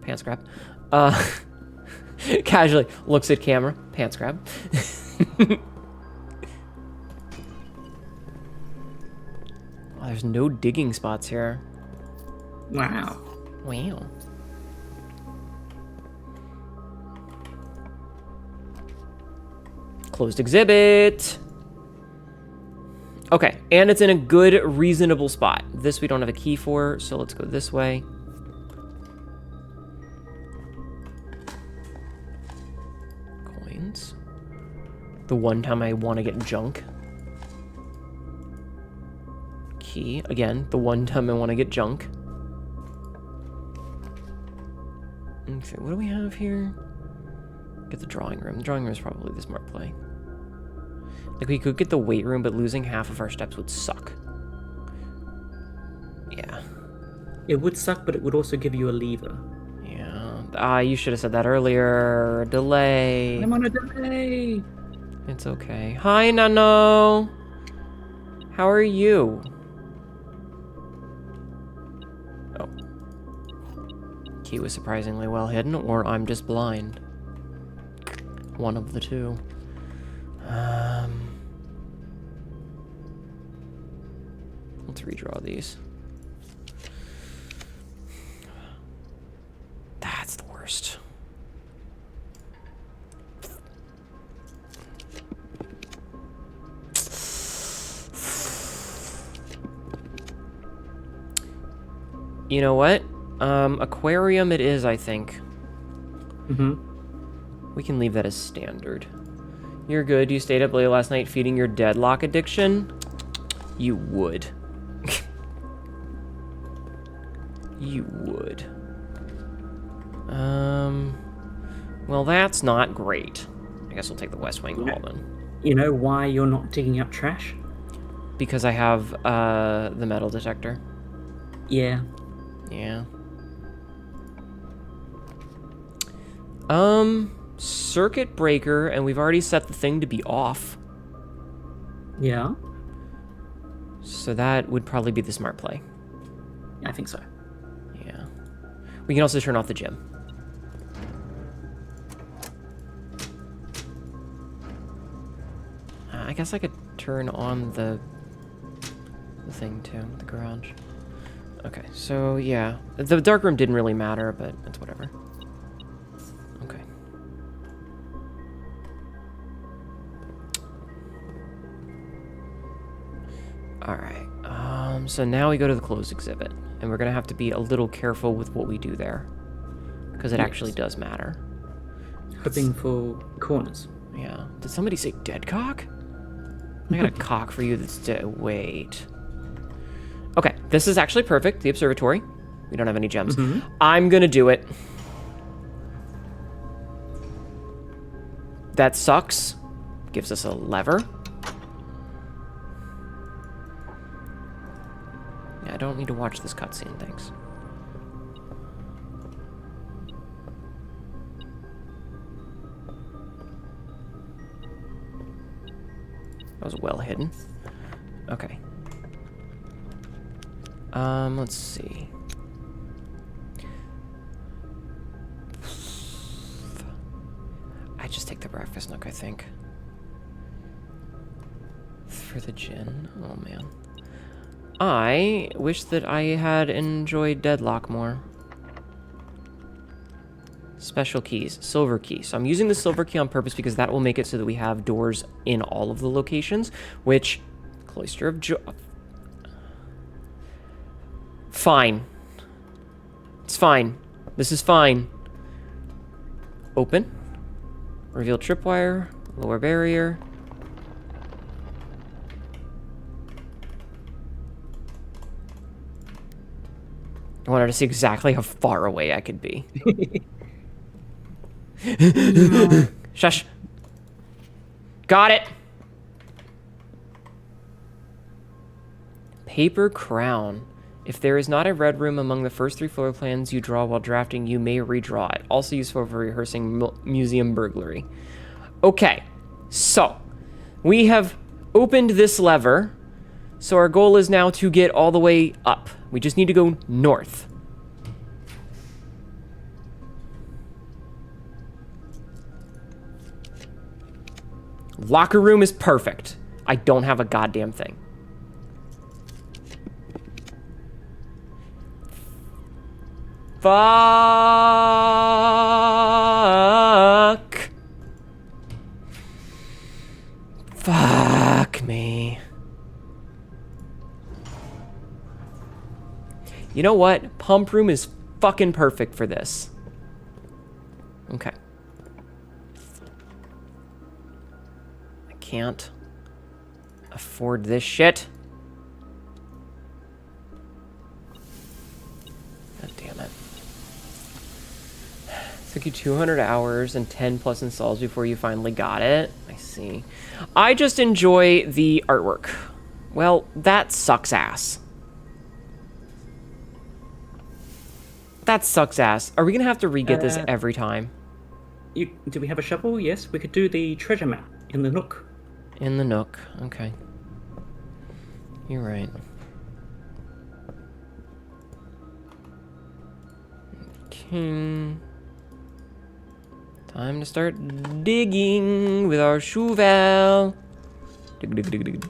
Pants grab. Casually looks at camera. Pants grab. Oh, there's no digging spots here. Wow. Wow. Closed exhibit. Okay, and it's in a good, reasonable spot. This we don't have a key for, so let's go this way. Coins. The one time I want to get junk. Key. Again, the one time I want to get junk. Okay, what do we have here? Get the drawing room. The drawing room is probably the smart play. Like, we could get the weight room, but losing half of our steps would suck. Yeah. It would suck, but it would also give you a lever. Yeah. You should have said that earlier. Delay. I'm on a delay. It's okay. Hi, Nano. How are you? Oh. Key was surprisingly well hidden, or I'm just blind. One of the two. Let's redraw these. That's the worst. You know what? Aquarium it is, I think. Mm-hmm. We can leave that as standard. You're good. You stayed up late last night feeding your deadlock addiction? You would. You would. Well, that's not great. I guess we'll take the West Wing hall then. You know why you're not digging up trash? Because I have the metal detector. Yeah. Yeah. Circuit breaker, and we've already set the thing to be off. Yeah. So that would probably be the smart play. I think so. Yeah. We can also turn off the gym. I guess I could turn on the thing too, the garage. Okay, so yeah. The dark room didn't really matter, but it's whatever. Okay. Alright, so now we go to the closed exhibit, and we're gonna have to be a little careful with what we do there, because it actually does matter. Hoping for corners. Yeah. Did somebody say dead cock? I got a cock for you that's dead. Wait. Okay, this is actually perfect, the observatory. We don't have any gems. I'm gonna do it. That sucks. Gives us a lever. Yeah, I don't need to watch this cutscene, thanks. That was well hidden. Okay. Let's see. I just take the breakfast nook, I think. For the gin. Oh, man. I wish that I had enjoyed Deadlock more. Special keys. Silver key. So I'm using the silver key on purpose because that will make it so that we have doors in all of the locations, which... Cloister of Joy... Fine. It's fine. This is fine. Open. Reveal tripwire. Lower barrier. I wanted to see exactly how far away I could be. Shush. Got it. Paper crown. If there is not a red room among the first 3 floor plans you draw while drafting, you may redraw it. Also useful for rehearsing museum burglary. Okay, so we have opened this lever. So our goal is now to get all the way up. We just need to go north. Locker room is perfect. I don't have a goddamn thing. Fuck. Fuck me. You know what? Pump room is fucking perfect for this. Okay. I can't afford this shit. God damn it. Took you 200 hours and 10 plus installs before you finally got it. I see. I just enjoy the artwork. Well, that sucks ass. That sucks ass. Are we gonna have to re-get this every time? Do we have a shovel? Yes, we could do the treasure map in the nook. In the nook. Okay. You're right. Okay. Time to start digging with our shovel. Dig, dig, dig, dig.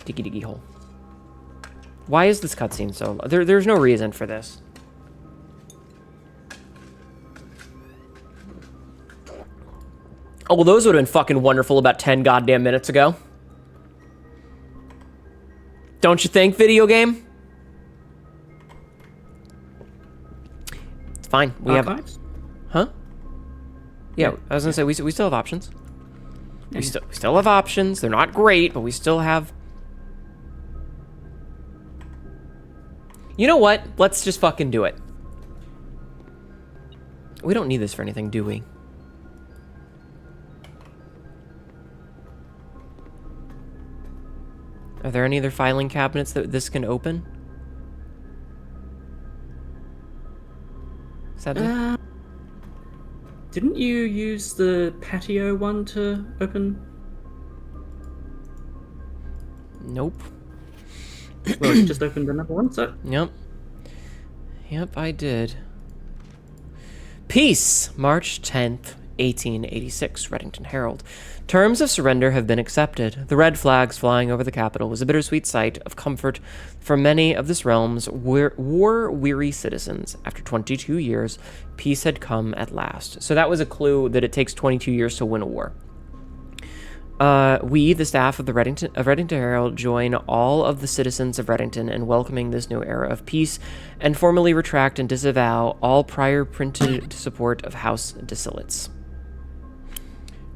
Diggy, diggy hole. Why is this cutscene so... There's no reason for this. Oh, well, those would have been fucking wonderful about 10 goddamn minutes ago. Don't you think, video game? It's fine. We Archives? have... Huh? Yeah, I was gonna say, we still have options. We still have options. They're not great, but we still have... You know what? Let's just fucking do it. We don't need this for anything, do we? Are there any other filing cabinets that this can open? Is that it? Didn't you use the patio one to open? Nope. Well, you just opened another one, so... Yep. Yep, I did. Peace! March 10th, 1886, Reddington Herald. Terms of surrender have been accepted. The red flags flying over the capital was a bittersweet sight of comfort for many of this realm's war-weary citizens. After 22 years, peace had come at last. So that was a clue that it takes 22 years to win a war. We, the staff of the Reddington Herald, join all of the citizens of Reddington in welcoming this new era of peace, and formally retract and disavow all prior printed support of House Disillates.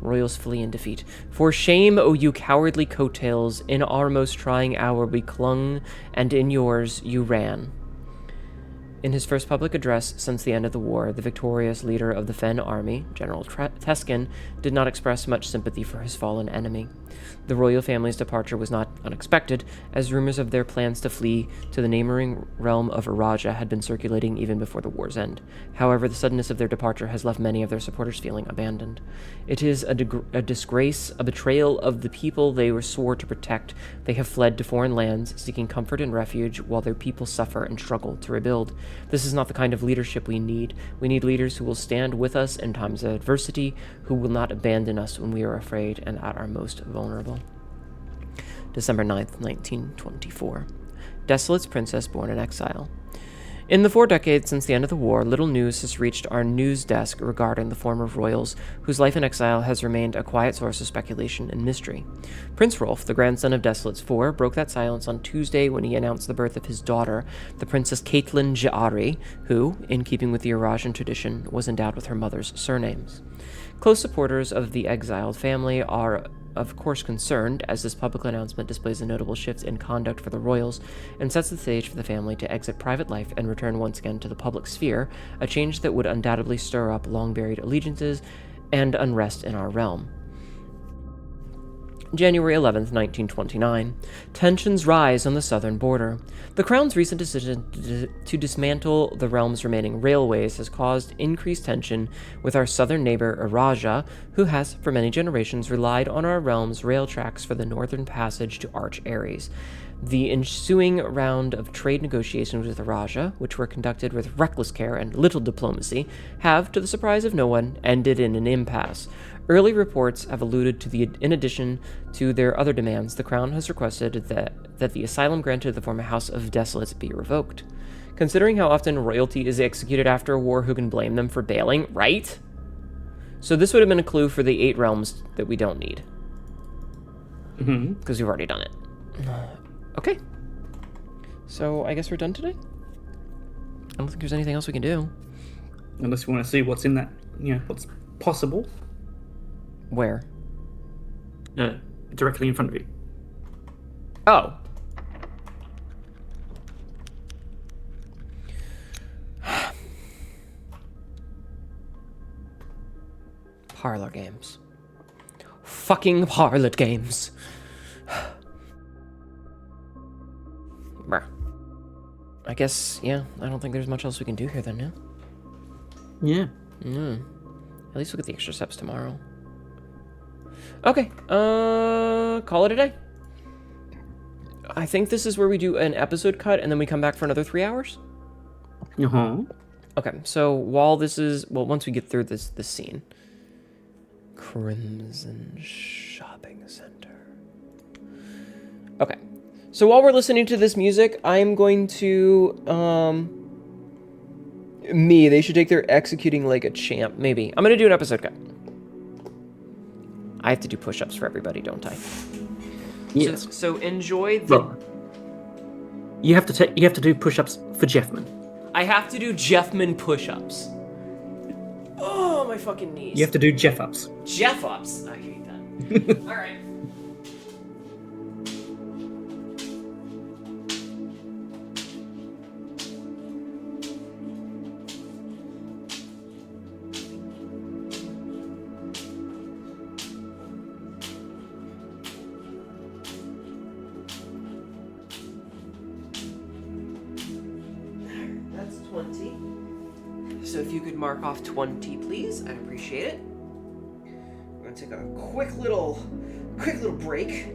Royals flee in defeat. For shame, O you cowardly coattails! In our most trying hour we clung, and in yours you ran. In his first public address since the end of the war, the victorious leader of the Fen army, General Teskin, did not express much sympathy for his fallen enemy. The royal family's departure was not unexpected, as rumors of their plans to flee to the neighboring realm of Araja had been circulating even before the war's end. However, the suddenness of their departure has left many of their supporters feeling abandoned. It is a disgrace, a betrayal of the people they were swore to protect. They have fled to foreign lands, seeking comfort and refuge, while their people suffer and struggle to rebuild. This is not the kind of leadership we need. We need leaders who will stand with us in times of adversity, who will not abandon us when we are afraid and at our most vulnerable. December 9th, 1924. Desolate's princess born in exile. In the 4 decades since the end of the war, little news has reached our news desk regarding the former royals, whose life in exile has remained a quiet source of speculation and mystery. Prince Rolf, the grandson of Desolates IV, broke that silence on Tuesday when he announced the birth of his daughter, the Princess Caitlin Ja'ari, who, in keeping with the Eurasian tradition, was endowed with her mother's surnames. Close supporters of the exiled family are of course concerned, as this public announcement displays a notable shift in conduct for the royals and sets the stage for the family to exit private life and return once again to the public sphere, a change that would undoubtedly stir up long-buried allegiances and unrest in our realm. January 11th, 1929. Tensions rise on the southern border. The Crown's recent decision to dismantle the realm's remaining railways has caused increased tension with our southern neighbor, Eurasia, who has, for many generations, relied on our realm's rail tracks for the northern passage to Arch Ares. The ensuing round of trade negotiations with Eurasia, which were conducted with reckless care and little diplomacy, have, to the surprise of no one, ended in an impasse. Early reports have alluded to in addition to their other demands, the Crown has requested that the asylum granted to the former House of Desolates be revoked. Considering how often royalty is executed after a war, who can blame them for bailing, right? So this would have been a clue for the 8 realms that we don't need. Because we've already done it. Okay. So I guess we're done today? I don't think there's anything else we can do. Unless you want to see what's in that, what's possible. Where? Directly in front of you. Oh. Parlor games. Fucking parlor games. Bruh. I guess, I don't think there's much else we can do here then, Yeah. At least we'll get the extra steps tomorrow. Okay, call it a day. I think this is where we do an episode cut and then we come back for another 3 hours. Okay, so while this is, once we get through this scene. Crimson Shopping Center. Okay, so while we're listening to this music, I'm going to, they should take their executing like a champ, maybe. I'm gonna do an episode cut. I have to do push-ups for everybody, don't I? Yes. So enjoy the... Well, you have to do push-ups for Jeffman. I have to do Jeffman push-ups. Oh, my fucking knees. You have to do Jeff-ups. Jeff-ups? I hate that. All right. That's 20. So if you could mark off 20, please, I'd appreciate it. We're gonna take a quick little break.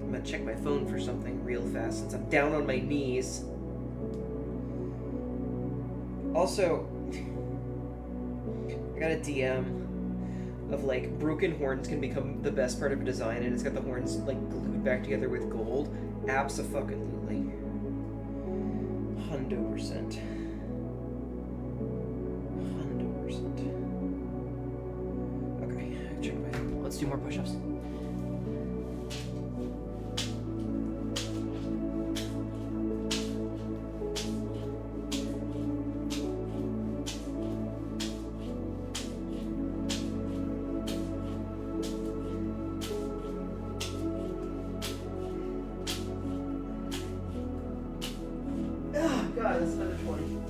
I'm gonna check my phone for something real fast since I'm down on my knees. Also, I got a DM of like broken horns can become the best part of a design, and it's got the horns like glued back together with gold. Abso-fucking-lutely. 100%. 100%. Okay, check my. Let's do more push-ups. God, that's another 20.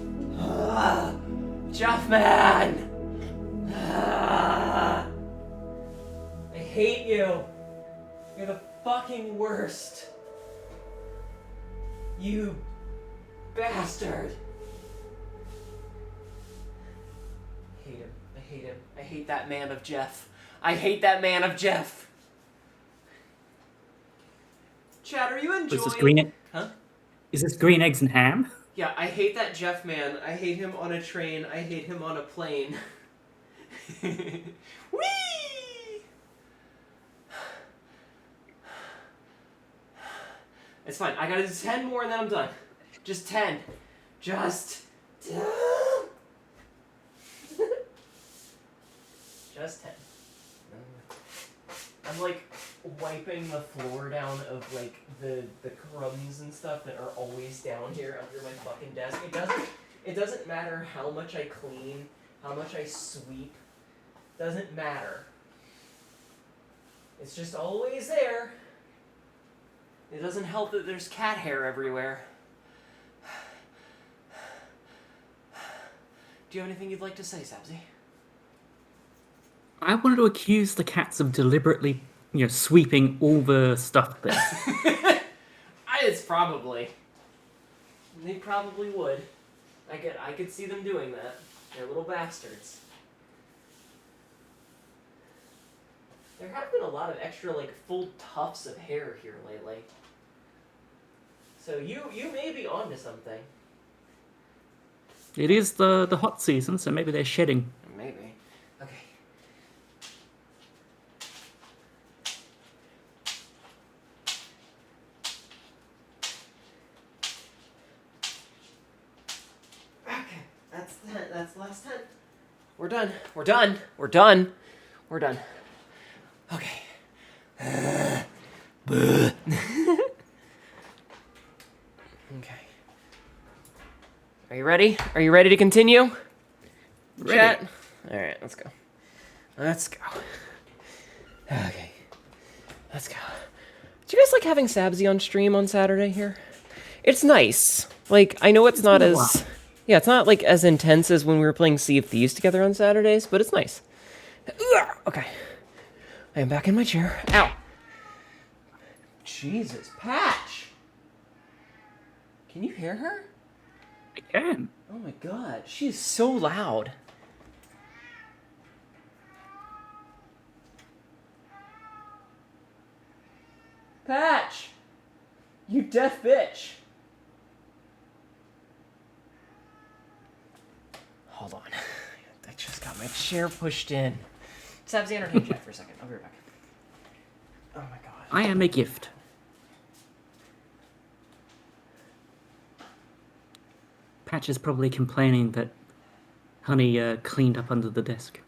Jeffman! I hate you. You're the fucking worst. You bastard. I hate him. I hate him. I hate that man of Jeff. I hate that man of Jeff. Chad, are you enjoying... Is this green? Huh? Is this green eggs and ham? Yeah, I hate that Jeff man. I hate him on a train. I hate him on a plane. Whee! It's fine. I gotta do 10 more and then I'm done. Just 10. Just 10. Just 10. I'm like wiping the floor down of like the crumbs and stuff that are always down here under my fucking desk. It doesn't matter how much I clean, how much I sweep. Doesn't matter. It's just always there. It doesn't help that there's cat hair everywhere. Do you have anything you'd like to say, Sabzi? I wanted to accuse the cats of deliberately, sweeping all the stuff there. It's probably. They probably would. I could see them doing that. They're little bastards. There have been a lot of extra, like, full tufts of hair here lately. So you may be onto something. It is the hot season, so maybe they're shedding. Maybe. Okay. Okay, that's the last 10. We're done. We're done. We're done. We're done. Okay. Okay. Are you ready? Are you ready to continue? Ready. Chat? Alright, let's go. Let's go. Okay. Let's go. Do you guys like having Sabzi on stream on Saturday here? It's nice. Like, I know it's not been a as... while. Yeah, it's not like as intense as when we were playing Sea of Thieves together on Saturdays, but it's nice. Okay. I am back in my chair. Ow. Jesus, Patch! Can you hear her? I can. Oh my god, she's so loud. Patch! You deaf bitch! Hold on. I just got my chair pushed in. Sabzi, entertain chat for a second. I'll be right back. Oh my god. I am a gift. Patch is probably complaining that Honey cleaned up under the desk.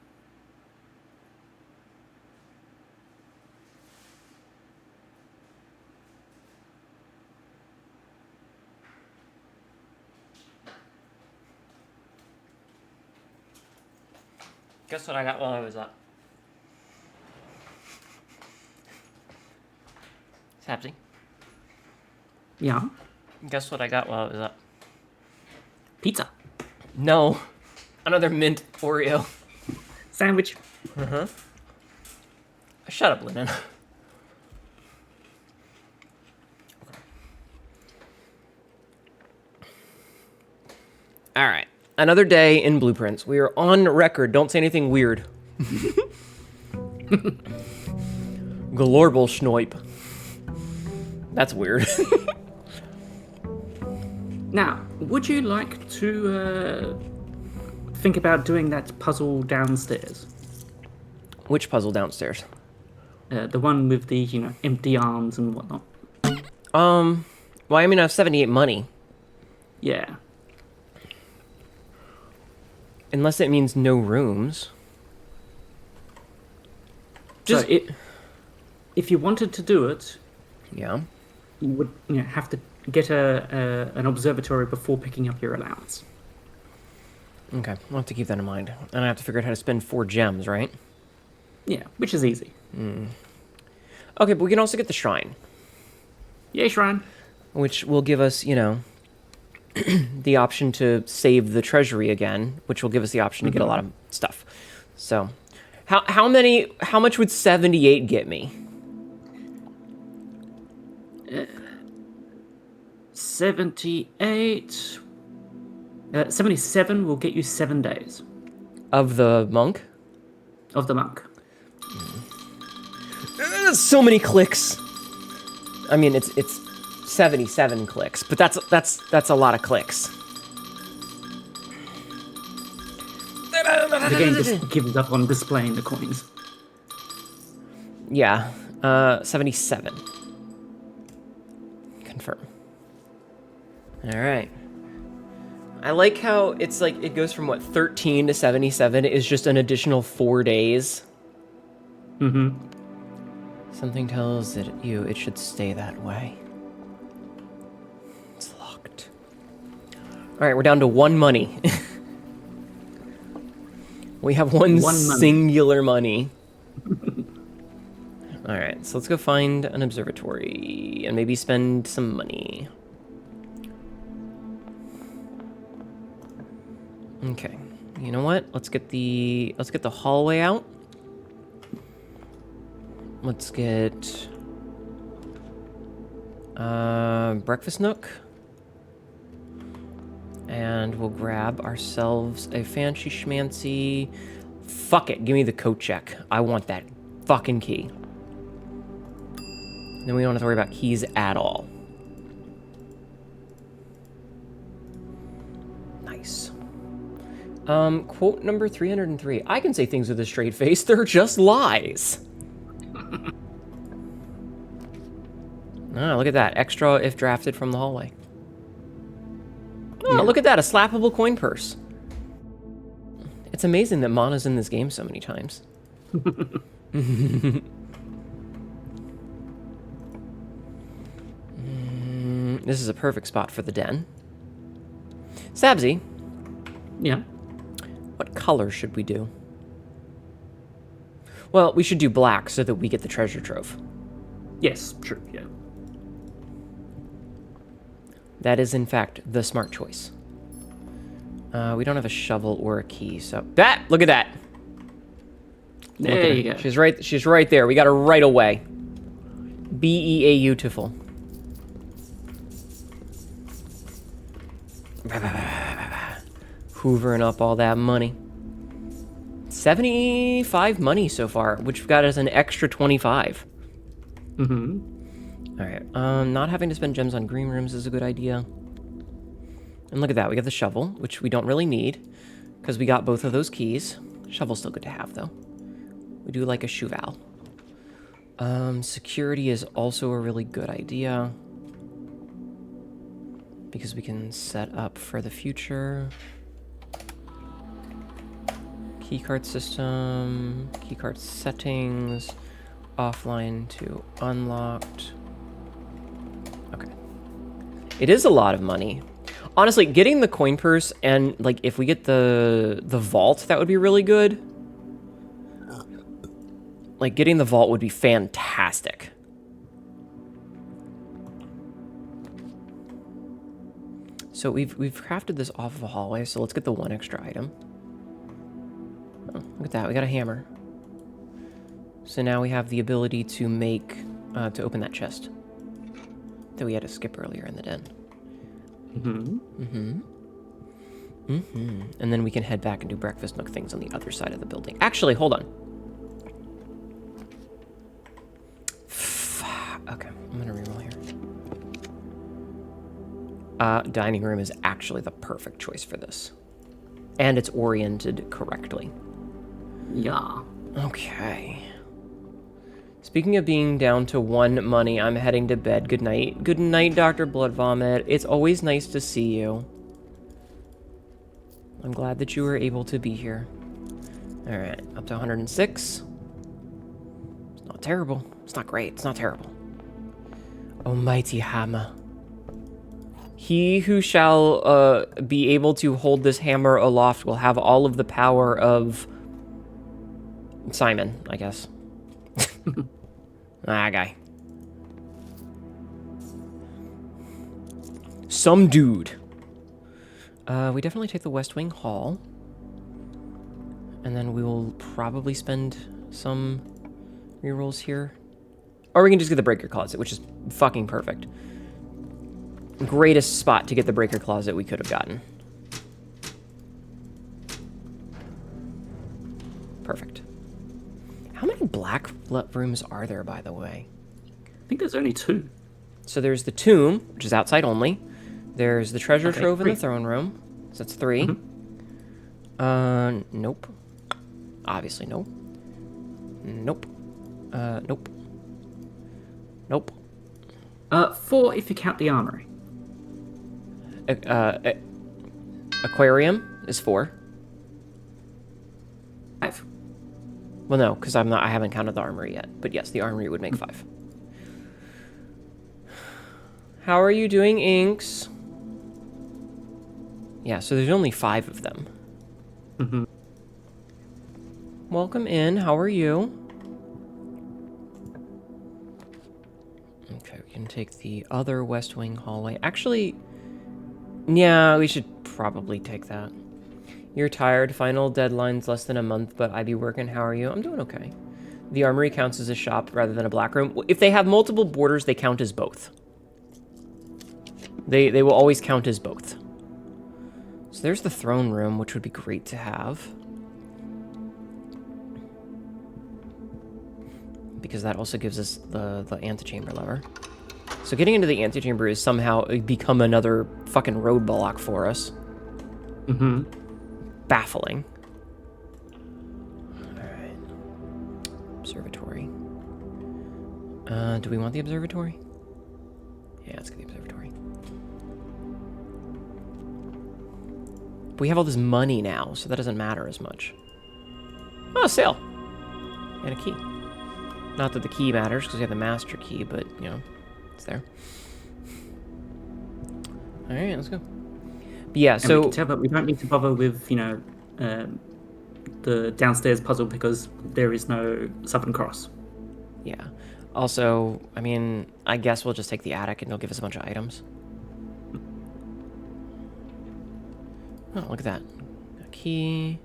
Guess what I got while I was up? Sabzi, Yeah. guess what I got while I was up? Pizza. No. Another mint Oreo. Sandwich. Shut up, Lennon. Alright. Another day in Blueprints. We are on record. Don't say anything weird. Glorble Schnoip. That's weird. Now, would you like to think about doing that puzzle downstairs? Which puzzle downstairs? The one with the, empty arms and whatnot. Well, I mean, I have 78 money. Yeah. Unless it means no rooms. So if you wanted to do it, Yeah. you would have to get an observatory before picking up your allowance. Okay, I'll have to keep that in mind. And I have to figure out how to spend 4 gems, right? Yeah, which is easy. Okay, but we can also get the shrine, Yay, Shrine. which will give us, the option to save the treasury again, which will give us the option to get a lot of stuff. So, how much would 78 get me? 78. 77 will get you 7 days Of the monk? of the monk. So many clicks. I mean, it's 77 clicks, but that's a lot of clicks. The game just gives up on displaying the coins. Yeah, 77. confirm. All right. I like how it's like it goes from what 13 to 77 is just an additional 4 days. Mm-hmm. Something tells it should stay that way. It's locked. All right, we're down to 1 money. We have one singular money. All right, so let's go find an observatory and maybe spend some money. Okay, you know what? Let's get the hallway out. Let's get breakfast nook. And we'll grab ourselves a fancy schmancy. Fuck it, give me the code check. I want that fucking key. Then we don't have to worry about keys at all. Nice. Quote number 303. I can say things with a straight face. They're just lies. Ah, look at that. Extra if drafted from the hallway. Oh, yeah. Look at that. A slappable coin purse. It's amazing that Mana's in this game so many times. This is a perfect spot for the den. Sabzi. Yeah. What color should we do? Well, we should do black so that we get the treasure trove. Yes, true, yeah. That is, in fact, the smart choice. We don't have a shovel or a key, so... Look at that! There you go. She's right there. We got her right away. beautiful. Hoovering up all that money. 75 money so far, which got us an extra 25. Mm-hmm. All right. Not having to spend gems on green rooms is a good idea. And look at that. We got the shovel, which we don't really need because we got both of those keys. Shovel's still good to have, though. We do like a shoeval. Security is also a really good idea because we can set up for the future. Keycard system, keycard settings, offline to unlocked. Okay. It is a lot of money. Honestly, getting the coin purse and like if we get the vault, that would be really good. Like getting the vault would be fantastic. So we've crafted this off of a hallway, so let's get the one extra item. Oh, look at that, we got a hammer. So now we have the ability to make, to open that chest that we had to skip earlier in the den. And then we can head back and do breakfast nook things on the other side of the building. Actually, hold on. Okay, I'm gonna reroll here. Dining room is actually the perfect choice for this. And it's oriented correctly. Yeah. Okay. Speaking of being down to 1 money, I'm heading to bed. Good night. Good night, Dr. Blood Vomit. It's always nice to see you. I'm glad that you were able to be here. Alright, up to 106. It's not terrible. It's not great. It's not terrible. Almighty hammer. He who shall be able to hold this hammer aloft will have all of the power of Simon, I guess. Guy. Some dude. We definitely take the West Wing Hall. And then we will probably spend some rerolls here. Or we can just get the Breaker Closet, which is fucking perfect. Greatest spot to get the Breaker Closet we could have gotten. Perfect. How many black rooms are there, by the way? I think there's only 2. So there's the tomb, which is outside only. There's the treasure trove 3. in the throne room. So that's 3. Nope. Obviously, no. Nope. Nope. Nope. 4 if you count the armory. Aquarium is 4. 5. Well, no, because I haven't counted the armory yet. But yes, the armory would make 5. How are you doing, Inks? Yeah, so there's only 5 of them. Mm-hmm. Welcome in. How are you? Okay, we can take the other West Wing hallway. Actually, yeah, we should probably take that. You're tired. Final deadline's less than a month, but I be working. How are you? I'm doing okay. The armory counts as a shop rather than a black room. If they have multiple borders, they count as both. They will always count as both. So there's the throne room, which would be great to have. Because that also gives us the antechamber lever. So getting into the antechamber is somehow become another fucking roadblock for us. Mm-hmm. Baffling. Alright. Observatory. Do we want the observatory? Yeah, let's get the observatory. We have all this money now, so that doesn't matter as much. Oh, sale! And a key. Not that the key matters, because we have the master key, but, you know, it's there. Alright, let's go. But yeah, And so... we can tell that we don't need to bother with, you know, the downstairs puzzle because there is no Southern Cross. Yeah. Also, I mean, I guess we'll just take the attic and they'll give us a bunch of items. Oh, look at that. A key.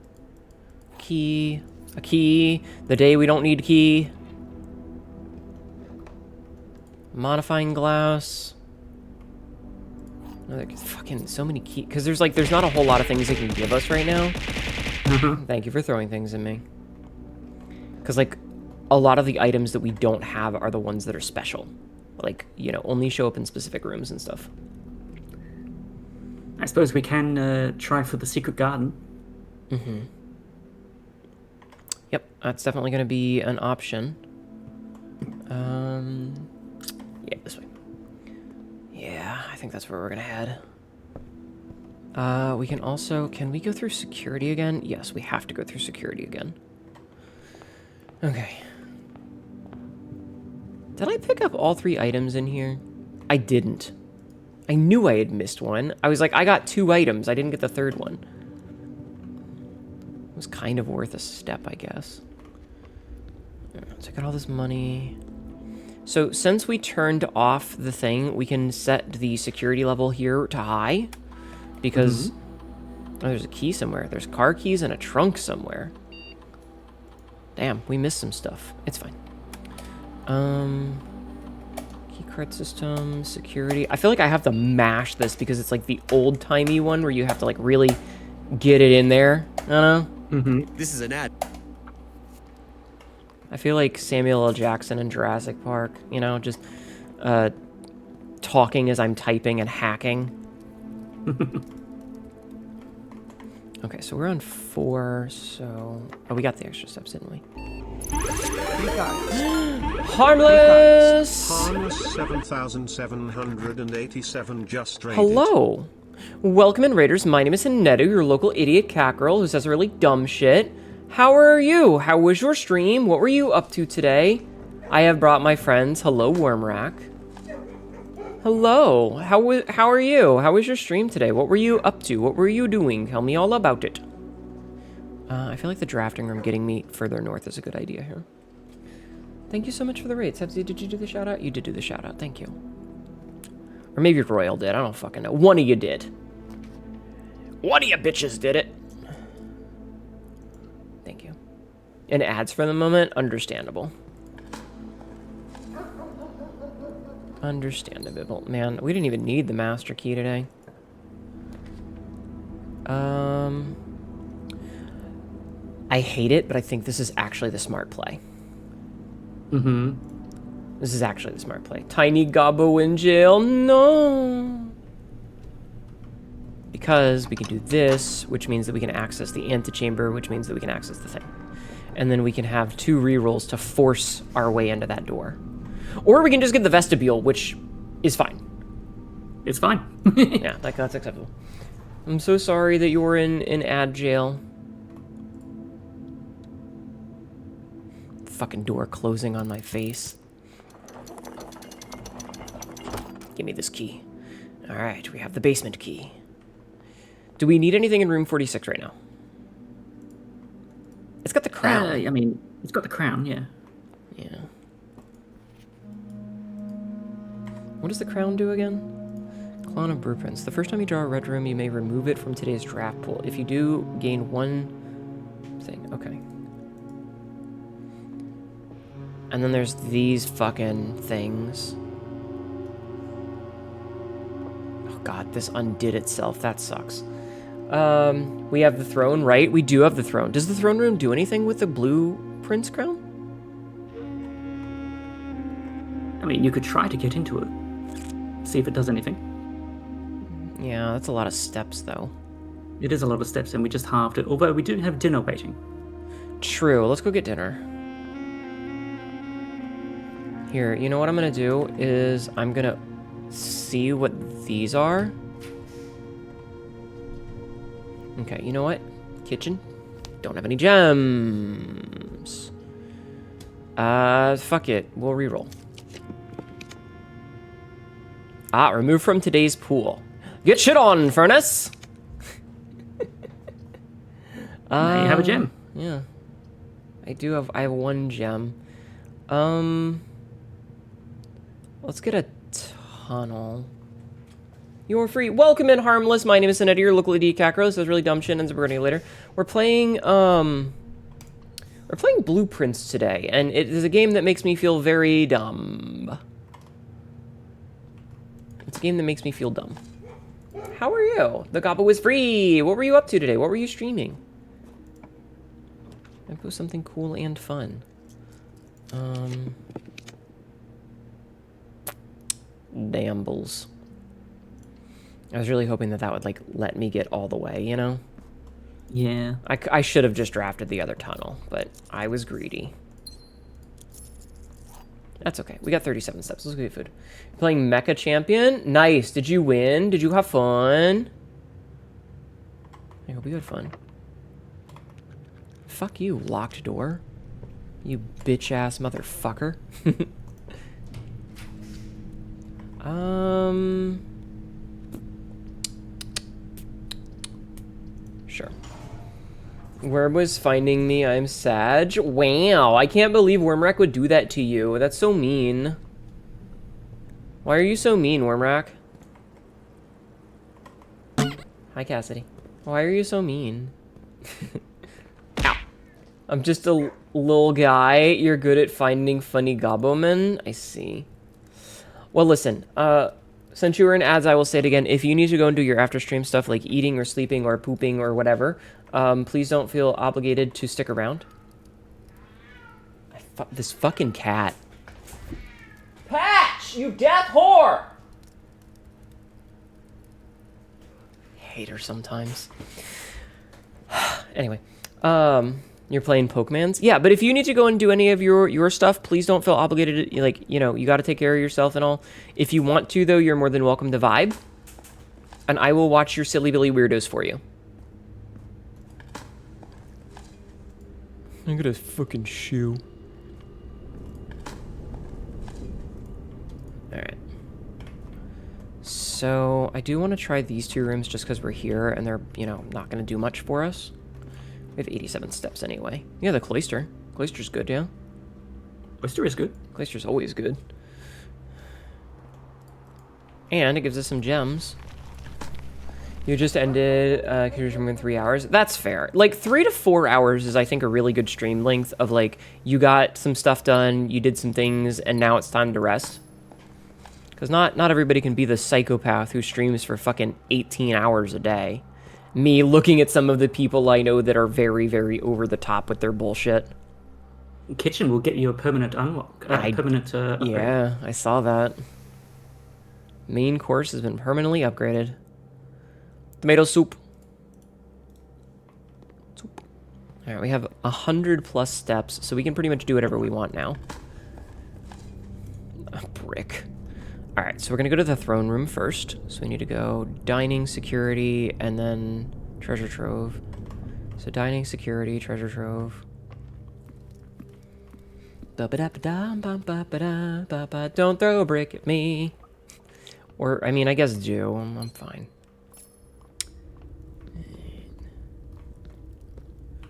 Key. A key. The day we don't need key. Modifying glass. Oh, there's fucking so many keys. Because there's not a whole lot of things they can give us right now. Thank you for throwing things at me. Because, like, a lot of the items that we don't have are the ones that are special. Like, you know, only show up in specific rooms and stuff. I suppose we can try for the secret garden. Mm-hmm. Yep, that's definitely going to be an option. Yeah, this way. Yeah, I think that's where we're going to head. We can also... Can we go through security again? Yes, we have to go through security again. Okay. Did I pick up all 3 items in here? I didn't. I knew I had missed one. I was like, I got 2 items. I didn't get the 3rd one. It was kind of worth a step, I guess. So I got all this money. So since we turned off the thing, we can set the security level here to high. Because... Oh, there's a key somewhere. There's car keys and a trunk somewhere. Damn, we missed some stuff. It's fine. Key card system, security. I feel like I have to mash this because it's like the old-timey one where you have to like really get it in there. I don't know. Mm-hmm. This is an ad. I feel like Samuel L. Jackson in Jurassic Park, you know, just talking as I'm typing and hacking. Okay, so we're on 4, so... Oh, we got the extra steps, didn't we? Harmless! Harmless 7,787 just rated. Hello! Welcome in, Raiders. My name is Hnetu, your local idiot cat girl who says really dumb shit. How are you? How was your stream? What were you up to today? I have brought my friends. Hello, Wormrack. Hello. How are you? How was your stream today? What were you up to? What were you doing? Tell me all about it. I feel like the drafting room getting me further north is a good idea here. Thank you so much for the raid. Sebsy, did you do the shout out? You did do the shout out. Thank you. Or maybe Royal did. I don't fucking know. One of you did. One of you bitches did it. Thank you. And ads for the moment? Understandable. Understandable. Man, we didn't even need the master key today. I hate it, but I think this is actually the smart play. Mm-hmm. This is actually the smart play. Tiny Gobbo in jail. No. Because we can do this, which means that we can access the antechamber, which means that we can access the thing. And then we can have 2 rerolls to force our way into that door. Or we can just get the vestibule, which is fine. It's fine. Yeah, that's acceptable. I'm so sorry that you're in ad jail. Fucking door closing on my face. Give me this key. Alright, we have the basement key. Do we need anything in room 46 right now? It's got the crown. I mean, it's got the crown, yeah. Yeah. What does the crown do again? Clone of blueprints. The first time you draw a red room, you may remove it from today's draft pool. If you do, gain one thing. Okay. And then there's these fucking things. Oh god, this undid itself. That sucks. We have the throne, right? We do have the throne. Does the throne room do anything with the blue prince crown? I mean, you could try to get into it. See if it does anything. Yeah, that's a lot of steps, though. It is a lot of steps, and we just halved it. Although we do have dinner waiting. True. Let's go get dinner. Here, you know what I'm gonna do is I'm gonna see what these are. Okay, you know what? Kitchen. Don't have any gems. Fuck it. We'll reroll. Ah, remove from today's pool. Get shit on, furnace! Now you have a gem. Yeah. I have one gem. Let's get a tunnel. You're free. Welcome in, Harmless. My name is Hnetu, your local AD Cacros. That's really dumb shit, and we're gonna later. We're playing Blueprints today, and it is a game that makes me feel very dumb. It's a game that makes me feel dumb. How are you? The Gobbo is free. What were you up to today? What were you streaming? I post something cool and fun. Dambles. I was really hoping that that would, like, let me get all the way, you know? Yeah. I should have just drafted the other tunnel, but I was greedy. That's okay. We got 37 steps. Let's go get food. Playing Mecha Champion? Nice. Did you win? Did you have fun? I hope you had fun. Fuck you, locked door. You bitch-ass motherfucker. Sure. Worm was finding me. I'm sad. Wow, I can't believe Wormrack would do that to you. That's so mean. Why are you so mean, Wormrack? Hi, Cassidy. Why are you so mean? Ow. I'm just a little guy. You're good at finding funny gobblemen. I see. Well, listen. Since you were in ads, I will say it again. If you need to go and do your after-stream stuff like eating or sleeping or pooping or whatever, please don't feel obligated to stick around. This fucking cat. Patch, you death whore! Hate her sometimes. Anyway, you're playing Pokemans? Yeah, but if you need to go and do any of your stuff, please don't feel obligated to, like, you know, you got to take care of yourself and all. If you want to, though, you're more than welcome to vibe. And I will watch your silly billy weirdos for you. Look at his fucking shoe. Alright. So, I do want to try these two rooms just because we're here and they're, you know, not going to do much for us. We have 87 steps anyway. Yeah, the Cloister. Cloister's good, yeah? Cloister is good. Cloister's always good. And it gives us some gems. You just ended Curious in 3 hours. That's fair. Like, 3 to 4 hours is, I think, a really good stream length of, like, you got some stuff done, you did some things, and now it's time to rest. Because not everybody can be the psychopath who streams for fucking 18 hours a day. Me looking at some of the people I know that are very, very over the top with their bullshit. Kitchen will get you a permanent unlock. Permanent upgrade. Yeah, I saw that. Main course has been permanently upgraded. Tomato soup. Alright, we have 100+ steps, so we can pretty much do whatever we want now. A brick. All right, so we're gonna go to the throne room first. So we need to go dining, security, and then treasure trove. So dining, security, treasure trove. Ba-ba-da-ba-da, don't throw a brick at me. Or, I mean, I guess do. I'm fine.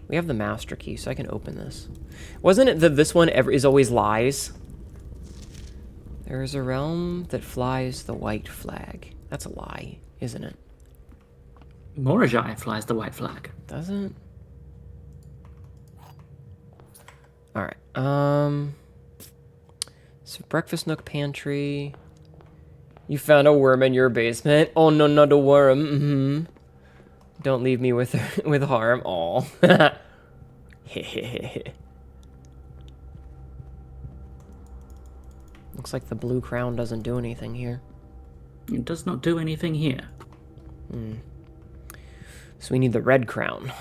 We have the master key, so I can open this. Wasn't it that this one is always lies? There is a realm that flies the white flag. That's a lie, isn't it? Morajai flies the white flag. Doesn't? Alright, so breakfast nook pantry. You found a worm in your basement? Oh no, not a worm. Mm-hmm. Don't leave me with with harm. Aw. Looks like the blue crown doesn't do anything here. It does not do anything here. So we need the red crown.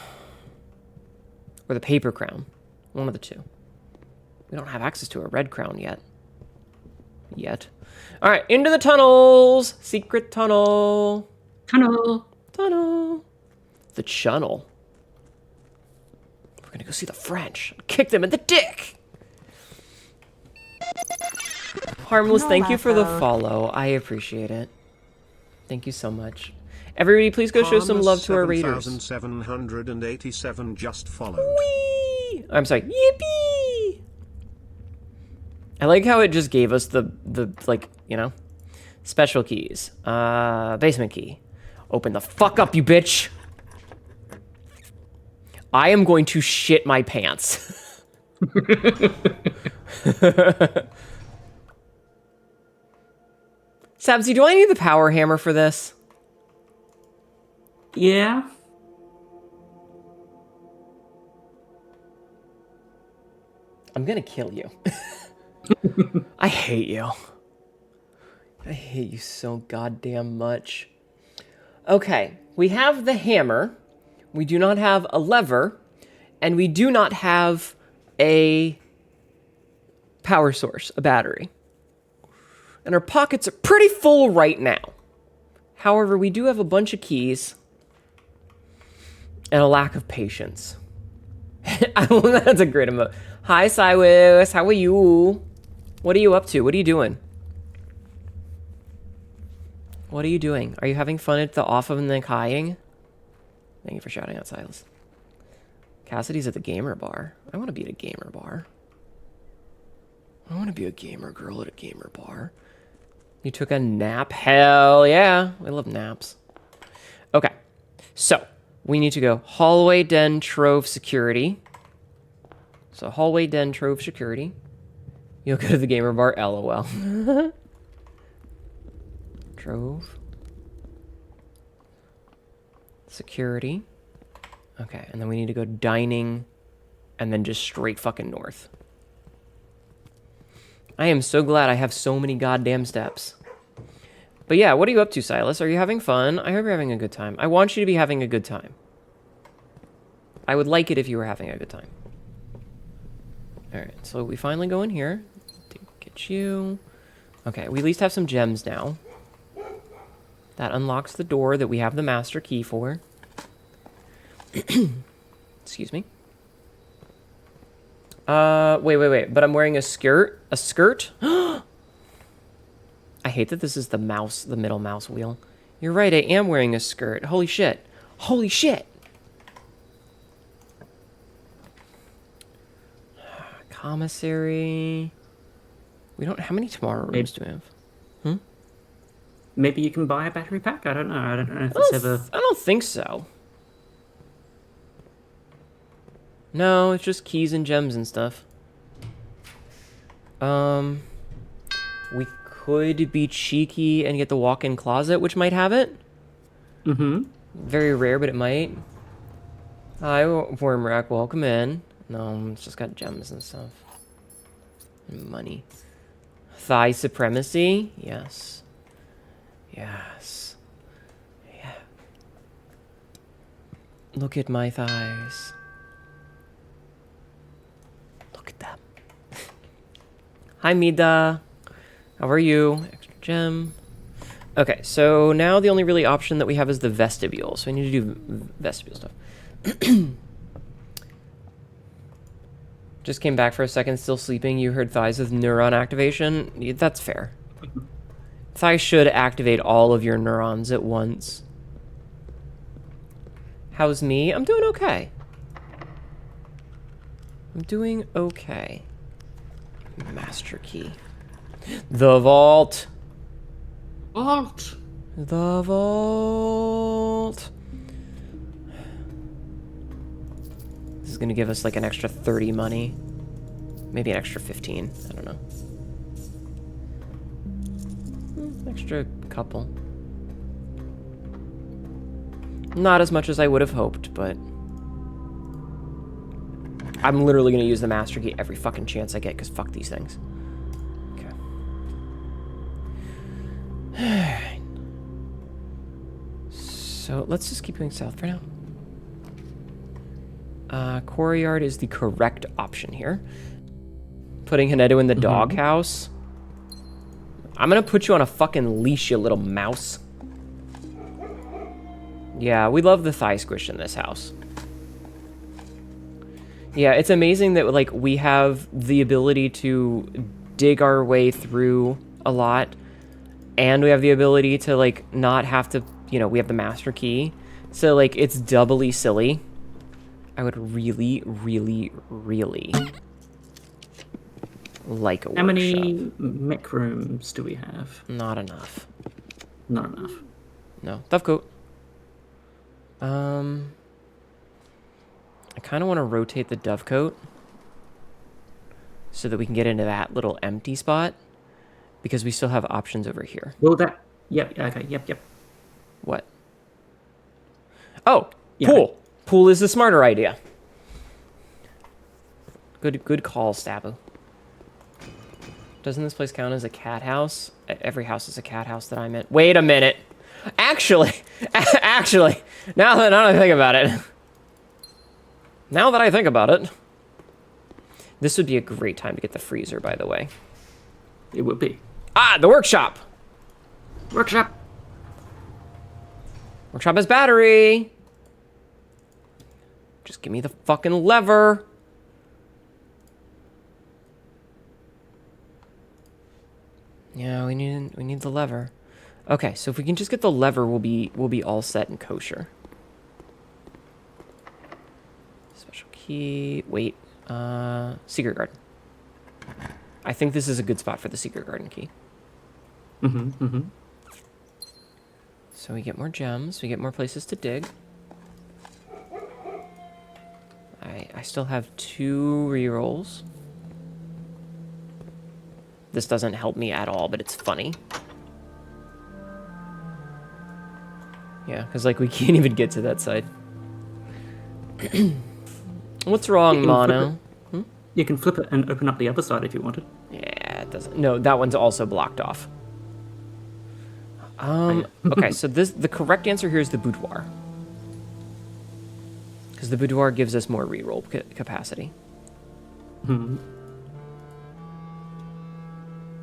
Or the paper crown. One of the two. We don't have access to a red crown yet. Alright, into the tunnels! Secret tunnel! Tunnel! Tunnel! The chunnel. We're gonna go see the French. Kick them in the dick! Harmless, thank you for the follow. I appreciate it. Thank you so much. Everybody, please go show some love to our raiders. 7,787 just followed. Whee! I'm sorry. Yippee! I like how it just gave us the like, you know, special keys. Basement key. Open the fuck up, you bitch! I am going to shit my pants. Sabsy, do I need the power hammer for this? Yeah. I'm gonna kill you. I hate you. I hate you so goddamn much. Okay, we have the hammer. We do not have a lever. And we do not have a power source, a battery. And our pockets are pretty full right now. However, we do have a bunch of keys and a lack of patience. That's a great emote. Hi, Cywis. How are you? What are you up to? What are you doing? What are you doing? Are you having fun at the off of and then kaying? Thank you for shouting out, Silas. Cassidy's at the gamer bar. I want to be at a gamer bar. I want to be a gamer girl at a gamer bar. You took a nap? Hell yeah. I love naps. Okay. So, we need to go hallway, den, trove, security. So, hallway, den, trove, security. You'll go to the gamer bar, lol. Trove. Security. Okay, and then we need to go dining and then just straight fucking north. I am so glad I have so many goddamn steps. But yeah, what are you up to, Silas? Are you having fun? I hope you're having a good time. I want you to be having a good time. I would like it if you were having a good time. Alright, so we finally go in here. Get you. Okay, we at least have some gems now. That unlocks the door that we have the master key for. Excuse me. Wait. But I'm wearing a skirt? A skirt? I hate that this is the mouse, the middle mouse wheel. You're right, I am wearing a skirt. Holy shit. Holy shit! Commissary. We don't... How many tomorrow rooms do we have? Maybe you can buy a battery pack? I don't know. I don't know if it's ever... I don't think so. No, it's just keys and gems and stuff. We could be cheeky and get the walk-in closet, which might have it. Mm-hmm. Very rare, but it might. Hi, Wormrack, welcome in. No, it's just got gems and stuff. And money. Thigh supremacy? Yes. Yes. Yeah. Look at my thighs. Look at them. Hi, Mida. How are you? Extra Gem. Okay, so now the only really option that we have is the vestibule. So we need to do vestibule stuff. Just came back for a second, still sleeping. You heard thighs with neuron activation. That's fair. Thighs should activate all of your neurons at once. How's me? I'm doing okay. I'm doing okay. Master key. The vault. Vault. The vault. This is gonna give us like an extra 30 money. Maybe an extra 15. I don't know. Extra couple. Not as much as I would have hoped, but I'm literally gonna use the master key every fucking chance I get, because fuck these things. Okay. So let's just keep going south for now. Quarry yard is the correct option here. Putting Hnetu in the doghouse. I'm gonna put you on a fucking leash, you little mouse. Yeah, we love the thigh squish in this house. Yeah, it's amazing that like we have the ability to dig our way through a lot, and we have the ability to like not have to, you know, we have the master key. So like it's doubly silly. I would really, really, really like a workshop. How many mech rooms do we have? Not enough. Not enough. No. Dovecoat. I kind of want to rotate the dovecoat so that we can get into that little empty spot, because we still have options over here. Well, that... Yep, okay, yep. What? Oh, Yeah. pool. Pool is the smarter idea. Good call, Stabu. Doesn't this place count as a cat house? Every house is a cat house that I'm in. Wait a minute. Actually, now that I think about it, this would be a great time to get the freezer, by the way. It would be. Ah, the workshop. Workshop. Workshop has battery. Just give me the fucking lever. Yeah, we need the lever. Okay, so if we can just get the lever, we'll be all set and kosher. Special key. Wait. Secret garden. I think this is a good spot for the secret garden key. So we get more gems. We get more places to dig. I still have 2 rerolls. This doesn't help me at all, but it's funny. Yeah, because like we can't even get to that side. What's wrong, Mono? You can flip it and open up the other side if you wanted. Yeah, it doesn't. No, that one's also blocked off. Okay, so the correct answer here is the boudoir. Because the boudoir gives us more reroll capacity. And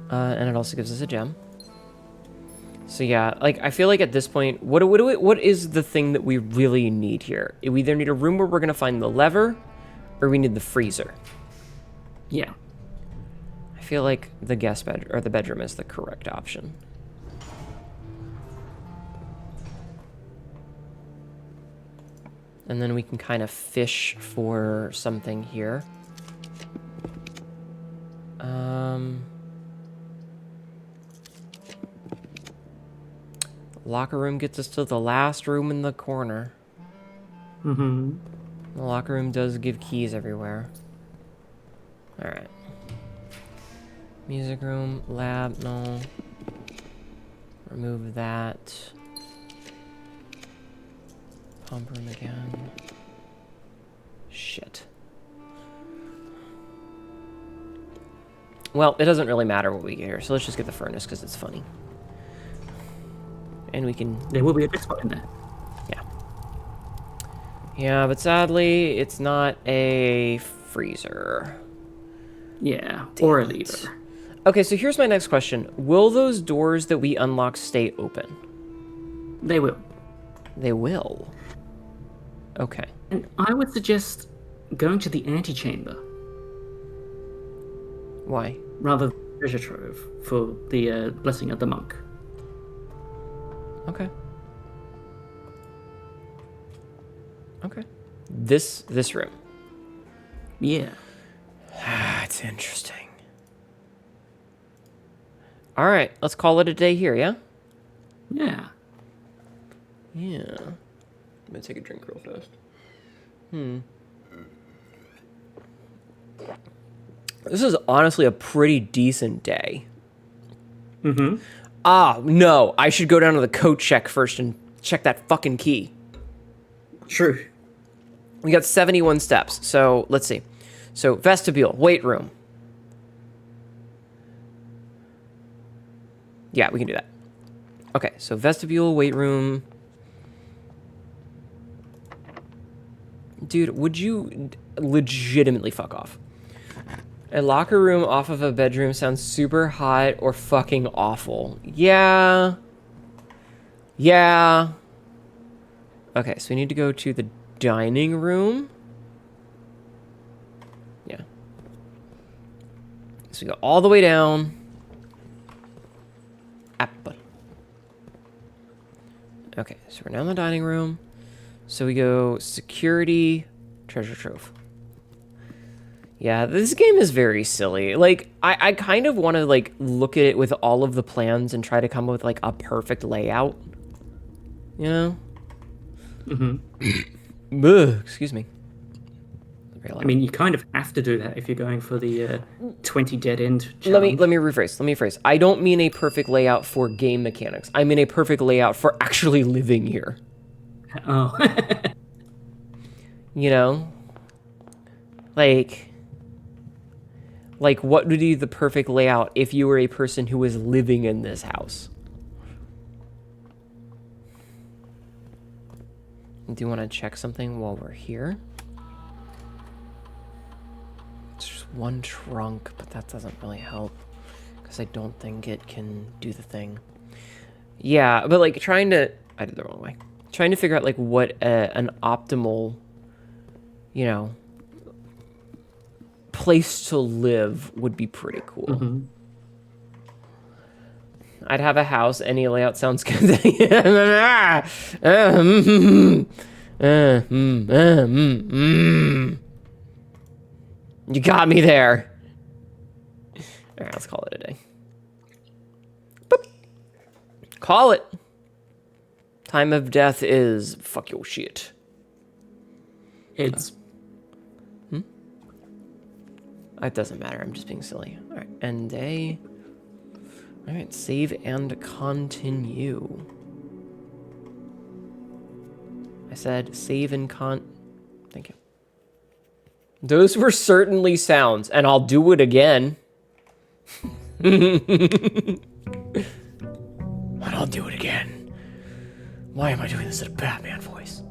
it also gives us a gem. So yeah, like I feel like at this point, what is the thing that we really need here? We either need a room where we're gonna find the lever, or we need the freezer. Yeah. I feel like the guest bed or the bedroom is the correct option. And then we can kind of fish for something here. Locker room gets us to the last room in the corner. The locker room does give keys everywhere. Alright. Music room, lab, no. Remove that. Pump room again. Shit. Well, it doesn't really matter what we get here, so let's just get the furnace because it's funny. And we can... There will be a big spot in there. Yeah. Yeah, but sadly, it's not a freezer. Yeah, or a lever. Okay, so here's my next question. Will those doors that we unlock stay open? They will. They will. Okay. And I would suggest going to the antechamber Why? rather than the treasure trove for the blessing of the monk. Okay. Okay. This room. Yeah. That's interesting. All right, let's call it a day here, yeah? Yeah. Yeah. I'm gonna take a drink real fast. This is honestly a pretty decent day. Mm-hmm. Ah, no. I should go down to the coat check first and check that fucking key. True. We got 71 steps, so let's see. So, vestibule, weight room. Yeah, we can do that. Okay, so vestibule, weight room. Dude, would you legitimately fuck off? A locker room off of a bedroom sounds super hot or fucking awful. Yeah. Yeah. Okay, so we need to go to the dining room. Yeah. So we go all the way down. Apple. Okay, so we're now in the dining room. So we go security, treasure trove. Yeah, this game is very silly. Like, I kind of want to, like, look at it with all of the plans and try to come up with, like, a perfect layout. You know? Mm-hmm. Ugh, excuse me. I mean, you kind of have to do that if you're going for the 20 dead end challenge. Let me rephrase. I don't mean a perfect layout for game mechanics. I mean a perfect layout for actually living here. Oh. You know? Like, what would be the perfect layout if you were a person who was living in this house? Do you want to check something while we're here? It's just one trunk, but that doesn't really help. Because I don't think it can do the thing. Yeah, but like I did the wrong way. Trying to figure out like what an optimal, you know, place to live would be pretty cool. Mm-hmm. I'd have a house. Any layout sounds good. You got me there. All right, let's call it a day. Boop. Call it. Time of death is fuck your shit. It's... It doesn't matter. I'm just being silly. All right, end day. All right, save and continue. I said save and Thank you. Those were certainly sounds, and I'll do it again. And I'll do it again. Why am I doing this in a Batman voice?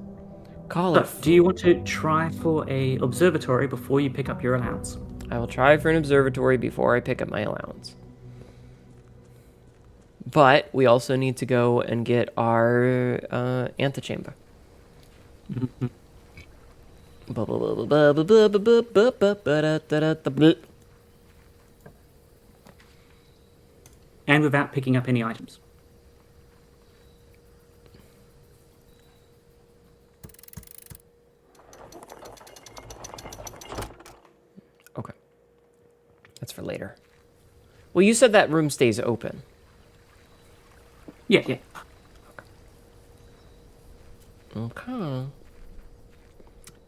Call it. Do you want to try for a observatory before you pick up your allowance? I will try for an observatory before I pick up my allowance. But we also need to go and get our antechamber. And without picking up any items. Okay. That's for later. Well, you said that room stays open. Yeah. Okay.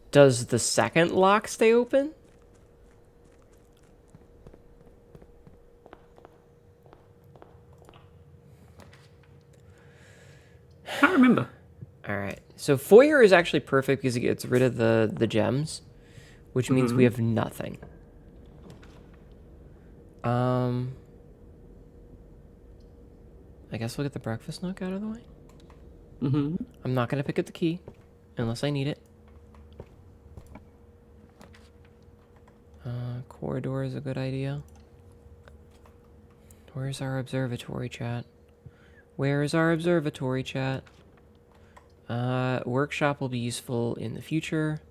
Does the second lock stay open? Can't remember. All right. So foyer is actually perfect because it gets rid of the gems, which means we have nothing. I guess we'll get the breakfast nook out of the way. Mm-hmm. I'm not gonna pick up the key unless I need it. Corridor is a good idea. Where's our observatory, chat? Where is our observatory, chat? Workshop will be useful in the future.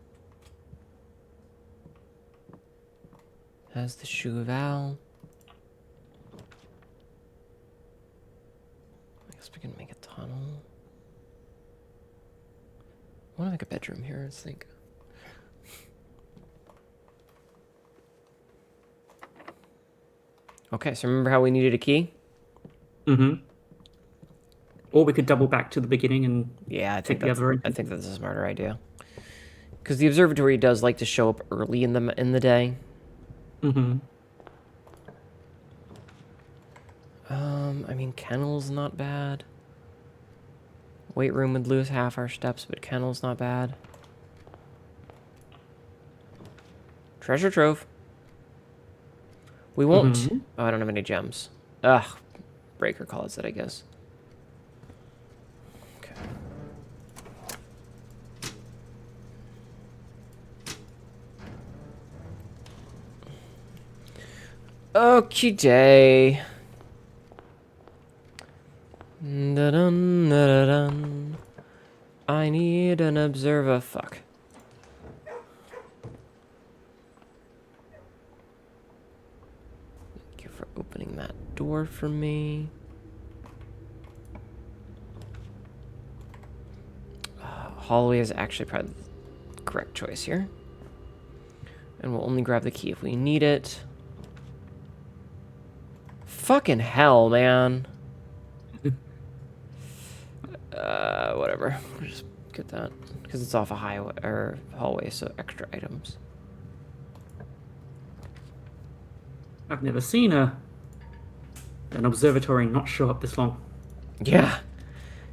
Has the Shoe of Al. I guess we can make a tunnel. I want to make a bedroom here, let's think. Okay, so remember how we needed a key? Mm-hmm. Or we could double back to the beginning and Yeah, take the other I think that's a smarter idea. Because the observatory does like to show up early in the day. Mm-hmm. I mean, kennel's not bad. Weight room would lose half our steps, but kennel's not bad. Treasure trove. We won't. Mm-hmm. Oh, I don't have any gems. Ugh. Breaker calls it, I guess. Okay. Okie day. Da-dun, da-da-dun. I need an observer. Fuck. Thank you for opening that door for me. Hallway is actually probably the correct choice here. And we'll only grab the key if we need it. Fucking hell, man. Whatever. We'll just get that. Because it's off a highway or hallway, so extra items. I've never seen an observatory not show up this long. Yeah.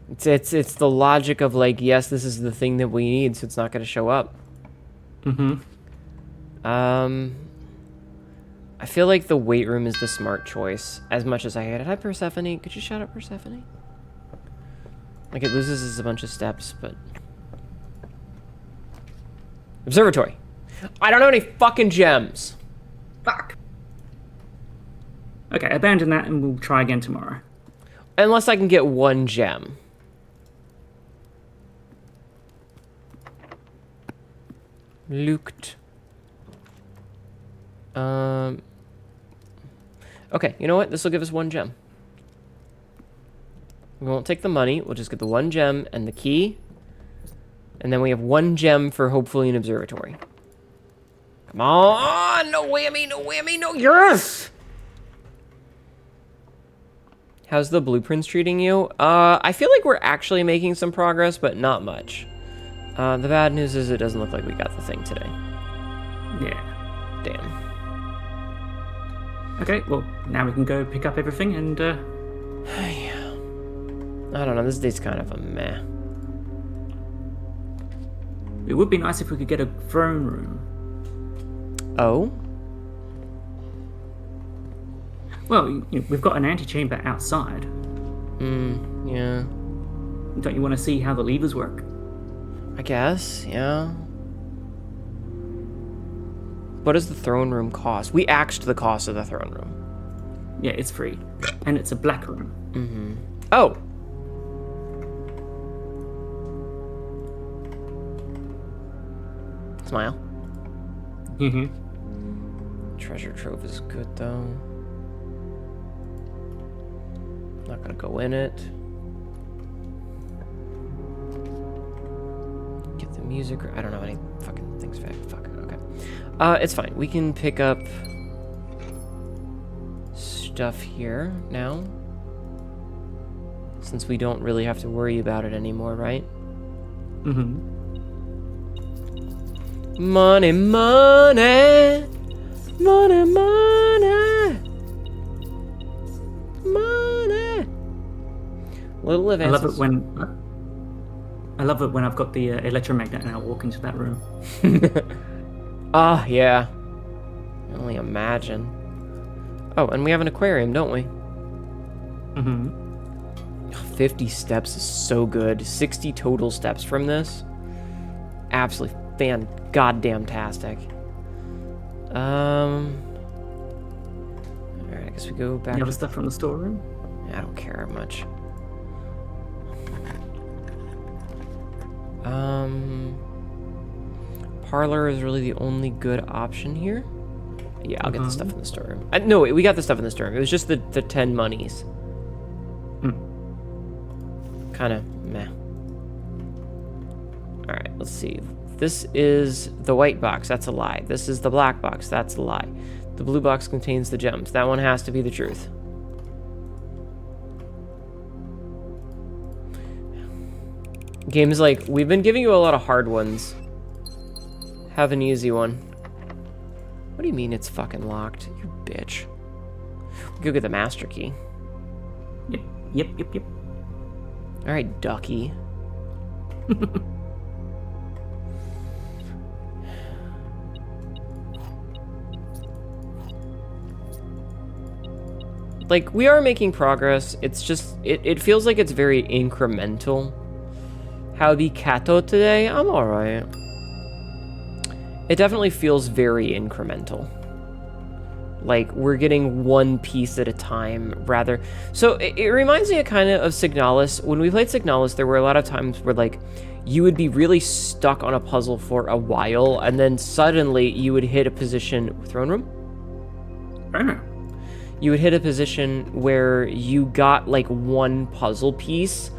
It's the logic of like, yes, this is the thing that we need, so it's not gonna show up. Mm-hmm. I feel like the weight room is the smart choice, as much as I hate it. Hi, Persephone. Could you shout out Persephone? Like, it loses us a bunch of steps, but... Observatory. I don't have any fucking gems. Fuck. Okay, abandon that and we'll try again tomorrow. Unless I can get one gem. Looked. Okay, you know what? This will give us one gem. We won't take the money. We'll just get the one gem and the key. And then we have one gem for hopefully an observatory. Come on! No whammy, no whammy, no... Yes! How's the blueprints treating you? I feel like we're actually making some progress, but not much. The bad news is it doesn't look like we got the thing today. Yeah. Damn. Okay, well, now we can go pick up everything and, I don't know, this day's kind of a meh. it would be nice if we could get a throne room. Oh? Well, we've got an antechamber outside. Yeah. Don't you want to see how the levers work? I guess, yeah. What does the throne room cost? We axed the cost of the throne room. Yeah, it's free. And it's a black room. Mm-hmm. Oh! Smile. Mm-hmm. Treasure trove is good, though. Not gonna go in it. Get the music. I don't know any fucking things. Fuck. Okay. It's fine. We can pick up stuff here now. Since we don't really have to worry about it anymore, right? Mm-hmm. Money, money, money, money, money. Little advances. I love it when I've got the electromagnet and I walk into that room. Ah, yeah. I only imagine. Oh, and we have an aquarium, don't we? Mm-hmm. 50 steps is so good. 60 total steps from this. Absolutely fan-goddamn-tastic. Alright, I guess we go back The to other stuff from the storeroom. I don't care much. Parlor is really the only good option here. Yeah, I'll get the stuff in the storeroom. No, wait, we got the stuff in the storeroom. It was just the 10 monies. Kind of meh. All right, let's see. This is the white box. That's a lie. This is the black box. That's a lie. The blue box contains the gems. That one has to be the truth. Game is like, we've been giving you a lot of hard ones. Have an easy one. What do you mean it's fucking locked? You bitch. Go get the master key. Yep. Alright, ducky. Like, we are making progress. It's just, it feels like it's very incremental. Howdy, Kato, today? I'm alright. It definitely feels very incremental. Like, we're getting one piece at a time, rather. So, it reminds me kind of Signalis. When we played Signalis, there were a lot of times where, like, you would be really stuck on a puzzle for a while, and then suddenly you would hit a position... Throne room? Throne room. You would hit a position where you got, like, one puzzle piece,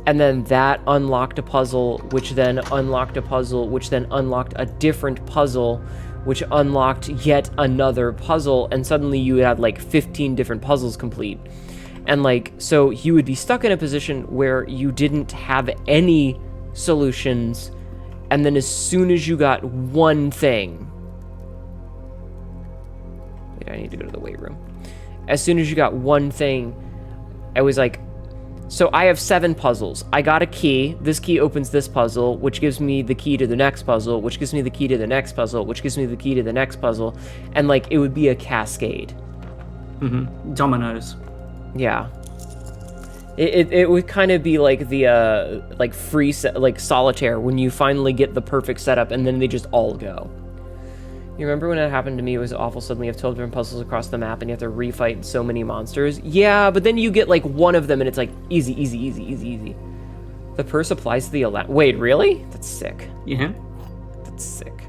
and then that unlocked a puzzle, which then unlocked a puzzle, which then unlocked a different puzzle, which unlocked yet another puzzle, and suddenly you had, like, 15 different puzzles complete. And, like, so you would be stuck in a position where you didn't have any solutions, and then as soon as you got one thing... Wait, I need to go to the weight room. As soon as you got one thing, I was like, so I have 7 puzzles. I got a key. This key opens this puzzle, which gives me the key to the next puzzle, which gives me the key to the next puzzle, which gives me the key to the next puzzle. And, like, it would be a cascade. Dominoes. Yeah. It would kind of be like the, like, free set, like, solitaire, when you finally get the perfect setup and then they just all go. You remember when it happened to me? It was awful. Suddenly you have 12 different puzzles across the map and you have to refight so many monsters. Yeah, but then you get, like, one of them and it's like, easy, easy, easy, easy, easy. The purse applies to the Wait, really? That's sick. Yeah. That's sick.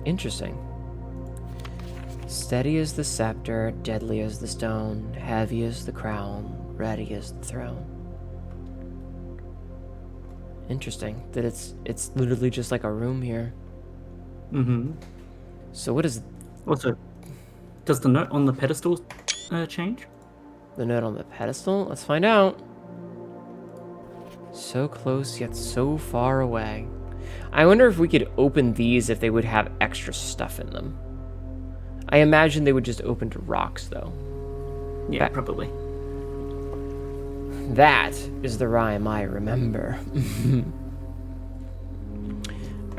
Interesting. Steady as the scepter, deadly as the stone, heavy as the crown, ready as the throne. Interesting that it's literally just like a room here. So what is... Also, does the note on the pedestal change? The note on the pedestal? Let's find out. So close yet so far away. I wonder if we could open these if they would have extra stuff in them. I imagine they would just open to rocks, though. Yeah, probably. That is the rhyme I remember.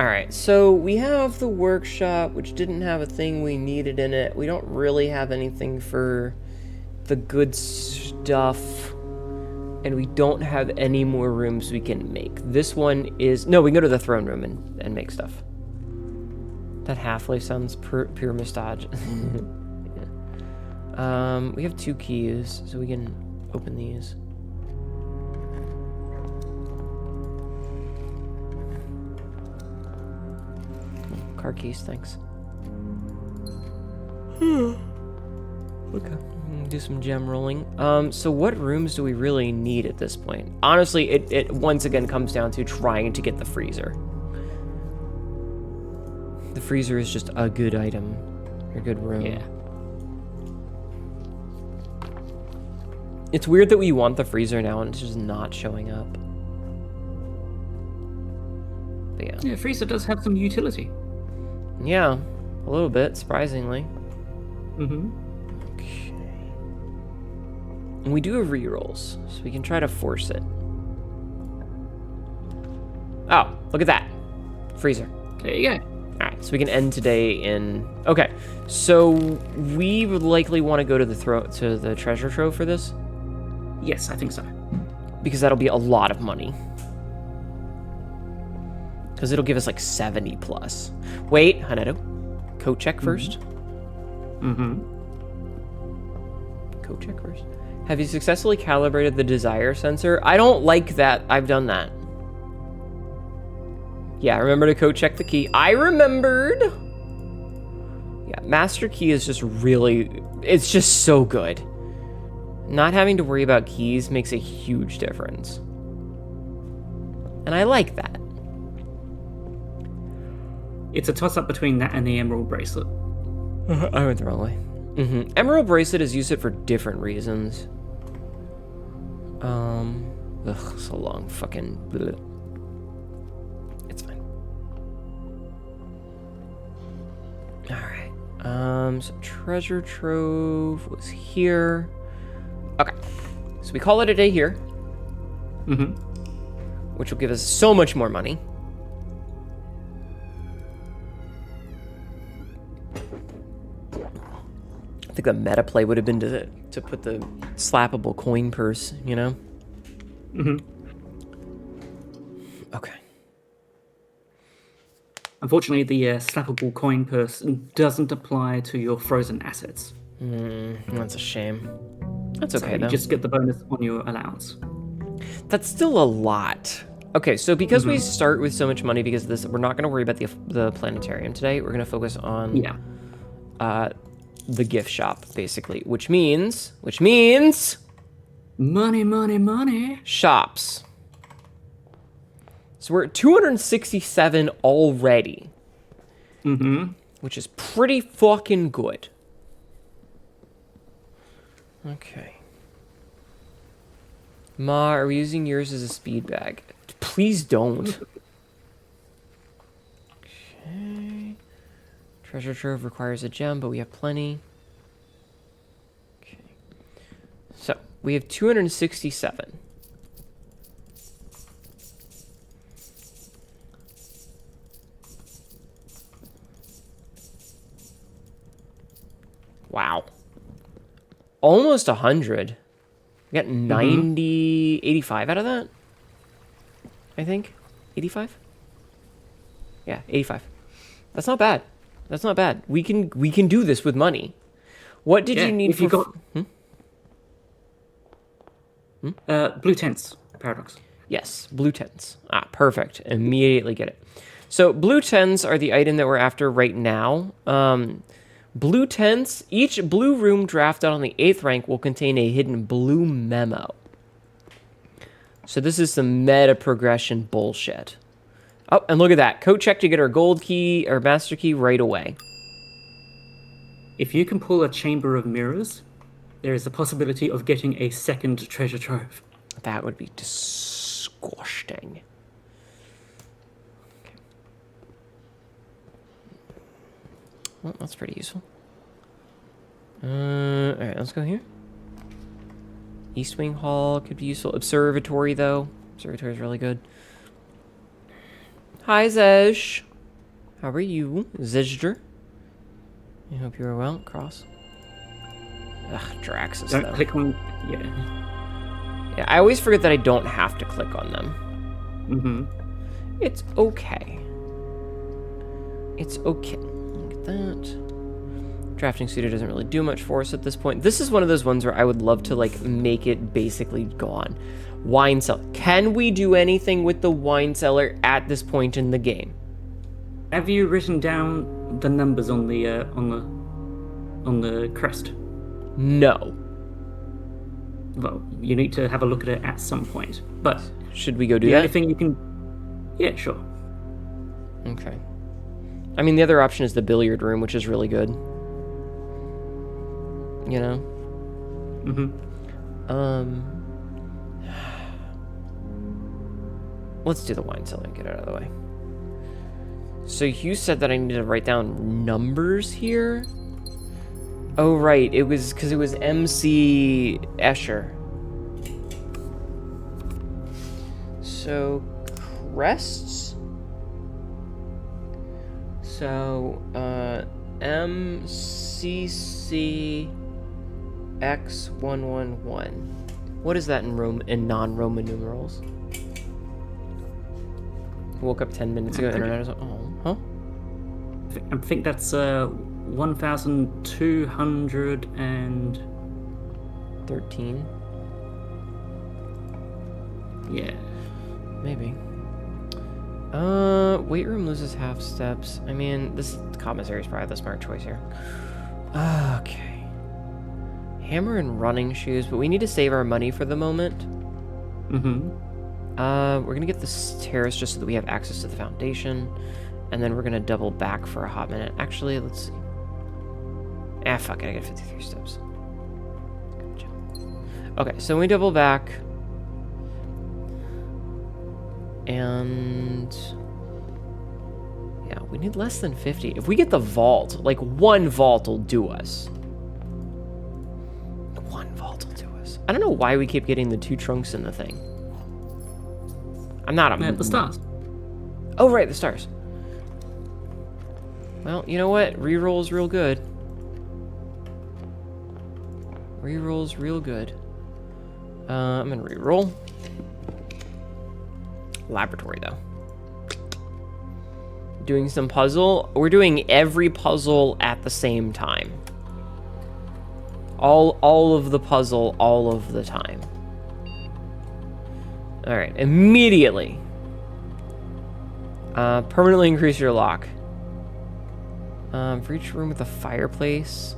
Alright, so we have the workshop, which didn't have a thing we needed in it. We don't really have anything for the good stuff. And we don't have any more rooms we can make. This one is... No, we can go to the throne room and make stuff. That Half-Life sounds pure mistage. Yeah. We have 2 keys, so we can open these. Car keys, thanks. Okay. Do some gem rolling. So what rooms do we really need at this point? Honestly, it once again comes down to trying to get the freezer. The freezer is just a good item. A good room. Yeah. It's weird that we want the freezer now and it's just not showing up. But yeah. Yeah, freezer does have some utility. Yeah, a little bit, surprisingly. Mm-hmm. Okay. And we do have rerolls, so we can try to force it. Oh, look at that. Freezer. There you go. Alright, so we can end today in... Okay, so we would likely want to go to the treasure trove for this? Yes, I think so. Because that'll be a lot of money. Because it'll give us like 70 plus. Wait, Hnetu. Code check first. Mm-hmm. Code check first. Have you successfully calibrated the desire sensor? I don't like that. I've done that. Yeah, remember to code check the key. I remembered. Yeah, master key is just really, it's just so good. Not having to worry about keys makes a huge difference. And I like that. It's a toss-up between that and the emerald bracelet. I went the wrong way. Emerald bracelet is used for different reasons. So long. Fucking. Bleh. It's fine. Alright. So treasure trove was here. Okay. So we call it a day here. Mm-hmm. Which will give us so much more money. I think the meta play would have been to put the slappable coin purse, you know? Mm-hmm. Okay. Unfortunately, the slappable coin purse doesn't apply to your frozen assets. That's a shame. That's okay, So though. you just get the bonus on your allowance. That's still a lot. Okay, so because we start with so much money because of this, we're not going to worry about the planetarium today. We're going to focus on the gift shop, basically, which means Money, money, money. shops. So we're at 267 already, which is pretty fucking good. Okay. Ma, are we using yours as a speed bag? Please don't. Okay. Treasure trove requires a gem, but we have plenty. Okay. So, we have 267. Wow. Almost 100. We got 90, 85 out of that? I think. 85? Yeah, 85. That's not bad. That's not bad. We can do this with money. What did you need if for... you got blue tents, Paradox. Yes, blue tents. Ah, perfect. Immediately get it. So blue tents are the item that we're after right now. Blue tents, each blue room drafted on the 8th rank will contain a hidden blue memo. So this is some meta progression bullshit. Oh, and look at that. Code check to get our gold key, or master key right away. If you can pull a chamber of mirrors, there is a possibility of getting a second treasure trove. That would be disgusting. Okay. Well, that's pretty useful. Alright, let's go here. East Wing Hall could be useful. Observatory, though. Observatory is really good. Hi, Zej. How are you? Zejdr. I hope you are well. Cross. Ugh, Draxus, Don't though. click on... Yeah. Yeah, I always forget that I don't have to click on them. Mm-hmm. It's okay. It's okay. Look at that. Drafting suitor doesn't really do much for us at this point. This is one of those ones where I would love to, like, make it basically gone. Wine cellar. Can we do anything with the wine cellar at this point in the game? Have you written down the numbers on the crest? No. Well, you need to have a look at it at some point. But Should we go do the that? only thing you can... Yeah, sure. Okay. I mean, the other option is the billiard room, which is really good. You know? Let's do the wine cellar and get it out of the way. So you said that I need to write down numbers here? Oh, right. It was because it was MC Escher. So, crests? So, MCCX111. What is that in non-Roman numerals? Woke up 10 minutes ago. Internet is... Oh, huh? I think that's 1,213. Yeah. Maybe. Weight room loses half steps. I mean, this commissary is probably the smart choice here. Okay. Hammer and running shoes, but we need to save our money for the moment. Mm-hmm. We're gonna get this terrace just so that we have access to the foundation, and then we're gonna double back for a hot minute. Actually, let's see. Fuck it, I got 53 steps. Gotcha. Okay, so we double back. And yeah, we need less than 50. If we get the vault, like one vault will do us. One vault will do us. I don't know why we keep getting the 2 trunks in the thing. I'm not a... The stars. Oh, right, the stars. Well, you know what? Reroll's real good. Reroll's real good. I'm gonna reroll. Laboratory, though. Doing some puzzle. We're doing every puzzle at the same time. All of the puzzle all of the time. All right, immediately. Permanently increase your lock. For each room with a fireplace.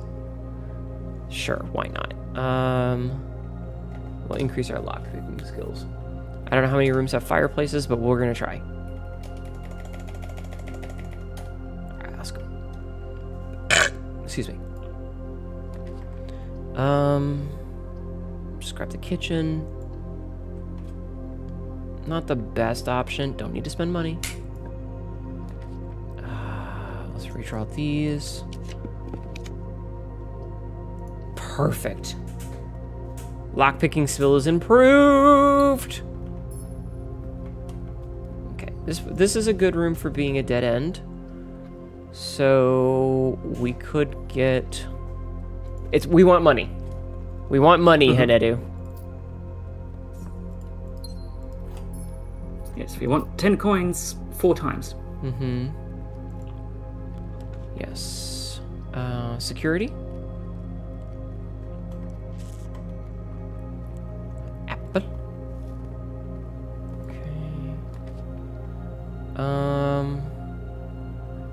Sure, why not? We'll increase our lock picking skills. I don't know how many rooms have fireplaces, but we're gonna try. Ask him. Excuse me. Just grab the kitchen. Not the best option. Don't need to spend money. Let's redraw these. Perfect. Lockpicking skill is improved. Okay, this is a good room for being a dead end. So we could get. We want money. We want money, Hnetu. Yes, we want 10 coins 4 times. Mm-hmm. Yes. Security? Apple. Okay.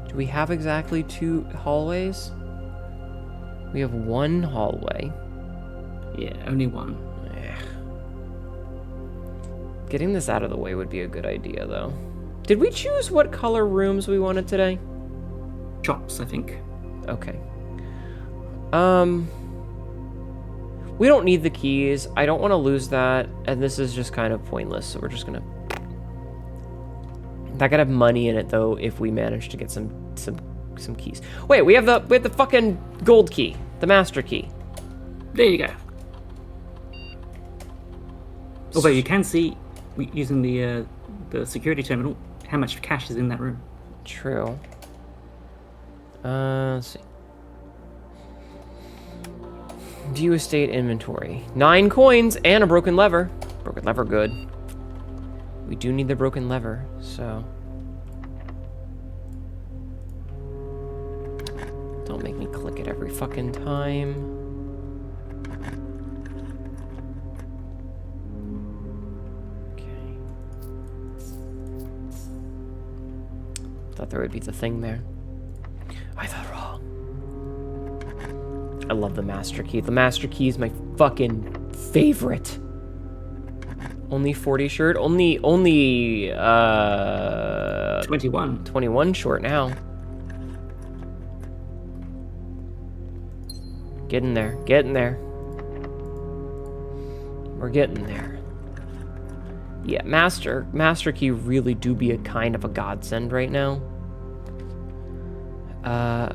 Do we have exactly 2 hallways? We have 1 hallway. Yeah, only 1. Getting this out of the way would be a good idea, though. Did we choose what color rooms we wanted today? Chops, I think. Okay. We don't need the keys. I don't want to lose that, and this is just kind of pointless, so we're just gonna... That could have money in it, though, if we manage to get some keys. Wait, we have the fucking gold key. The master key. There you go. Although you can see, using the security terminal, how much cash is in that room. True. Let's see. View estate inventory. 9 coins and a broken lever. Broken lever, good. We do need the broken lever, so... Don't make me click it every fucking time. Thought there would be the thing there. I thought wrong. I love the master key. The master key is my fucking favorite. Only 40 short. Only 21. 21 short now. Getting there. Getting there. We're getting there. Yeah, master key really do be a kind of a godsend right now.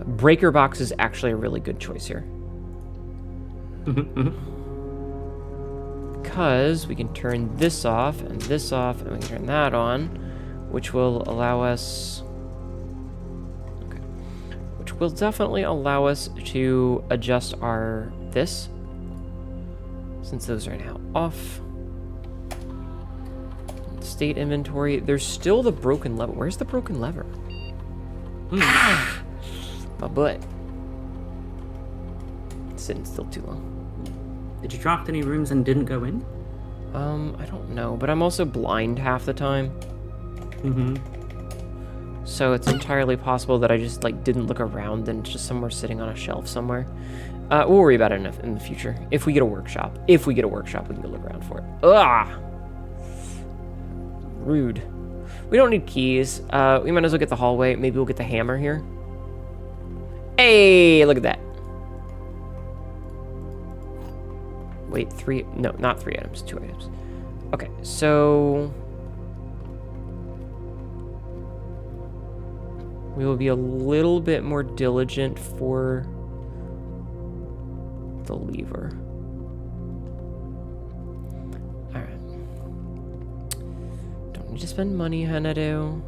Breaker box is actually a really good choice here. Because we can turn this off, and we can turn that on, which will allow us... Okay. Which will definitely allow us to adjust our this, since those are now off. State inventory. There's still the broken lever. Where's the broken lever? My butt. sitting still too long. Did you draft any rooms and didn't go in? I don't know, but I'm also blind half the time. Mm-hmm. So it's entirely possible that I just like didn't look around and it's just somewhere sitting on a shelf somewhere. We'll worry about it in the future. If we get a workshop. If we get a workshop, we can go look around for it. Ugh! Rude. We don't need keys. We might as well get the hallway. Maybe we'll get the hammer here. Hey, look at that. Wait, no, not 3 items, 2 items. Okay, so we will be a little bit more diligent for the lever. All right. Don't need to spend money, Hnetu.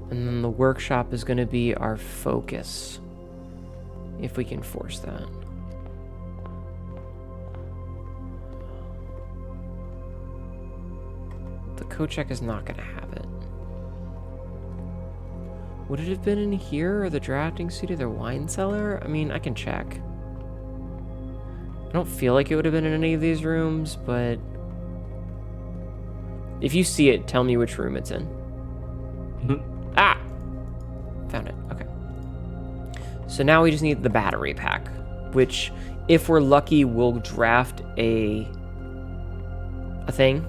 And then the workshop is going to be our focus, if we can force that. The Kochek is not going to have it. Would it have been in here, or the drafting suite, or the wine cellar? I mean, I can check. I don't feel like it would have been in any of these rooms, but if you see it, tell me which room it's in. Mm-hmm. Ah! Found it. Okay. So now we just need the battery pack, which, if we're lucky, we'll draft a thing.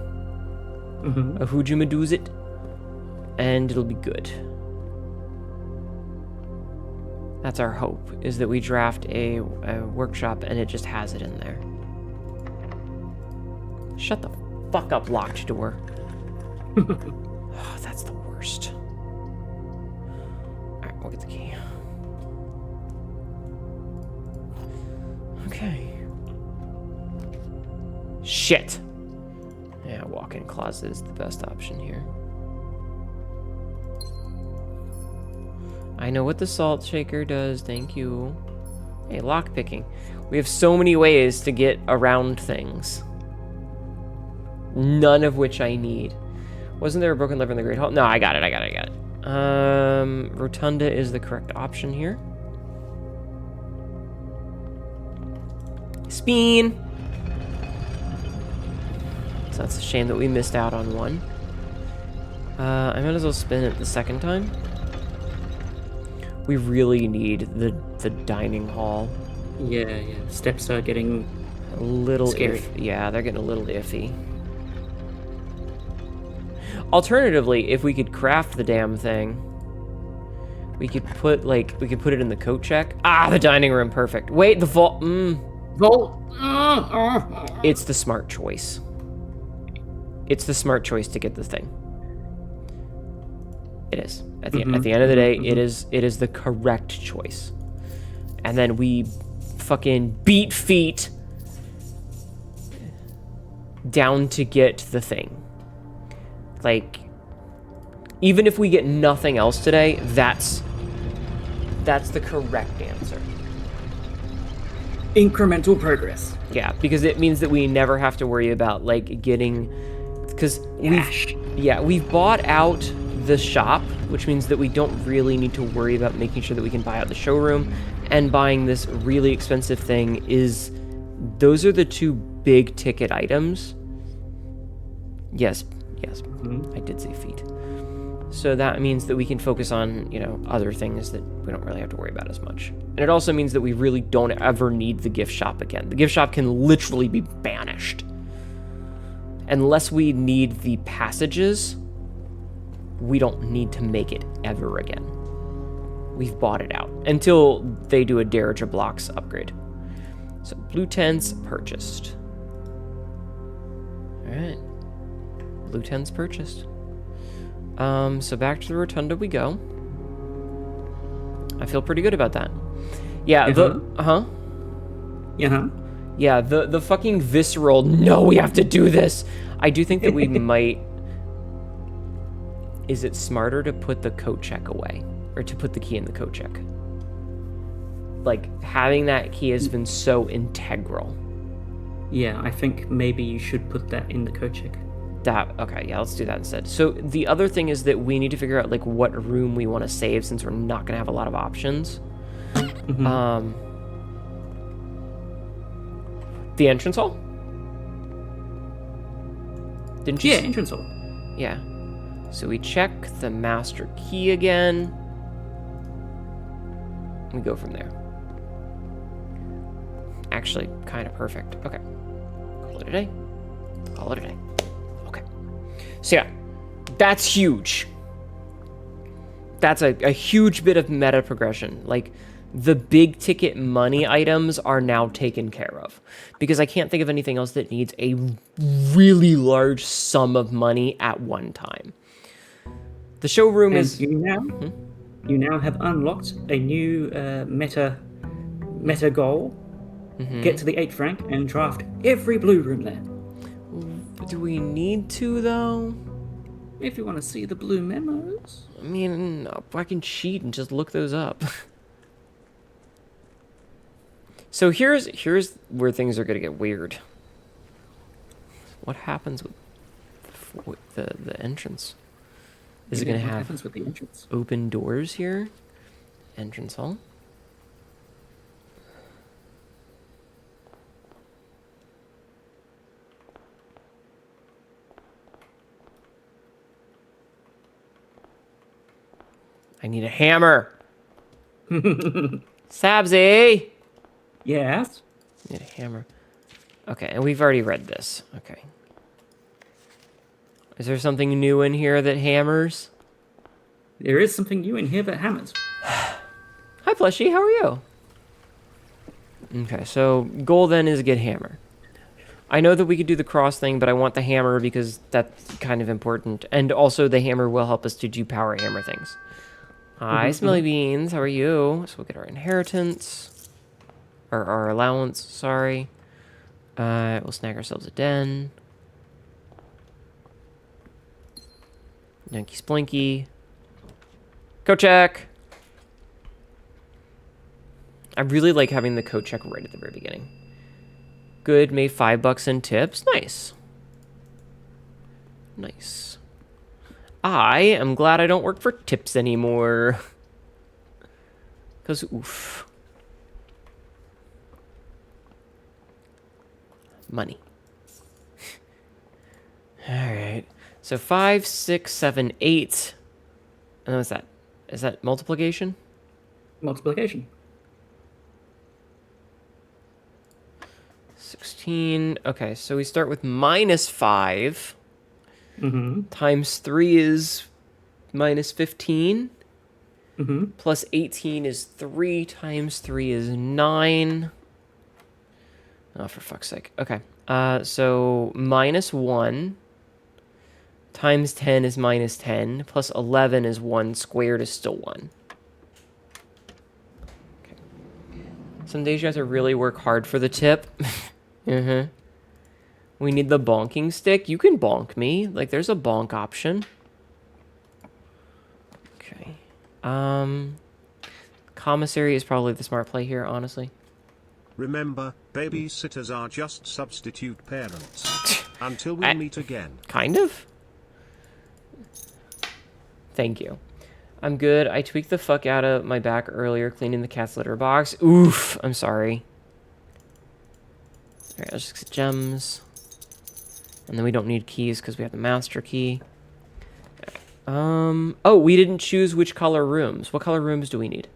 Mm-hmm. A Hujumeduzit, and it'll be good. That's our hope, is that we draft a workshop and it just has it in there. Shut the fuck up, locked door. Oh, that's the worst. Alright, we'll get the key. Okay. Shit! Yeah, walk-in closet is the best option here. I know what the salt shaker does, thank you. Hey, lockpicking. We have so many ways to get around things. None of which I need. Wasn't there a broken lever in the Great Hall? No, I got it. Rotunda is the correct option here. Spin! So that's a shame that we missed out on one. I might as well spin it the second time. We really need the dining hall. Yeah. Steps are getting A little scary. Yeah, they're getting a little iffy. Alternatively, if we could craft the damn thing, we could put it in the coat check. Ah, the dining room, perfect. Wait, the vault. Vault. It's the smart choice. It's the smart choice to get the thing. It is. At the end of the day, it is the correct choice. And then we fucking beat feet down to get the thing. Like, even if we get nothing else today, that's the correct answer. Incremental progress. Yeah, because it means that we never have to worry about like getting, because we've bought out the shop, which means that we don't really need to worry about making sure that we can buy out the showroom, and buying this really expensive thing those are the two big ticket items. Yes, I did say feet. So that means that we can focus on, other things that we don't really have to worry about as much. And it also means that we really don't ever need the gift shop again. The gift shop can literally be banished. Unless we need the passages, we don't need to make it ever again. We've bought it out until they do a Daraja Blocks upgrade. So blue tents purchased. All right. Blue tents purchased. So back to the rotunda we go. I feel pretty good about that. Yeah, Yeah, the fucking visceral, no, we have to do this. I do think that we might... Is it smarter to put the coat check away? Or to put the key in the coat check? Like, having that key has been so integral. Yeah, I think maybe you should put that in the coat check. Okay, yeah, let's do that instead. So the other thing is that we need to figure out like what room we want to save since we're not gonna have a lot of options. The entrance hall? Didn't you? Yeah, entrance hall. Yeah. So we check the master key again. We go from there. Actually, kind of perfect. Okay. Call it a day. Call it a day. Okay. So yeah, that's huge. That's a huge bit of meta progression. Like, the big ticket money items are now taken care of. Because I can't think of anything else that needs a really large sum of money at one time. The showroom is... You now have unlocked a new meta goal. Get to the 8th rank and draft every blue room there. Do we need to, though? If you want to see the blue memos. I mean, I can cheat and just look those up. So here's where things are going to get weird. What happens with the entrance? Is it going to have happens with the entrance? Open doors here? Entrance hall? I need a hammer. Sabsy! Yes? Need a hammer. Okay, and we've already read this. Okay. Is there something new in here that hammers? There is something new in here that hammers. Hi, Plushie. How are you? Okay, so goal then is get hammer. I know that we could do the cross thing, but I want the hammer because that's kind of important. And also the hammer will help us to do power hammer things. Hi, Smelly Beans. How are you? So we'll get our inheritance. Or our allowance, sorry. We'll snag ourselves a den. Yankee Splinky. Coat check! I really like having the coat check right at the very beginning. Good, made $5 in tips. Nice. Nice. I am glad I don't work for tips anymore. Because, oof. Money. Alright. So 5, 6, 7, 8. And what's that? Is that multiplication? Multiplication. 16. Okay, so we start with -5. Times 3 is -15. Plus 18 is 3 times 3 is 9. Oh, for fuck's sake. Okay. So -1 times 10 is -10. Plus 11 is 1. Squared is still 1. Okay. Some days you have to really work hard for the tip. We need the bonking stick. You can bonk me. Like, there's a bonk option. Okay. Commissary is probably the smart play here, honestly. Remember, babysitters are just substitute parents. Until we meet again. Kind of? Thank you. I'm good. I tweaked the fuck out of my back earlier cleaning the cat's litter box. Oof. I'm sorry. Alright, let's just get gems. And then we don't need keys because we have the master key. Oh, we didn't choose which color rooms. What color rooms do we need?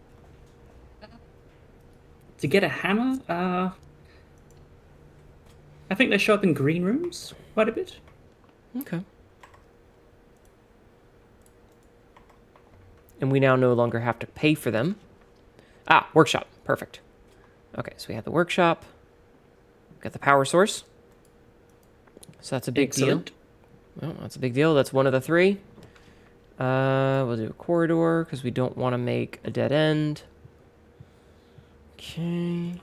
To get a hammer, I think they show up in green rooms quite a bit. Okay. And we now no longer have to pay for them. Ah, workshop. Perfect. Okay, so we have the workshop. Got the power source. So that's a big deal. Well, that's a big deal. That's one of the 3. We'll do a corridor because we don't want to make a dead end. Okay.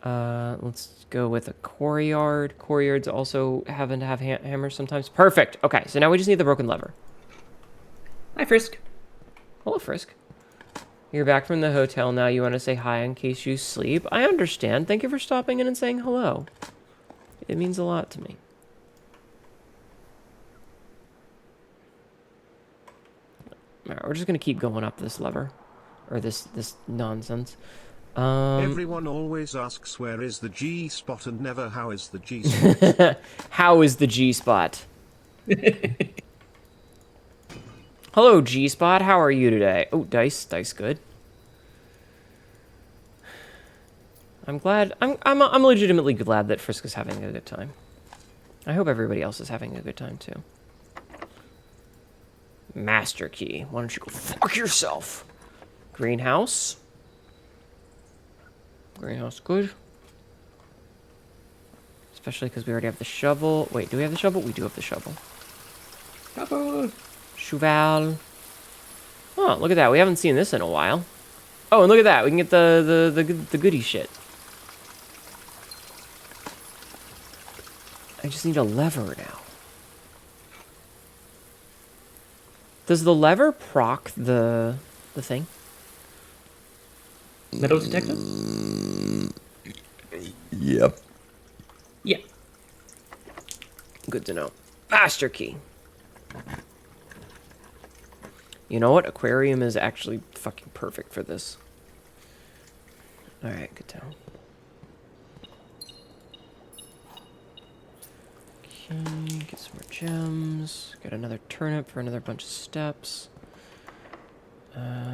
Let's go with a courtyard. Courtyards also happen to have hammers sometimes. Perfect. Okay, so now we just need the broken lever. Hi, Frisk. Hello, Frisk. You're back from the hotel now. You want to say hi in case you sleep. I understand. Thank you for stopping in and saying hello. It means a lot to me. Alright, we're just gonna keep going up this lever. Or this nonsense. Everyone always asks where is the G spot and never how is the G spot. How is the G spot? Hello, G spot. How are you today? Oh, dice good. I'm glad. I'm legitimately glad that Frisk is having a good time. I hope everybody else is having a good time too. Master key. Why don't you go fuck yourself? Greenhouse. Greenhouse, good. Especially because we already have the shovel. Wait, do we have the shovel? We do have the shovel. Shovel. Cheval. Oh, look at that. We haven't seen this in a while. Oh, and look at that. We can get the goodie shit. I just need a lever now. Does the lever proc the thing? Metal detector? Yep. Yeah. Good to know. Master key. You know what? Aquarium is actually fucking perfect for this. Alright, good to know. Okay, get some more gems. Got another turnip for another bunch of steps.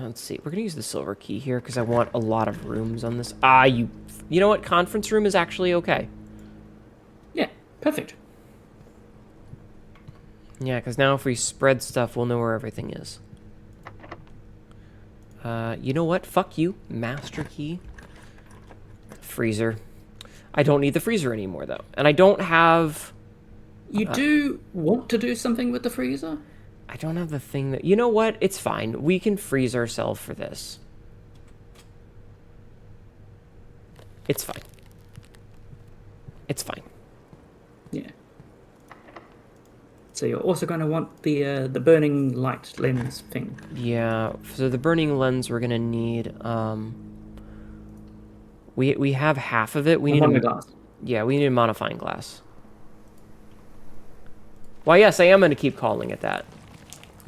Let's see. We're gonna use the silver key here because I want a lot of rooms on this. You know what? Conference room is actually okay. Yeah, perfect. Yeah, because now if we spread stuff, we'll know where everything is. You know what? Fuck you. Master key. Freezer. I don't need the freezer anymore, though. And I don't have... You do want to do something with the freezer? I don't have the thing that... You know what? It's fine. We can freeze ourselves for this. It's fine. It's fine. Yeah. So you're also going to want the burning light lens thing. Yeah. So the burning lens we're going to need... We have half of it. We need a glass. Yeah, we need a modifying glass. Why, yes, I am going to keep calling it that.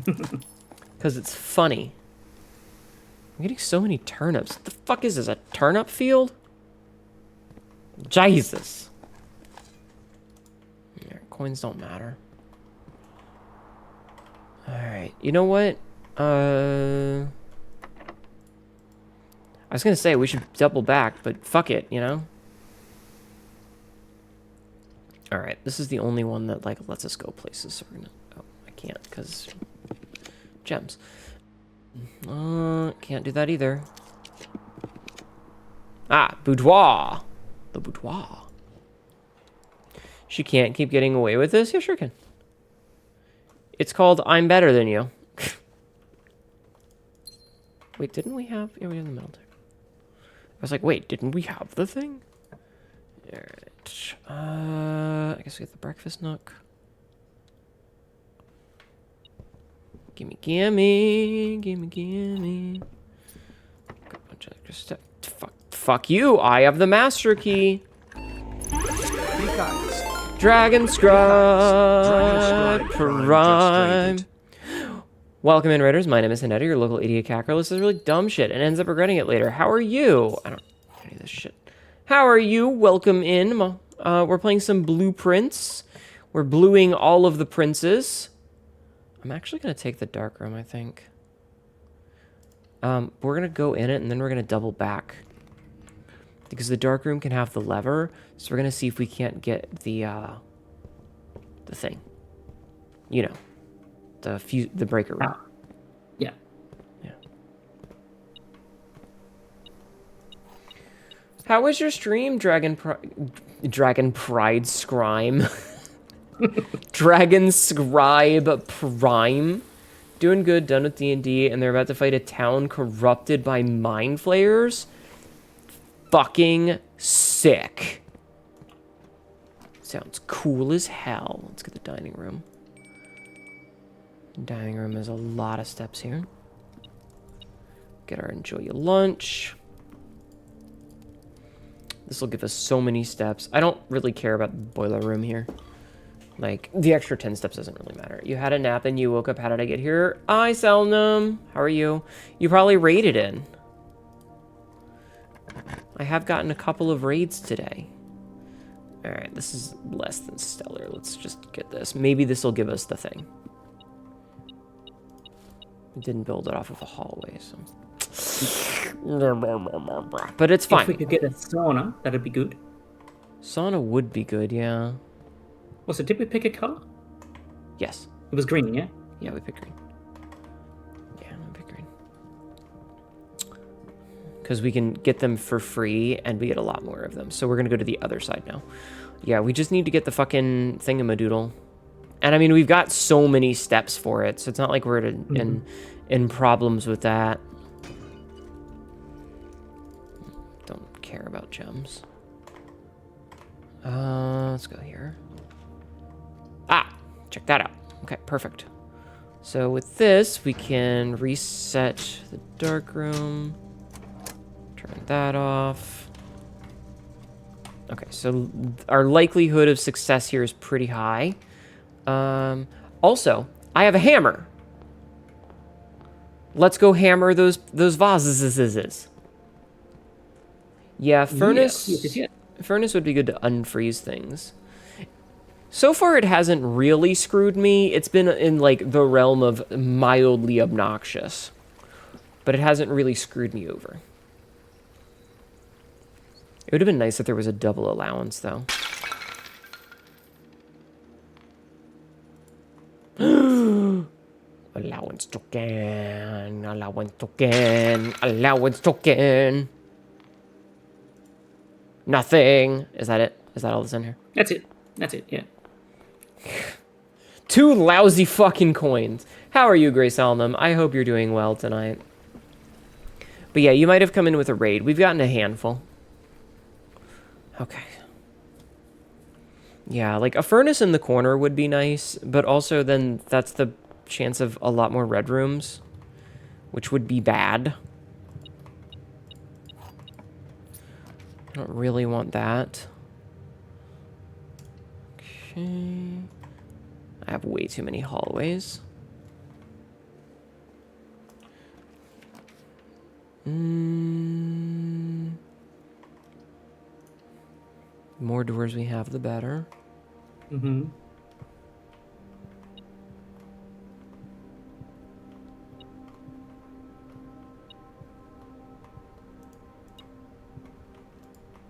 Because it's funny. I'm getting so many turnips. What the fuck is this, a turnip field? Jesus. Yeah, coins don't matter. Alright, you know what? I was going to say we should double back, but fuck it, you know? Alright, this is the only one that, like, lets us go places. So we're gonna... Oh, I can't, because... Gems. Can't do that either. Ah, boudoir. The boudoir. She can't keep getting away with this? Yeah, sure can. It's called I'm Better Than You. Wait, didn't we have... Yeah, we have the metal tech. I was like, wait, didn't we have the thing? Alright. I guess we get the breakfast nook. Gimme, gimme, gimme, gimme. Got a bunch of extra stuff. Fuck you! I have the master key. Dragon Scribe Prime. Welcome in, Raiders. My name is Hnetu, your local idiot cackler. This is really dumb shit and ends up regretting it later. How are you? I don't know any of this shit. How are you? Welcome in. We're playing some blueprints. We're bluing all of the princes. I'm actually going to take the dark room, I think. We're going to go in it, and then we're going to double back. Because the dark room can have the lever, so we're going to see if we can't get the thing. You know. The breaker room. Yeah. Yeah. How was your stream, Dragon Pride Scrime? Dragon Scribe Prime. Doing good, done with D&D, and they're about to fight a town corrupted by mind flayers. Fucking sick. Sounds cool as hell. Let's get the dining room. Dining room has a lot of steps here. Get our enjoy your lunch. This will give us so many steps. I don't really care about the boiler room here. Like, the extra 10 steps doesn't really matter. You had a nap and you woke up. How did I get here? Hi, Selnum. How are you? You probably raided in. I have gotten a couple of raids today. Alright, this is less than stellar. Let's just get this. Maybe this will give us the thing. We didn't build it off of a hallway, so... But it's fine. If we could get a sauna, that'd be good. Sauna would be good, yeah. Also, did we pick a color? Yes. It was green, yeah? Yeah, we picked green. Yeah, we picked green. Because we can get them for free, and we get a lot more of them. So we're going to go to the other side now. Yeah, we just need to get the fucking thingamadoodle. And I mean, we've got so many steps for it, so it's not like we're in problems with that. Don't care about gems. Let's go here. Ah, check that out. Okay, perfect. So with this, we can reset the dark room. Turn that off. Okay, so our likelihood of success here is pretty high. Also, I have a hammer. Let's go hammer those vases. Yeah, furnace. Yeah. Furnace would be good to unfreeze things. So far, it hasn't really screwed me. It's been in, like, the realm of mildly obnoxious. But it hasn't really screwed me over. It would have been nice if there was a double allowance, though. Allowance token. Allowance token. Allowance token. Nothing. Is that it? Is that all that's in here? That's it. That's it, yeah. 2 lousy fucking coins. How are you, Grace Alnum? I hope you're doing well tonight. But yeah, you might have come in with a raid. We've gotten a handful. Okay. Yeah, like a furnace in the corner would be nice, but also then that's the chance of a lot more red rooms, which would be bad. I don't really want that. Okay. I have way too many hallways. The more doors we have, the better. Mm-hmm.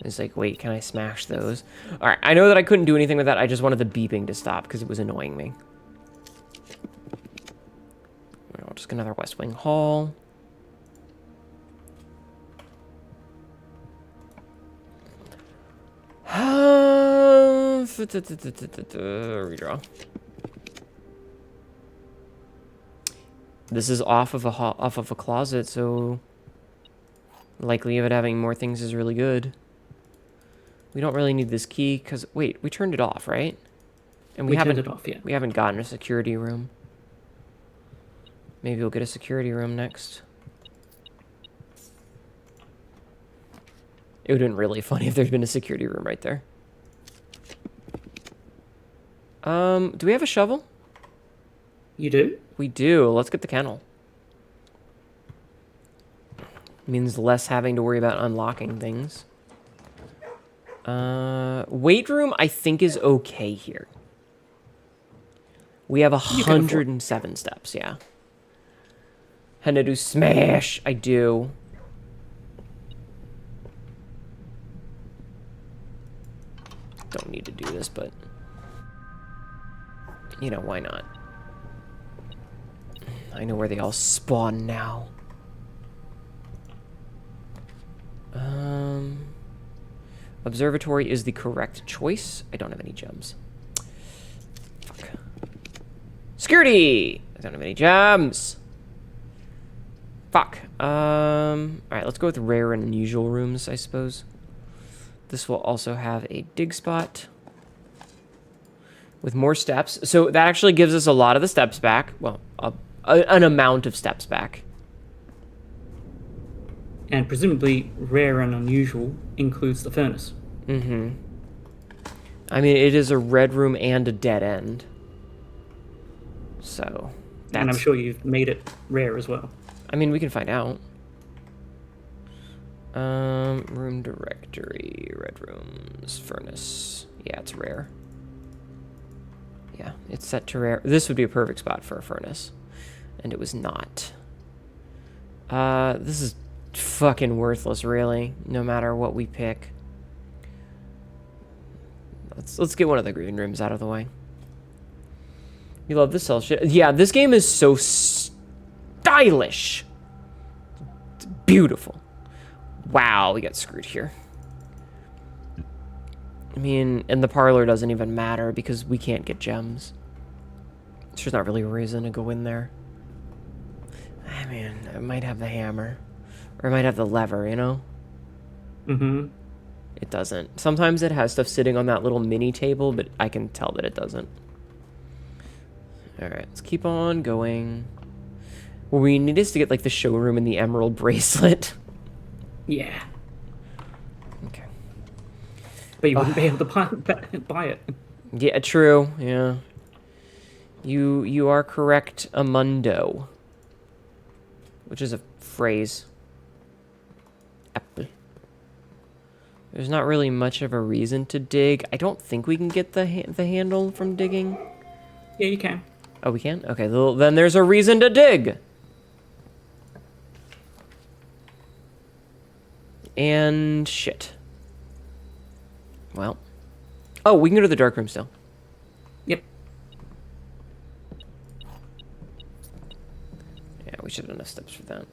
It's like, wait, can I smash those? All right, I know that I couldn't do anything with that. I just wanted the beeping to stop because it was annoying me. Just another West Wing Hall. Redraw. This is off of a closet, so likely of it having more things is really good. We don't really need this key because wait, we turned it off, right? And we haven't turned it off, yeah. We haven't gotten a security room. Maybe we'll get a security room next. It would have been really funny if there'd been a security room right there. Do we have a shovel? You do? We do. Let's get the kennel. Means less having to worry about unlocking things. Weight room, I think, is okay here. We have 107 steps, yeah. Hnetu smash, I do. Don't need to do this, but you know, why not? I know where they all spawn now. Observatory is the correct choice. I don't have any gems. Fuck. Security! I don't have any gems. Fuck. Alright, let's go with rare and unusual rooms, I suppose. This will also have a dig spot with more steps. So that actually gives us a lot of the steps back. Well, an amount of steps back. And presumably, rare and unusual includes the furnace. Mm-hmm. I mean, it is a red room and a dead end. So, And I'm sure you've made it rare as well. I mean, we can find out. Room directory, red rooms, furnace. Yeah, it's rare. Yeah, it's set to rare. This would be a perfect spot for a furnace. And it was not. This is fucking worthless, really, no matter what we pick. Let's get one of the green rooms out of the way. You love the cell shit. Yeah, this game is so stylish. It's beautiful. Wow, we got screwed here. I mean, and the parlor doesn't even matter because we can't get gems. There's not really a reason to go in there. I mean, I might have the hammer. Or I might have the lever, you know? Mm-hmm. It doesn't. Sometimes it has stuff sitting on that little mini table, but I can tell that it doesn't. Alright, let's keep on going. What we need is to get, like, the showroom and the emerald bracelet. Yeah. Okay. But you wouldn't be able to buy it. Yeah, true. Yeah. You are correct, Amundo. Which is a phrase. Apple. There's not really much of a reason to dig. I don't think we can get the handle from digging. Yeah, you can. Oh, we can? Okay, then there's a reason to dig. And shit. Well. Oh, we can go to the dark room still. Yep. Yeah, we should have enough steps for that.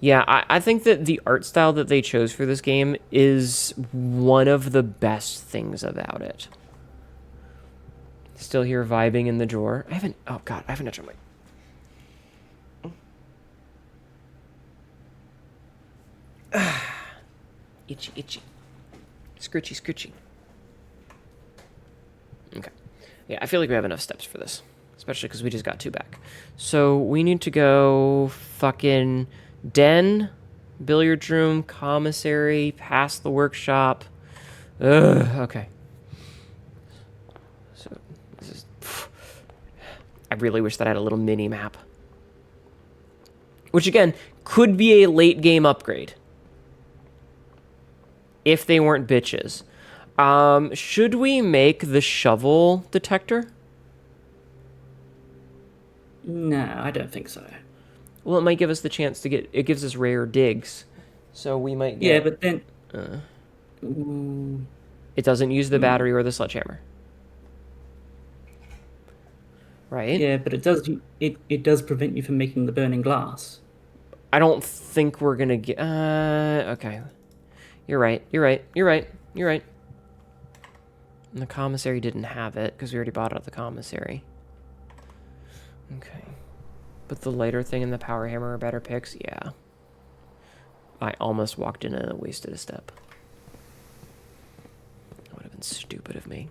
Yeah, I think that the art style that they chose for this game is one of the best things about it. Still here vibing in the drawer. Oh god, I haven't touched my... Itchy, itchy. Scritchy, scritchy. Okay. Yeah, I feel like we have enough steps for this. Especially because we just got 2 back. So we need to go fucking den, billiard room, commissary, past the workshop. Ugh, okay. So this is... I really wish that I had a little mini map. Which again, could be a late game upgrade. If they weren't bitches. Should we make the shovel detector? No, I don't think so. Well, it might give us the chance to get... It gives us rare digs. So we might get... Yeah, but then... It doesn't use the battery or the sledgehammer. Right? Yeah, but it does prevent you from making the burning glass. I don't think we're gonna get... okay. You're right. And the commissary didn't have it, because we already bought it at the commissary. Okay. But the lighter thing and the power hammer are better picks? Yeah. I almost walked in and wasted a step. That would have been stupid of me.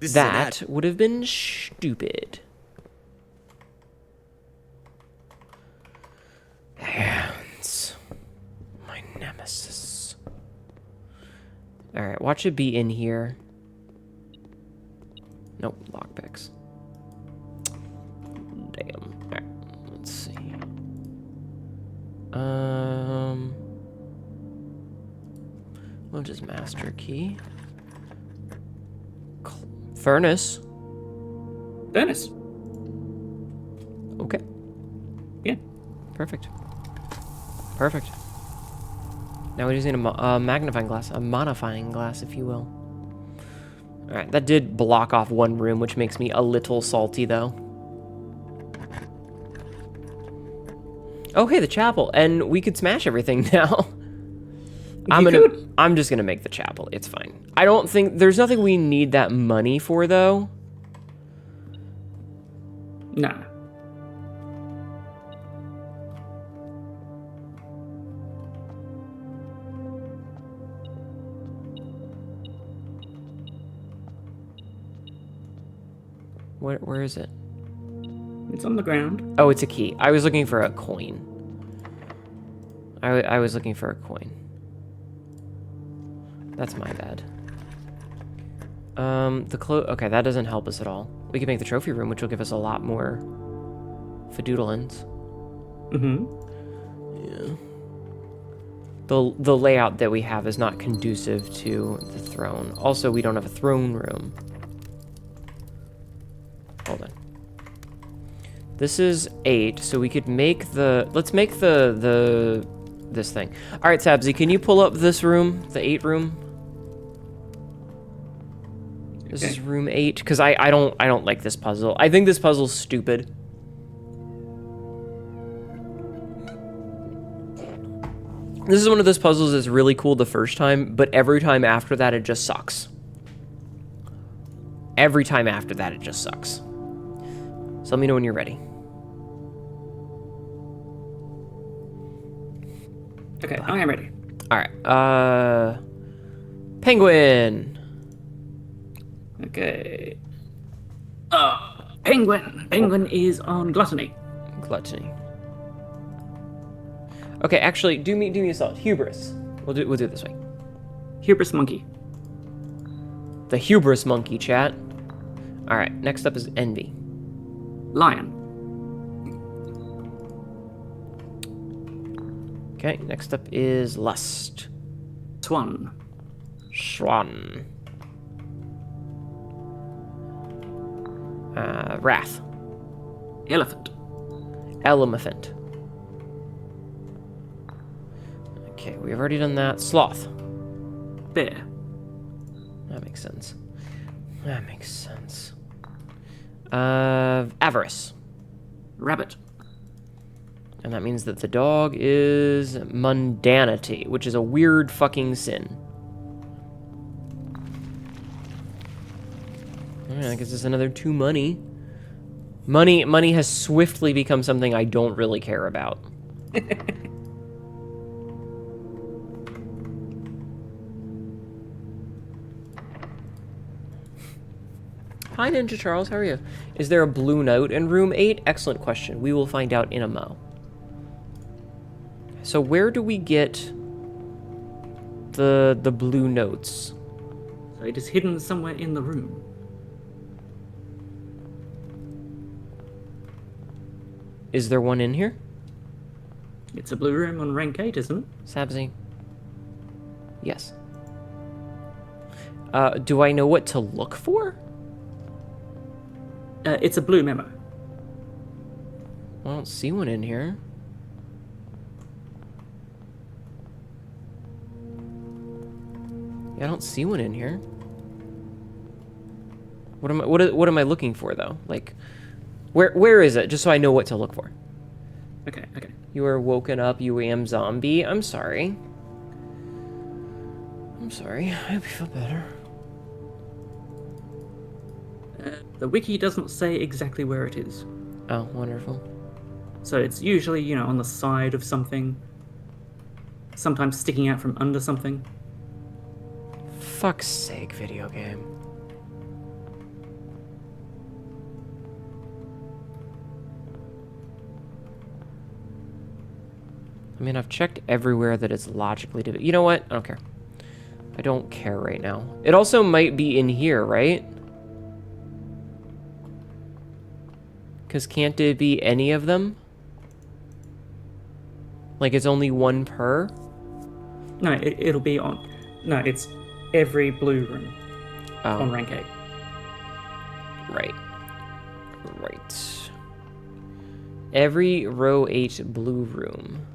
That would have been stupid. Hands. My nemesis. Alright, watch it be in here. Nope, lockpicks. Damn. Alright, let's see. We'll just master key. Furnace. Furnace. Okay. Yeah. Perfect. Perfect. Now we just need a magnifying glass, a modifying glass, if you will. Alright, that did block off one room, which makes me a little salty, though. Oh, hey, the chapel. And we could smash everything now. I'm just gonna make the chapel. It's fine. I don't think... There's nothing we need that money for, though. Nah. Where is it? It's on the ground. Oh, it's a key. I was looking for a coin. I was looking for a coin. That's my bad. Okay, that doesn't help us at all. We can make the trophy room, which will give us a lot more Fadoodlins. Yeah. The layout that we have is not conducive to the throne. Also, we don't have a throne room. Hold on. This is 8, so we could make the... Let's make this thing. All right, Sabzi, can you pull up this room, the 8 room? This is room 8, because I don't like this puzzle. I think this puzzle's stupid. This is one of those puzzles that's really cool the first time, but every time after that, it just sucks. Every time after that, it just sucks. So let me know when you're ready. Okay, I am ready. All right. Penguin. Okay. Penguin. Penguin is on gluttony. Gluttony. Okay, actually, do me a solid. Hubris. We'll do it this way. Hubris monkey. The hubris monkey, chat. All right. Next up is envy. Lion. Okay. Next up is lust. Swan. Swan. Wrath. Elephant. Elephant. Okay, we've already done that. Sloth. Bear. That makes sense. That makes sense. Avarice. Rabbit. And that means that the dog is mundanity, which is a weird fucking sin. Alright, I guess it's another 2 money. Money has swiftly become something I don't really care about. Hi, Ninja Charles. How are you? Is there a blue note in room 8? Excellent question. We will find out in a mo. So where do we get the blue notes? So it is hidden somewhere in the room. Is there one in here? It's a blue room on rank 8, isn't it? Sabzi? Yes. Do I know what to look for? It's a blue memo. I don't see one in here. Yeah, I don't see one in here. What am I looking for though? Like, where is it? Just so I know what to look for. Okay. You are woken up, you am zombie. I'm sorry. I hope you feel better. The wiki doesn't say exactly where it is. Oh, wonderful. So it's usually, on the side of something. Sometimes sticking out from under something. Fuck's sake, video game. I mean, I've checked everywhere that it's logically to... You know what? I don't care. I don't care right now. It also might be in here, right? Because can't it be any of them? Like, it's only one per? No, it'll be on... No, it's every blue room on rank 8. Right. Every row 8 blue room.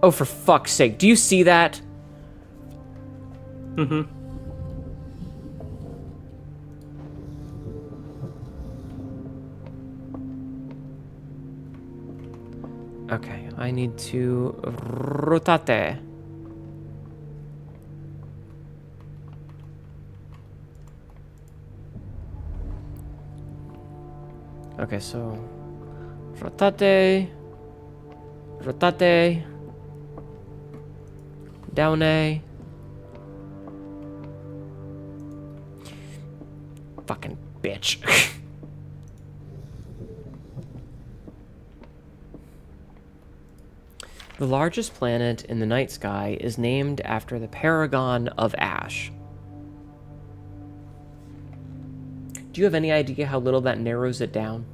Oh, for fuck's sake. Do you see that? Mm-hmm. Okay, I need to rotate. Okay, so rotate, down A. Fucking bitch. The largest planet in the night sky is named after the Paragon of Ash. Do you have any idea how little that narrows it down?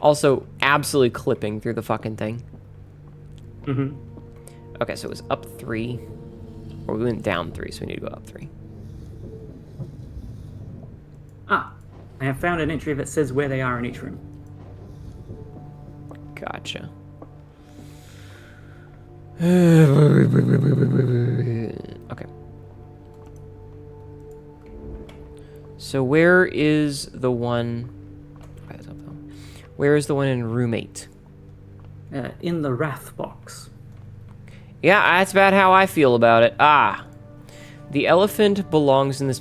Also, absolutely clipping through the fucking thing. Mm-hmm. Okay, so it was up 3. Or we went down 3, so we need to go up 3. Ah, I have found an entry that says where they are in each room. Gotcha. Okay. So where is the one... Where is the one in room 8? In the Wrath box. Yeah, that's about how I feel about it. Ah. The elephant belongs in this...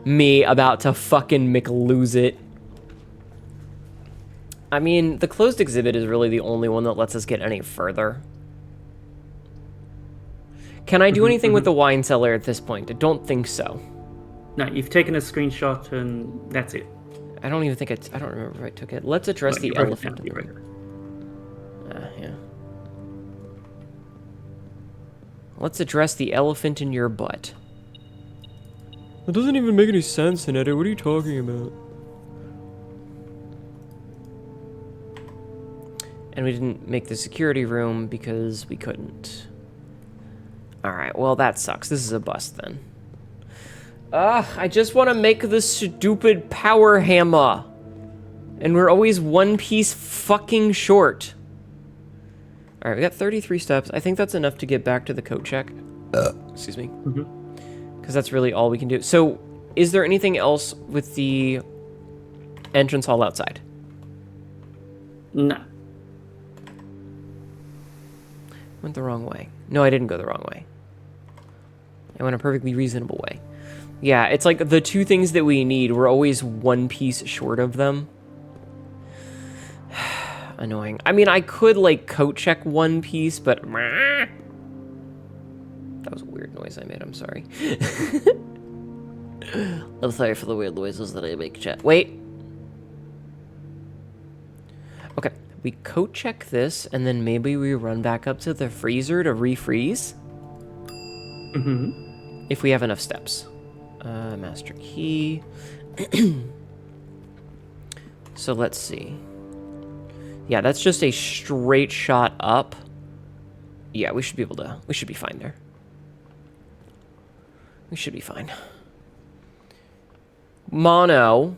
Me about to fucking McLose it. I mean, the closed exhibit is really the only one that lets us get any further. Can I do anything with the wine cellar at this point? I don't think so. No, you've taken a screenshot and that's it. I don't even think it's... I don't remember if I took it. Let's address the elephant in the room. Yeah. Let's address the elephant in your butt. That doesn't even make any sense, Hnetu. What are you talking about? And we didn't make the security room because we couldn't. Alright, well that sucks. This is a bust then. I just want to make the stupid power hammer. And we're always one piece fucking short. Alright, we got 33 steps. I think that's enough to get back to the coat check. Excuse me. Because that's really all we can do. So, is there anything else with the entrance hall outside? No. Went the wrong way. No, I didn't go the wrong way. I went a perfectly reasonable way. Yeah, it's like the two things that we need, we're always one piece short of them. Annoying. I mean, I could, like, coat check one piece, but... That was a weird noise I made, I'm sorry. I'm sorry for the weird noises that I make, chat. Wait. Okay, we coat check this, and then maybe we run back up to the freezer to refreeze? If we have enough steps. Master key. So let's see. Yeah, that's just a straight shot up. Yeah, we should be able to... We should be fine there. We should be fine. Mono.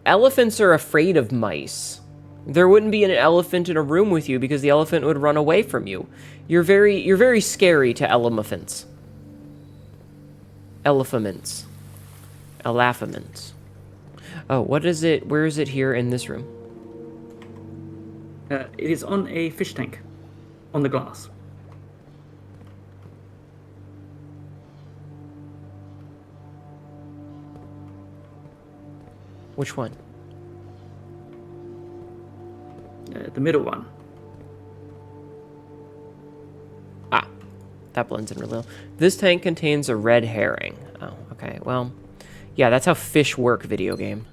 Elephants are afraid of mice. There wouldn't be an elephant in a room with you because the elephant would run away from you. You're very scary to elephants. Elephants. Elaphants. Oh, what is it? Where is it here in this room? It is on a fish tank. On the glass. Which one? The middle one. Ah, that blends in really well. This tank contains a red herring. Oh, okay. Well, yeah, that's how fish work, video game.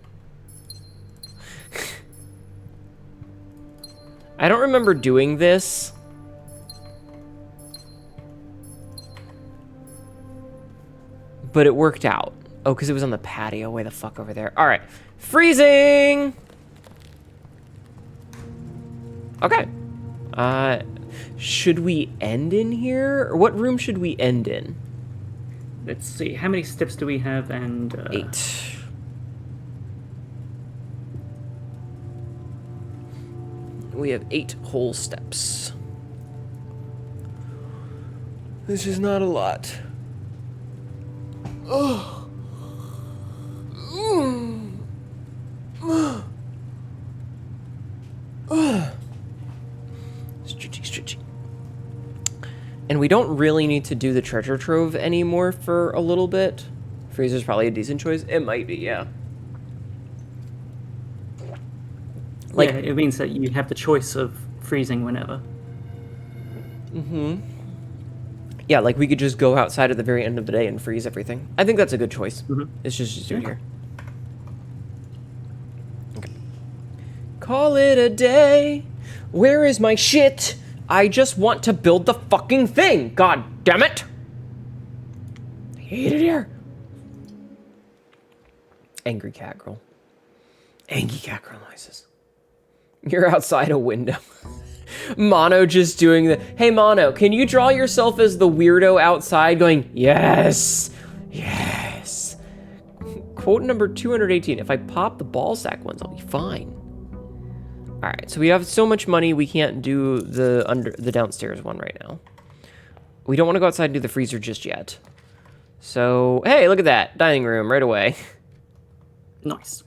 I don't remember doing this. But it worked out. Oh, because it was on the patio way the fuck over there. All right. Freezing! Okay. Should we end in here? Or what room should we end in? Let's see. How many steps do we have? And 8. We have 8 whole steps. This is not a lot. Oh. Stretchy. And we don't really need to do the treasure trove anymore for a little bit. Freezer's probably a decent choice. It might be, yeah. Like, yeah, it means that you have the choice of freezing whenever. Yeah, like we could just go outside at the very end of the day and freeze everything. I think that's a good choice. It's just do it here. Okay. Call it a day. Where is my shit? I just want to build the fucking thing. God damn it. I hate it here. Angry cat girl. Angry cat girl noises. You're outside a window. Mono just doing the, hey Mono, can you draw yourself as the weirdo outside going, yes, yes. Quote number 218, if I pop the ball sack ones, I'll be fine. All right, so we have so much money, we can't do the downstairs one right now. We don't want to go outside and do the freezer just yet. So, hey, look at that, dining room right away. Nice.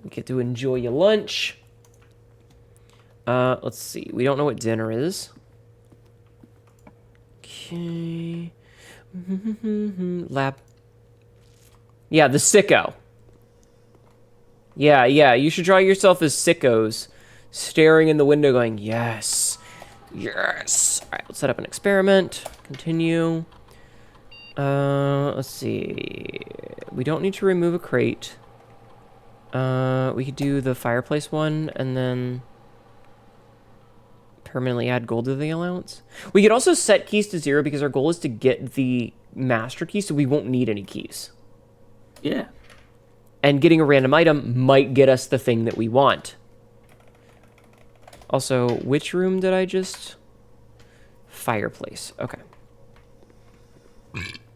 We get to enjoy your lunch. Let's see. We don't know what dinner is. Okay. Lab. Yeah, the sicko. Yeah, you should draw yourself as sickos, staring in the window going, yes, yes. All right, let's set up an experiment. Continue. Let's see. We don't need to remove a crate. We could do the fireplace one and then permanently add gold to the allowance. We could also set keys to 0 because our goal is to get the master key, so we won't need any keys. Yeah. And getting a random item might get us the thing that we want. Also, which room did I just... Fireplace. Okay.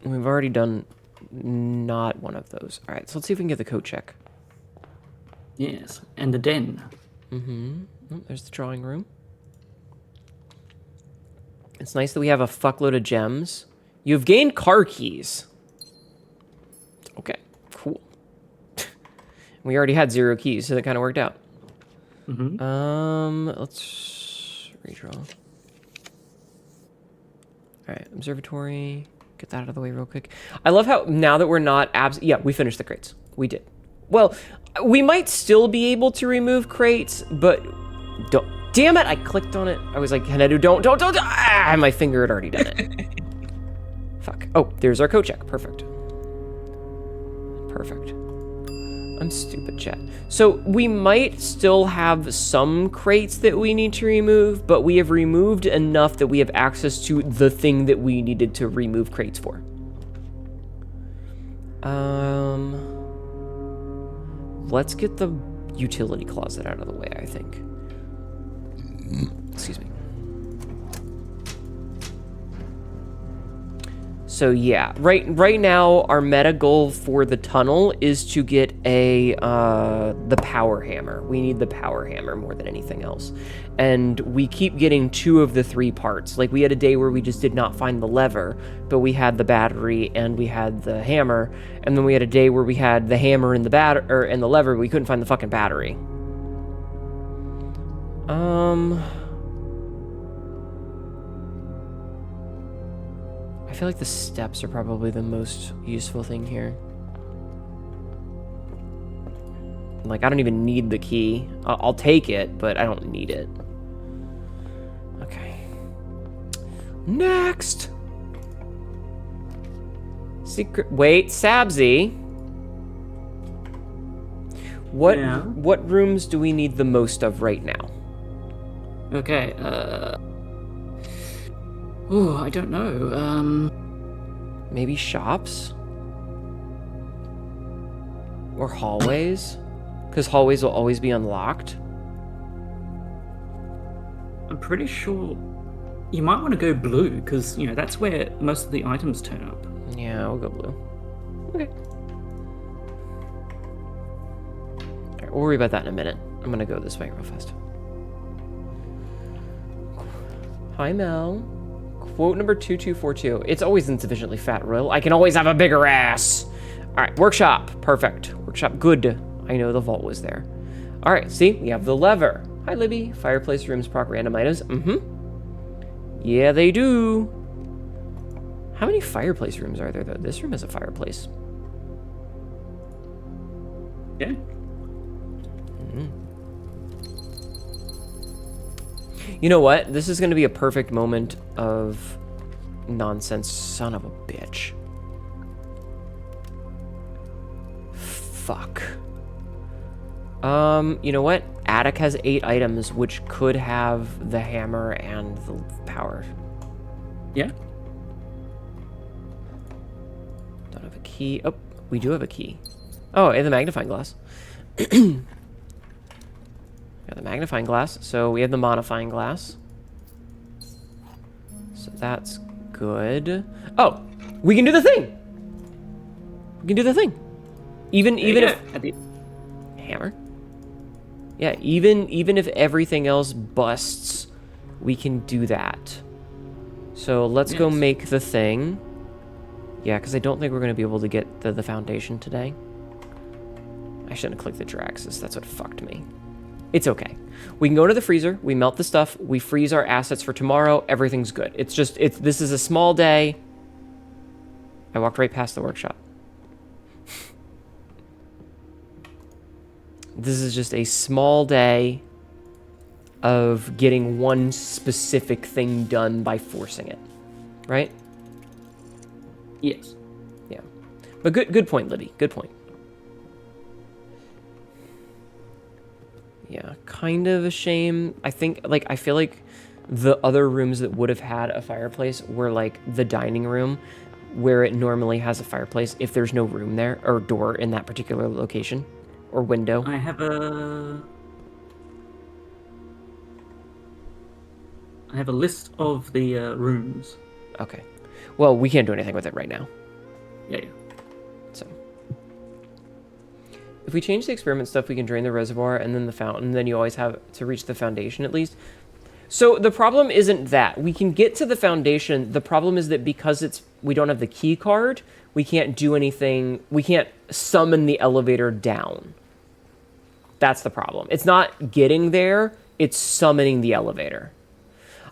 We've already done not one of those. All right, so let's see if we can get the coat check. Yes, and the den. Oh, there's the drawing room. It's nice that we have a fuckload of gems. You've gained car keys. Okay, cool. We already had 0 keys, so that kind of worked out. Let's redraw. All right, observatory. Get that out of the way real quick. I love how now that we're not yeah, we finished the crates. We did. Well, we might still be able to remove crates, but don't. Damn it! I clicked on it. I was like, Hnetu, don't. Ah, my finger had already done it. Fuck. Oh, there's our coat check. Perfect. Perfect. I'm stupid, chat. So we might still have some crates that we need to remove, but we have removed enough that we have access to the thing that we needed to remove crates for. Let's get the utility closet out of the way, I think. Excuse me. So yeah, right now our meta goal for the tunnel is to get the power hammer. We need the power hammer more than anything else. And we keep getting 2 of the 3 parts. Like we had a day where we just did not find the lever, but we had the battery and we had the hammer. And then we had a day where we had the hammer and the lever, but we couldn't find the fucking battery. I feel like the steps are probably the most useful thing here. Like, I don't even need the key. I'll take it, but I don't need it. Okay. Next! Secret... Wait, Sabzi. What rooms do we need the most of right now? Okay, oh, I don't know. Maybe shops? Or hallways? Because hallways will always be unlocked. I'm pretty sure you might want to go blue, because, you know, that's where most of the items turn up. Yeah, we'll go blue. Okay. Alright, we'll worry about that in a minute. I'm gonna go this way real fast. Hi, Mel. Quote number 2242. It's always insufficiently fat, Royal. I can always have a bigger ass. All right, workshop. Perfect. Workshop, good. I know the vault was there. All right, see, we have the lever. Hi, Libby. Fireplace rooms proc random items. Yeah, they do. How many fireplace rooms are there, though? This room has a fireplace. Yeah. You know what? This is going to be a perfect moment of nonsense. Son of a bitch. Fuck. You know what? Attic has 8 items, which could have the hammer and the power. Yeah. Don't have a key. Oh, we do have a key. Oh, and the magnifying glass. Got the magnifying glass. So we have the modifying glass. So that's good. Oh, we can do the thing. We can do the thing. Even if hammer. Yeah, even if everything else busts, we can do that. So let's go make the thing. Yeah, because I don't think we're going to be able to get the foundation today. I shouldn't have clicked the Jiraxis. That's what fucked me. It's okay. We can go to the freezer. We melt the stuff. We freeze our assets for tomorrow. Everything's good. This is a small day. I walked right past the workshop. This is just a small day of getting one specific thing done by forcing it. Right? Yes. Yeah. But good point, Libby. Good point. Yeah, kind of a shame. I feel like the other rooms that would have had a fireplace were like the dining room, where it normally has a fireplace if there's no room there or door in that particular location or window. I have a list of the rooms. Okay. Well, we can't do anything with it right now. Yeah. So, if we change the experiment stuff, we can drain the reservoir and then the fountain. Then you always have to reach the foundation at least. So the problem isn't that. We can get to the foundation. The problem is that because we don't have the key card, we can't do anything. We can't summon the elevator down. That's the problem. It's not getting there. It's summoning the elevator.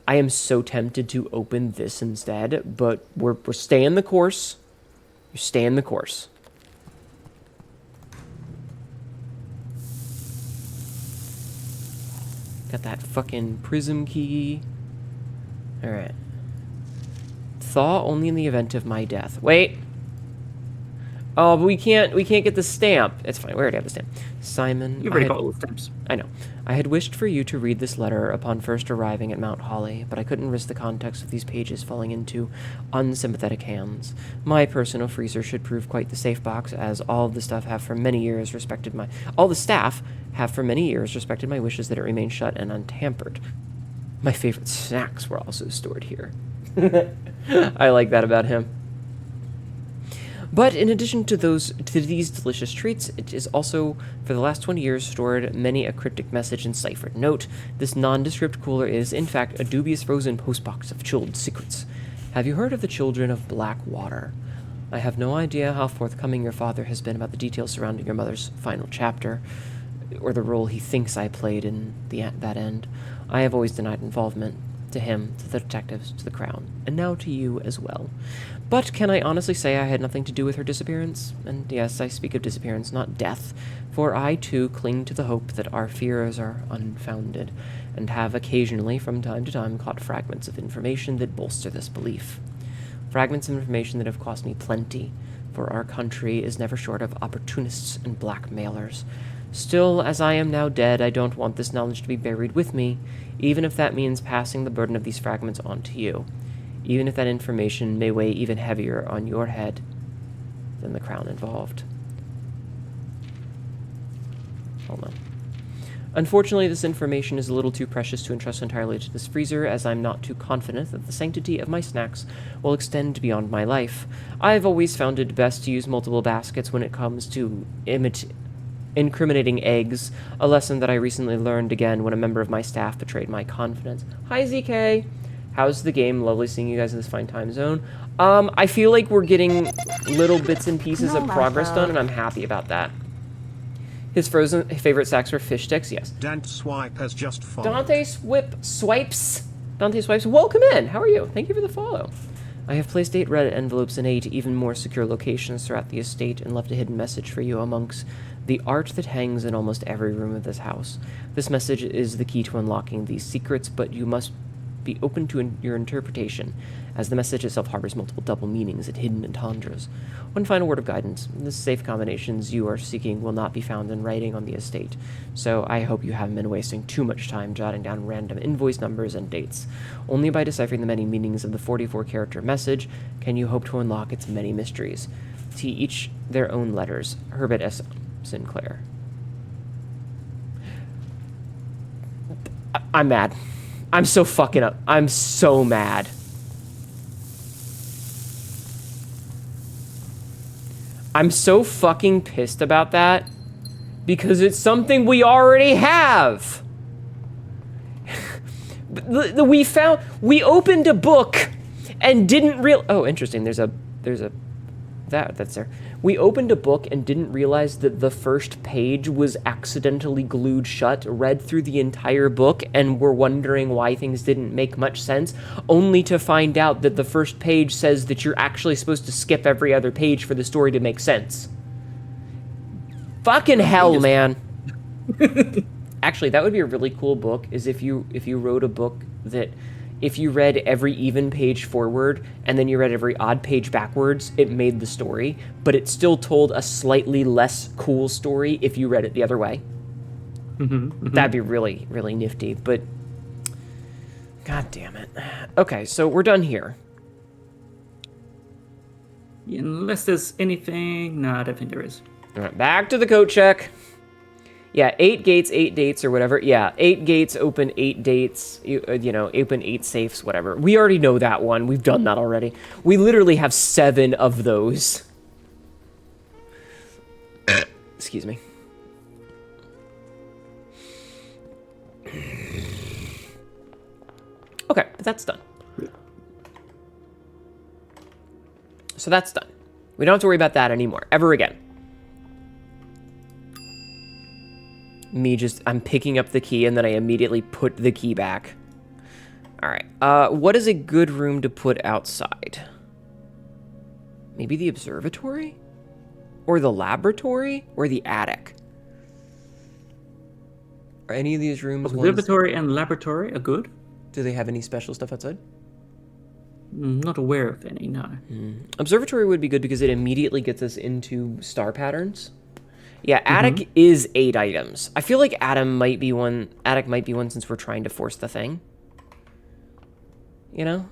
I am so tempted to open this instead, but we're staying the course. You're staying the course. Got that fucking prism key. Alright. Thaw only in the event of my death. Wait. Oh, but we can't get the stamp. It's fine. We already have the stamp. Simon. You've already got all the stamps. I know. I had wished for you to read this letter upon first arriving at Mount Holly, but I couldn't risk the context of these pages falling into unsympathetic hands. My personal freezer should prove quite the safe box, as all the staff have for many years respected my wishes that it remain shut and untampered. My favorite snacks were also stored here. I like that about him. But in addition to these delicious treats, it is also, for the last 20 years, stored many a cryptic message and ciphered note. This nondescript cooler is, in fact, a dubious frozen postbox of chilled secrets. Have you heard of the children of Blackwater? I have no idea how forthcoming your father has been about the details surrounding your mother's final chapter, or the role he thinks I played in that end. I have always denied involvement. To him, to the detectives, to the Crown, and now to you as well. But can I honestly say I had nothing to do with her disappearance? And yes, I speak of disappearance, not death, for I too cling to the hope that our fears are unfounded, and have occasionally, from time to time, caught fragments of information that bolster this belief. Fragments of information that have cost me plenty, for our country is never short of opportunists and blackmailers. Still, as I am now dead, I don't want this knowledge to be buried with me, even if that means passing the burden of these fragments on to you, even if that information may weigh even heavier on your head than the Crown involved. Hold on. Unfortunately, this information is a little too precious to entrust entirely to this freezer, as I'm not too confident that the sanctity of my snacks will extend beyond my life. I've always found it best to use multiple baskets when it comes to incriminating eggs, a lesson that I recently learned again when a member of my staff betrayed my confidence. Hi, ZK. How's the game? Lovely seeing you guys in this fine time zone. I feel like we're getting little bits and pieces of progress done, and I'm happy about that. His favorite snacks were fish sticks, yes. Dante Swipe has just followed. Dante Swipes. Welcome in. How are you? Thank you for the follow. I have placed 8 red envelopes in 8 even more secure locations throughout the estate and left a hidden message for you amongst The art that hangs in almost every room of this house. This message is the key to unlocking these secrets, but you must be open to your interpretation, as the message itself harbors multiple double meanings and hidden entendres. One final word of guidance. The safe combinations you are seeking will not be found in writing on the estate, so I hope you haven't been wasting too much time jotting down random invoice numbers and dates. Only by deciphering the many meanings of the 44-character message can you hope to unlock its many mysteries. To each their own letters. Herbert S. Sinclair. I'm mad. I'm so fucking up. I'm so mad. I'm so fucking pissed about that because it's something we already have. We opened a book and didn't oh, interesting. That's there. We opened a book and didn't realize that the first page was accidentally glued shut, read through the entire book, and were wondering why things didn't make much sense, only to find out that the first page says that you're actually supposed to skip every other page for the story to make sense. Fucking hell, man. Actually, that would be a really cool book, is if you wrote a book that if you read every even page forward and then you read every odd page backwards, it made the story, but it still told a slightly less cool story if you read it the other way. That'd be really, really nifty, but god damn it. Okay, so we're done here. Unless there's anything... No, I don't think there is. All right, back to the coat check. Yeah, 8 gates, 8 dates, or whatever. Yeah, 8 gates, open 8 dates, you know, open 8 safes, whatever. We already know that one. We've done that already. We literally have 7 of those. Excuse me. Okay, but that's done. So that's done. We don't have to worry about that anymore, ever again. I'm picking up the key and then I immediately put the key back. All right, what is a good room to put outside? Maybe the observatory? Or the laboratory? Or the attic? Are any of these rooms... Observatory and laboratory are good. Do they have any special stuff outside? Not aware of any, no. Observatory would be good because it immediately gets us into star patterns. Yeah, attic is 8 items. I feel like attic might be one since we're trying to force the thing. You know?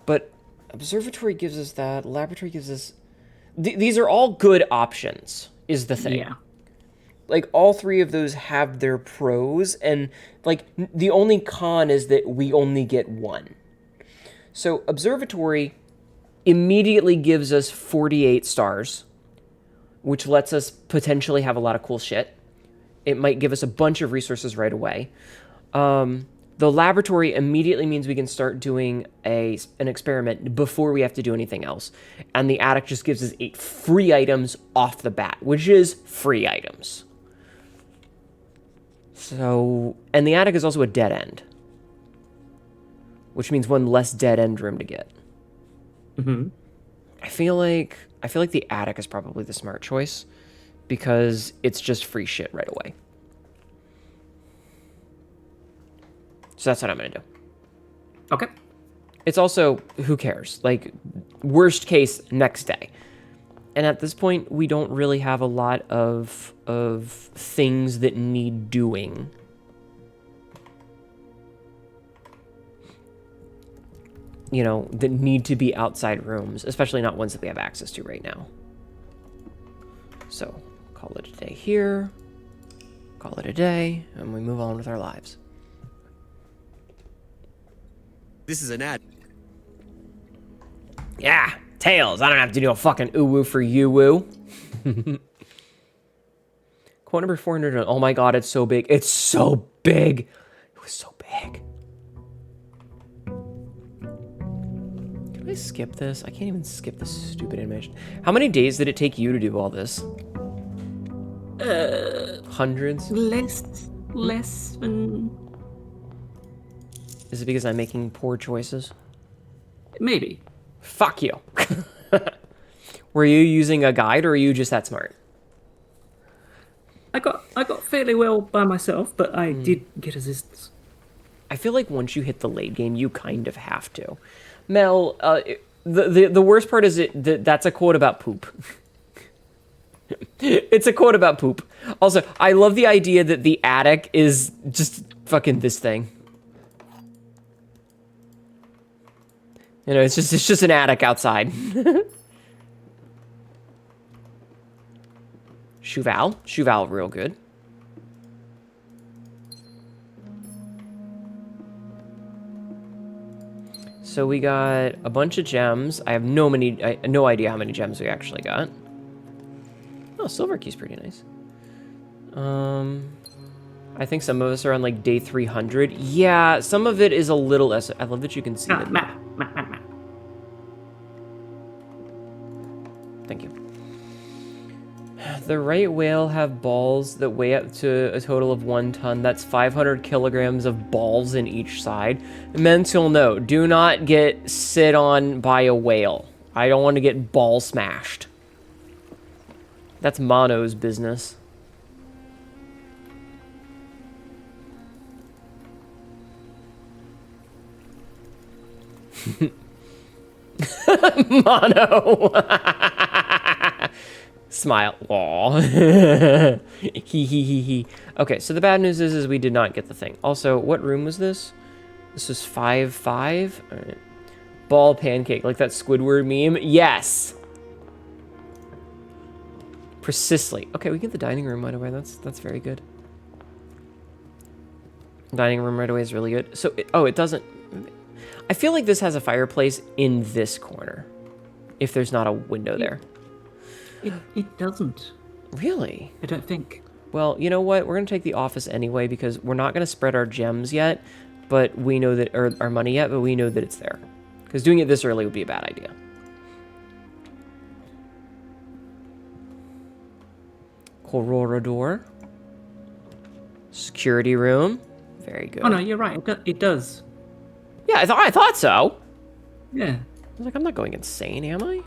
But observatory gives us that. Laboratory gives us... these are all good options, is the thing. Yeah. Like, all 3 of those have their pros, and, like, the only con is that we only get 1. So, observatory immediately gives us 48 stars, which lets us potentially have a lot of cool shit. It might give us a bunch of resources right away. The laboratory immediately means we can start doing an experiment before we have to do anything else. And the attic just gives us 8 free items off the bat, which is free items. So, and the attic is also a dead end, which means 1 less dead end room to get. I feel like the attic is probably the smart choice because it's just free shit right away. So that's what I'm going to do. Okay. It's also, who cares? Like, worst case, next day. And at this point, we don't really have a lot of things that need doing. You know, that need to be outside rooms, especially not ones that we have access to right now. So, call it a day here, call it a day, and we move on with our lives. This is an ad. Yeah, Tails, I don't have to do a fucking ooh-woo for you-woo. Quote number 400, oh my god, it's so big. It's so big. It was so big. Can I skip this? I can't even skip this stupid animation. How many days did it take you to do all this? Hundreds? Less than... Is it because I'm making poor choices? Maybe. Fuck you. Were you using a guide, or are you just that smart? I got fairly well by myself, but I did get assistance. I feel like once you hit the late game, you kind of have to. Mel, the worst part is that's a quote about poop. It's a quote about poop. Also, I love the idea that the attic is just fucking this thing. You know, it's just an attic outside. Shuval, real good. So we got a bunch of gems. I have no idea how many gems we actually got. Oh, silver key's pretty nice. I think some of us are on like day 300. Yeah, some of it is a little less. I love that you can see it. Map. Thank you. The right whale have balls that weigh up to a total of 1 ton. That's 500 kilograms of balls in each side. Mental note, do not get sit on by a whale. I don't want to get ball smashed. That's Mono's business. Mono. Smile. Aw. He. Okay, so the bad news is we did not get the thing. Also, what room was this? This was 5-5. All right. Ball pancake, like that Squidward meme. Yes. Precisely. Okay, we get the dining room right away. That's very good. Dining room right away is really good. So, it doesn't. I feel like this has a fireplace in this corner. If there's not a window there. It doesn't. Really? I don't think. Well, you know what? We're going to take the office anyway because we're not going to spread our gems yet, but we know that, or our money yet, but we know that it's there. Because doing it this early would be a bad idea. Corridor. Security room. Very good. Oh no, you're right. It does. Yeah, I thought so. Yeah. I was like, I'm not going insane, am I?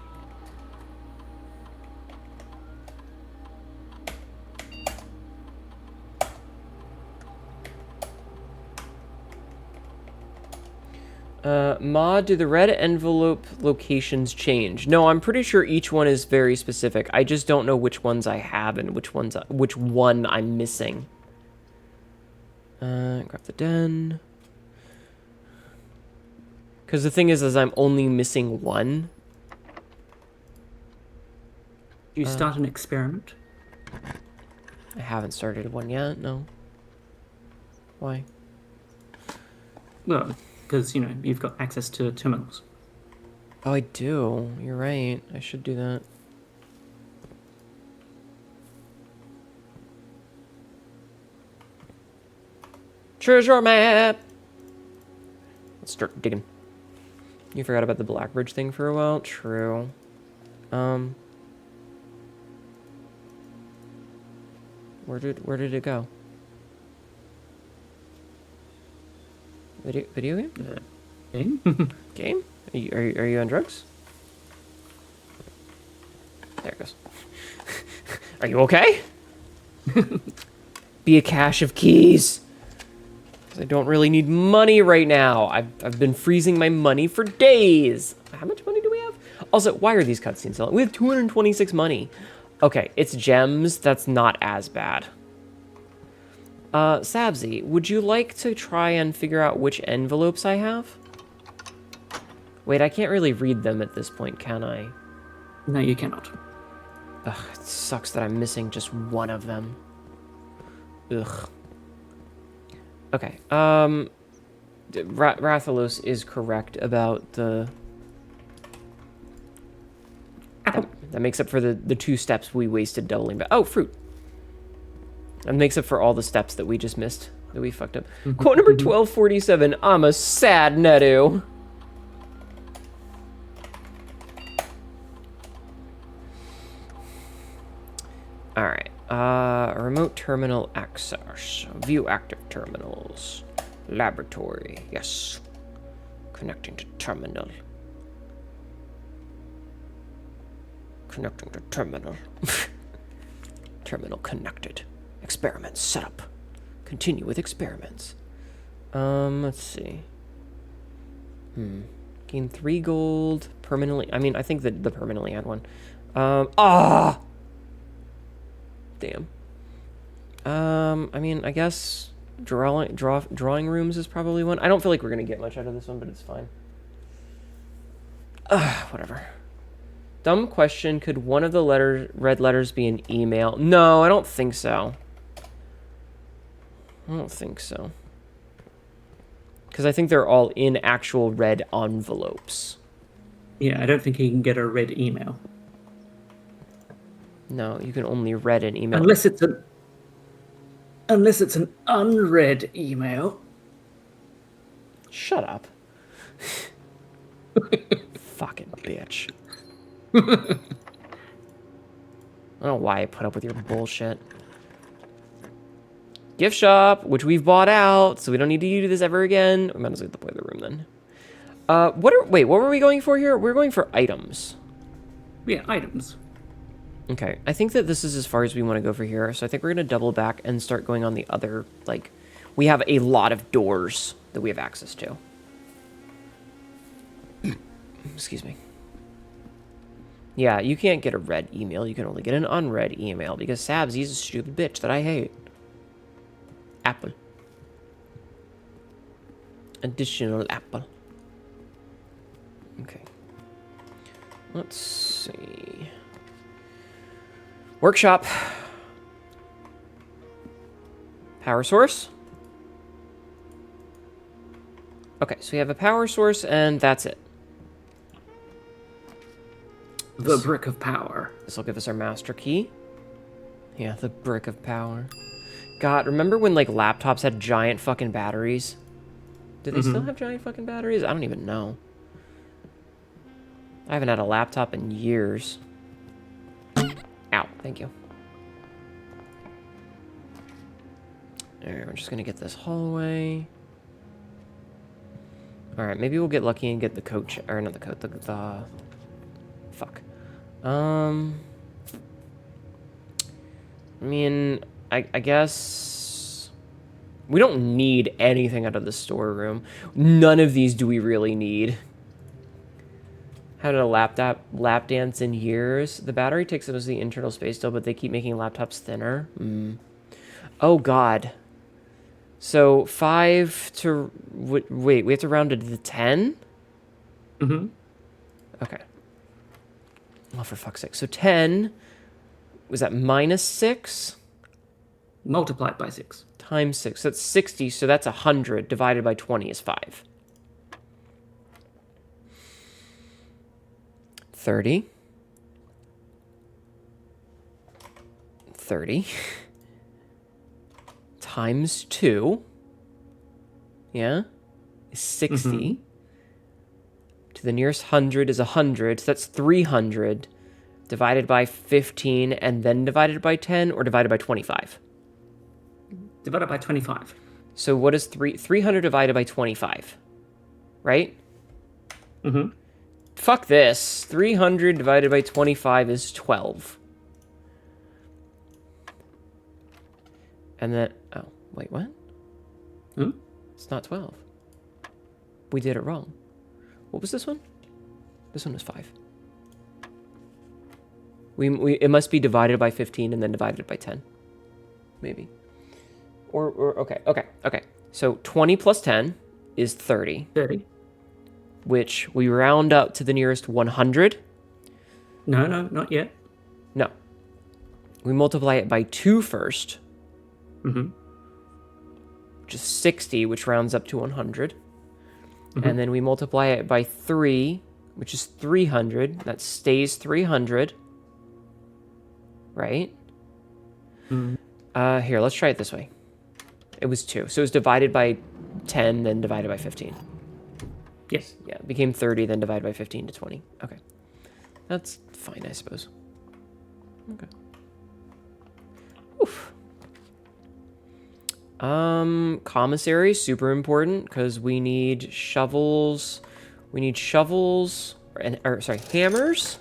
Ma, do the red envelope locations change? No, I'm pretty sure each one is very specific. I just don't know which ones I have and which one I'm missing. Grab the den. Because the thing is I'm only missing one. Do you start an experiment? I haven't started one yet, no. Why? Well, because, you've got access to terminals. Oh, I do. You're right. I should do that. Treasure map! Let's start digging. You forgot about the Blackbridge thing for a while? True. Where did it go? Video game? Game? Game? Are you on drugs? There it goes. Are you okay? Be a cache of keys. 'Cause I don't really need money right now. I've been freezing my money for days. How much money do we have? Also, why are these cutscenes so long? We have 226 money. Okay, it's gems. That's not as bad. Sabzi, would you like to try and figure out which envelopes I have? Wait, I can't really read them at this point, can I? No, you cannot. Ugh, it sucks that I'm missing just one of them. Ugh. Okay, Rathalos is correct about the... That makes up for the 2 steps we wasted doubling back. Oh, fruit. That makes up for all the steps that we just missed, that we fucked up. Quote number 1247, I'm a sad Hnetu. Alright, remote terminal access. View active terminals. Laboratory, yes. Connecting to terminal. Connecting to terminal. Terminal connected. Experiments set up. Continue with experiments. Let's see. Gain 3 gold permanently. I mean, I think that the permanently had one. Damn. I mean, I guess drawing rooms is probably one. I don't feel like we're gonna get much out of this one, but it's fine. Whatever. Dumb question. Could one of the red letters be an email? No, I don't think so. I don't think so. Because I think they're all in actual red envelopes. Yeah, I don't think he can get a red email. No, you can only read an email. Unless it's an unread email. Shut up. Fucking bitch. I don't know why I put up with your bullshit. Gift shop, which we've bought out, so we don't need to do this ever again. We might as well get the boiler room then. Wait, what were we going for here? We're going for items. Yeah, items. Okay, I think that this is as far as we want to go for here, so I think we're going to double back and start going on the other, like, we have a lot of doors that we have access to. Excuse me. Yeah, you can't get a red email, you can only get an unread email, because Sabsy's a stupid bitch that I hate. Apple. Additional apple. Okay. Let's see. Workshop. Power source. Okay, so we have a power source, and that's it. The brick of power. This will give us our master key. Yeah, the brick of power. God, remember when, like, laptops had giant fucking batteries? Do they still have giant fucking batteries? I don't even know. I haven't had a laptop in years. Ow, thank you. Alright, we're just gonna get this hallway. Alright, maybe we'll get lucky and get the coat, or not the coat, the fuck. I mean, I guess we don't need anything out of the storeroom. None of these do we really need. Had a lap dance in years. The battery takes up the internal space still, but they keep making laptops thinner. Oh god. So 5 to wait, we have to round it to 10? Mm-hmm. Okay. Oh, for fuck's sake. So 10, was that minus 6? Multiplied by 6. Times 6. So that's 60, so that's 100 divided by 20 is 5. 30. 30. Times 2. Yeah? Is 60. To the nearest 100 is 100. So that's 300 divided by 15 and then divided by 10 or divided by 25? Divided by 25. So what is 300 divided by 25? Right? Mm-hmm. Fuck this. 300 divided by 25 is 12. And then... Oh, wait, what? It's not 12. We did it wrong. What was this one? This one was 5. It must be divided by 15 and then divided by 10. Maybe. Or okay. So 20 plus 10 is 30. 30. Which we round up to the nearest 100. No, not yet. No. We multiply it by 2 first. Mm-hmm. Which is 60, which rounds up to 100. And then we multiply it by 3, which is 300. That stays 300. Right? Here, let's try it this way. It was 2. So it was divided by 10, then divided by 15. Yes. Yeah, it became 30, then divided by 15 to 20. Okay. That's fine, I suppose. Okay. Oof. Commissary, super important, because we need shovels. We need shovels, hammers.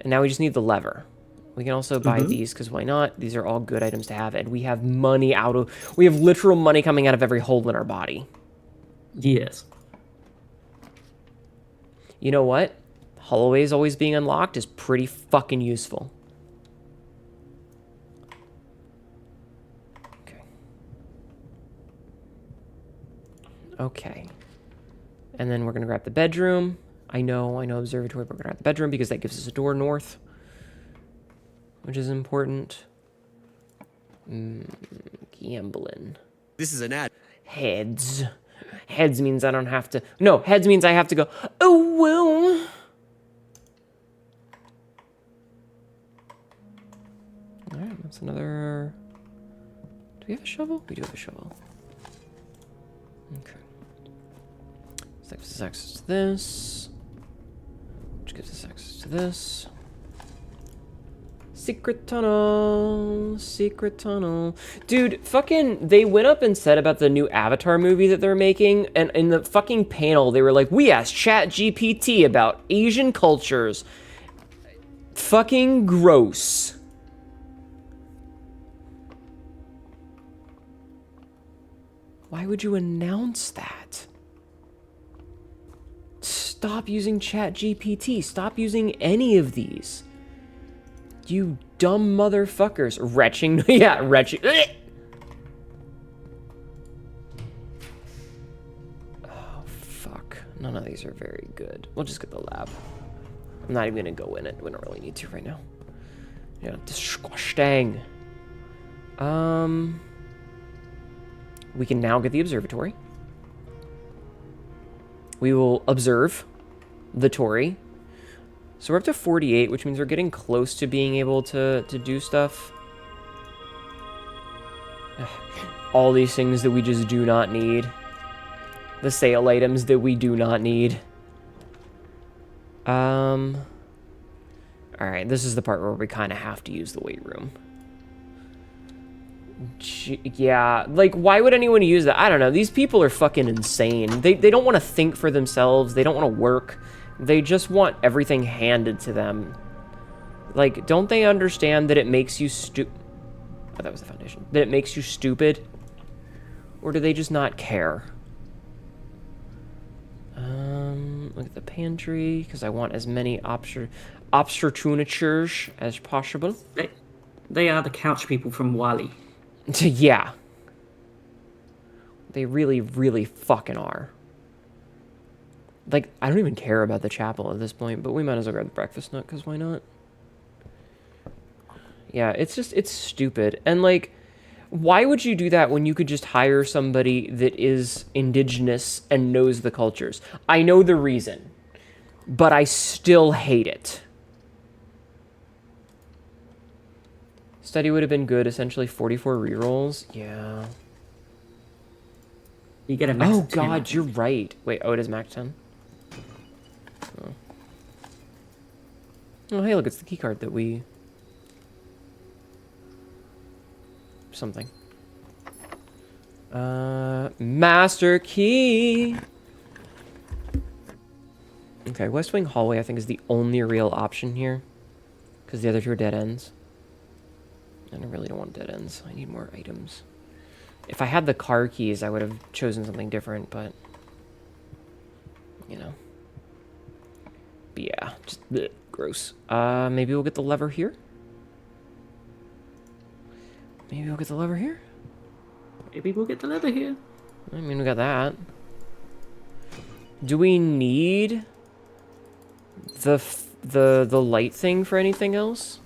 And now we just need the lever. We can also buy these, because why not? These are all good items to have, and we have money we have literal money coming out of every hole in our body. Yes. You know what? Hallways always being unlocked is pretty fucking useful. Okay. Okay. And then we're going to grab the bedroom. I know observatory, but we're going to grab the bedroom because that gives us a door north, which is important. Gambling. This is an ad. Heads. Heads means I don't have to... No, heads means I have to go, oh, well. All right, that's another... Do we have a shovel? We do have a shovel. Okay. This gives us access to this. Which gives us access to this. Secret tunnel. Secret tunnel. Dude, fucking... They went up and said about the new Avatar movie that they're making, and in the fucking panel, they were like, we asked ChatGPT about Asian cultures. Fucking gross. Why would you announce that? Stop using ChatGPT. Stop using any of these. You dumb motherfuckers. Retching. Yeah, retching. Oh, fuck. None of these are very good. We'll just get the lab. I'm not even going to go in it. We don't really need to right now. Yeah, disgusting. We can now get the observatory. We will observe the Tory. So we're up to 48, which means we're getting close to being able to do stuff. All these things that we just do not need. The sale items that we do not need. Alright, this is the part where we kind of have to use the weight room. Yeah, like, why would anyone use that? I don't know. These people are fucking insane. They don't want to think for themselves. They don't want to work. They just want everything handed to them. Like, don't they understand that it makes you Oh, that was the foundation. That it makes you stupid? Or do they just not care? Look at the pantry, because I want as many opportunitures as possible. They are the couch people from Wally. Yeah. They really, really fucking are. Like, I don't even care about the chapel at this point, but we might as well grab the breakfast nook, because why not? Yeah, it's stupid. And, like, why would you do that when you could just hire somebody that is indigenous and knows the cultures? I know the reason, but I still hate it. Study would have been good, essentially 44 rerolls. Yeah. You get a max Oh, of 10, God, you're right. Wait, oh, it is max 10? Oh, hey, look, it's the keycard that we... Something. Master key! Okay, West Wing Hallway, I think, is the only real option here. Because the other two are dead ends. And I really don't want dead ends. I need more items. If I had the car keys, I would have chosen something different, but... You know. But yeah, just bleh, gross. Maybe we'll get the lever here? Maybe we'll get the lever here? Maybe we'll get the leather here. I mean, we got that. Do we need the light thing for anything else?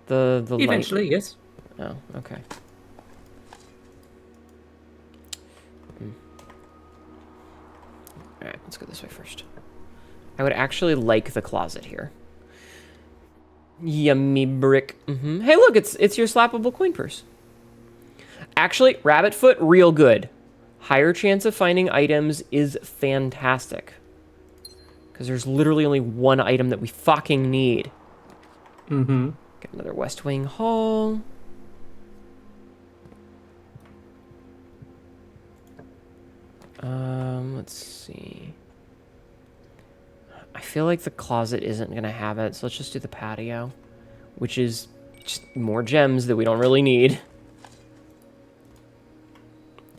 The Eventually, light. yes. Oh, okay. Alright, let's go this way first. I would actually like the closet here. Yummy brick. Hey, look, it's your slappable coin purse. Actually, rabbit foot, real good. Higher chance of finding items is fantastic. Because there's literally only one item that we fucking need. Get another West Wing Hall. Let's see. I feel like the closet isn't going to have it, so let's just do the patio, which is just more gems that we don't really need.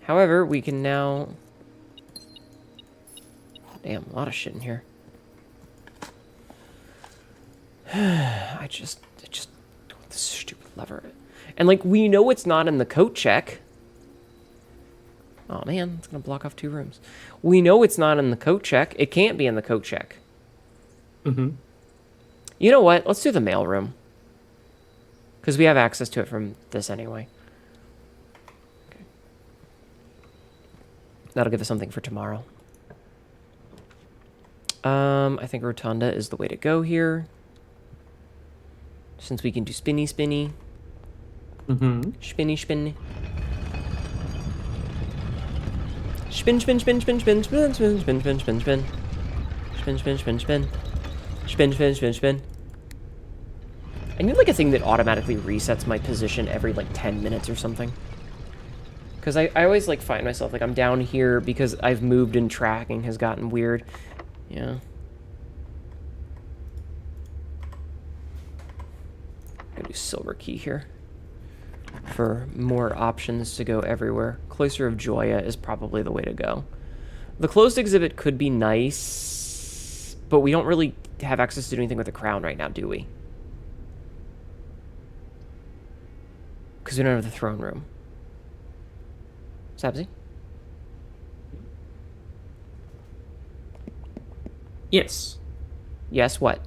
However, we can now... Damn, a lot of shit in here. I just want this stupid lever. And, like, we know it's not in the coat check. Oh, man, it's going to block off 2 rooms. We know it's not in the coat check. It can't be in the coat check. Mm-hmm. You know what? Let's do the mail room. Because we have access to it from this anyway. Okay. That'll give us something for tomorrow. I think Rotunda is the way to go here. Since we can do spinny. Mm-hmm. Spinny. Spin. I need like a thing that automatically resets my position every like 10 minutes or something. Because I always like find myself like I'm down here because I've moved and tracking has gotten weird. Yeah. I'm gonna do silver key here for more options to go everywhere. Cloister of Joya is probably the way to go. The closed exhibit could be nice, but we don't really have access to do anything with the crown right now, do we? Because we don't have the throne room. Sabzi? Yes. Yes, what?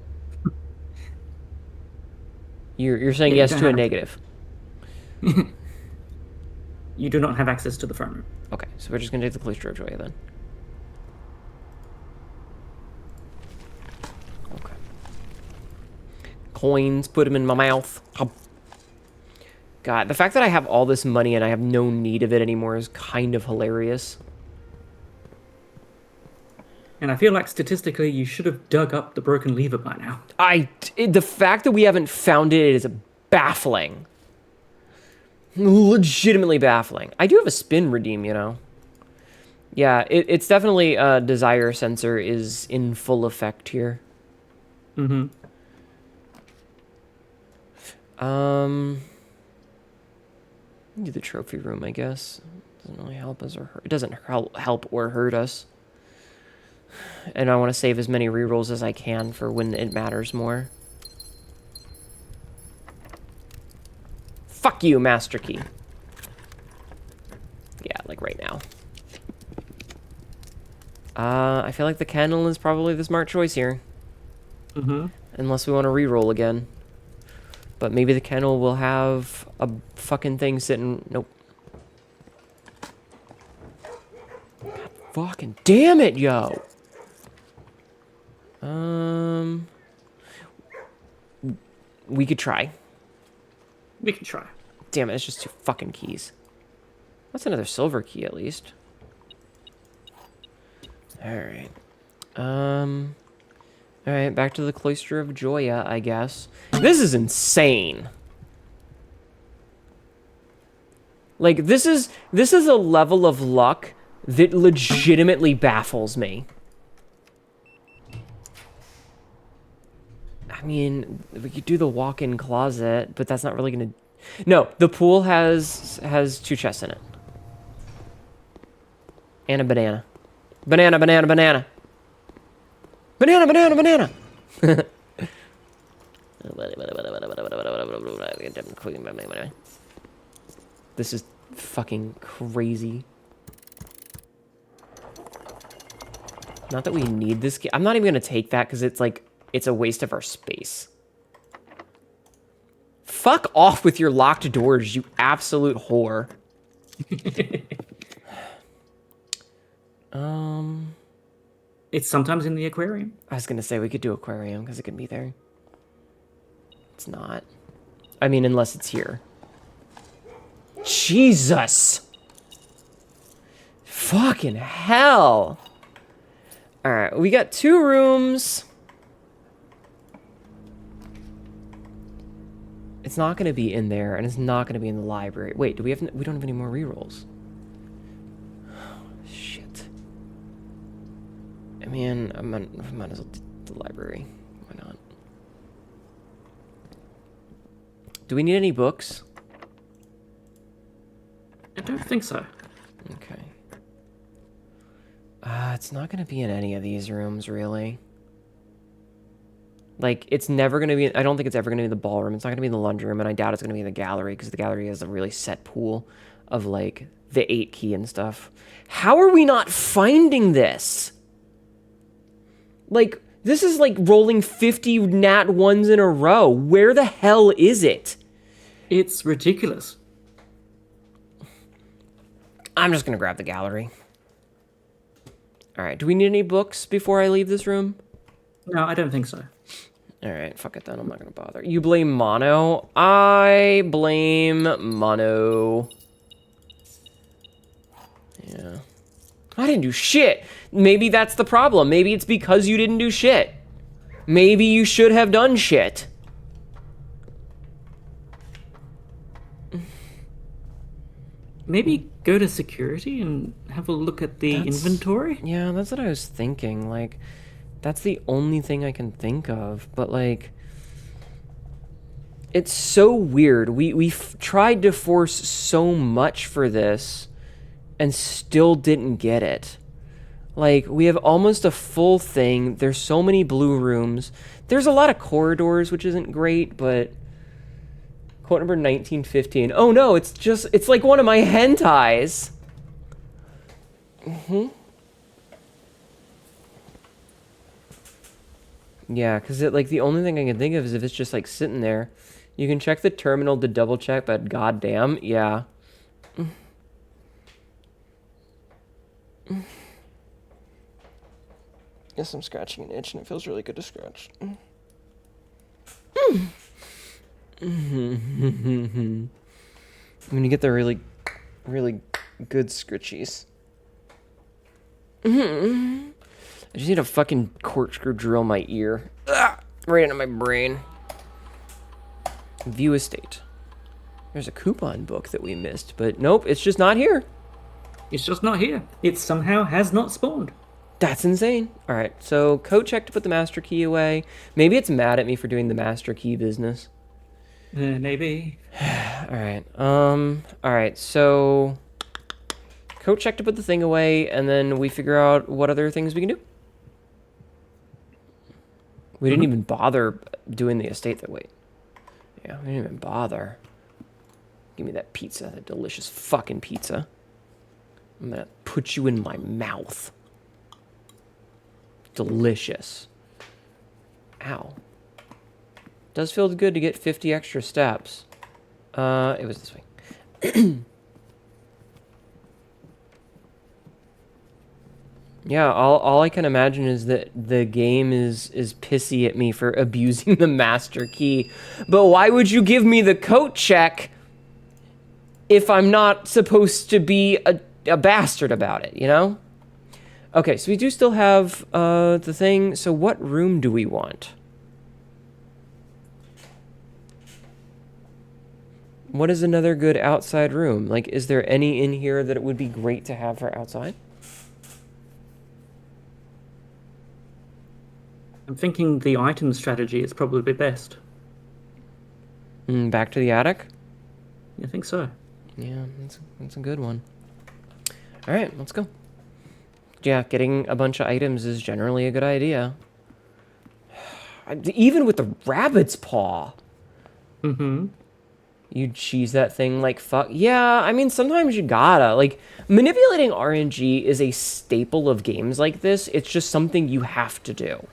You're saying Yeah, yes to a negative. You do not have access to the throne room. Okay, so we're just going to take the Cloister of Joya then. Okay. Coins, put them in my mouth. God, the fact that I have all this money and I have no need of it anymore is kind of hilarious. And I feel like statistically you should have dug up the broken lever by now. The fact that we haven't found it is baffling. Legitimately baffling. I do have a spin redeem, you know. Yeah, it's definitely desire sensor is in full effect here. Mm-hmm. Do the trophy room, I guess. Doesn't really help us or hurt. It doesn't help or hurt us. And I want to save as many rerolls as I can for when it matters more. Fuck you, Master Key. Yeah, like right now. I feel like the kennel is probably the smart choice here. Mm-hmm. Unless we want to reroll again. But maybe the kennel will have a fucking thing sitting... Nope. God fucking damn it, yo! We could try. We can try. Damn it, it's just 2 fucking keys. That's another silver key, at least. Alright. Alright, back to the Cloister of Joya, I guess. This is insane. Like, this is a level of luck that legitimately baffles me. I mean, we could do the walk-in closet, but that's not really gonna... No, the pool has 2 chests in it. And a banana. Banana. Banana. This is fucking crazy. Not that we need this key. I'm not even gonna take that because it's like... It's a waste of our space. Fuck off with your locked doors, you absolute whore. It's sometimes in the aquarium. I was gonna say we could do aquarium because it could be there. It's not. I mean, unless it's here. Jesus! Fucking hell! Alright, we got 2 rooms. It's not going to be in there, and it's not going to be in the library. Wait, we don't have any more rerolls. Shit. I mean, I might as well the library. Why not? Do we need any books? I don't think so. Okay. It's not going to be in any of these rooms, really. Like, it's never going to be... I don't think it's ever going to be the ballroom. It's not going to be in the laundry room, and I doubt it's going to be in the gallery, because the gallery has a really set pool of, like, the 8 key and stuff. How are we not finding this? Like, this is like rolling 50 nat 1s in a row. Where the hell is it? It's ridiculous. I'm just going to grab the gallery. All right. Do we need any books before I leave this room? No, I don't think so. All right. Fuck it then. I'm not going to bother. You blame Mono. I blame Mono. Yeah. I didn't do shit. Maybe that's the problem. Maybe it's because you didn't do shit. Maybe you should have done shit. Maybe go to security and have a look at the inventory? Yeah, that's what I was thinking. Like, that's the only thing I can think of. But, like, it's so weird. We've tried to force so much for this and still didn't get it. Like, we have almost a full thing. There's so many blue rooms. There's a lot of corridors, which isn't great, but... Quote number 1915. Oh no, it's like one of my hentais. Yeah, because like the only thing I can think of is if it's just like sitting there. You can check the terminal to double check, but goddamn, yeah. Guess I'm scratching an itch and it feels really good to scratch. I'm gonna get the really, really good scritchies. I just need a fucking corkscrew drill my ear. Right into my brain. View estate. There's a coupon book that we missed, but nope, it's just not here. It's just not here. It somehow has not spawned. That's insane. All right, so code check to put the master key away. Maybe it's mad at me for doing the master key business. Maybe. All right, so code check to put the thing away, and then we figure out what other things we can do. We didn't even bother doing the estate that way. Yeah, we didn't even bother. Give me that pizza, that delicious fucking pizza. I'm gonna put you in my mouth. Delicious. Ow. Does feel good to get 50 extra steps. It was this way. Yeah, all I can imagine is that the game is pissy at me for abusing the master key. But why would you give me the coat check if I'm not supposed to be a bastard about it, you know? Okay, so we do still have the thing. So what room do we want? What is another good outside room? Like, is there any in here that it would be great to have for outside? I'm thinking the item strategy is probably best. Back to the attic? I think so. Yeah, that's a good one. All right, let's go. Yeah, getting a bunch of items is generally a good idea. Even with the rabbit's paw. Mm-hmm. You cheese that thing like fuck. Yeah, I mean, sometimes you gotta. Like, manipulating RNG is a staple of games like this. It's just something you have to do.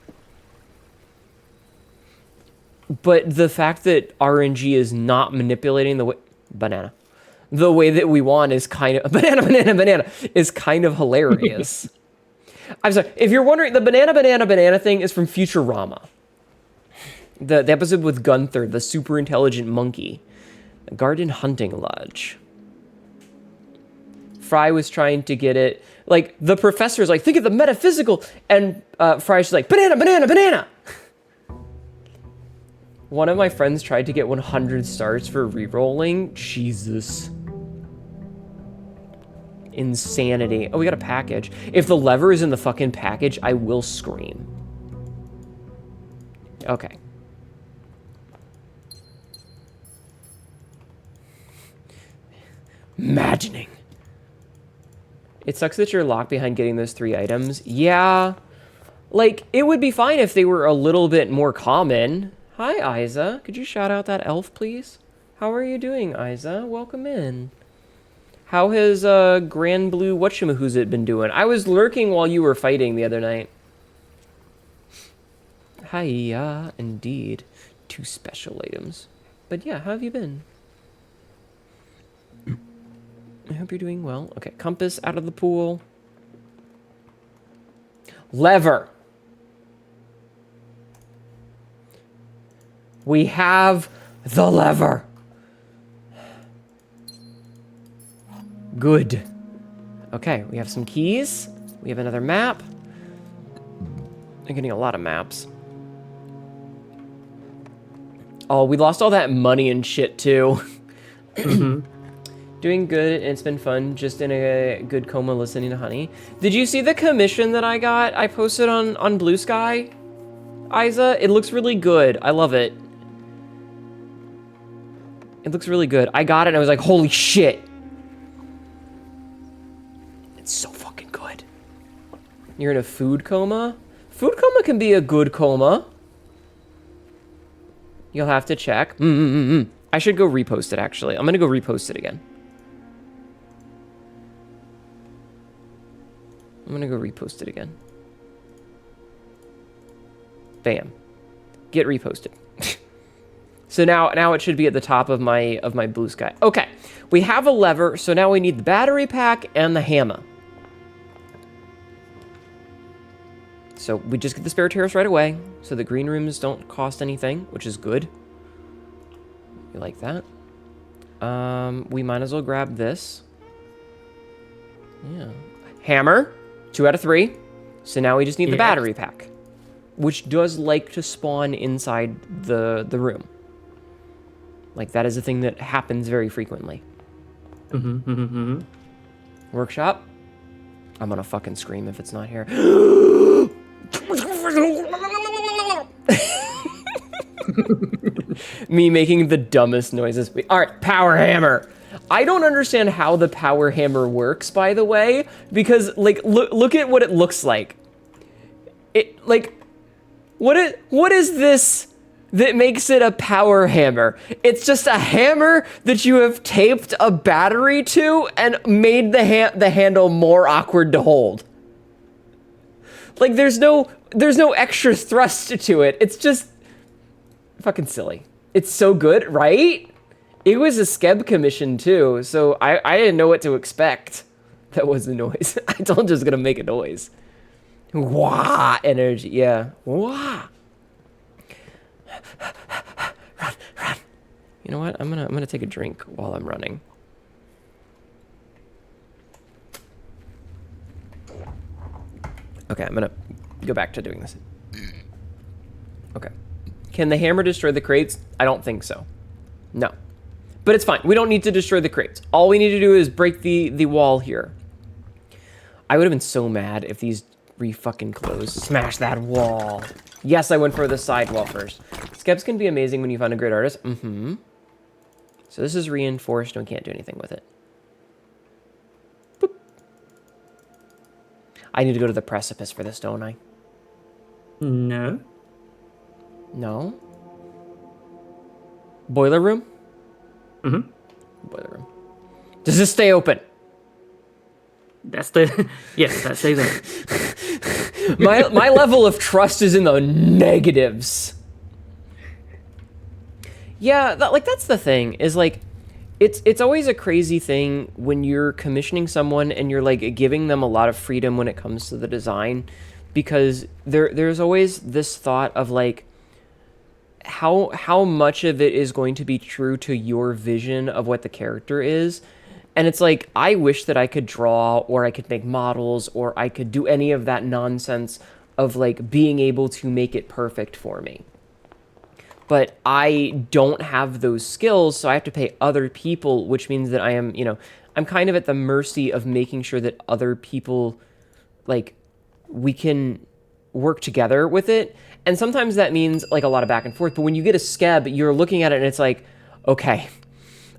But the fact that RNG is not manipulating the way... Banana. The way that we want is kind of... Banana is kind of hilarious. I'm sorry. If you're wondering, the banana thing is from Futurama. The episode with Gunther, the super intelligent monkey. Garden Hunting Lodge. Fry was trying to get it... Like, the professor's like, think of the metaphysical... And Fry's just like, banana! One of my friends tried to get 100 stars for re-rolling. Jesus. Insanity. Oh, we got a package. If the lever is in the fucking package, I will scream. Okay. Imagining. It sucks that you're locked behind getting those 3 items. Yeah. Like, it would be fine if they were a little bit more common. Hi, Isa. Could you shout out that elf, please? How are you doing, Isa? Welcome in. How has Grand Blue Whatchamahoosit been doing? I was lurking while you were fighting the other night. Hiya, indeed. 2 special items. But yeah, how have you been? I hope you're doing well. Okay, compass out of the pool. Lever. We have the lever. Good. Okay, we have some keys. We have another map. I'm getting a lot of maps. Oh, we lost all that money and shit, too. Doing good, and it's been fun. Just in a good coma listening to Honey. Did you see the commission that I got? I posted on Blue Sky? Isa, it looks really good. I love it. It looks really good. I got it and I was like, holy shit. It's so fucking good. You're in a food coma? Food coma can be a good coma. You'll have to check. I should go repost it, actually. I'm going to go repost it again. I'm going to go repost it again. Bam. Get reposted. So now it should be at the top of my Blue Sky. Okay. We have a lever, so now we need the battery pack and the hammer. So we just get the spare terrace right away, so the green rooms don't cost anything, which is good. You like that? We might as well grab this. Yeah. Hammer, 2 out of 3. So now we just need the battery pack, which does like to spawn inside the room. Like, that is a thing that happens very frequently. Workshop? I'm gonna fucking scream if it's not here. Me making the dumbest noises. Alright, power hammer. I don't understand how the power hammer works, by the way, because, like, look at what it looks like. It, like, what is this that makes it a power hammer? It's just a hammer that you have taped a battery to and made the handle more awkward to hold. Like, there's no extra thrust to it. It's just fucking silly. It's so good, right? It was a Skeb commission too, so I didn't know what to expect. That was a noise. I told you it was gonna make a noise. Wah, energy, yeah. Wah. Run. You know what? I'm gonna take a drink while I'm running. Okay, I'm gonna go back to doing this. Okay. Can the hammer destroy the crates? I don't think so. No. But it's fine. We don't need to destroy the crates. All we need to do is break the wall here. I would have been so mad if these re-fucking closed. Smash that wall. Yes, I went for the side wall first. Skebs can be amazing when you find a great artist. So this is reinforced and we can't do anything with it. Boop. I need to go to the precipice for this, don't I? No. No? Boiler room? Boiler room. Does this stay open? That's the... Yes, that stays there. My level of trust is in the negatives. Yeah, that's the thing, is like, it's always a crazy thing when you're commissioning someone and you're like giving them a lot of freedom when it comes to the design, because there's always this thought of like, how much of it is going to be true to your vision of what the character is. And it's like, I wish that I could draw, or I could make models, or I could do any of that nonsense of like being able to make it perfect for me. But I don't have those skills, so I have to pay other people, which means that I am, I'm kind of at the mercy of making sure that other people, like, we can work together with it. And sometimes that means like a lot of back and forth. But when you get a skeb, you're looking at it and it's like, okay,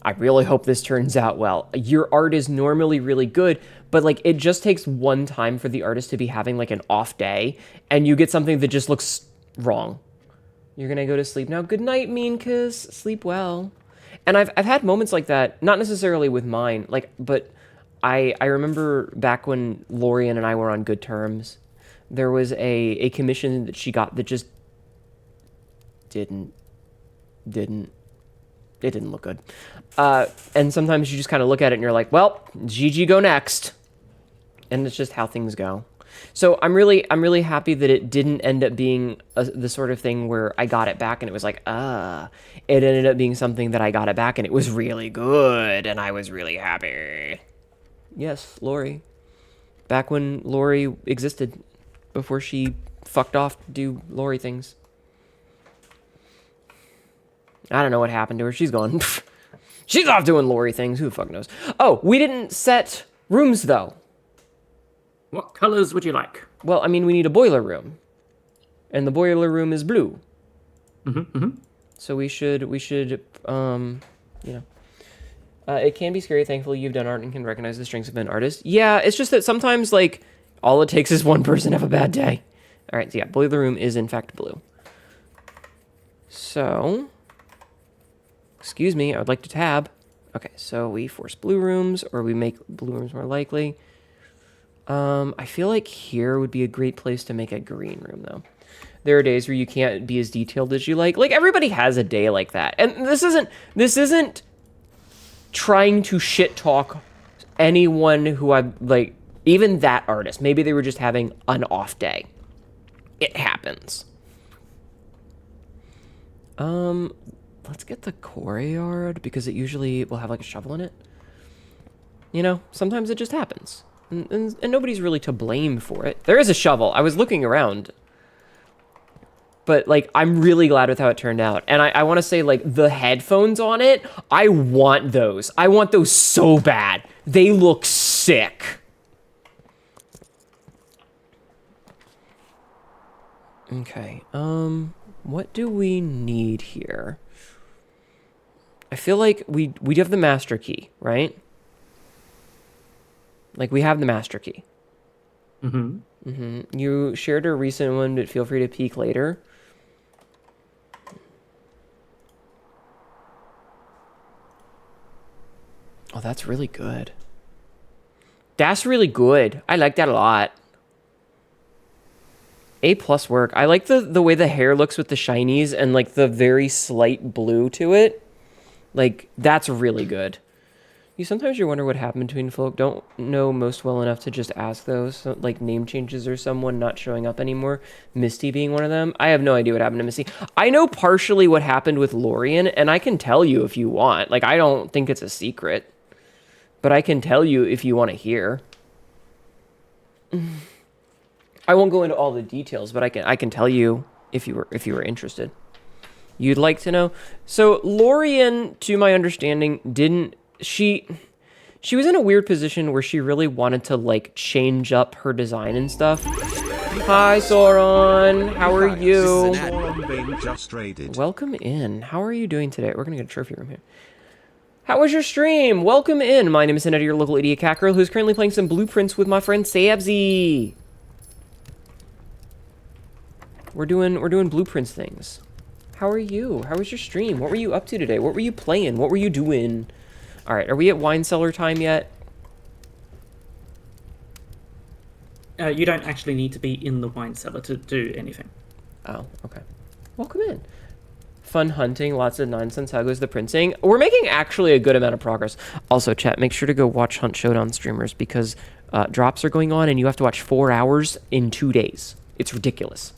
I really hope this turns out well. Your art is normally really good, but like it just takes one time for the artist to be having like an off day and you get something that just looks wrong. You're gonna go to sleep now. Good night, Meankus. Sleep well. And I've had moments like that, not necessarily with mine, like, but I remember back when Lorian and I were on good terms, there was a commission that she got that just didn't look good. And sometimes you just kind of look at it and you're like, well, GG, go next. And it's just how things go. So I'm really happy that it didn't end up being the sort of thing where I got it back and it was like, it ended up being something that I got it back and it was really good and I was really happy. Yes, Lori. Back when Lori existed, before she fucked off to do Lori things. I don't know what happened to her. She's gone. She's off doing Lori things. Who the fuck knows? Oh, we didn't set rooms, though. What colors would you like? Well, I mean, we need a boiler room. And the boiler room is blue. So we should, you know. It can be scary. Thankfully, you've done art and can recognize the strengths of an artist. Yeah, it's just that sometimes, like, all it takes is one person to have a bad day. All right, so yeah, boiler room is, in fact, blue. So... excuse me, I would like to tab. Okay, so we force blue rooms, or we make blue rooms more likely. I feel like here would be a great place to make a green room, though. There are days where you can't be as detailed as you like. Like, everybody has a day like that. And this isn't trying to shit talk anyone who I've, like, even that artist. Maybe they were just having an off day. It happens. Let's get the courtyard, because it usually will have, like, a shovel in it. You know, sometimes it just happens. And nobody's really to blame for it. There is a shovel. I was looking around. But, like, I'm really glad with how it turned out. And I want to say, like, the headphones on it, I want those. I want those so bad. They look sick. Okay, what do we need here? I feel like we have the master key, right? Like, we have the master key. You shared a recent one, but feel free to peek later. Oh, that's really good. That's really good. I like that a lot. A+ work. I like the way the hair looks with the shinies and, like, the very slight blue to it. Like, that's really good. Sometimes you wonder what happened between folk. Don't know most well enough to just ask those. So, like, name changes or someone not showing up anymore. Misty being one of them. I have no idea what happened to Misty. I know partially what happened with Lorian, and I can tell you if you want. Like, I don't think it's a secret. But I can tell you if you want to hear. I won't go into all the details, but I can tell you if you were interested. You'd like to know? So Lorian, to my understanding, didn't... She was in a weird position where she really wanted to, like, change up her design and stuff. Hi, Sauron. How are you? Just raided. Welcome in. How are you doing today? We're going to get a trophy room here. How was your stream? Welcome in. My name is Hnetu, your local idiot cat girl, who's currently playing some Blueprints with my friend Sabsy. We're doing Blueprints things. How are you? How was your stream? What were you up to today? What were you playing? What were you doing? All right, are we at wine cellar time yet? You don't actually need to be in the wine cellar to do anything. Oh, okay. Welcome in. Fun hunting, lots of nonsense. How goes the printing? We're making actually a good amount of progress. Also, chat, make sure to go watch Hunt Showdown streamers because drops are going on and you have to watch 4 hours in 2 days. It's ridiculous.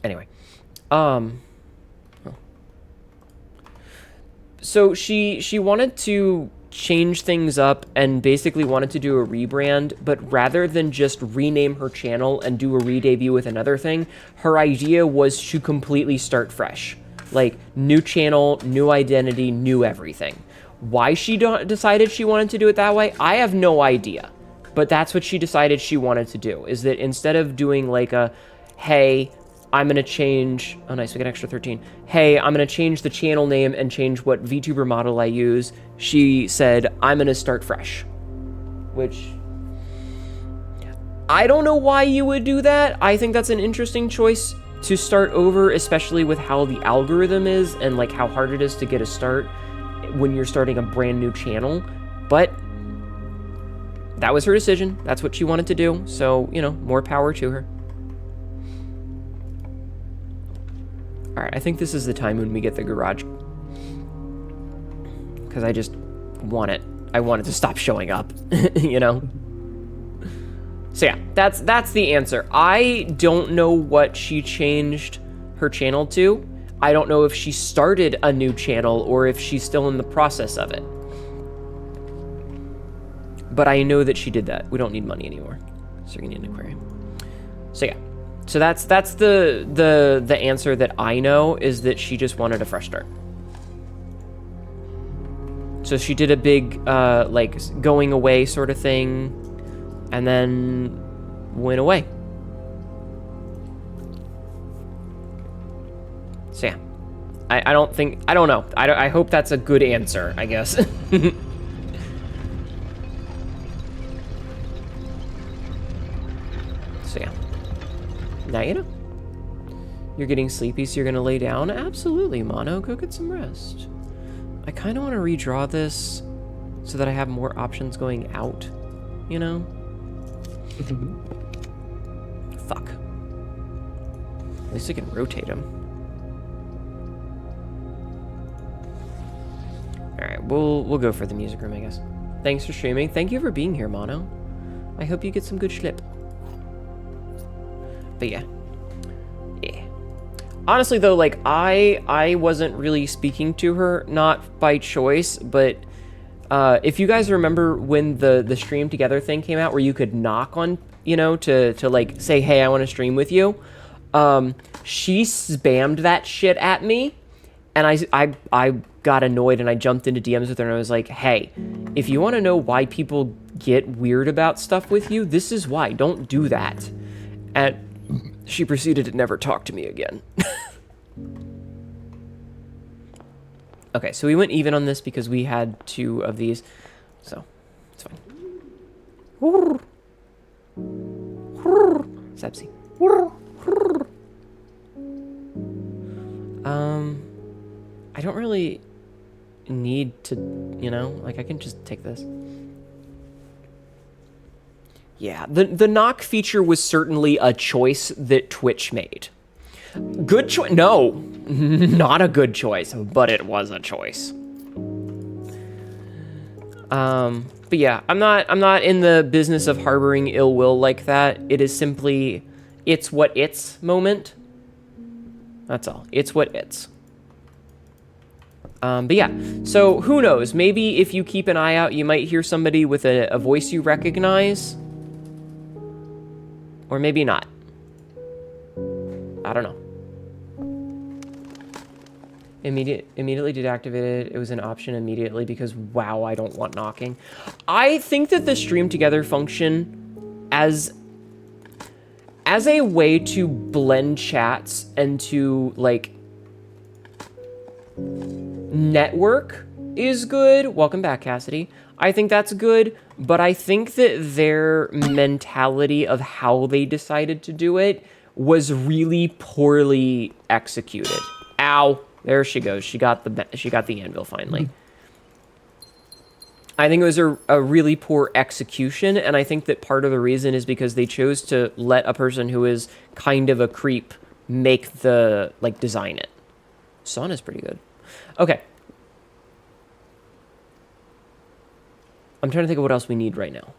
Anyway. So she wanted to change things up and basically wanted to do a rebrand, but rather than just rename her channel and do a re-debut with another thing, her idea was to completely start fresh. Like, new channel, new identity, new everything. Why she decided she wanted to do it that way, I have no idea. But that's what she decided she wanted to do, is that instead of doing like a, hey, I'm going to change... Oh, nice, we get extra 13. Hey, I'm going to change the channel name and change what VTuber model I use. She said, I'm going to start fresh. Which... I don't know why you would do that. I think that's an interesting choice to start over, especially with how the algorithm is and like how hard it is to get a start when you're starting a brand new channel. But that was her decision. That's what she wanted to do. So, you know, more power to her. All right, I think this is the time when we get the garage. Because I just want it. I want it to stop showing up, you know? So yeah, that's the answer. I don't know what she changed her channel to. I don't know if she started a new channel or if she's still in the process of it. But I know that she did that. We don't need money anymore. So we're gonna need an aquarium. So yeah. So that's the answer that I know, is that she just wanted a fresh start. So she did a big like going away sort of thing, and then went away. So yeah, I don't know. I hope that's a good answer, I guess. So yeah. Now you know. You're getting sleepy, so you're gonna lay down? Absolutely, Mono. Go get some rest. I kind of want to redraw this so that I have more options going out, you know? Fuck. At least I can rotate them. Alright, we'll go for the music room, I guess. Thanks for streaming. Thank you for being here, Mono. I hope you get some good schlip. But yeah. Yeah. Honestly, though, like, I wasn't really speaking to her, not by choice, but if you guys remember when the stream together thing came out, where you could knock on, you know, to like, say, hey, I want to stream with you, she spammed that shit at me, and I got annoyed, and I jumped into DMs with her, and I was like, hey, if you want to know why people get weird about stuff with you, this is why. Don't do that. And she proceeded to never talk to me again. Okay, so we went even on this because we had 2 of these, so it's fine. Sepsi. I don't really need to, you know, like, I can just take this. Yeah, the knock feature was certainly a choice that Twitch made. Good choice? No, not a good choice, but it was a choice. But yeah, I'm not in the business of harboring ill will like that. It is simply, it's what it's moment. That's all. It's what it's. But yeah, so who knows? Maybe if you keep an eye out, you might hear somebody with a voice you recognize. Or maybe not. I don't know. Immediately deactivated. It was an option immediately because, wow, I don't want knocking. I think that the stream together function as a way to blend chats and to, like, network is good. Welcome back, Cassidy. I think that's good, but I think that their mentality of how they decided to do it was really poorly executed. Ow. There she goes. She got the anvil finally. I think it was a really poor execution, and I think that part of the reason is because they chose to let a person who is kind of a creep make the, like, design it. Sun is pretty good. Okay. I'm trying to think of what else we need right now.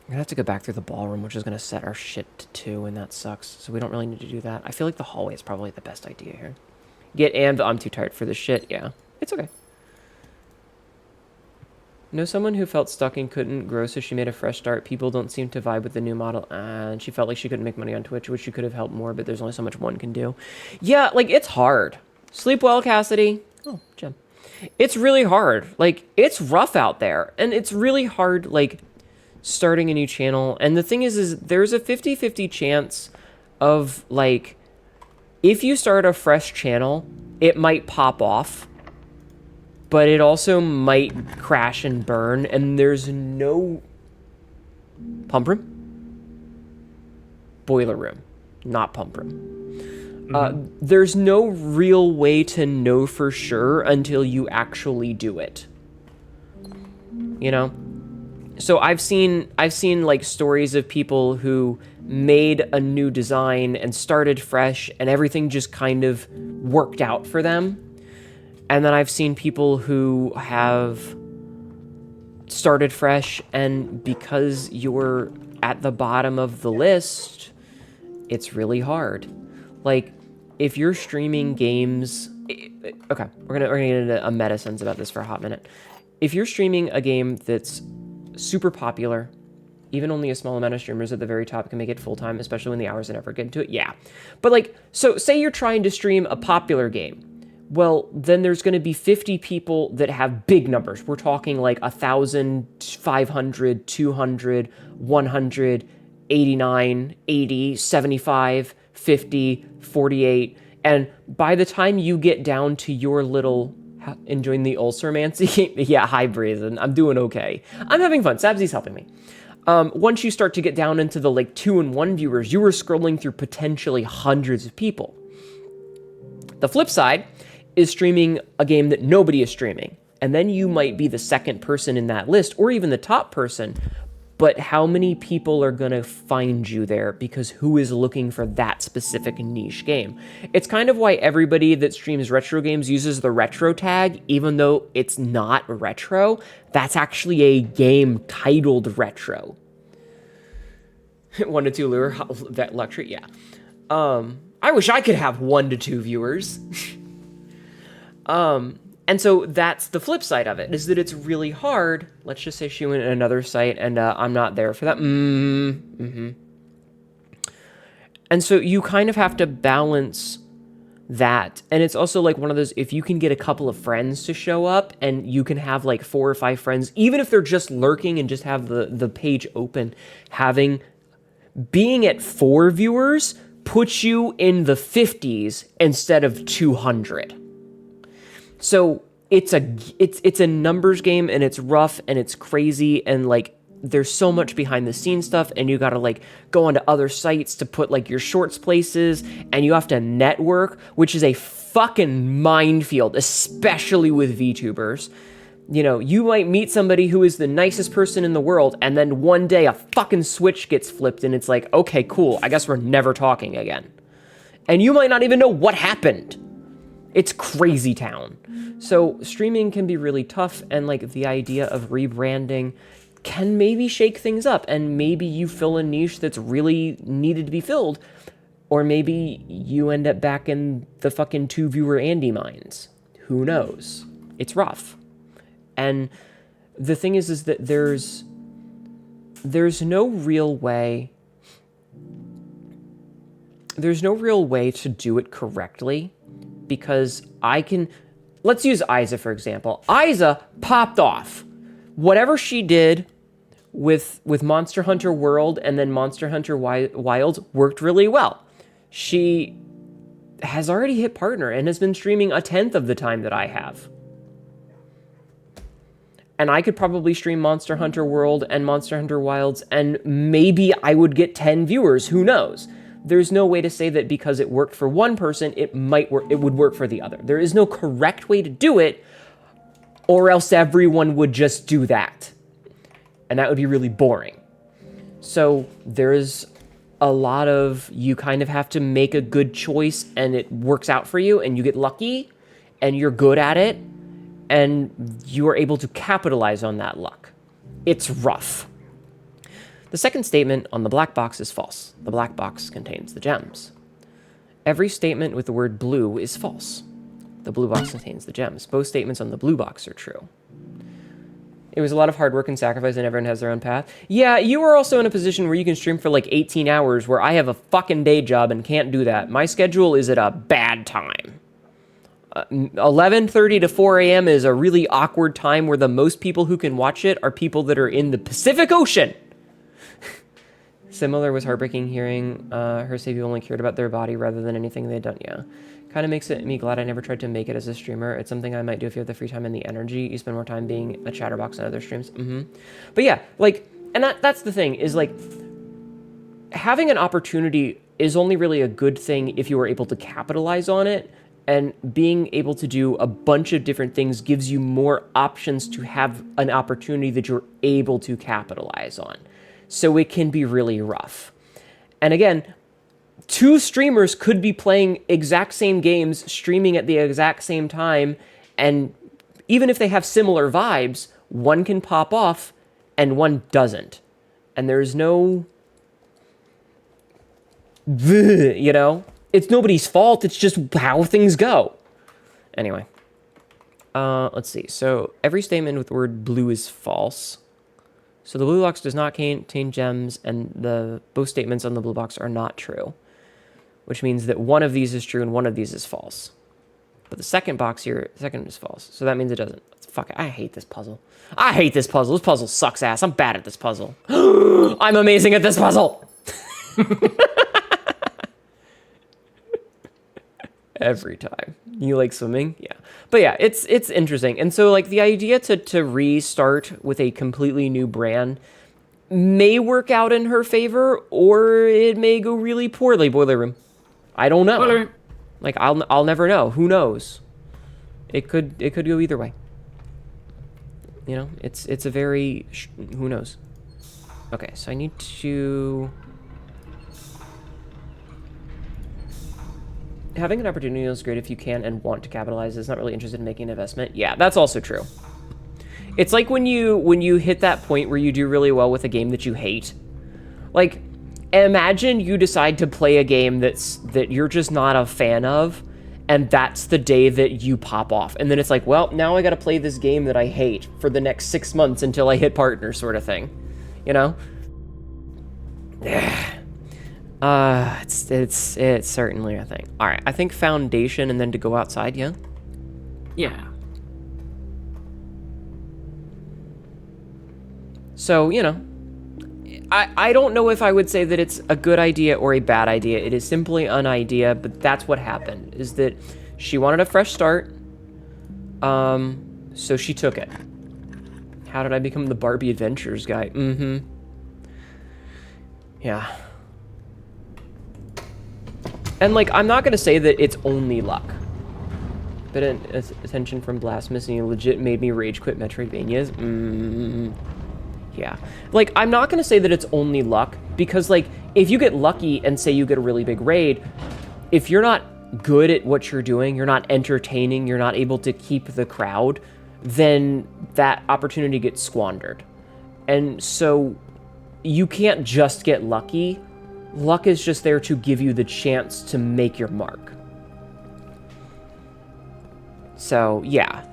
I'm gonna have to go back through the ballroom, which is gonna set our shit to 2, and that sucks. So we don't really need to do that. I feel like the hallway is probably the best idea here. Get anvil. I'm too tired for this shit. Yeah, it's okay. Know someone who felt stuck and couldn't grow, so she made a fresh start. People don't seem to vibe with the new model, and she felt like she couldn't make money on Twitch, which she could have helped more, but there's only so much one can do. Yeah, like, it's hard. Sleep well, Cassidy. Oh, Gem. It's really hard. Like, it's rough out there. And it's really hard, like, starting a new channel. And the thing is there's a 50-50 chance of, like, if you start a fresh channel, it might pop off. But it also might crash and burn. And there's no... Pump room? Boiler room, not pump room. There's no real way to know for sure until you actually do it. You know? So I've seen like stories of people who made a new design and started fresh and everything just kind of worked out for them. And then I've seen people who have started fresh and because you're at the bottom of the list, it's really hard. Like, if you're streaming games... Okay, we're gonna get into a meta sense about this for a hot minute. If you're streaming a game that's super popular, even only a small amount of streamers at the very top can make it full-time, especially when the hours and effort get into it, yeah. But, like, so say you're trying to stream a popular game. Well, then there's going to be 50 people that have big numbers. We're talking like 1,000, 500, 200, 100, 89, 80, 75, 50, 48. And by the time you get down to your little... Enjoying the ulcermancy? Yeah, hi, Brazen. I'm doing okay. I'm having fun. Sabsy's helping me. Once you start to get down into the like 2 and 1 viewers, you are scrolling through potentially hundreds of people. The flip side is streaming a game that nobody is streaming. And then you might be the second person in that list, or even the top person, but how many people are going to find you there because who is looking for that specific niche game? It's kind of why everybody that streams retro games uses the retro tag, even though it's not retro. That's actually a game titled retro. 1 to 2 lure, that luxury, yeah. I wish I could have 1 to 2 viewers. And so that's the flip side of it, is that it's really hard. Let's just say she went to another site and I'm not there for that. And so you kind of have to balance that. And it's also like one of those, if you can get a couple of friends to show up and you can have like 4 or 5 friends, even if they're just lurking and just have the page open, being at 4 viewers puts you in the 50s instead of 200. So it's a numbers game and it's rough and it's crazy and like there's so much behind the scenes stuff and you gotta like go onto other sites to put like your shorts places and you have to network, which is a fucking minefield, especially with VTubers. You know, you might meet somebody who is the nicest person in the world and then one day a fucking switch gets flipped and it's like, okay, cool, I guess we're never talking again. And you might not even know what happened. It's crazy town. So streaming can be really tough and like the idea of rebranding can maybe shake things up and maybe you fill a niche that's really needed to be filled or maybe you end up back in the fucking 2 viewer Andy mines. Who knows? It's rough. And the thing is that there's no real way to do it correctly. Because let's use Isa for example. Isa popped off. Whatever she did with Monster Hunter World and then Monster Hunter Wilds worked really well. She has already hit partner and has been streaming 1/10 of the time that I have. And I could probably stream Monster Hunter World and Monster Hunter Wilds and maybe I would get 10 viewers, who knows? There's no way to say that because it worked for one person, it would work for the other. There is no correct way to do it, or else everyone would just do that. And that would be really boring. So there's a lot of, you kind of have to make a good choice and it works out for you and you get lucky and you're good at it and you are able to capitalize on that luck. It's rough. The second statement on the black box is false. The black box contains the gems. Every statement with the word blue is false. The blue box contains the gems. Both statements on the blue box are true. It was a lot of hard work and sacrifice and everyone has their own path. Yeah, you are also in a position where you can stream for like 18 hours where I have a fucking day job and can't do that. My schedule is at a bad time. 11:30 to 4 a.m. is a really awkward time where the most people who can watch it are people that are in the Pacific Ocean. Similar was heartbreaking hearing her say people only cared about their body rather than anything they'd done. Yeah. Kind of makes me glad I never tried to make it as a streamer. It's something I might do if you have the free time and the energy. You spend more time being a chatterbox on other streams. But yeah, like, and that's the thing, is like, having an opportunity is only really a good thing if you are able to capitalize on it, and being able to do a bunch of different things gives you more options to have an opportunity that you're able to capitalize on. So it can be really rough. And again, 2 streamers could be playing exact same games, streaming at the exact same time, and even if they have similar vibes, one can pop off and one doesn't. And there's no, you know, it's nobody's fault, it's just how things go. Anyway, let's see. So every statement with the word blue is false. So the blue box does not contain gems, and both statements on the blue box are not true, which means that one of these is true and one of these is false. But the second box here, second is false. So that means it doesn't. Fuck it. I hate this puzzle. I hate this puzzle. This puzzle sucks ass. I'm bad at this puzzle. I'm amazing at this puzzle. Every time. You like swimming? Yeah. But yeah, it's interesting. And so like the idea to restart with a completely new brand may work out in her favor, or it may go really poorly. Boiler Room. I don't know. Boiler Room. Like I'll never know. Who knows? It could go either way. You know, it's a very who knows. Okay, so I need to. Having an opportunity is great if you can and want to capitalize. It's not really interested in making an investment. Yeah, that's also true. It's like when you hit that point where you do really well with a game that you hate. Like, imagine you decide to play a game that you're just not a fan of, and that's the day that you pop off. And then it's like, well, now I gotta play this game that I hate for the next 6 months until I hit partner, sort of thing. You know? It's certainly a thing. All right, I think foundation and then to go outside, yeah? Yeah. So, you know, I don't know if I would say that it's a good idea or a bad idea. It is simply an idea, but that's what happened, is that she wanted a fresh start, so she took it. How did I become the Barbie Adventures guy? Yeah. And, like, I'm not going to say that it's only luck. But attention from Blasphemous and you legit made me rage quit Metroidvanias. Yeah. Like, I'm not going to say that it's only luck, because, like, if you get lucky and say you get a really big raid, if you're not good at what you're doing, you're not entertaining, you're not able to keep the crowd, then that opportunity gets squandered. And so you can't just get lucky. Luck is just there to give you the chance to make your mark. So, yeah.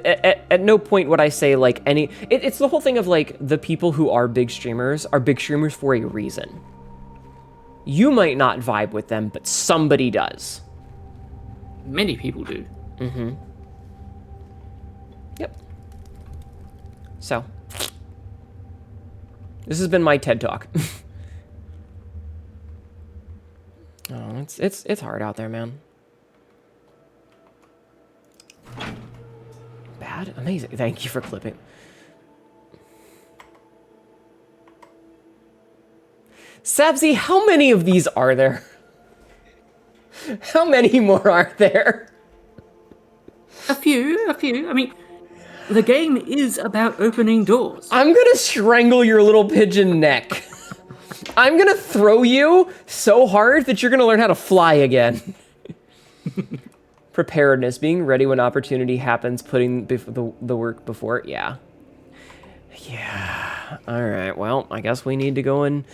At no point would I say, like, any... It's the whole thing of, like, the people who are big streamers for a reason. You might not vibe with them, but somebody does. Many people do. Yep. So. This has been my TED Talk. Oh, it's hard out there, man. Bad? Amazing. Thank you for clipping. Sabzi, how many of these are there? How many more are there? A few. I mean, the game is about opening doors. I'm gonna strangle your little pigeon neck. I'm gonna throw you so hard that you're gonna learn how to fly again. Preparedness, being ready when opportunity happens, putting the work before it. Yeah. Yeah. Alright, well, I guess we need to go and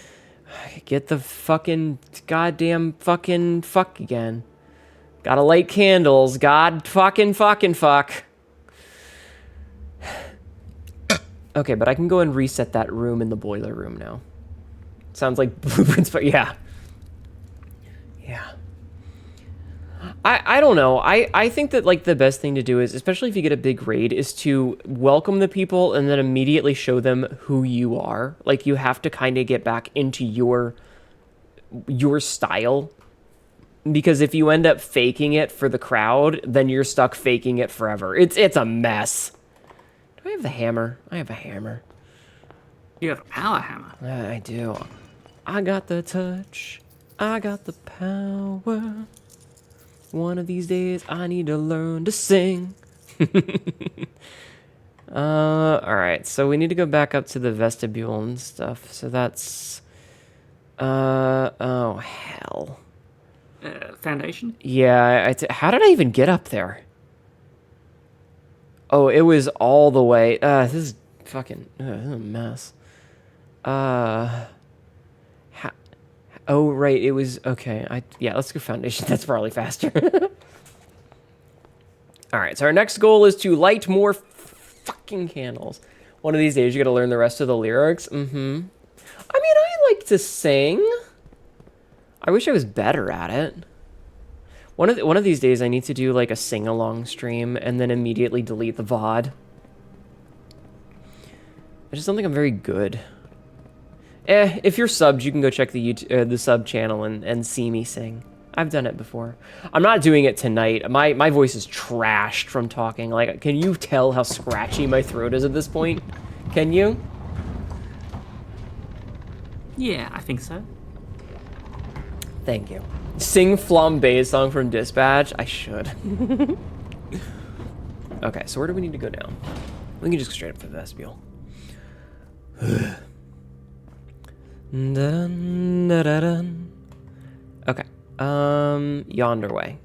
get the fucking goddamn fucking fuck again. Gotta light candles. God fucking fuck. Okay, but I can go and reset that room in the boiler room now. Sounds like blueprints, but yeah. Yeah. I don't know. I think that like the best thing to do is, especially if you get a big raid, is to welcome the people and then immediately show them who you are. Like you have to kind of get back into your style, because if you end up faking it for the crowd, then you're stuck faking it forever. It's a mess. Do I have the hammer? I have a hammer. You have a power hammer. I do. I got the touch. I got the power. One of these days, I need to learn to sing. Alright, so we need to go back up to the vestibule and stuff. So that's... oh, hell. Foundation? Yeah, how did I even get up there? Oh, it was all the way... this is fucking... this is a mess. Oh, right, it was... Okay, yeah, let's go foundation. That's probably faster. Alright, so our next goal is to light more fucking candles. One of these days, you gotta learn the rest of the lyrics. I mean, I like to sing. I wish I was better at it. One of these days, I need to do, like, a sing-along stream and then immediately delete the VOD. I just don't think I'm very good. If you're subbed, you can go check the sub channel and see me sing. I've done it before. I'm not doing it tonight. My voice is trashed from talking. Like, can you tell how scratchy my throat is at this point? Can you? Yeah, I think so. Thank you. Sing Flambe's song from Dispatch? I should. Okay, so where do we need to go now? We can just go straight up to the vestibule. Okay. Yonder way.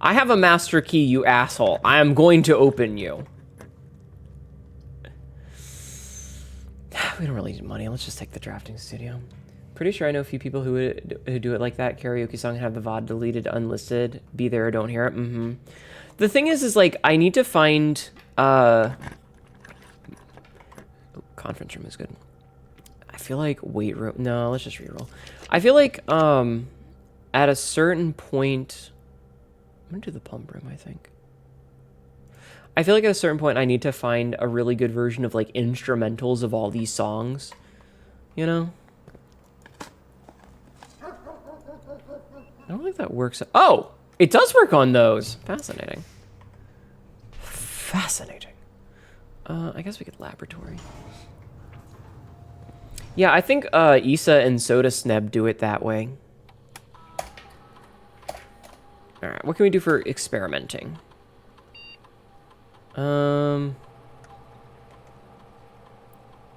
I have a master key, you asshole. I am going to open you. We don't really need money. Let's just take the drafting studio. Pretty sure I know a few people who do it like that. Karaoke song and have the VOD deleted, unlisted. Be there or don't hear it. The thing is like, I need to find... conference room is good. I feel like weight room... No, let's just reroll. I feel like, at a certain point... I'm gonna do the pump room, I think. I feel like at a certain point I need to find a really good version of, like, instrumentals of all these songs. You know? I don't think that works. Oh! It does work on those! Fascinating. Fascinating. I guess we could laboratory. Yeah, I think Issa and Soda Sneb do it that way. Alright, what can we do for experimenting?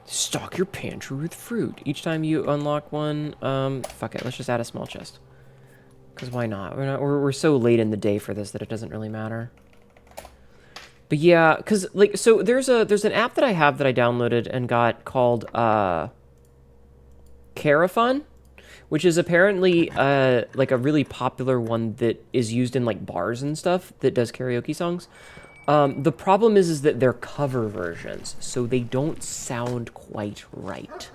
Stock your pantry with fruit. Each time you unlock one, fuck it, let's just add a small chest. Because why not? We're so late in the day for this that it doesn't really matter. But yeah, because, like, so there's an app that I have that I downloaded and got called, Carafun, which is apparently like a really popular one that is used in like bars and stuff that does karaoke songs. The problem is that they're cover versions, so they don't sound quite right.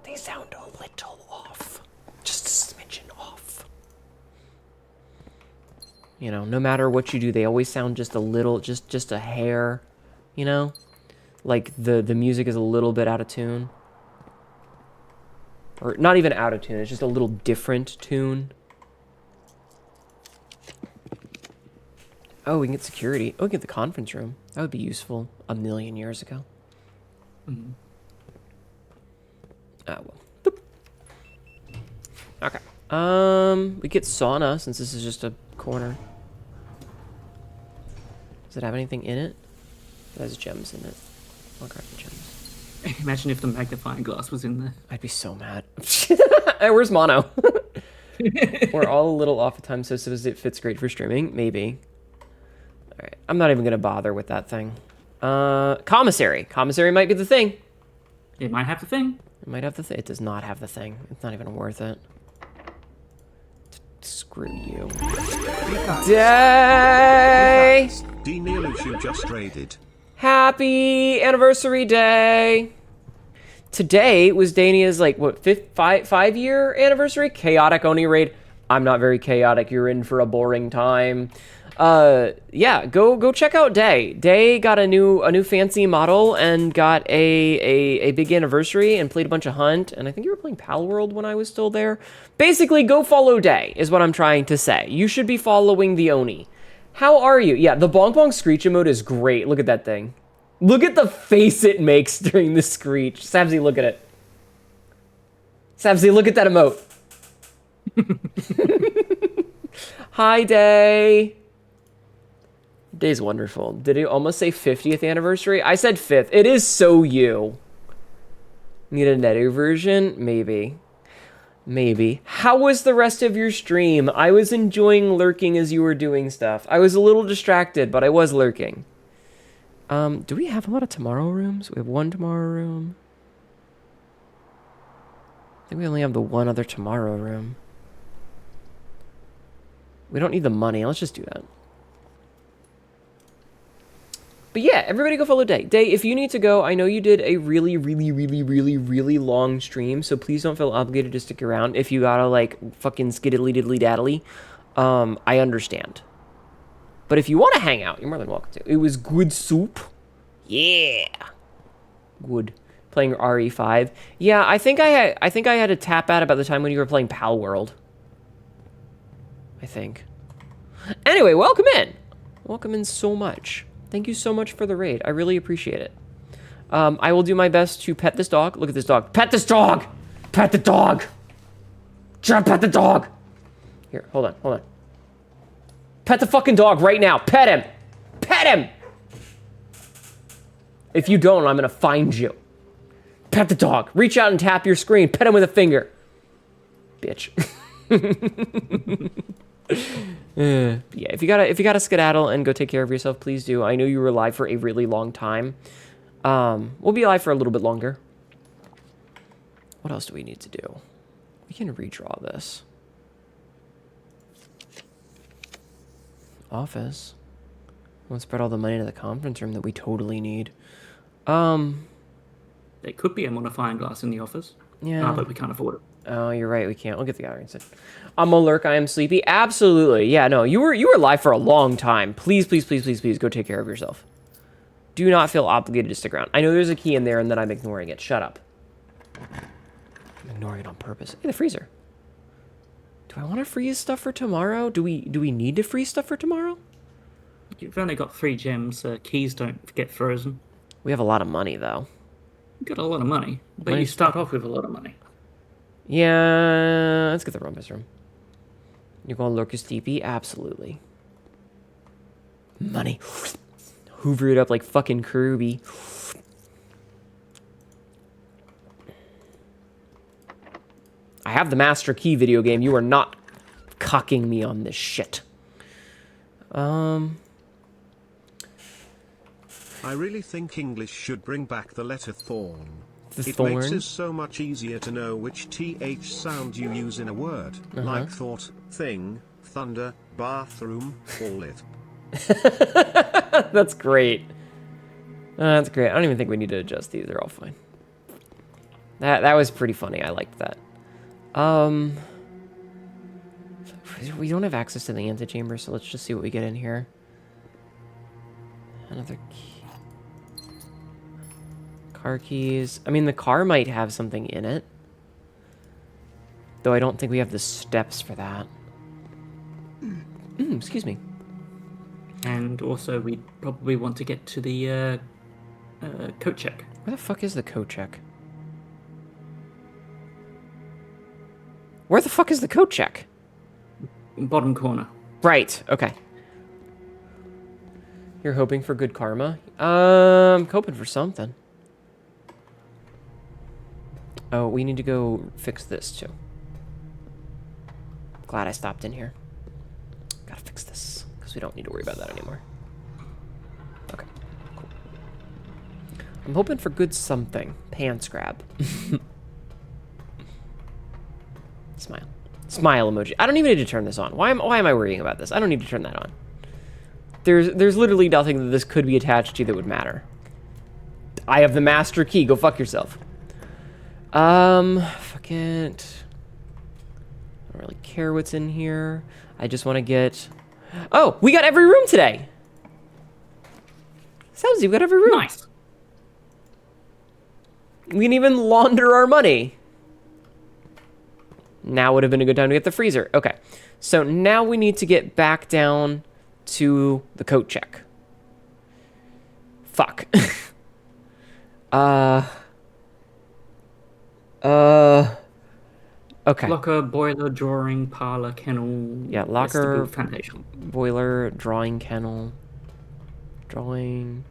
They sound a little off, just a smidgen off. You know, no matter what you do, they always sound just a little, just a hair. You know, like the music is a little bit out of tune. Or not even out of tune, it's just a little different tune. Oh, we can get security. Oh, we can get the conference room. That would be useful a million years ago. Ah, well. Boop. Okay. We get sauna, since this is just a corner. Does it have anything in it? It has gems in it. I'll grab the gems. Imagine if the magnifying glass was in there. I'd be so mad. Hey, where's Mono? We're all a little off at time, so it fits great for streaming. Maybe. Alright, I'm not even going to bother with that thing. Commissary. Commissary might be the thing. It might have the thing. It might have the thing. It does not have the thing. It's not even worth it. Screw you. Day! D. Neelushu just raided. Happy anniversary day! Today was Dania's, like, what, five-year anniversary? Chaotic Oni raid. I'm not very chaotic. You're in for a boring time. Yeah, go check out Day. Day got a new fancy model and got a big anniversary and played a bunch of Hunt. And I think you were playing Pal World when I was still there. Basically, go follow Day is what I'm trying to say. You should be following the Oni. How are you? Yeah, the Bonk Bonk Screech emote is great. Look at that thing. Look at the face it makes during the screech. Sabzi, look at it. Sabzi, look at that emote. Hi, Day. Day's wonderful. Did he almost say 50th anniversary? I said 5th. It is so you. Need a Hnetu version? Maybe. Maybe. How was the rest of your stream? I was enjoying lurking as you were doing stuff. I was a little distracted, but I was lurking. Do we have a lot of tomorrow rooms? We have one tomorrow room. I think we only have the one other tomorrow room. We don't need the money. Let's just do that. But yeah, everybody go follow Day. Day, if you need to go, I know you did a really, really, really, really, really long stream, so please don't feel obligated to stick around. If you gotta, like, fucking skiddly-diddly-daddly, I understand. But if you want to hang out, you're more than welcome to. It was good soup. Yeah. Good. Playing RE5. Yeah, I think I had a tap out about the time when you were playing Pal World. I think. Anyway, welcome in. Welcome in so much. Thank you so much for the raid. I really appreciate it. I will do my best to pet this dog. Look at this dog. Pet this dog! Pet the dog! Try pet the dog! Here, hold on, hold on. Pet the fucking dog right now. Pet him! Pet him! If you don't, I'm gonna find you. Pet the dog. Reach out and tap your screen. Pet him with a finger. Bitch. Yeah, if you gotta skedaddle and go take care of yourself, please do. I know you were alive for a really long time. We'll be alive for a little bit longer. What else do we need to do? We can redraw this. Office. Won't spread all the money to the conference room that we totally need. There could be a modifying glass in the office. Yeah. But we can't afford it. Oh, you're right. We can't. We'll get the gallery instead. I'm a lurk. I am sleepy. Absolutely. Yeah, no, you were live for a long time. Please, please, please, please, please go take care of yourself. Do not feel obligated to stick around. I know there's a key in there and that I'm ignoring it. Shut up. I'm ignoring it on purpose. Hey, the freezer. Do I want to freeze stuff for tomorrow? Do we need to freeze stuff for tomorrow? You've only got 3 gems. Keys don't get frozen. We have a lot of money, though. You've got a lot of money. But you start off with a lot of money. Yeah, let's get the rumpus room. You're going to lurk his TP? Absolutely. Money. Hoover it up like fucking Kirby. I have the Master Key video game. You are not cocking me on this shit. I really think English should bring back the letter thorn. It makes it so much easier to know which TH sound you use in a word, like thought, thing, thunder, bathroom, or lit. That's great. That's great. I don't even think we need to adjust these. They're all fine. That was pretty funny. I liked that. We don't have access to the antechamber, so let's just see what we get in here. Another key. Car keys. I mean, the car might have something in it. Though I don't think we have the steps for that. Excuse me. And also, we probably want to get to the coat check. Where the fuck is the coat check? Where the fuck is the coat check? Bottom corner. Right, okay. You're hoping for good karma? I'm hoping for something. Oh, we need to go fix this too. Glad I stopped in here. Gotta fix this, because we don't need to worry about that anymore. Okay, cool. I'm hoping for good something. Pants grab. Smile. Smile emoji. I don't even need to turn this on. Why am I worrying about this? I don't need to turn that on. There's literally nothing that this could be attached to that would matter. I have the master key. Go fuck yourself. Fuck it. don't really care what's in here. I just want to get... Oh, we got every room today. Sounds we got every room. Nice. We can even launder our money. Now would have been a good time to get the freezer. Okay. So now we need to get back down to the coat check. Fuck. Okay. Locker, boiler, drawing, parlor, kennel. Yeah, locker, vestibule, foundation. boiler, drawing, kennel, drawing,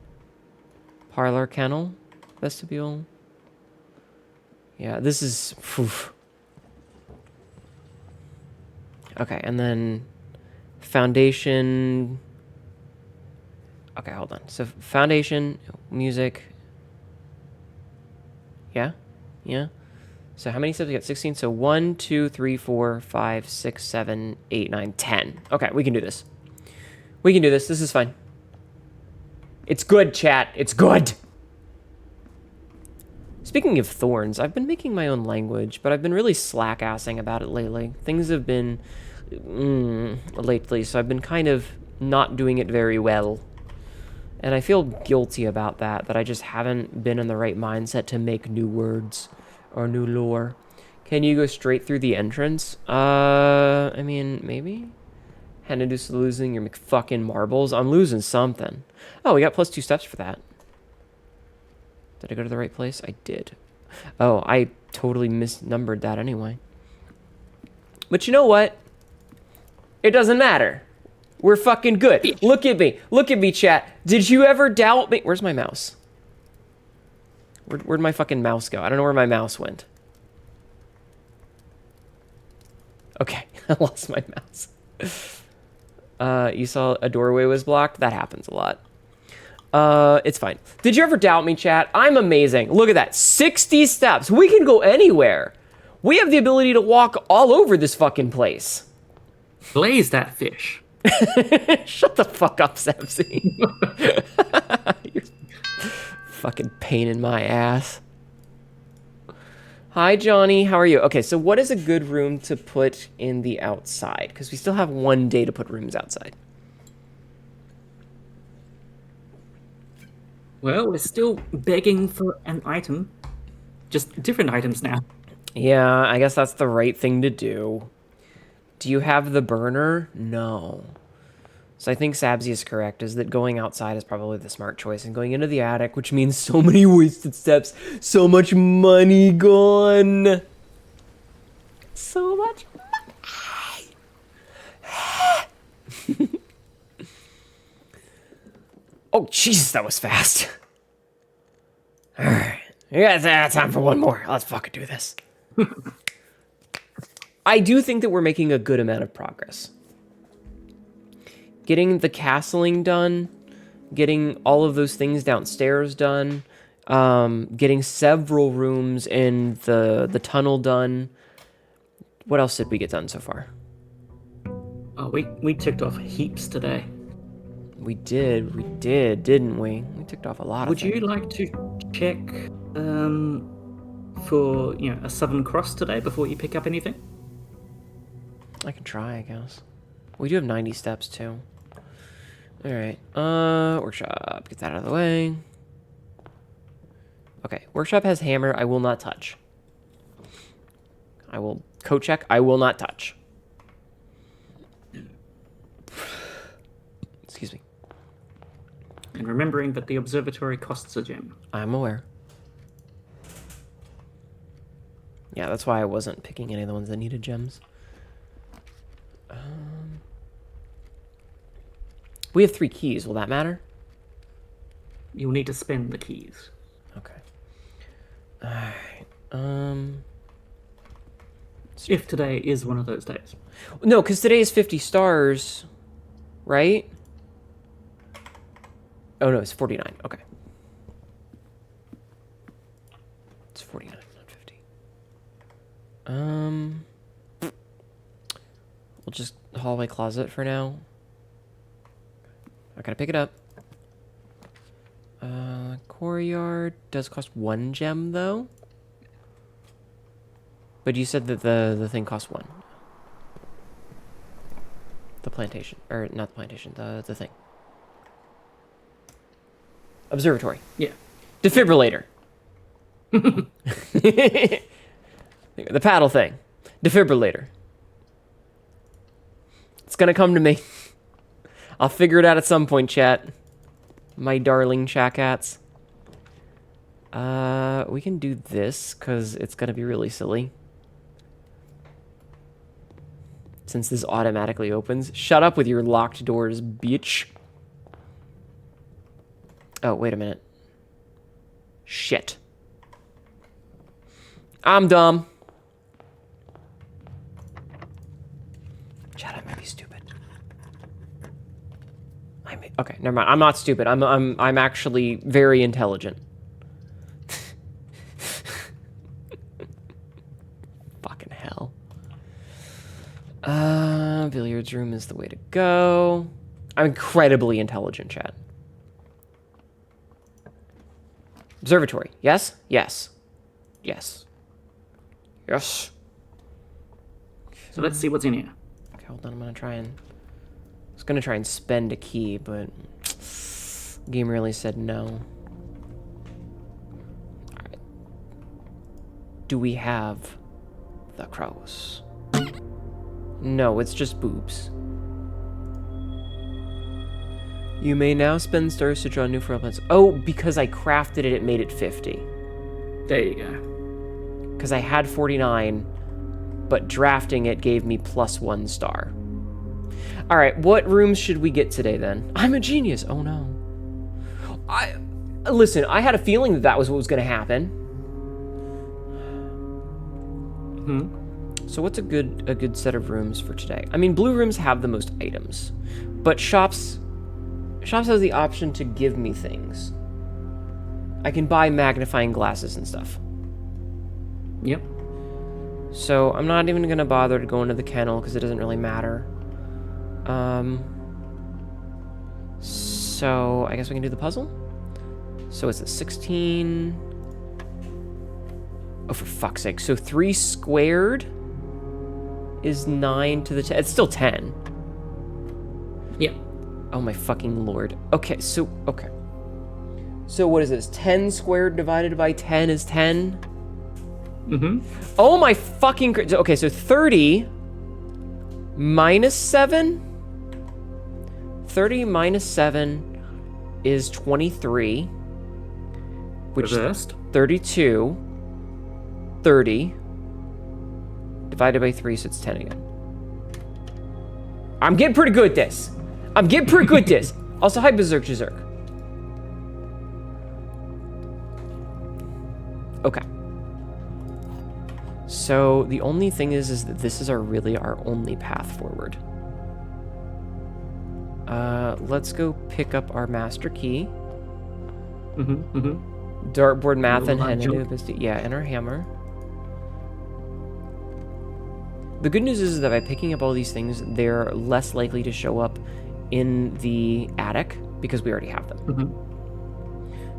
parlor, kennel, vestibule. Yeah, this is... Phew. Okay, and then foundation... Okay, hold on. So foundation, music... Yeah? Yeah? So how many steps we got? 16. So 1, 2, 3, 4, 5, 6, 7, 8, 9, 10. Okay, we can do this. We can do this. This is fine. It's good, chat. It's good. Speaking of thorns, I've been making my own language, but I've been really slack-assing about it lately. Things have been... lately, so I've been kind of not doing it very well. And I feel guilty about that I just haven't been in the right mindset to make new words. Or new lore. Can you go straight through the entrance? I mean, maybe? Hnetu's losing your McFucking marbles. I'm losing something. Oh, we got +2 steps for that. Did I go to the right place? I did. Oh, I totally misnumbered that anyway. But you know what? It doesn't matter. We're fucking good. Look at me. Look at me, chat. Did you ever doubt me? Where's my mouse? Where'd my fucking mouse go? I don't know where my mouse went. Okay, I lost my mouse. You saw a doorway was blocked? That happens a lot. It's fine. Did you ever doubt me, chat? I'm amazing. Look at that. 60 steps. We can go anywhere. We have the ability to walk all over this fucking place. Blaze that fish. Shut the fuck up, Samsy. You're fucking pain in my ass. Hi, Johnny. How are you? Okay, so what is a good room to put in the outside? Because we still have one day to put rooms outside. Well, we're still begging for an item. Just different items now. Yeah, I guess that's the right thing to do. Do you have the burner? No. So I think Sabzi is correct, is that going outside is probably the smart choice, and going into the attic, which means so many wasted steps, so much money gone. So much money. Oh, Jesus, that was fast. All right. Yeah, time for one more. Let's fucking do this. I do think that we're making a good amount of progress. Getting the castling done, getting all of those things downstairs done, getting several rooms in the tunnel done. What else did we get done so far? Oh, we ticked off heaps today. We did, didn't we? We ticked off a lot of things. Would you like to check for a Southern Cross today before you pick up anything? I can try, I guess. We do have 90 steps too. Alright, workshop, get that out of the way. Okay, workshop has hammer, I will not touch. I will coat check, I will not touch. Excuse me. And remembering that the observatory costs a gem. I'm aware. Yeah, that's why I wasn't picking any of the ones that needed gems. We have 3 keys. Will that matter? You'll need to spend the keys. Okay. Alright. If today is one of those days. No, because today is 50 stars, right? Oh, no, it's 49. Okay. It's 49, not 50. We'll just hallway closet for now. I gotta pick it up. Courtyard does cost 1 gem, though. But you said that the thing cost 1. The plantation. Or, not the plantation, the thing. Observatory. Yeah. Defibrillator. The paddle thing. Defibrillator. It's gonna come to me. I'll figure it out at some point, chat. My darling chat-cats. We can do this, because it's gonna be really silly. Since this automatically opens. Shut up with your locked doors, bitch. Oh, wait a minute. Shit. I'm dumb. Chad, I might be stupid. Okay, never mind. I'm not stupid. I'm actually very intelligent. Fucking hell. Billiards room is the way to go. I'm incredibly intelligent, Chad. Observatory. Yes? Yes. Yes. Yes. So let's see what's in here. Okay, hold on. I was gonna try and spend a key, but the game really said no. Alright. Do we have the crows? No, it's just boobs. You may now spend stars to draw new frail plants. Oh, because I crafted it, it made it 50. There you go. Because I had 49, but drafting it gave me +1 star. All right, what rooms should we get today then? I'm a genius. Oh no. Listen, I had a feeling that was what was going to happen. So what's a good set of rooms for today? I mean, blue rooms have the most items, but shops has the option to give me things. I can buy magnifying glasses and stuff. Yep. So I'm not even gonna bother to go into the kennel because it doesn't really matter. So I guess we can do the puzzle. So it's a 16. Oh, for fuck's sake. So 3 squared is 9 to the 10. It's still 10. Yep. Oh my fucking lord. Okay, so what is this? 10 squared divided by 10 is 10? Oh my fucking... Okay, so 30 minus 7? 30 minus 7 is 23. Which Reversed. 32. 30. Divided by 3, so it's 10 again. I'm getting pretty good at this. Also, hi, Berserk Berserk. Okay. So the only thing is that this is our only path forward. Let's go pick up our master key. Dartboard, math, and Hnetu. Yeah, and our hammer. The good news is that by picking up all these things, they're less likely to show up in the attic because we already have them.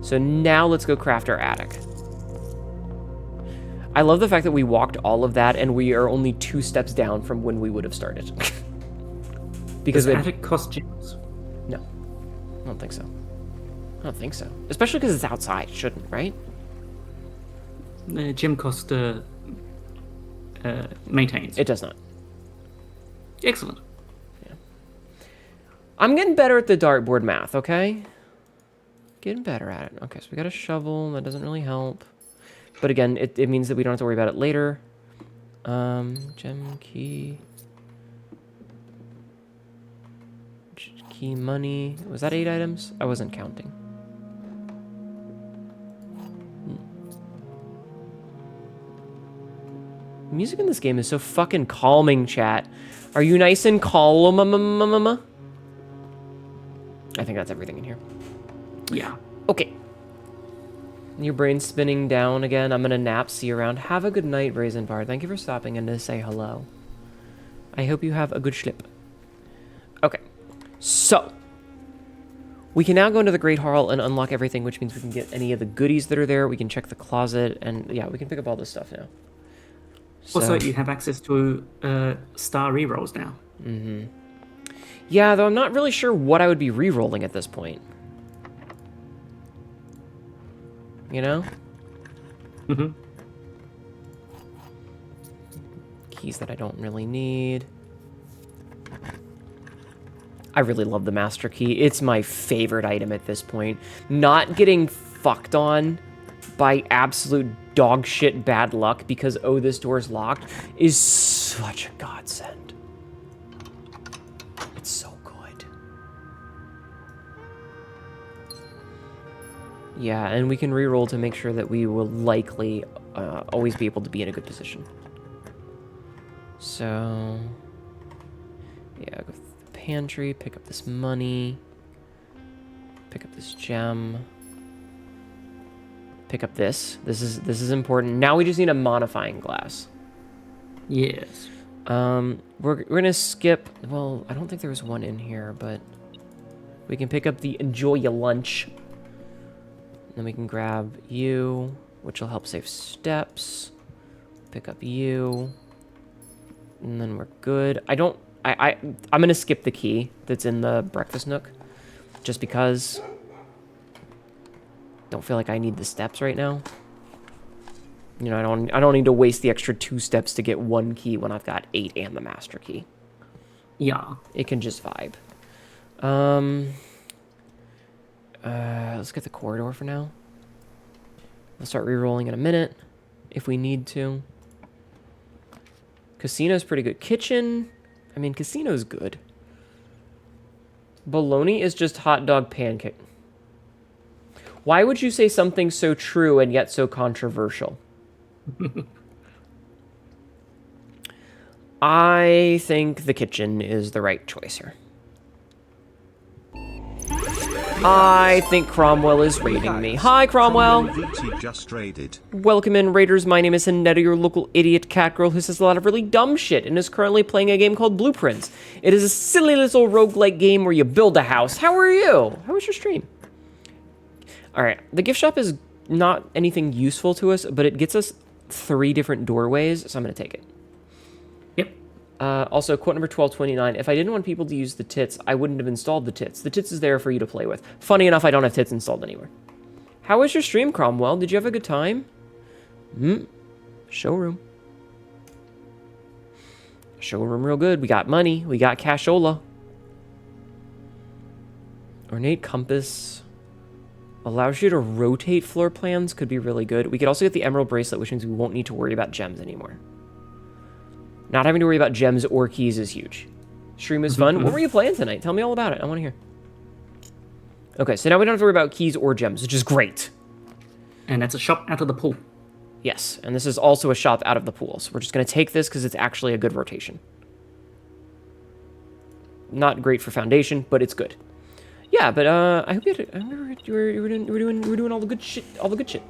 So now let's go craft our attic. I love the fact that we walked all of that and we are only 2 steps down from when we would have started. Because does attic cost gems? No, I don't think so. Especially because it's outside. It shouldn't, right? Gem cost maintains. It does not. Excellent. Yeah. I'm getting better at the dartboard math, okay? Getting better at it. Okay, so we got a shovel. That doesn't really help. But again, it means that we don't have to worry about it later. Gem key. Key money. Was that 8 items? I wasn't counting. Music in this game is so fucking calming, chat. Are you nice and calm? I think that's everything in here. Yeah. Okay. Your brain's spinning down again. I'm gonna nap. See you around. Have a good night, Brazen Bard. Thank you for stopping in to say hello. I hope you have a good schlip. Okay. So. We can now go into the Great Hall and unlock everything, which means we can get any of the goodies that are there. We can check the closet, and yeah, we can pick up all this stuff now. Also, you have access to star rerolls now. Yeah, though I'm not really sure what I would be re-rolling at this point. You know? Mm-hmm. Keys that I don't really need. I really love the master key. It's my favorite item at this point. Not getting fucked on by absolute dog shit bad luck because, oh, this door's locked is such a godsend. It's so good. Yeah, and we can reroll to make sure that we will likely always be able to be in a good position. So, yeah, go through the pantry, pick up this money, pick up this gem, pick up this. This is important. Now we just need a modifying glass. Yes. We're gonna skip. Well, I don't think there was one in here, but we can pick up the enjoy your lunch. Then we can grab you, which will help save steps. Pick up you. And then we're good. I'm gonna skip the key that's in the breakfast nook. Just because. Don't feel like I need the steps right now. You know, I don't need to waste the extra 2 steps to get 1 key when I've got 8 and the master key. Yeah. It can just vibe. Let's get the corridor for now. We'll start re-rolling in a minute if we need to. Casino's pretty good. Kitchen, I mean, casino's good. Bologna is just hot dog pancake. Why would you say something so true and yet so controversial? I think the kitchen is the right choice here. I think Cromwell is raiding me. Hi, Cromwell. VT just raided. Welcome in, Raiders. My name is Hnetu, your local idiot cat girl who says a lot of really dumb shit and is currently playing a game called Blueprints. It is a silly little roguelike game where you build a house. How are you? How was your stream? All right, the gift shop is not anything useful to us, but it gets us 3 different doorways, so I'm going to take it. Yep. Also, quote number 1229, if I didn't want people to use the tits, I wouldn't have installed the tits. The tits is there for you to play with. Funny enough, I don't have tits installed anywhere. How was your stream, Cromwell? Did you have a good time? Showroom. Showroom real good. We got money. We got cashola. Ornate compass. Allows you to rotate floor plans. Could be really good. We could also get the emerald bracelet, which means we won't need to worry about gems anymore. Not having to worry about gems or keys is huge. Stream is fun. What were you playing tonight? Tell me all about it. I want to hear. Okay, so now we don't have to worry about keys or gems, which is great. And that's a shop out of the pool. Yes, and this is also a shop out of the pool. So we're just going to take this because it's actually a good rotation. Not great for foundation, but it's good. Yeah, but I hope you had. I remember you were doing all the good shit. All the good shit.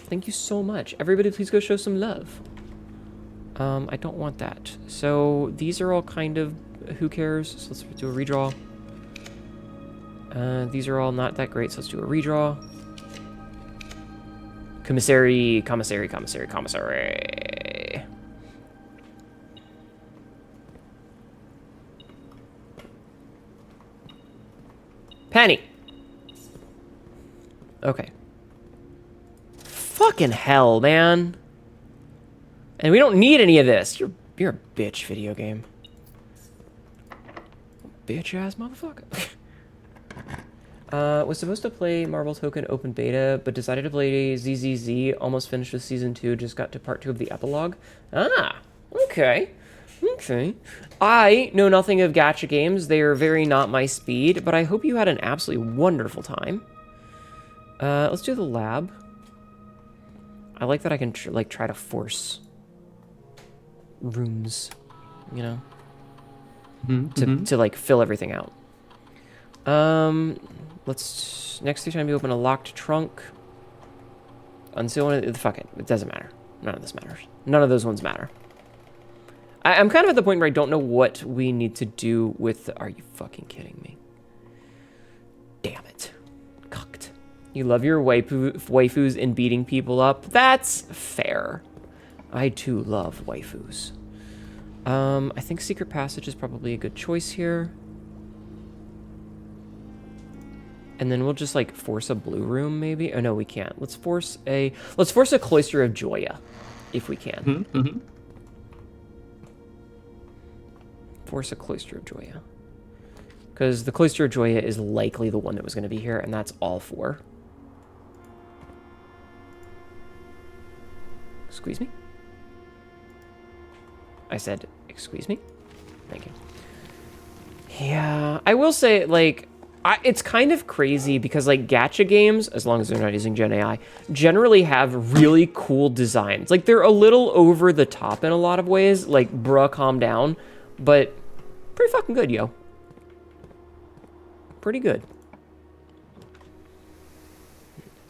Thank you so much. Everybody, please go show some love. I don't want that. So these are all kind of who cares. So let's do a redraw. These are all not that great. So let's do a redraw. Commissary. Penny. Okay. Fucking hell, man. And we don't need any of this. You're a bitch, video game. Bitch ass motherfucker. Was supposed to play Marvel Token Open Beta, but decided to play ZZZ. Almost finished with Season 2, just got to Part 2 of the epilogue. Ah, okay. Okay. I know nothing of gacha games. They are very not my speed, but I hope you had an absolutely wonderful time. Let's do the lab. I like that I can try to force rooms, you know, to like fill everything out. Let's next time you open a locked trunk, unseal one. Fuck it, it doesn't matter. None of this matters. None of those ones matter. I'm kind of at the point where I don't know what we need to do with. Are you fucking kidding me? Damn it, cucked. You love your waifus and beating people up. That's fair. I too love waifus. I think Secret Passage is probably a good choice here. And then we'll just, like, force a blue room, maybe? Oh, no, we can't. Let's force a Cloister of Joya, if we can. Mm-hmm. Force a Cloister of Joya. Because the Cloister of Joya is likely the one that was going to be here, and that's all 4. Squeeze me? I said, excuse me? Thank you. Yeah, I will say, like... it's kind of crazy because, like, gacha games, as long as they're not using Gen AI, generally have really cool designs. Like, they're a little over the top in a lot of ways. Like, bruh, calm down. But pretty fucking good, yo. Pretty good.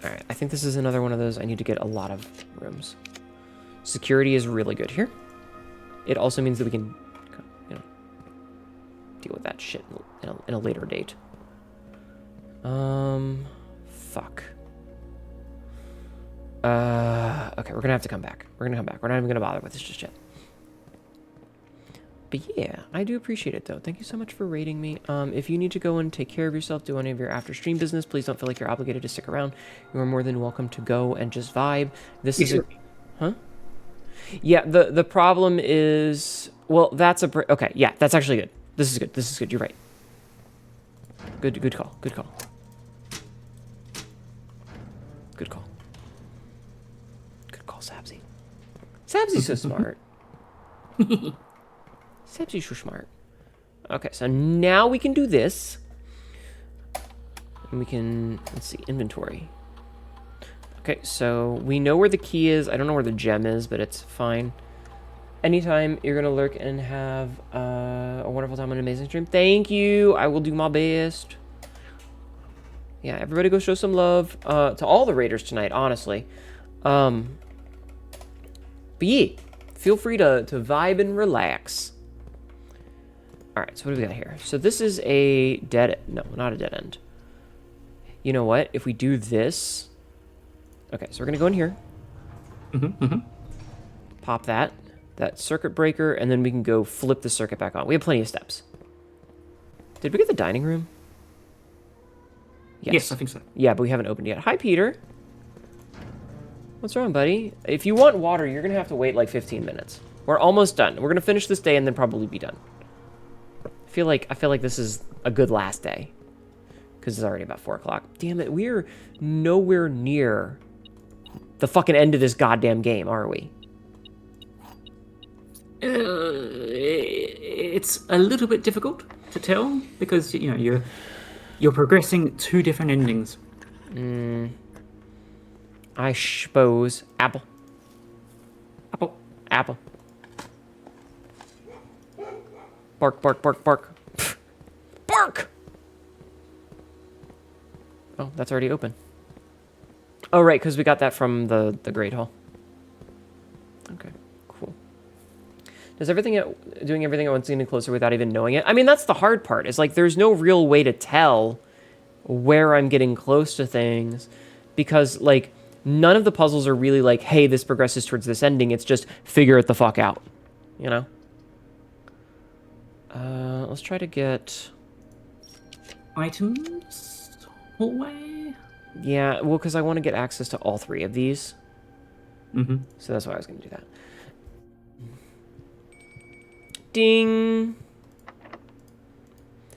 Alright, I think this is another one of those. I need to get a lot of rooms. Security is really good here. It also means that we can, you know, deal with that shit in a later date. Fuck. Okay, we're gonna have to come back. We're gonna come back. We're not even gonna bother with this just yet. But yeah, I do appreciate it, though. Thank you so much for rating me. If you need to go and take care of yourself, do any of your after-stream business, please don't feel like you're obligated to stick around. You are more than welcome to go and just vibe. This is a... Huh? Yeah, the problem is... Well, that's a... Okay, yeah, that's actually good. This is good. This is good. You're right. Good call. Good call. Good call. Good call, Sabsy. Sabsy's so smart. Sabsy's so smart. Okay, so now we can do this. And we can... Let's see. Inventory. Okay, so we know where the key is. I don't know where the gem is, but it's fine. Anytime you're going to lurk and have a wonderful time on an amazing stream. Thank you. I will do my best. Yeah, everybody go show some love to all the raiders tonight, honestly. But yeah, feel free to vibe and relax. All right, so what do we got here? So this is a dead... No, not a dead end. You know what? If we do this... Okay, so we're going to go in here. Pop that circuit breaker, and then we can go flip the circuit back on. We have plenty of steps. Did we get the dining room? Yes, I think so. Yeah, but we haven't opened yet. Hi, Peter. What's wrong, buddy? If you want water, you're going to have to wait like 15 minutes. We're almost done. We're going to finish this day and then probably be done. I feel like this is a good last day. Because it's already about 4 o'clock. Damn it, we're nowhere near the fucking end of this goddamn game, are we? It's a little bit difficult to tell because you know you're progressing 2 different endings. I suppose. Apple. Bark, bark, bark, bark. Bark! Oh, that's already open. Oh, right, because we got that from the Great Hall. Okay, cool. Does doing everything at once getting closer without even knowing it? I mean, that's the hard part. Is like there's no real way to tell where I'm getting close to things because like none of the puzzles are really like, hey, this progresses towards this ending. It's just figure it the fuck out, you know? Let's try to get items hallway. Yeah, well, because I want to get access to all 3 of these. So that's why I was going to do that. Ding.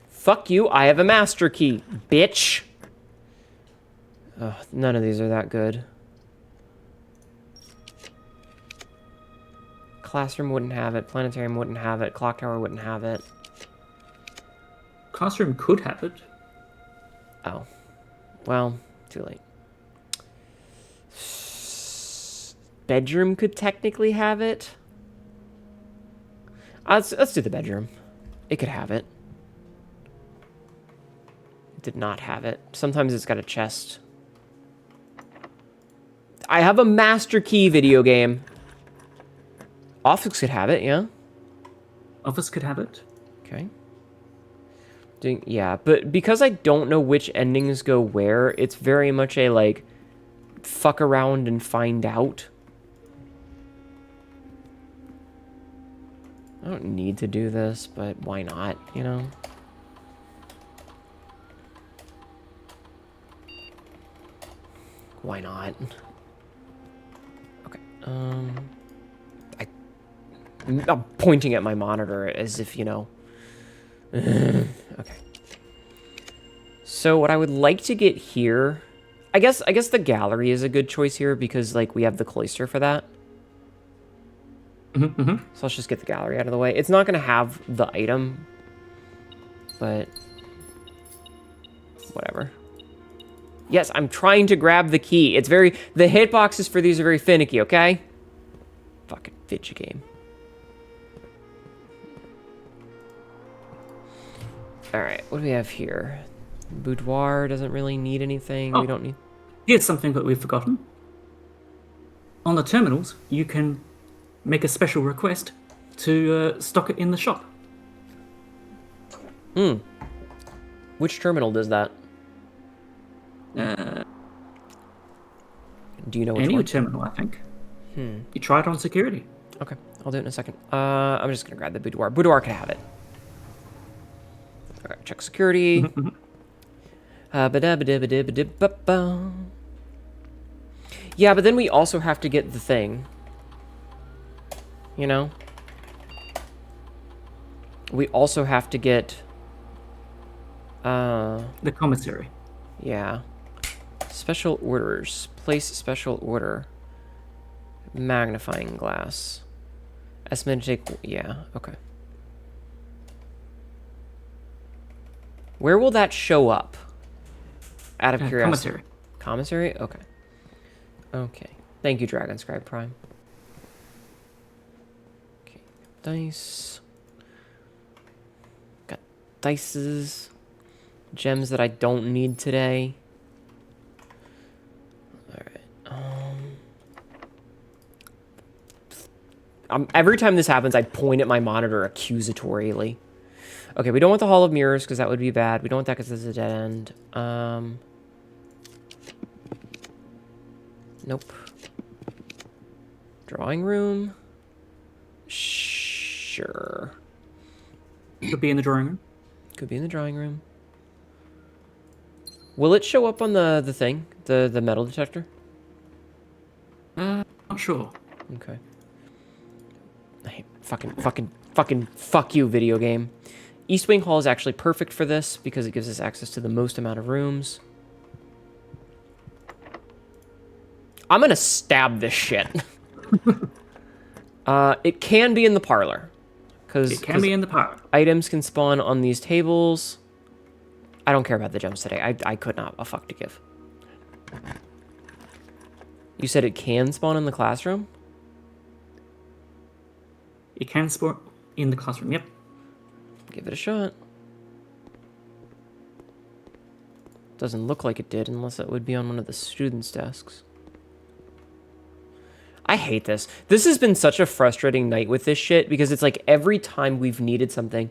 Fuck you, I have a master key, bitch. Ugh, none of these are that good. Classroom wouldn't have it. Planetarium wouldn't have it. Clock tower wouldn't have it. Classroom could have it. Oh. Well, too late. Bedroom could technically have it. Let's do the bedroom. It could have it. It did not have it. Sometimes it's got a chest. I have a master key video game. Office could have it, yeah? Office could have it. Okay. Yeah, but because I don't know which endings go where, it's very much a, like, fuck around and find out. I don't need to do this, but why not, you know? Why not? Okay, I'm pointing at my monitor as if, you know... Okay. So what I would like to get here... I guess the gallery is a good choice here because, like, we have the cloister for that. Mm-hmm, mm-hmm. So let's just get the gallery out of the way. It's not going to have the item, but whatever. Yes, I'm trying to grab the key. It's very... The hitboxes for these are very finicky, okay? Fucking Vtuber game. Alright, what do we have here? Boudoir doesn't really need anything. Oh, we don't need... Here's something that we've forgotten. On the terminals, you can make a special request to stock it in the shop. Which terminal does that? Do you know which Any one? terminal, I think. You try it on security. Okay, I'll do it in a second. I'm just gonna grab the boudoir. Boudoir can have it. Alright, check security. Yeah, but then we also have to get the thing. You know? We also have to get... The commissary. Yeah. Special orders. Place special order. Magnifying glass. Estimated to take... Yeah, okay. Where will that show up? Out of curiosity. Commissary. Commissary? Okay. Okay. Thank you, Dragonscribe Prime. Okay. Dice. Got dices. Gems that I don't need today. Alright. Every time this happens, I point at my monitor accusatorily. Okay, we don't want the Hall of Mirrors, because that would be bad. We don't want that because it's a dead end. Nope. Drawing room? Sure. Could be in the drawing room. Could be in the drawing room. Will it show up on the thing? The metal detector? Not sure. Okay. I hate fucking fuck you, video game. East Wing Hall is actually perfect for this because it gives us access to the most amount of rooms. I'm gonna stab this shit. It can be in the parlor. It can be in the parlor. Items can spawn on these tables. I don't care about the gems today. I could not a fuck to give. You said it can spawn in the classroom? It can spawn in the classroom, yep. Give it a shot. Doesn't look like it did unless it would be on one of the students' desks. I hate this. This has been such a frustrating night with this shit because it's like every time we've needed something,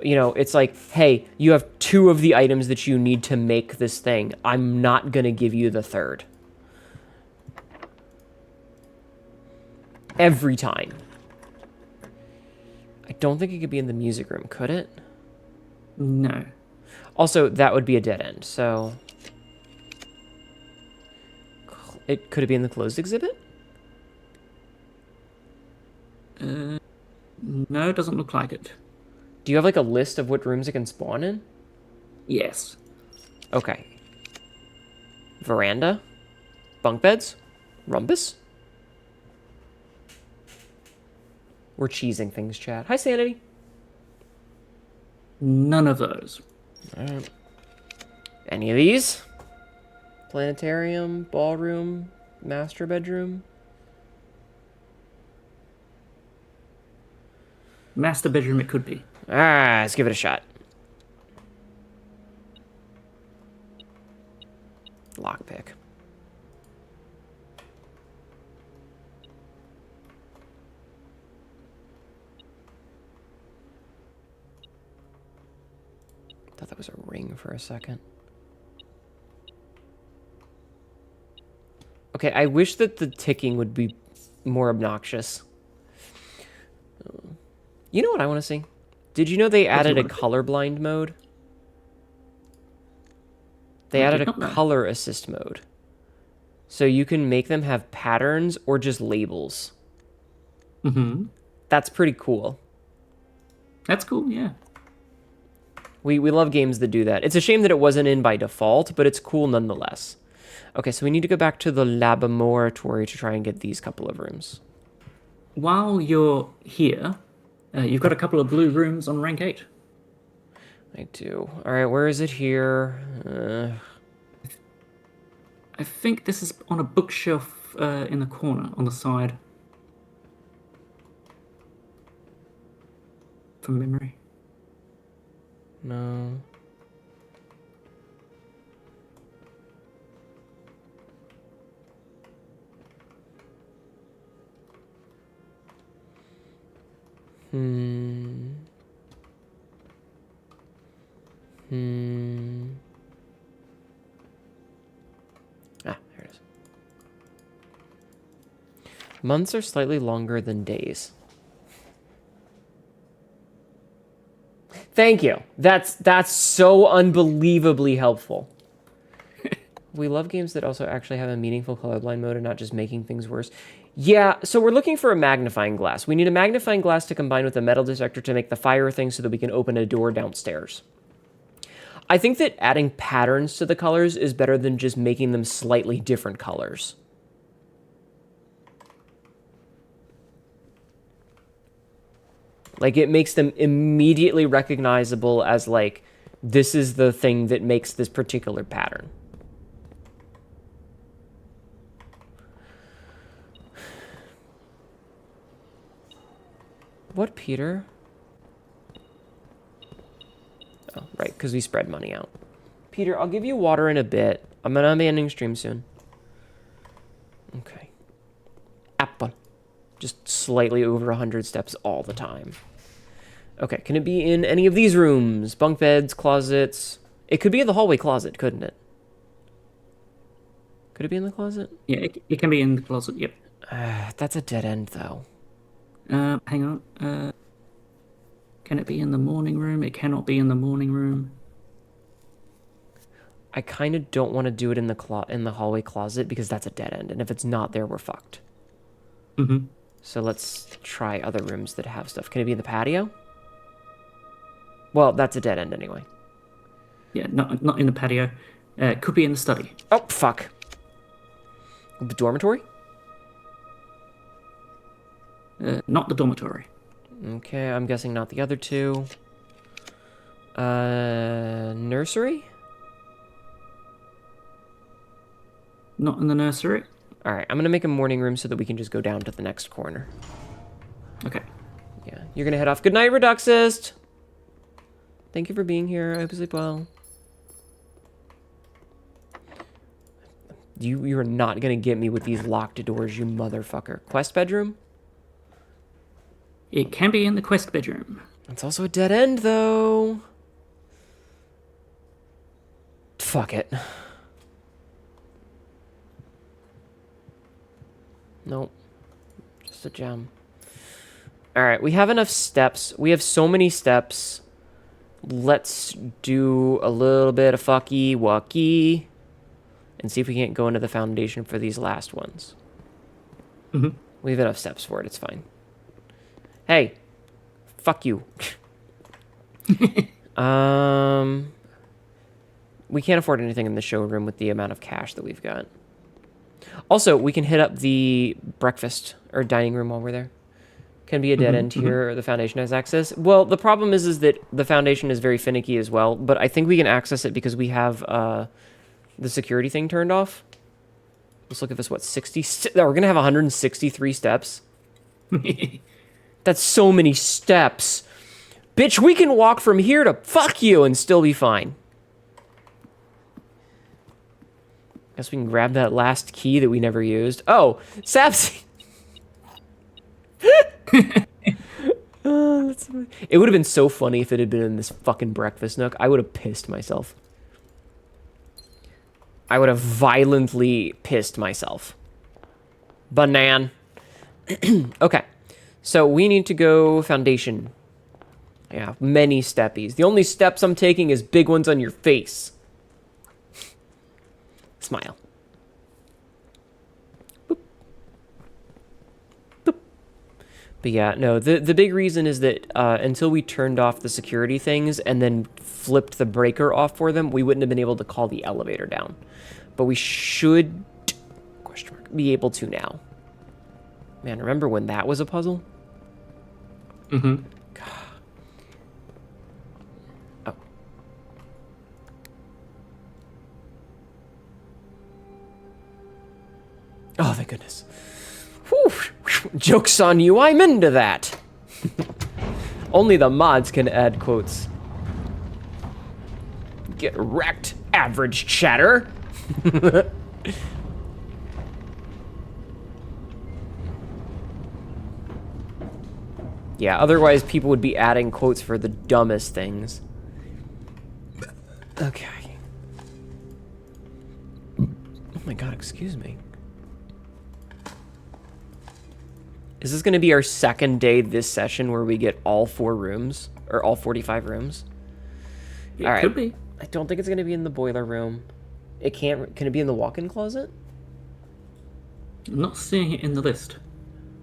you know, it's like, hey, you have 2 of the items that you need to make this thing. I'm not gonna give you the 3rd. Every time. I don't think it could be in the music room, could it? No. Also, that would be a dead end, so... Could it be in the closed exhibit? No, it doesn't look like it. Do you have, like, a list of what rooms it can spawn in? Yes. Okay. Veranda? Bunk beds? Rumpus? We're cheesing things, chat. Hi, Sanity. None of those. Alright. Any of these? Planetarium, ballroom, master bedroom? Master bedroom it could be. Let's give it a shot. Lockpick. Thought that was a ring for a second. Okay, I wish that the ticking would be more obnoxious. You know what I want to see? Did you know they added a colorblind mode? They added a color assist mode. So you can make them have patterns or just labels. Mm-hmm. That's pretty cool. That's cool, yeah. We love games that do that. It's a shame that it wasn't in by default, but it's cool nonetheless. Okay, so we need to go back to the laboratory to try and get these couple of rooms. While you're here, you've got a couple of blue rooms on rank 8. I do. All right, where is it here? I think this is on a bookshelf in the corner, on the side. From memory. No. Ah, there it is. Months are slightly longer than days. Thank you. That's so unbelievably helpful. We love games that also actually have a meaningful colorblind mode and not just making things worse. Yeah, so we're looking for a magnifying glass. We need a magnifying glass to combine with a metal detector to make the fire thing so that we can open a door downstairs. I think that adding patterns to the colors is better than just making them slightly different colors. Like, it makes them immediately recognizable as, like, this is the thing that makes this particular pattern. What, Peter? Oh, right, because we spread money out. Peter, I'll give you water in a bit. I'm going to be ending stream soon. Okay. Apple. Just slightly over 100 steps all the time. Okay, can it be in any of these rooms? Bunk beds, closets. It could be in the hallway closet, couldn't it? Could it be in the closet? Yeah, it can be in the closet, yep. That's a dead end, though. Hang on. Can it be in the morning room? It cannot be in the morning room. I kind of don't want to do it in the hallway closet because that's a dead end, and if it's not there, we're fucked. Mm-hmm. So let's try other rooms that have stuff. Can it be in the patio? Well, that's a dead end anyway. Yeah, not in the patio. Could be in the study. Oh, fuck. The dormitory? Not the dormitory. Okay, I'm guessing not the other two. Nursery? Not in the nursery. All right, I'm going to make a morning room so that we can just go down to the next corner. Okay. Yeah, you're going to head off. Good night, Reduxist. Thank you for being here. I hope you sleep well. You're not going to get me with these locked doors, you motherfucker. Quest bedroom? It can be in the quest bedroom. It's also a dead end, though. Fuck it. Nope. Just a gem. Alright, we have enough steps. We have so many steps. Let's do a little bit of fucky wucky and see if we can't go into the foundation for these last ones. Mm-hmm. We have enough steps for it. It's fine. Hey, fuck you. We can't afford anything in the showroom with the amount of cash that we've got. Also, we can hit up the breakfast or dining room while we're there. Can be a dead end here. The foundation has access. Well, the problem is that the foundation is very finicky as well, but I think we can access it because we have the security thing turned off. Let's look at this. What, 60? We're going to have 163 steps. That's so many steps. Bitch, we can walk from here to fuck you and still be fine. Guess we can grab that last key that we never used. Oh, Sapsy. Oh, it would have been so funny if it had been in this fucking breakfast nook. I would have pissed myself. I would have violently pissed myself. Banan. Okay. So we need to go foundation. Yeah, many steppies. The only steps I'm taking is big ones on your face. Smile. Boop. Boop. But yeah, no, the big reason is that until we turned off the security things and then flipped the breaker off for them, we wouldn't have been able to call the elevator down. But we should be able to now. Man, remember when that was a puzzle? Mm-hmm. Oh. Oh, thank goodness. Whew. Joke's on you, I'm into that. Only the mods can add quotes. Get wrecked, average chatter. Yeah, otherwise people would be adding quotes for the dumbest things. Okay. Oh my god, excuse me. Is this going to be our second day this session where we get all 4 rooms? Or all 45 rooms? It All right. could be. I don't think it's going to be in the boiler room. It can't... Can it be in the walk-in closet? I'm not seeing it in the list.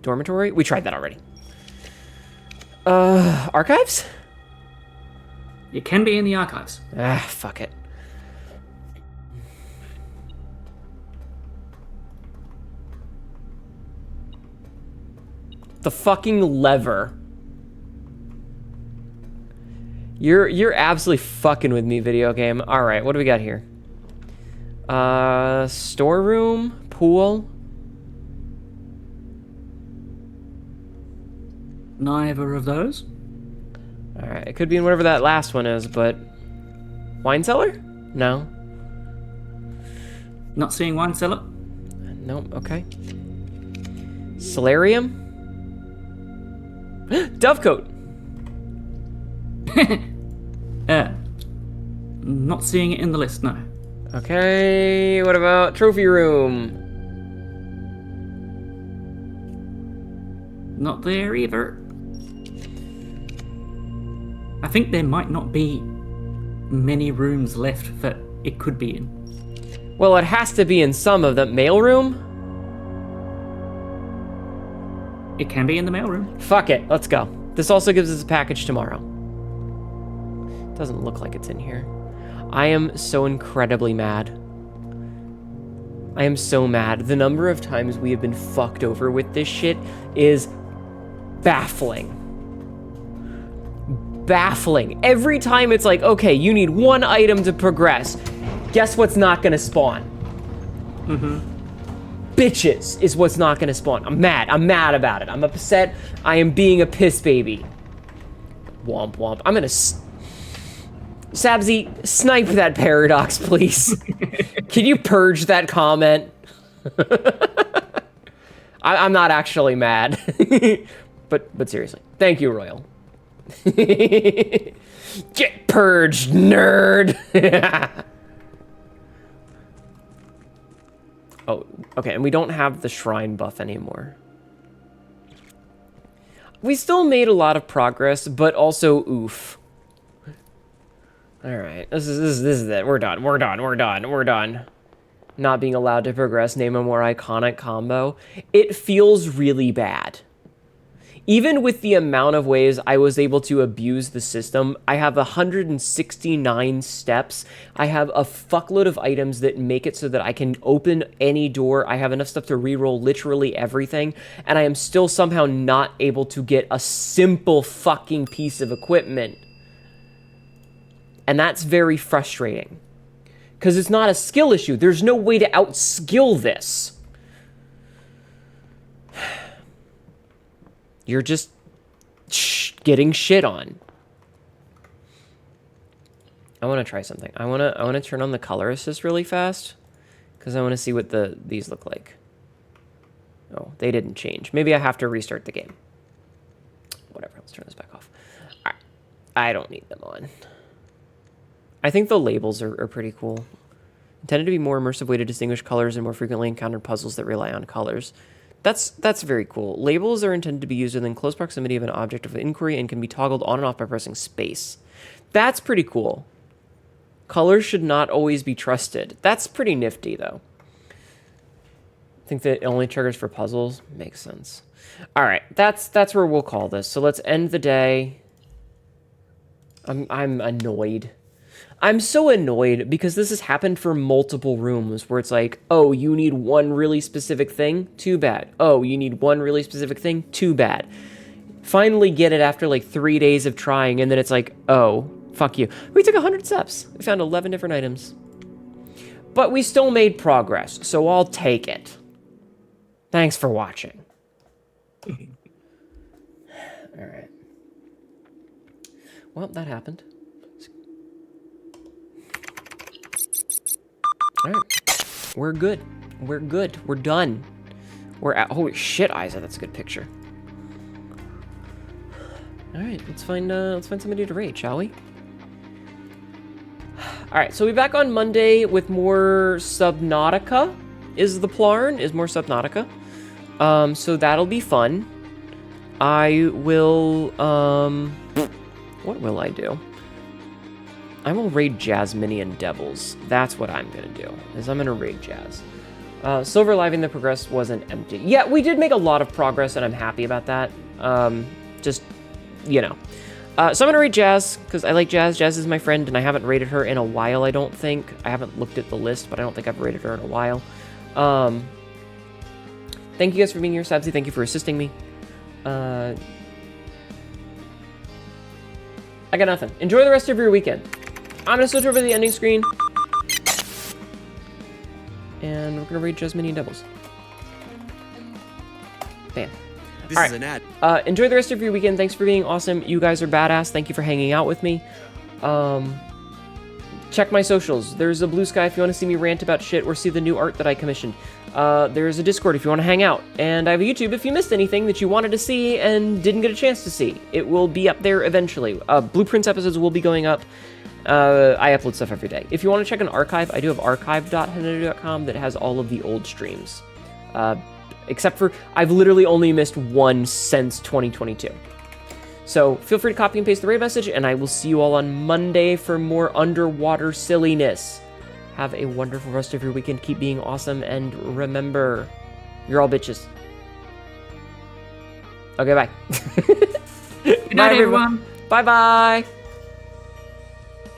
Dormitory? We tried that already. Archives? It can be in the archives. Ah, fuck it. The fucking lever. You're absolutely fucking with me, video game. All right, what do we got here? Storeroom, pool. Neither of those. All right, it could be in whatever that last one is, but wine cellar? No. Not seeing wine cellar. Nope. Okay. Solarium. Dovecote. Not seeing it in the list, no. Okay, what about trophy room? Not there either. I think there might not be many rooms left that it could be in. Well, it has to be in some of them. Mailroom? It can be in the mailroom. Fuck it, let's go. This also gives us a package tomorrow. Doesn't look like it's in here. I am so incredibly mad. I am so mad. The number of times we have been fucked over with this shit is baffling. Baffling. Every time it's like, okay, you need one item to progress. Guess what's not gonna spawn? Bitches is what's not gonna spawn. I'm mad. I'm mad about it. I'm upset. I am being a piss baby. Womp womp. I'm gonna... Sabzi, snipe that paradox, please. Can you purge that comment? I'm not actually mad. but seriously. Thank you, Royal. Get purged, nerd! Oh, okay, and we don't have the shrine buff anymore. We still made a lot of progress, but also oof. Alright, this is it. We're done. Not being allowed to progress, name a more iconic combo. It feels really bad. Even with the amount of ways I was able to abuse the system, I have 169 steps. I have a fuckload of items that make it so that I can open any door. I have enough stuff to reroll literally everything, and I am still somehow not able to get a simple fucking piece of equipment. And that's very frustrating. Because it's not a skill issue. There's no way to outskill this. You're just getting shit on. I want to try something. I want to turn on the color assist really fast because I want to see what these look like. Oh, they didn't change. Maybe I have to restart the game. Whatever. Let's turn this back off. All right. I don't need them on. I think the labels are pretty cool. Intended to be a more immersive way to distinguish colors and more frequently encountered puzzles that rely on colors. That's very cool. Labels are intended to be used within close proximity of an object of inquiry and can be toggled on and off by pressing space. That's pretty cool. Colors should not always be trusted. That's pretty nifty, though. I think that it only triggers for puzzles. Makes sense. All right, that's where we'll call this. So let's end the day. I'm annoyed. I'm so annoyed because this has happened for multiple rooms where it's like, oh, you need one really specific thing? Too bad. Oh, you need one really specific thing? Too bad. Finally get it after like 3 days of trying, and then it's like, oh, fuck you. We took 100 steps. We found 11 different items. But we still made progress, so I'll take it. Thanks for watching. All right. Well, that happened. All right. We're good. We're good. We're done. We're at... Holy shit, Isa, that's a good picture. All right, let's find somebody to raid, shall we? All right, so we'll be back on Monday with more Subnautica. Is the plan? Is more Subnautica. So that'll be fun. I will, what will I do? I will raid Jasminian Devils. That's what I'm gonna do, is I'm gonna raid Jazz. Silver Living, the progress wasn't empty. Yeah, we did make a lot of progress, and I'm happy about that. Just, you know. So I'm gonna raid Jazz, because I like Jazz. Jazz is my friend, and I haven't raided her in a while, I don't think. I haven't looked at the list, but I don't think I've raided her in a while. Thank you guys for being here. Sabzi, thank you for assisting me. I got nothing. Enjoy the rest of your weekend. I'm gonna switch over to the ending screen. And we're gonna raid Jasminian Devils. Bam. This is an ad. Enjoy the rest of your weekend. Thanks for being awesome. You guys are badass. Thank you for hanging out with me. Check my socials. There's a Blue Sky if you want to see me rant about shit or see the new art that I commissioned. There's a Discord if you want to hang out. And I have a YouTube if you missed anything that you wanted to see and didn't get a chance to see. It will be up there eventually. Blueprints episodes will be going up. I upload stuff every day. If you want to check an archive, I do have archive.hnetu.com that has all of the old streams. Except for, I've literally only missed one since 2022. So feel free to copy and paste the raid message, and I will see you all on Monday for more underwater silliness. Have a wonderful rest of your weekend. Keep being awesome, and remember, you're all bitches. Okay, bye. Good night, everyone. Bye-bye.